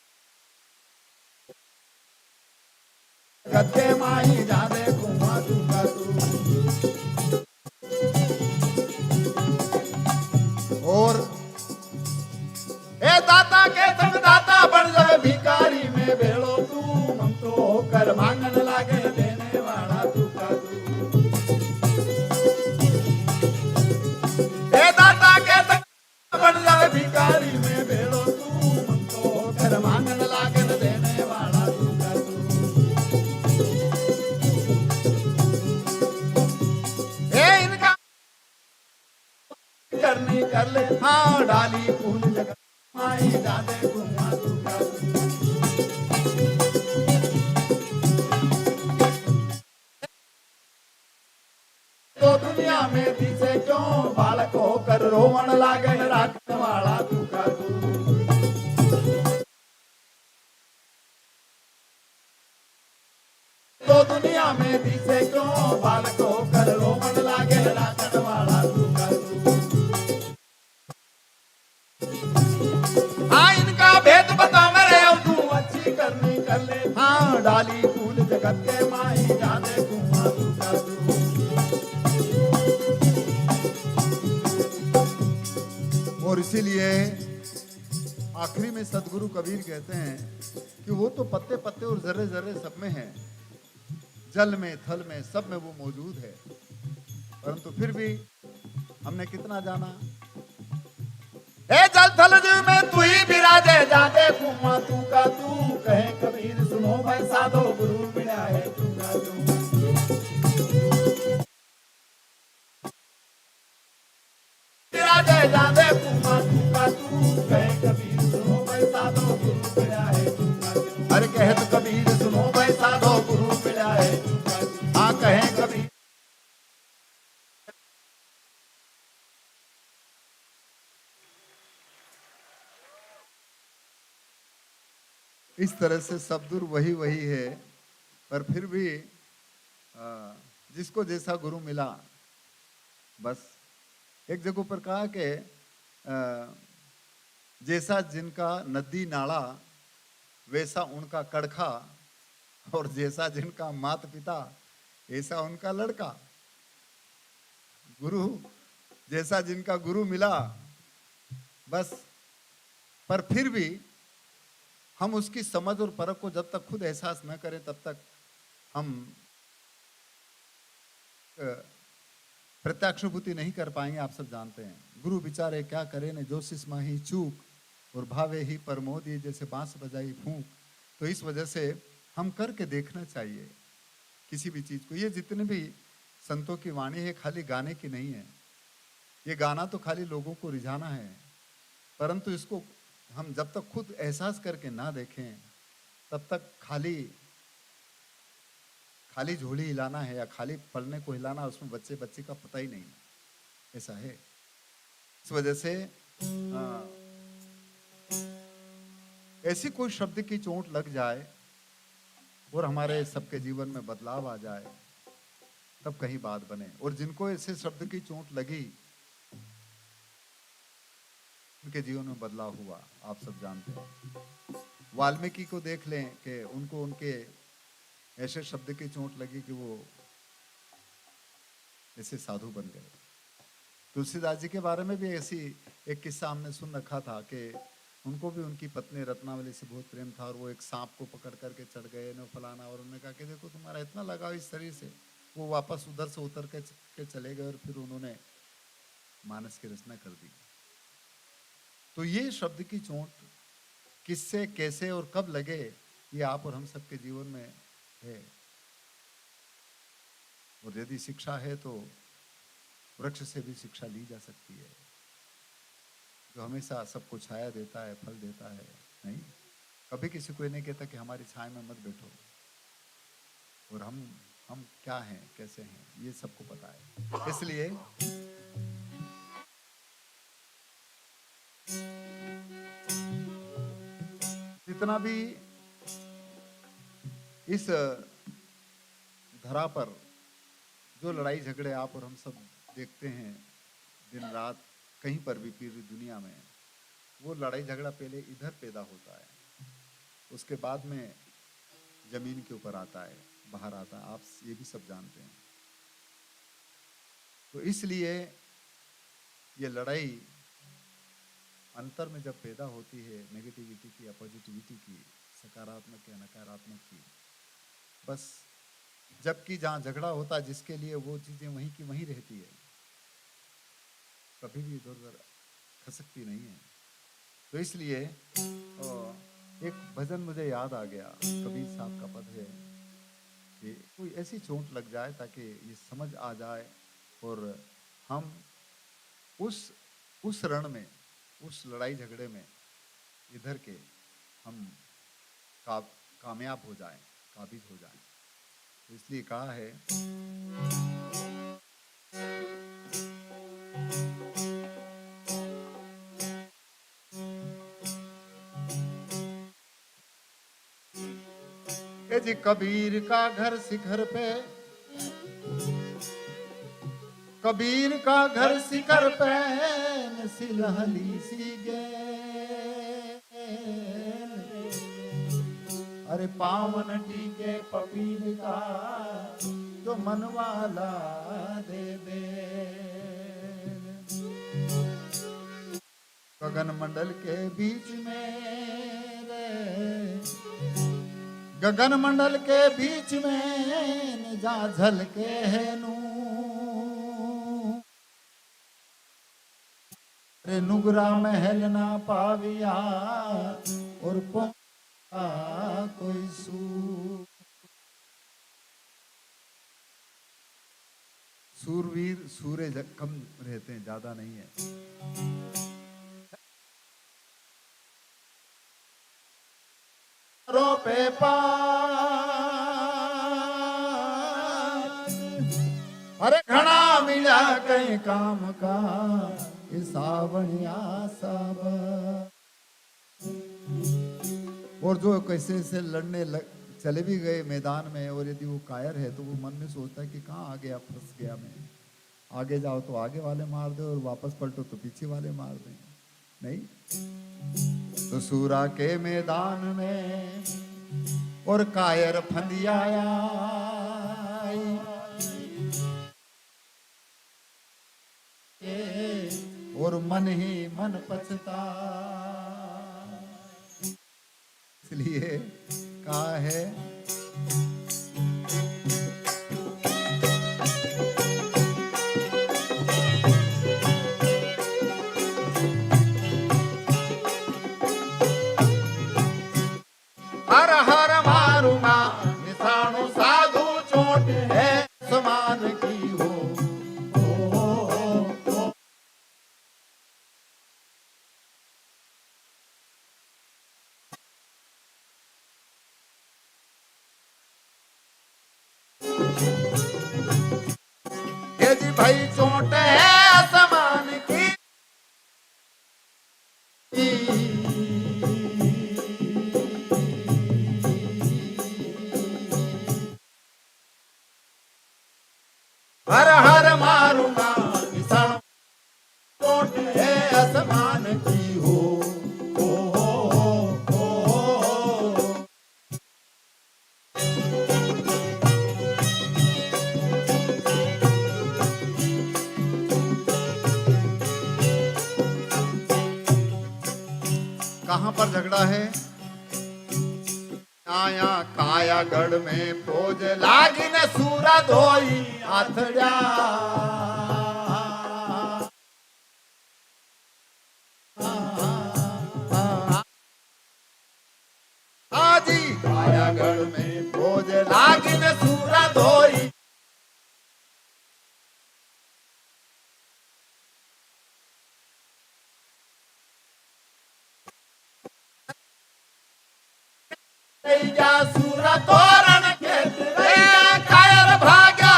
गद्दे माही जाने घुमा तू का तू। और ए दाता के संग दाता बन जाए भिखारी में भेड़ो तू। मंगतो होकर मांगन लागे देने वाला तू का तू। ए दाता के संग बन जाए भिखारी में भेड़ो तू। मंगतो होकर मांगन लागे देने वाला तू का तू। ए इनका करनी कर ले हाँ, डाली फूल जगत माही जाने घुमा तू का तू। तो दुनिया में दिसे क्यों बालक होकर रोवण लागे राखने वाला तू का तू। तो दुनिया में दिसे क्यों बालक और इसीलिए आखिरी में सदगुरु कबीर कहते हैं कि वो तो पत्ते पत्ते और जर्रे जर्रे सब में है, जल में थल में सब में वो मौजूद है, परंतु फिर भी हमने कितना जाना। हे जल थल जीव में तू ही विराजे, जाते कुआं तू का तू, कहे कबीर सुनो भाई साधो, गुरु मिला है तू का तू। विराजे जाते कुआं तू का तू, कहे कबीर सुनो भाई साधो, गुरु मिला है तू का तू। अरे कहत कबीर सुनो भाई साधो, गुरु मिला है तू का तू। हाँ कहे कबीर। इस तरह से सब दूर वही वही है, पर फिर भी जिसको जैसा गुरु मिला, बस एक जगह पर कहा कि जैसा जिनका नदी नाला वैसा उनका कड़खा, और जैसा जिनका माता पिता ऐसा उनका लड़का। गुरु जैसा जिनका गुरु मिला, बस। पर फिर भी हम उसकी समझ और परख को जब तक खुद एहसास न करें तब तक हम प्रत्यक्षानुभूति नहीं कर पाएंगे। आप सब जानते हैं, गुरु विचारे क्या करे ने, जो सिस्मा ही चूक, और भावे ही प्रमोद, ये जैसे बांस बजाई फूंक। तो इस वजह से हम करके देखना चाहिए किसी भी चीज को। ये जितने भी संतों की वाणी है खाली गाने की नहीं है, ये गाना तो खाली लोगों को रिझाना है, परंतु इसको हम जब तक खुद एहसास करके ना देखें तब तक खाली खाली झोली हिलाना है या खाली पढ़ने को हिलाना, उसमें बच्चे बच्चे का पता ही नहीं, ऐसा है। इस वजह से ऐसी कोई शब्द की चोट लग जाए और हमारे सबके जीवन में बदलाव आ जाए, तब कहीं बात बने। और जिनको ऐसे शब्द की चोट लगी उनके जीवन में बदलाव हुआ, आप सब जानते हैं। वाल्मीकि को देख लें कि उनको उनके ऐसे शब्द की चोट लगी कि वो ऐसे साधु बन गए। तुलसीदास जी के बारे में भी ऐसी एक किस्सा हमने सुन रखा था कि उनको भी उनकी पत्नी रत्नावली से बहुत प्रेम था, और वो एक सांप को पकड़ करके चढ़ गए न फलाना, और उन्होंने कहा कि देखो तुम्हारा इतना लगाव इस शरीर से। वो वापस उधर से उतर के चले गए, और फिर उन्होंने मानस की रचना कर दी। तो ये शब्द की चोट किससे कैसे और कब लगे, ये आप और हम सबके जीवन में है। और यदि शिक्षा है तो वृक्ष से भी शिक्षा ली जा सकती है, जो हमेशा सबको छाया देता है, फल देता है। नहीं, कभी किसी को ये नहीं कहता कि हमारी छाया में मत बैठो। और हम क्या हैं, कैसे हैं, ये सबको पता है। इसलिए जितना भी इस धरा पर जो लड़ाई झगड़े आप और हम सब देखते हैं दिन रात, कहीं पर भी पूरी दुनिया में, वो लड़ाई झगड़ा पहले इधर पैदा होता है, उसके बाद में जमीन के ऊपर आता है, बाहर आता है। आप ये भी सब जानते हैं। तो इसलिए ये लड़ाई अंतर में जब पैदा होती है, नेगेटिविटी की या पॉजिटिविटी की, सकारात्मक या नकारात्मक की, बस जबकि जहाँ झगड़ा होता है जिसके लिए, वो चीज़ें वहीं की वहीं रहती है, कभी भी इधर उधर खसकती नहीं है। तो इसलिए एक भजन मुझे याद आ गया, कबीर साहब का पद है कि कोई ऐसी चोट लग जाए ताकि ये समझ आ जाए और हम उस रण में, उस लड़ाई झगड़े में इधर के हम कामयाब हो जाएं, काबिज हो जाएं। तो इसलिए कहा है कि जी कबीर का घर शिखर पे, कबीर का घर शिखर पे सिलहली सी गए, अरे पावन टीके पपीर का जो मनवाला दे दे। गगन मंडल के बीच में रे, गगन मंडल के बीच में जा झलके है नू रे, नुगरा महल ना पाविया और पहुंचा कोई सूरवीर सूर्य कम रहते हैं, ज्यादा नहीं है। पे अरे घना मिला कहीं काम का सावणिया सब, और जो कैसे से लड़ने चले भी गए मैदान में, और यदि वो कायर है तो वो मन में सोचता है कि कहाँ आ गया, फंस गया मैं। आगे जाओ तो आगे वाले मार दे, और वापस पलटो तो पीछे वाले मार दें। नहीं तो सूरा के मैदान में और कायर फंदियाया, और मन ही मन पछता, इसलिए कहा है हर हर मारूंगा निशानु साधु चोट है समान की हो। यदि भाई चोट है समान की, हर हर मारूंगा निशान चोट है आसमान की हो। कहां पर झगड़ा है? आया कायागढ़ में फौज लागी न सूरा धोई आथड़ा, आजी कायागढ़ में फौज लागी न सूरा धोई, जा सूरा तोरण के कायर भाग्या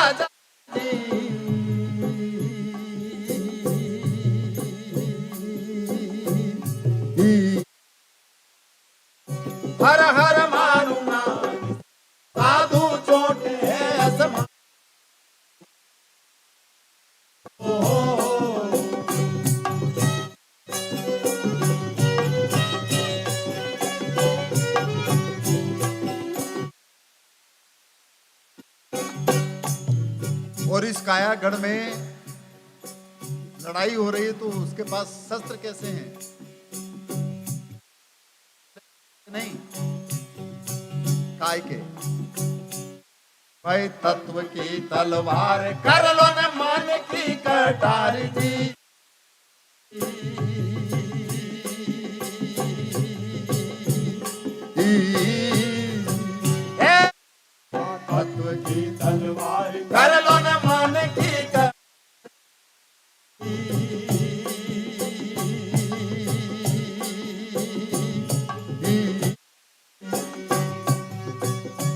हर हर मारूंगा साधु चोट है असमान। और इस कायागढ़ में लड़ाई हो रही है तो उसके पास शस्त्र कैसे हैं? नहीं, काय के भाई तत्व की तलवार कर लो न मान की कटार जी। तत्व की तलवार कर लो न मान की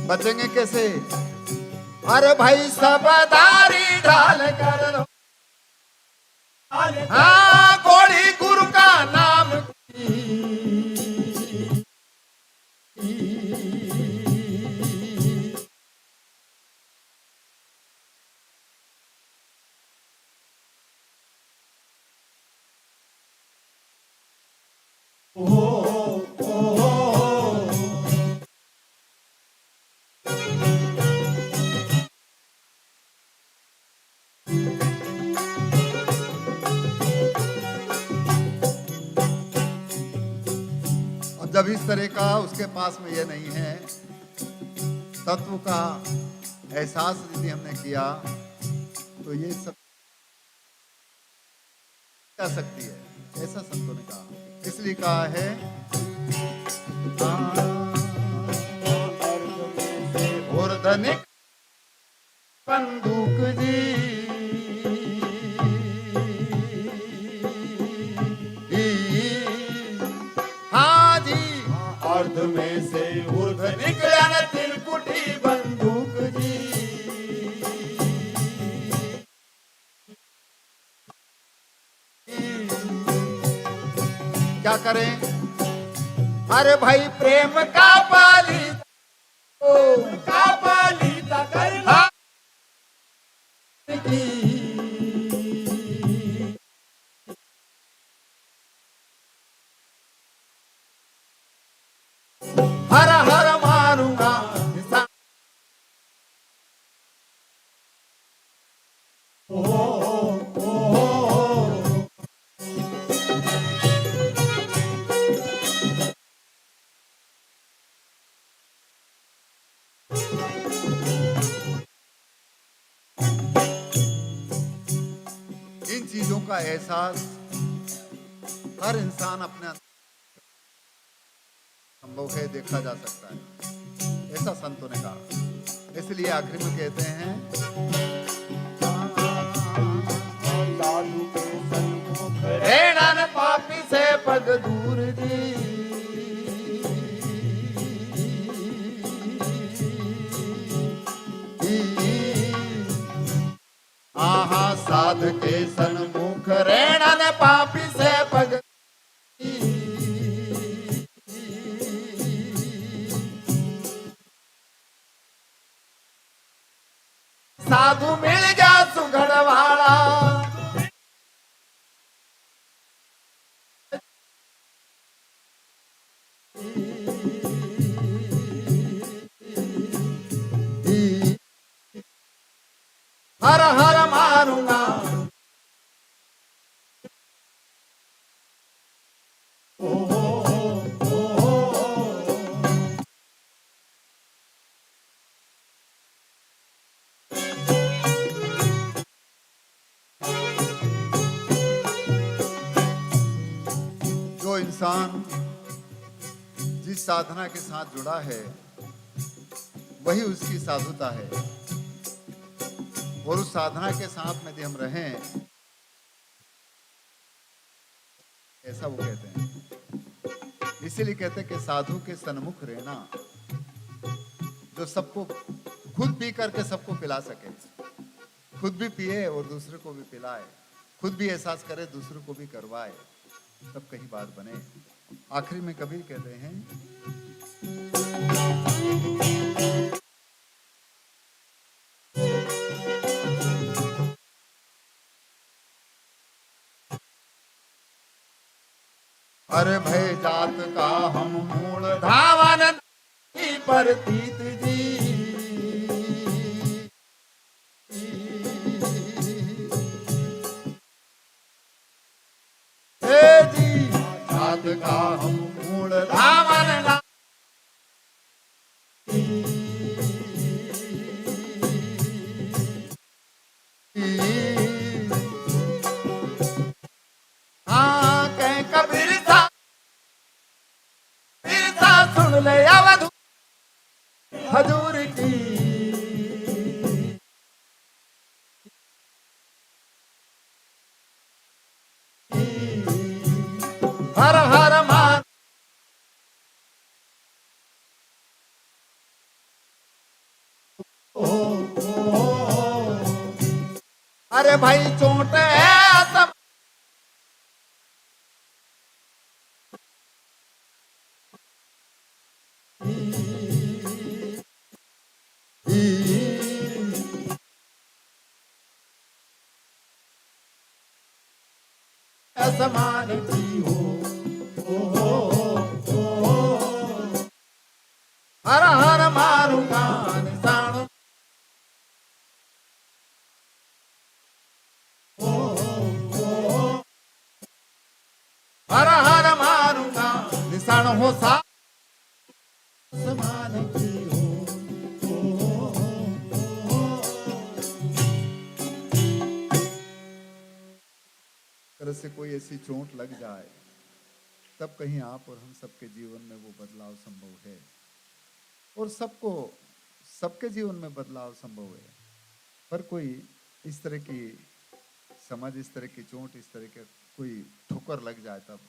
बचेंगे कैसे? अरे भाई सब दारी ढाल कर लो, हाँ गोली गुरु का नाम जब इस तरह का उसके पास में ये नहीं है, तत्व का एहसास यदि हमने किया तो ये सब जा सकती है, ऐसा संतों ने कहा। इसलिए कहा है धनिक बंदूक जी, हाँ जी, अर्ध में से ऊर्ध निकला न तिरकुटी बंदूक जी। क्या करें? अरे भाई प्रेम का पाली का पालीता करना हर हर मारूंगा। इन चीजों का एहसास हर इंसान अपने संभव है, देखा जा सकता है, ऐसा संतों ने कहा। इसलिए आखिर में कहते हैं रेणन पापी से पग दूर जी, आहा साध के सन्मुख रेणन पापी से पग, साधु मिल जा सुगढ़ वाला, हर हर मारूंगा। जो इंसान जिस साधना के साथ जुड़ा है वही उसकी साधुता है, और उस साधना के साथ में यदि हम रहें, ऐसा वो कहते हैं। इसीलिए कहते हैं कि साधु के सन्मुख रहना, जो सबको खुद पी करके सबको पिला सके, खुद भी पिए और दूसरे को भी पिलाए, खुद भी एहसास करे दूसरे को भी करवाए, तब कहीं बात बने। आखिरी में कबीर कहते हैं अरे भय जात का हम मूल धावन परतीत जी, हे जी जात का हम मूल धावन ना, हाँ कहीं कबीर सा सुन ले अवधू हजूर की, हर हर मान। अरे भाई चोट है सब, समान की हो, हर हर मारूंगा निशान, हर हर मारूंगा निशान हो सा। तरह से कोई ऐसी चोट लग जाए, तब कहीं आप और हम सबके जीवन में वो बदलाव संभव है। और सबके जीवन में बदलाव संभव है, पर कोई इस तरह की समझ, इस तरह की चोट, इस तरह के कोई ठोकर लग जाए तब,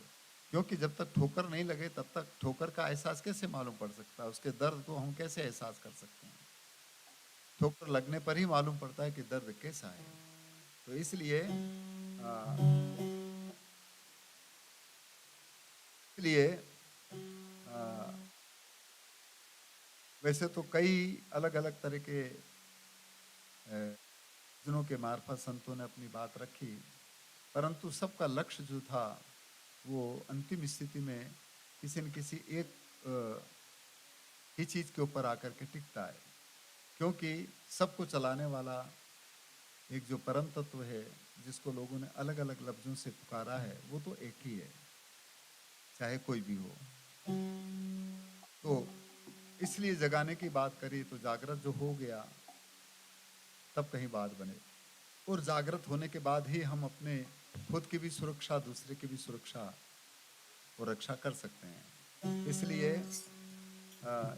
क्योंकि जब तक ठोकर नहीं लगे तब तक ठोकर का एहसास कैसे मालूम पड़ सकता है, उसके दर्द को हम कैसे एहसास कर सकते हैं। ठोकर लगने पर ही मालूम पड़ता है कि दर्द कैसा है। तो इसलिए वैसे तो कई अलग अलग तरह के जनों के मार्फत संतों ने अपनी बात रखी, परंतु सबका लक्ष्य जो था वो अंतिम स्थिति में किसी न किसी एक ही चीज के ऊपर आकर के टिकता है, क्योंकि सबको चलाने वाला एक जो परम तत्व है जिसको लोगों ने अलग अलग लफ्जों से पुकारा है, वो तो एक ही है, चाहे कोई भी हो। तो इसलिए जगाने की बात करी तो जागृत जो हो गया तब कहीं बात बने, और जागृत होने के बाद ही हम अपने खुद की भी सुरक्षा, दूसरे की भी सुरक्षा और रक्षा कर सकते हैं। इसलिए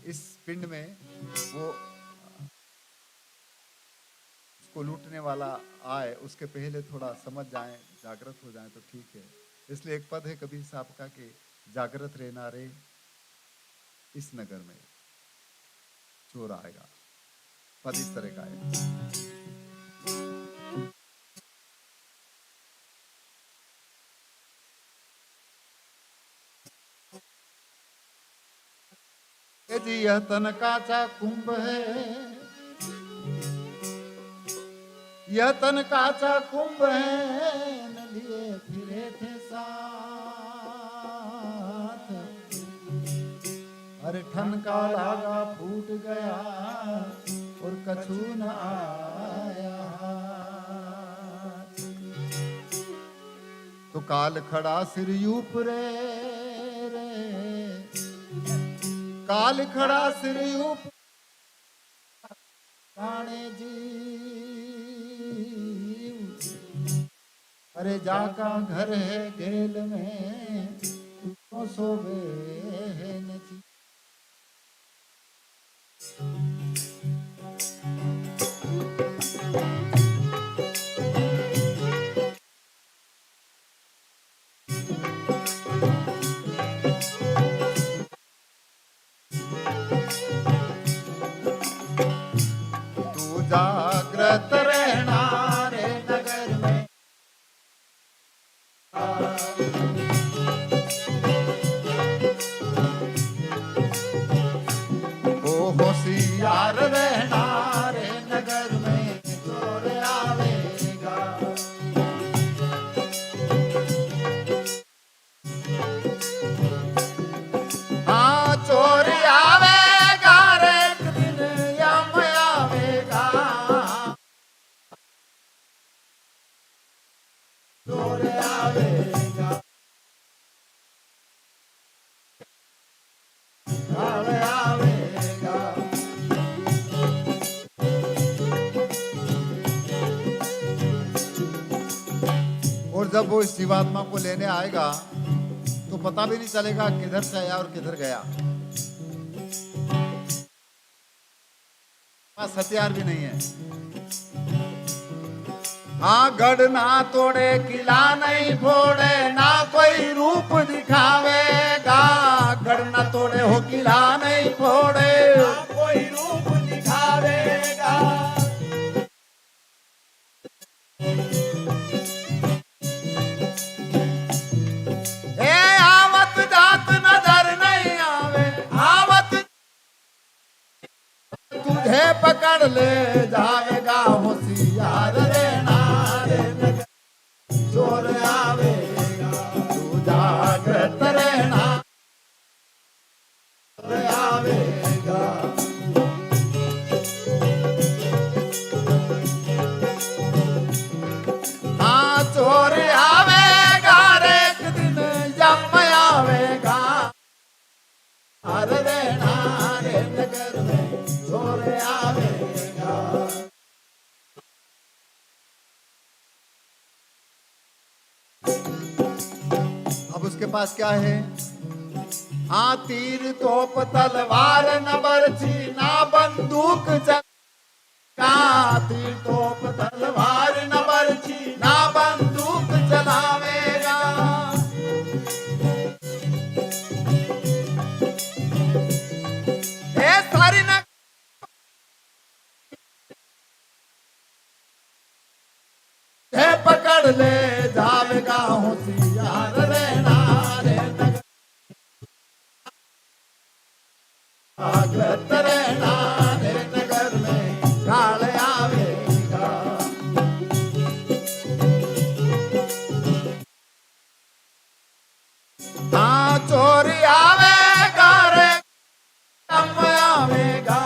इस पिंड में वो उसको लूटने वाला आए उसके पहले थोड़ा समझ जाएं, जागृत हो जाएं तो ठीक है। इसलिए एक पद है कबीर साहब का कि जागृत रहना रे इस नगर में चोर आएगा। पद इस तरह का है। जी यह तन काचा कुंभ है, यह तन काचा कुंभ है, न लिए फिरे थे साथ। अरे ठनका लागा फूट गया और कछु न आया। तो काल खड़ा सिर यूप रे, काल खड़ा सिर यूप प्राणे जी। अरे जाका घर है गेल में तो सोवे है नची। जागृत रहना रे नगर में, ओ होशियार रहना रे नगर में, चोर आवेगा। हाँ चोर आवेगा रे एक दिन, यम आवेगा। चोर आवेगा, आवेगा। और जब वो इस जीवात्मा को लेने आएगा तो पता भी नहीं चलेगा किधर से आया और किधर गया। पास हथियार भी नहीं है। हाँ गढ़ ना तोड़े, किला नहीं फोड़े, ना कोई रूप दिखावेगा। गढ़ ना तोड़े हो, किला नहीं फोड़े, ना कोई रूप दिखावेगा। ए आवत जात नजर नहीं आवे, आवत तुझे पकड़ ले जावेगा। होशियार रहना रे नगर, चोर आवेगा। तू जागृत रहना, चोर आवेगा। हाँ चोर आवेगा रे एक दिन, यम आवेगा। अरे रहना रे नगर में, चोर आवेगा। अब उसके पास क्या है? हाँ, तीर तोप तलवार न बरछी ना बंदूक चला, तीर तोप तलवार न बरछी ना बंदूक चलावेगा। हे सारी न पकड़ ले जावेगा, होशियार रहना रे नगर, जागृत रहना रे नगर में काल आवेगा। हाँ, चोरी आवेगा रे कम आवेगा,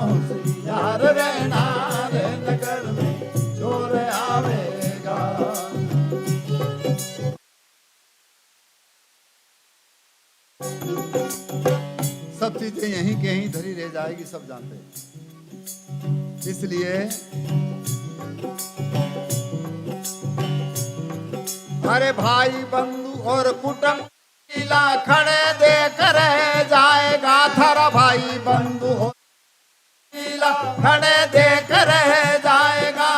होशियार रहना रे नगर में चोर आवेगा। सब चीजें यहीं के यहीं धरी रह जाएगी, सब जानते हैं। इसलिए अरे भाई बंधु और कुटुंब किला खड़े देख रह जाएगा, थारा भाई बंधु और किला खड़े देख रह जाएगा।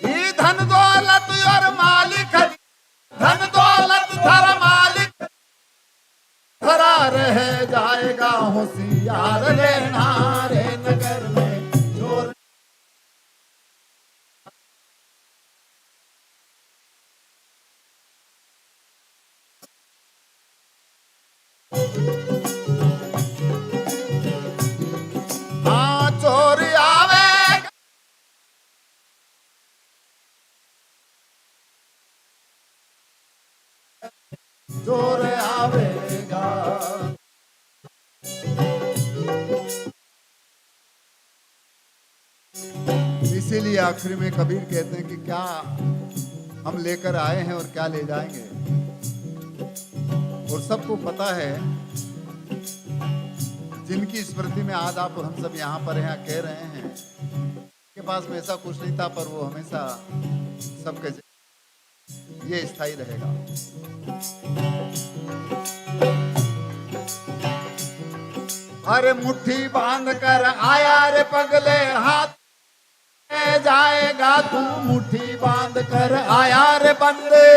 ये धन दौलत और मालिक, धन दौलत थारा मालिक धरा रह जाएगा, होशियार रहना रे नगर में चोर। हाँ, चोर आवेगा, चोर आवेगा। इसीलिए आखिर में कबीर कहते हैं कि क्या हम लेकर आए हैं और क्या ले जाएंगे। और सबको पता है, जिनकी स्मृति में आज आप हम सब यहाँ पर हैं, कह रहे हैं के पास में ऐसा कुछ नहीं था, पर वो हमेशा सबके ये स्थायी रहेगा। अरे मुट्ठी बांध कर आया रे पगले, हाथ में जाएगा तू, मुट्ठी बांध कर आया रे बंदे।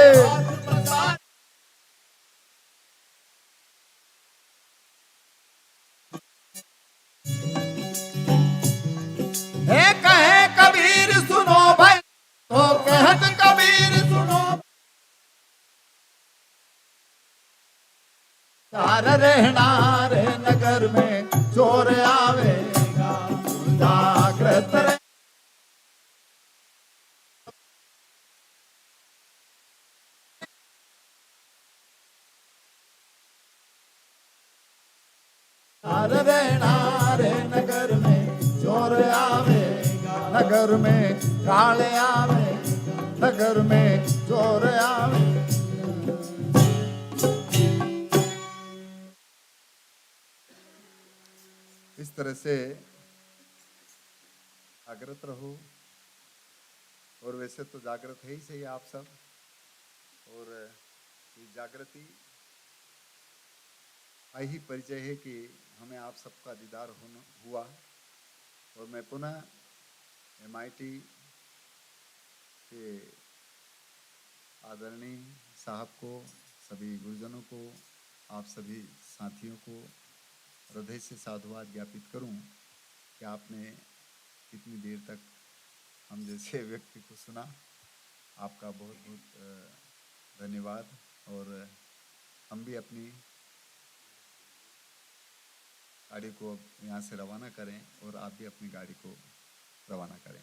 हे कहे कबीर सुनो भाई, तो कहत कबीर सुनो, चार रहना रे नगर में चोर आवेगा, जागृत रहे। चार रहना रे नगर में चोर आवेगा, नगर में काले आवेगा, नगर में चोर आवेगा। इस तरह से जागृत रहो। और वैसे तो जागृत है ही सही आप सब, और इस जागृति का ही परिचय है कि हमें आप सबका दीदार हुआ। और मैं पुनः MIT के आदरणीय साहब को, सभी गुरुजनों को, आप सभी साथियों को हृदय से साधुवाद ज्ञापित करूं कि आपने इतनी देर तक हम जैसे व्यक्ति को सुना। आपका बहुत बहुत धन्यवाद। और हम भी अपनी गाड़ी को यहाँ से रवाना करें, और आप भी अपनी गाड़ी को रवाना करें।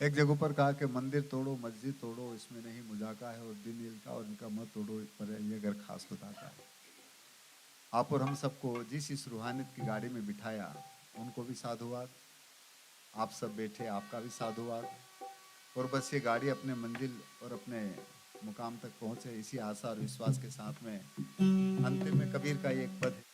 एक जगह पर कहा कि मंदिर तोड़ो, मस्जिद तोड़ो, इसमें नहीं मुजाका है, और दिन ईल का और इनका मत तोड़ो, पर ये घर खास बताता है। आप और हम सबको जिस इस रूहानियत की गाड़ी में बिठाया, उनको भी साधुवाद। आप सब बैठे, आपका भी साधुवाद। और बस ये गाड़ी अपने मंजिल और अपने मुकाम तक पहुंचे, इसी आशा और विश्वास के साथ में अंतिम में कबीर का एक पद है।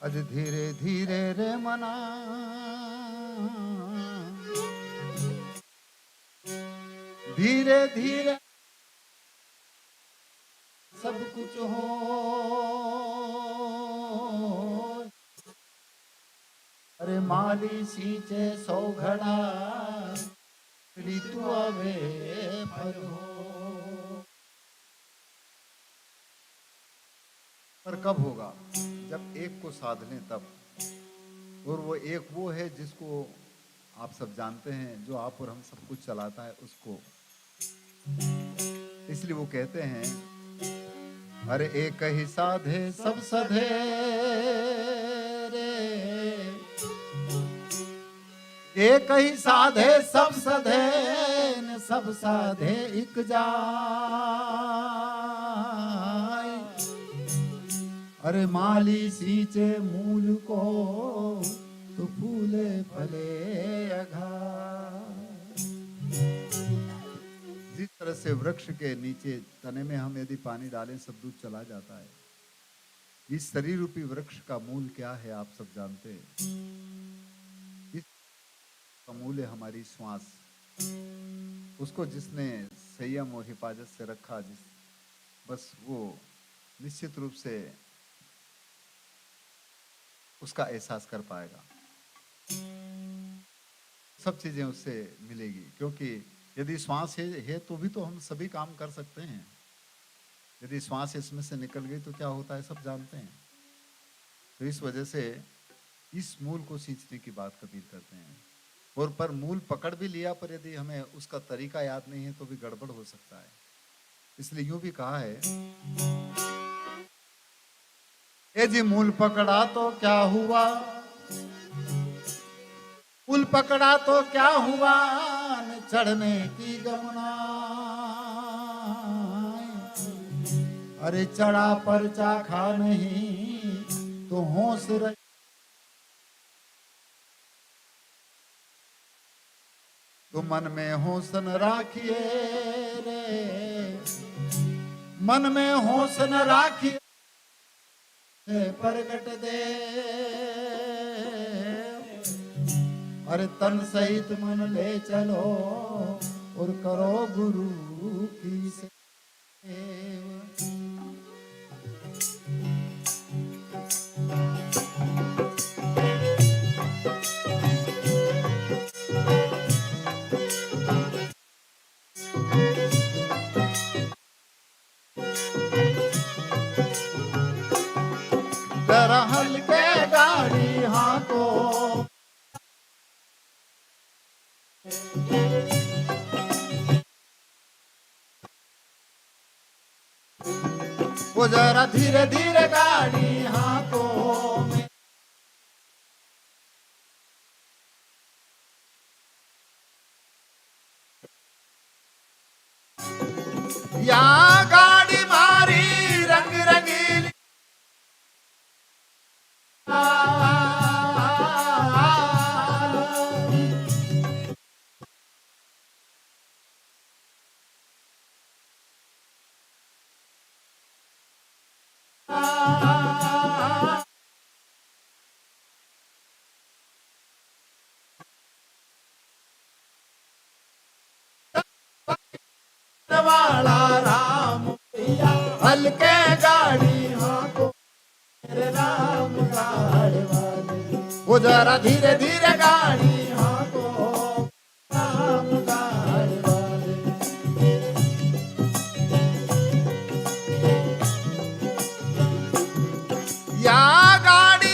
अज धीरे धीरे रे मना, धीरे धीरे सब कुछ हो। अरे माली सींचे 100 घड़ा, ऋतु आवे फल हो। पर कब होगा? जब एक को साध लें तब। और वो एक वो है जिसको आप सब जानते हैं, जो आप और हम सब कुछ चलाता है उसको। इसलिए वो कहते हैं, अरे एक ही साधे सब सधे रे, एक ही साधे सब सधे न सब साधे एक जाय। अरे माली सींचे मूल को तो फूले फले अघाय। जिस तरह से वृक्ष के नीचे तने में हम यदि पानी डालें सब दूध चला जाता है, इस शरीर रूपी वृक्ष का मूल क्या है आप सब जानते हैं। इसका मूल है हमारी श्वास। उसको जिसने संयम और हिफाजत से रखा, बस वो निश्चित रूप से उसका एहसास कर पाएगा। सब चीजें उससे मिलेगी, क्योंकि यदि श्वास है तो भी तो हम सभी काम कर सकते हैं। यदि श्वास इसमें से निकल गई तो क्या होता है सब जानते हैं। तो इस वजह से इस मूल को सींचने की बात कबीर करते हैं। और पर मूल पकड़ भी लिया, पर यदि हमें उसका तरीका याद नहीं है तो भी गड़बड़ हो सकता है। इसलिए यूं भी कहा है, ए जी मूल पकड़ा तो क्या हुआ, मूल पकड़ा तो क्या हुआ, न चढ़ने की गमना। अरे चढ़ा पर चाखा नहीं तो होश रहे। तो मन में होसन राखिए रे, मन में होसन राखिए प्रगट दे। अरे तन सहित मन ले चलो और करो गुरु की सेवा। जरा हल्के गाड़ी हाथों, वो जरा धीरे धीरे गाड़ी हाथों में। या गाड़ी मारी रंग रंगीली, वाला राम भैया हल्के गाड़ी हाथों मेरे राम गाड़ी वाले। वो जरा धीरे धीरे गाड़ी हाथों राम गाड़ी वाले। या गाड़ी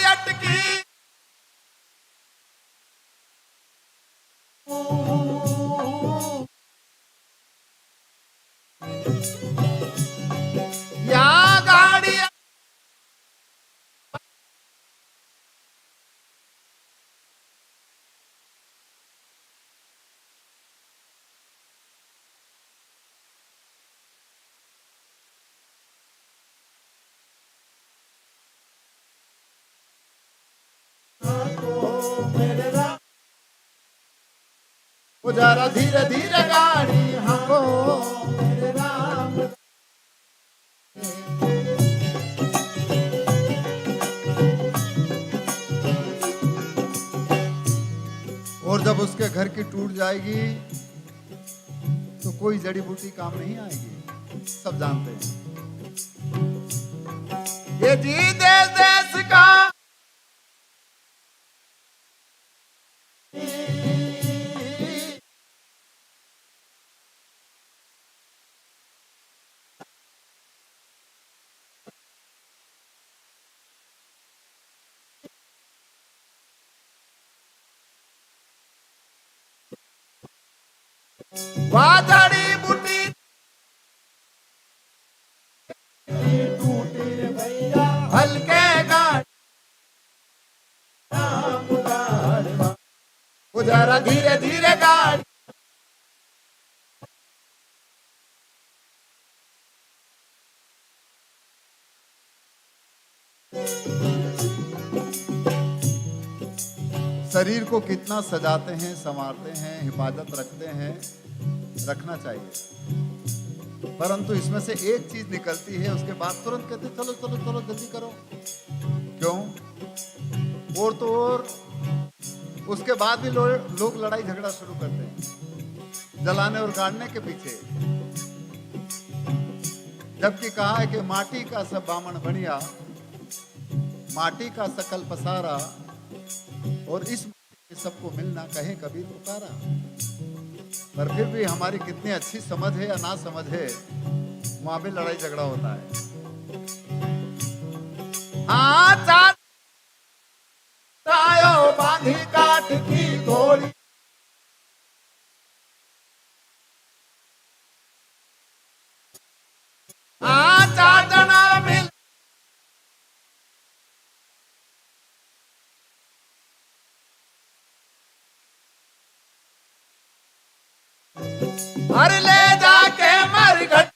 वो जरा धीरे धीरे गाड़ी हाँको मेरे राम। और जब उसके घर की टूट जाएगी तो कोई जड़ी बूटी काम नहीं आएगी, सब जानते हैं। ये जी देश देश का वादड़ी बूटी टूटी रे भैया हल्के गाड़ी वो जरा धीरे धीरे गाड़ी। शरीर को कितना सजाते हैं, संवारते हैं, हिफाजत रखते हैं, रखना चाहिए, परंतु इसमें से एक चीज निकलती है, उसके बाद तुरंत कहते हैं, चलो चलो चलो जल्दी करो। क्यों? और तो और उसके बाद भी लोग लड़ाई झगड़ा शुरू करते हैं जलाने और गाड़ने के पीछे, जबकि कहा है कि माटी का सब बामण बनिया, माटी का सकल पसारा, और इस सबको मिलना कहे कबीर पुकारा। पर फिर भी हमारी कितनी अच्छी समझ है या ना समझ है, वहां भी लड़ाई झगड़ा होता है। हाँ चार बांधी काट की घोड़ी, हाँ चार जना मिल हर ले जाके मरघट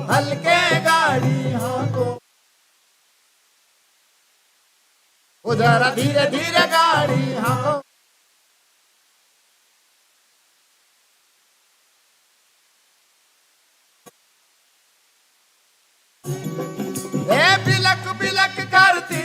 हल्के गाड़ी हाँको, वो जरा धीरे धीरे गाड़ी हाँको। ए बिलक बिलक करती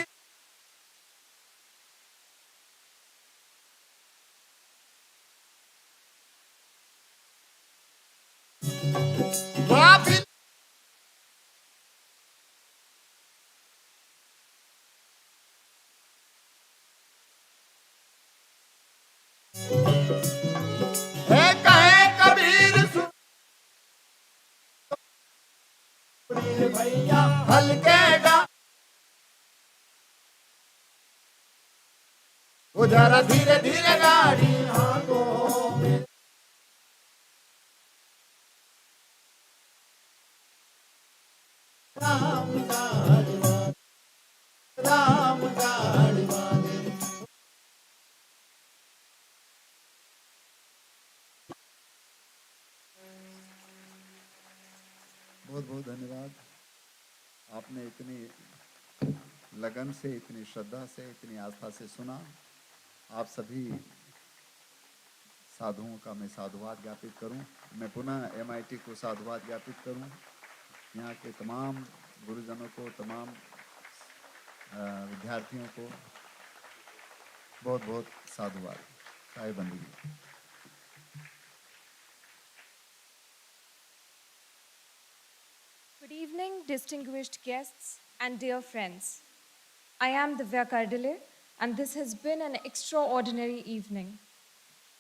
कहे कबीर भैया हल्के गा, वो जरा धीरे धीरे गाड़ी हाँको। राम गाड़ी वाले, राम गाड़ी वाले। बहुत बहुत धन्यवाद, आपने इतनी लगन से, इतनी श्रद्धा से, इतनी आस्था से सुना। आप सभी साधुओं का मैं साधुवाद ज्ञापित करूं। मैं पुनः MIT को साधुवाद ज्ञापित करूं, यहाँ के तमाम गुरुजनों को, तमाम विद्यार्थियों को बहुत बहुत साधुवाद। साहिब बंदी। Good evening, distinguished guests and dear friends. I am Divya Kardile, and this has been an extraordinary evening.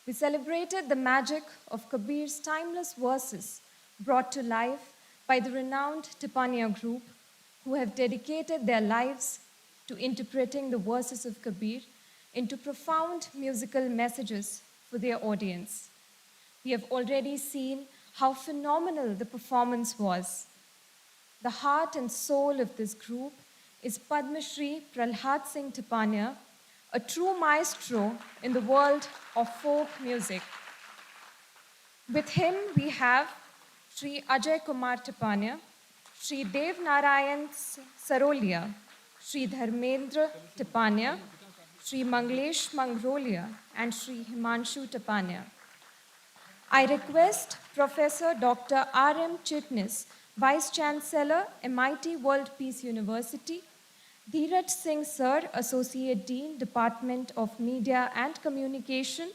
We celebrated the magic of Kabir's timeless verses brought to life by the renowned Tipania group, who have dedicated their lives to interpreting the verses of Kabir into profound musical messages for their audience. We have already seen how phenomenal the performance was. The heart and soul of this group is Padma Shri Pralhad Singh Tipania, a true maestro in the world of folk music. With him, we have Shri Ajay Kumar Tipania, Shri Dev Narayan Sarolia, Sri Dharmendra Tipania, Sri Manglesh Mangrolia, and Sri Himanshu Tipania. I request Professor Dr. R.M. Chitnis, Vice Chancellor, MIT World Peace University, Dheeraj Singh Sir, Associate Dean, Department of Media and Communication,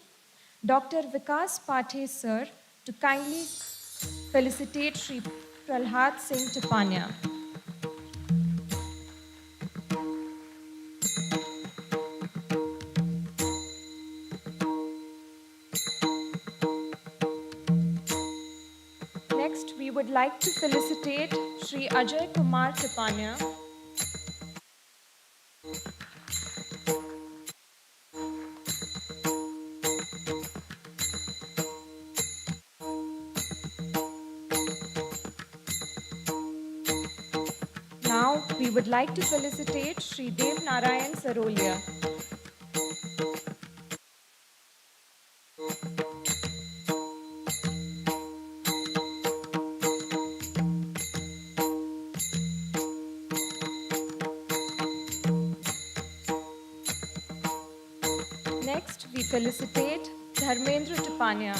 Dr. Vikas Pathe Sir, to kindly felicitate Sri Pralhad Singh Tipania. Next, we would like to felicitate Sri Ajay Kumar Tipania. Now, we would like to felicitate Sri Dev Narayan Sarolia. Next, we felicitate Dharmendra Tipania.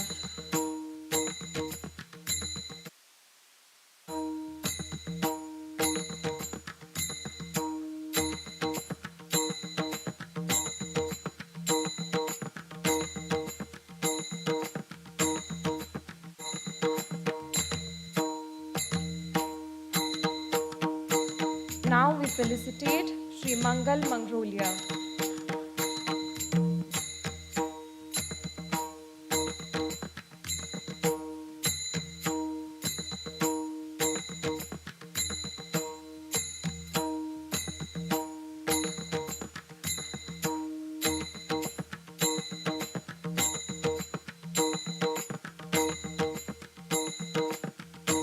Now we felicitate Sri Mangal Mangrolia.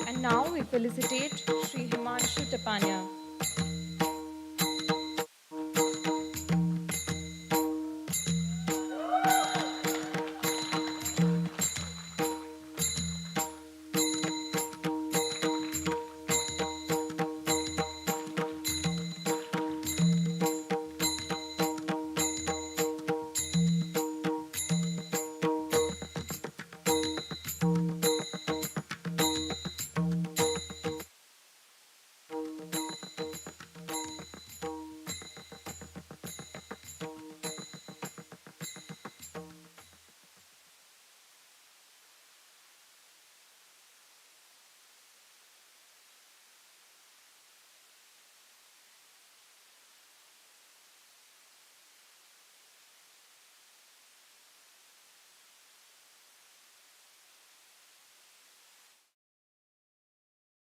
And now we felicitate Sri Himanshu Tipania.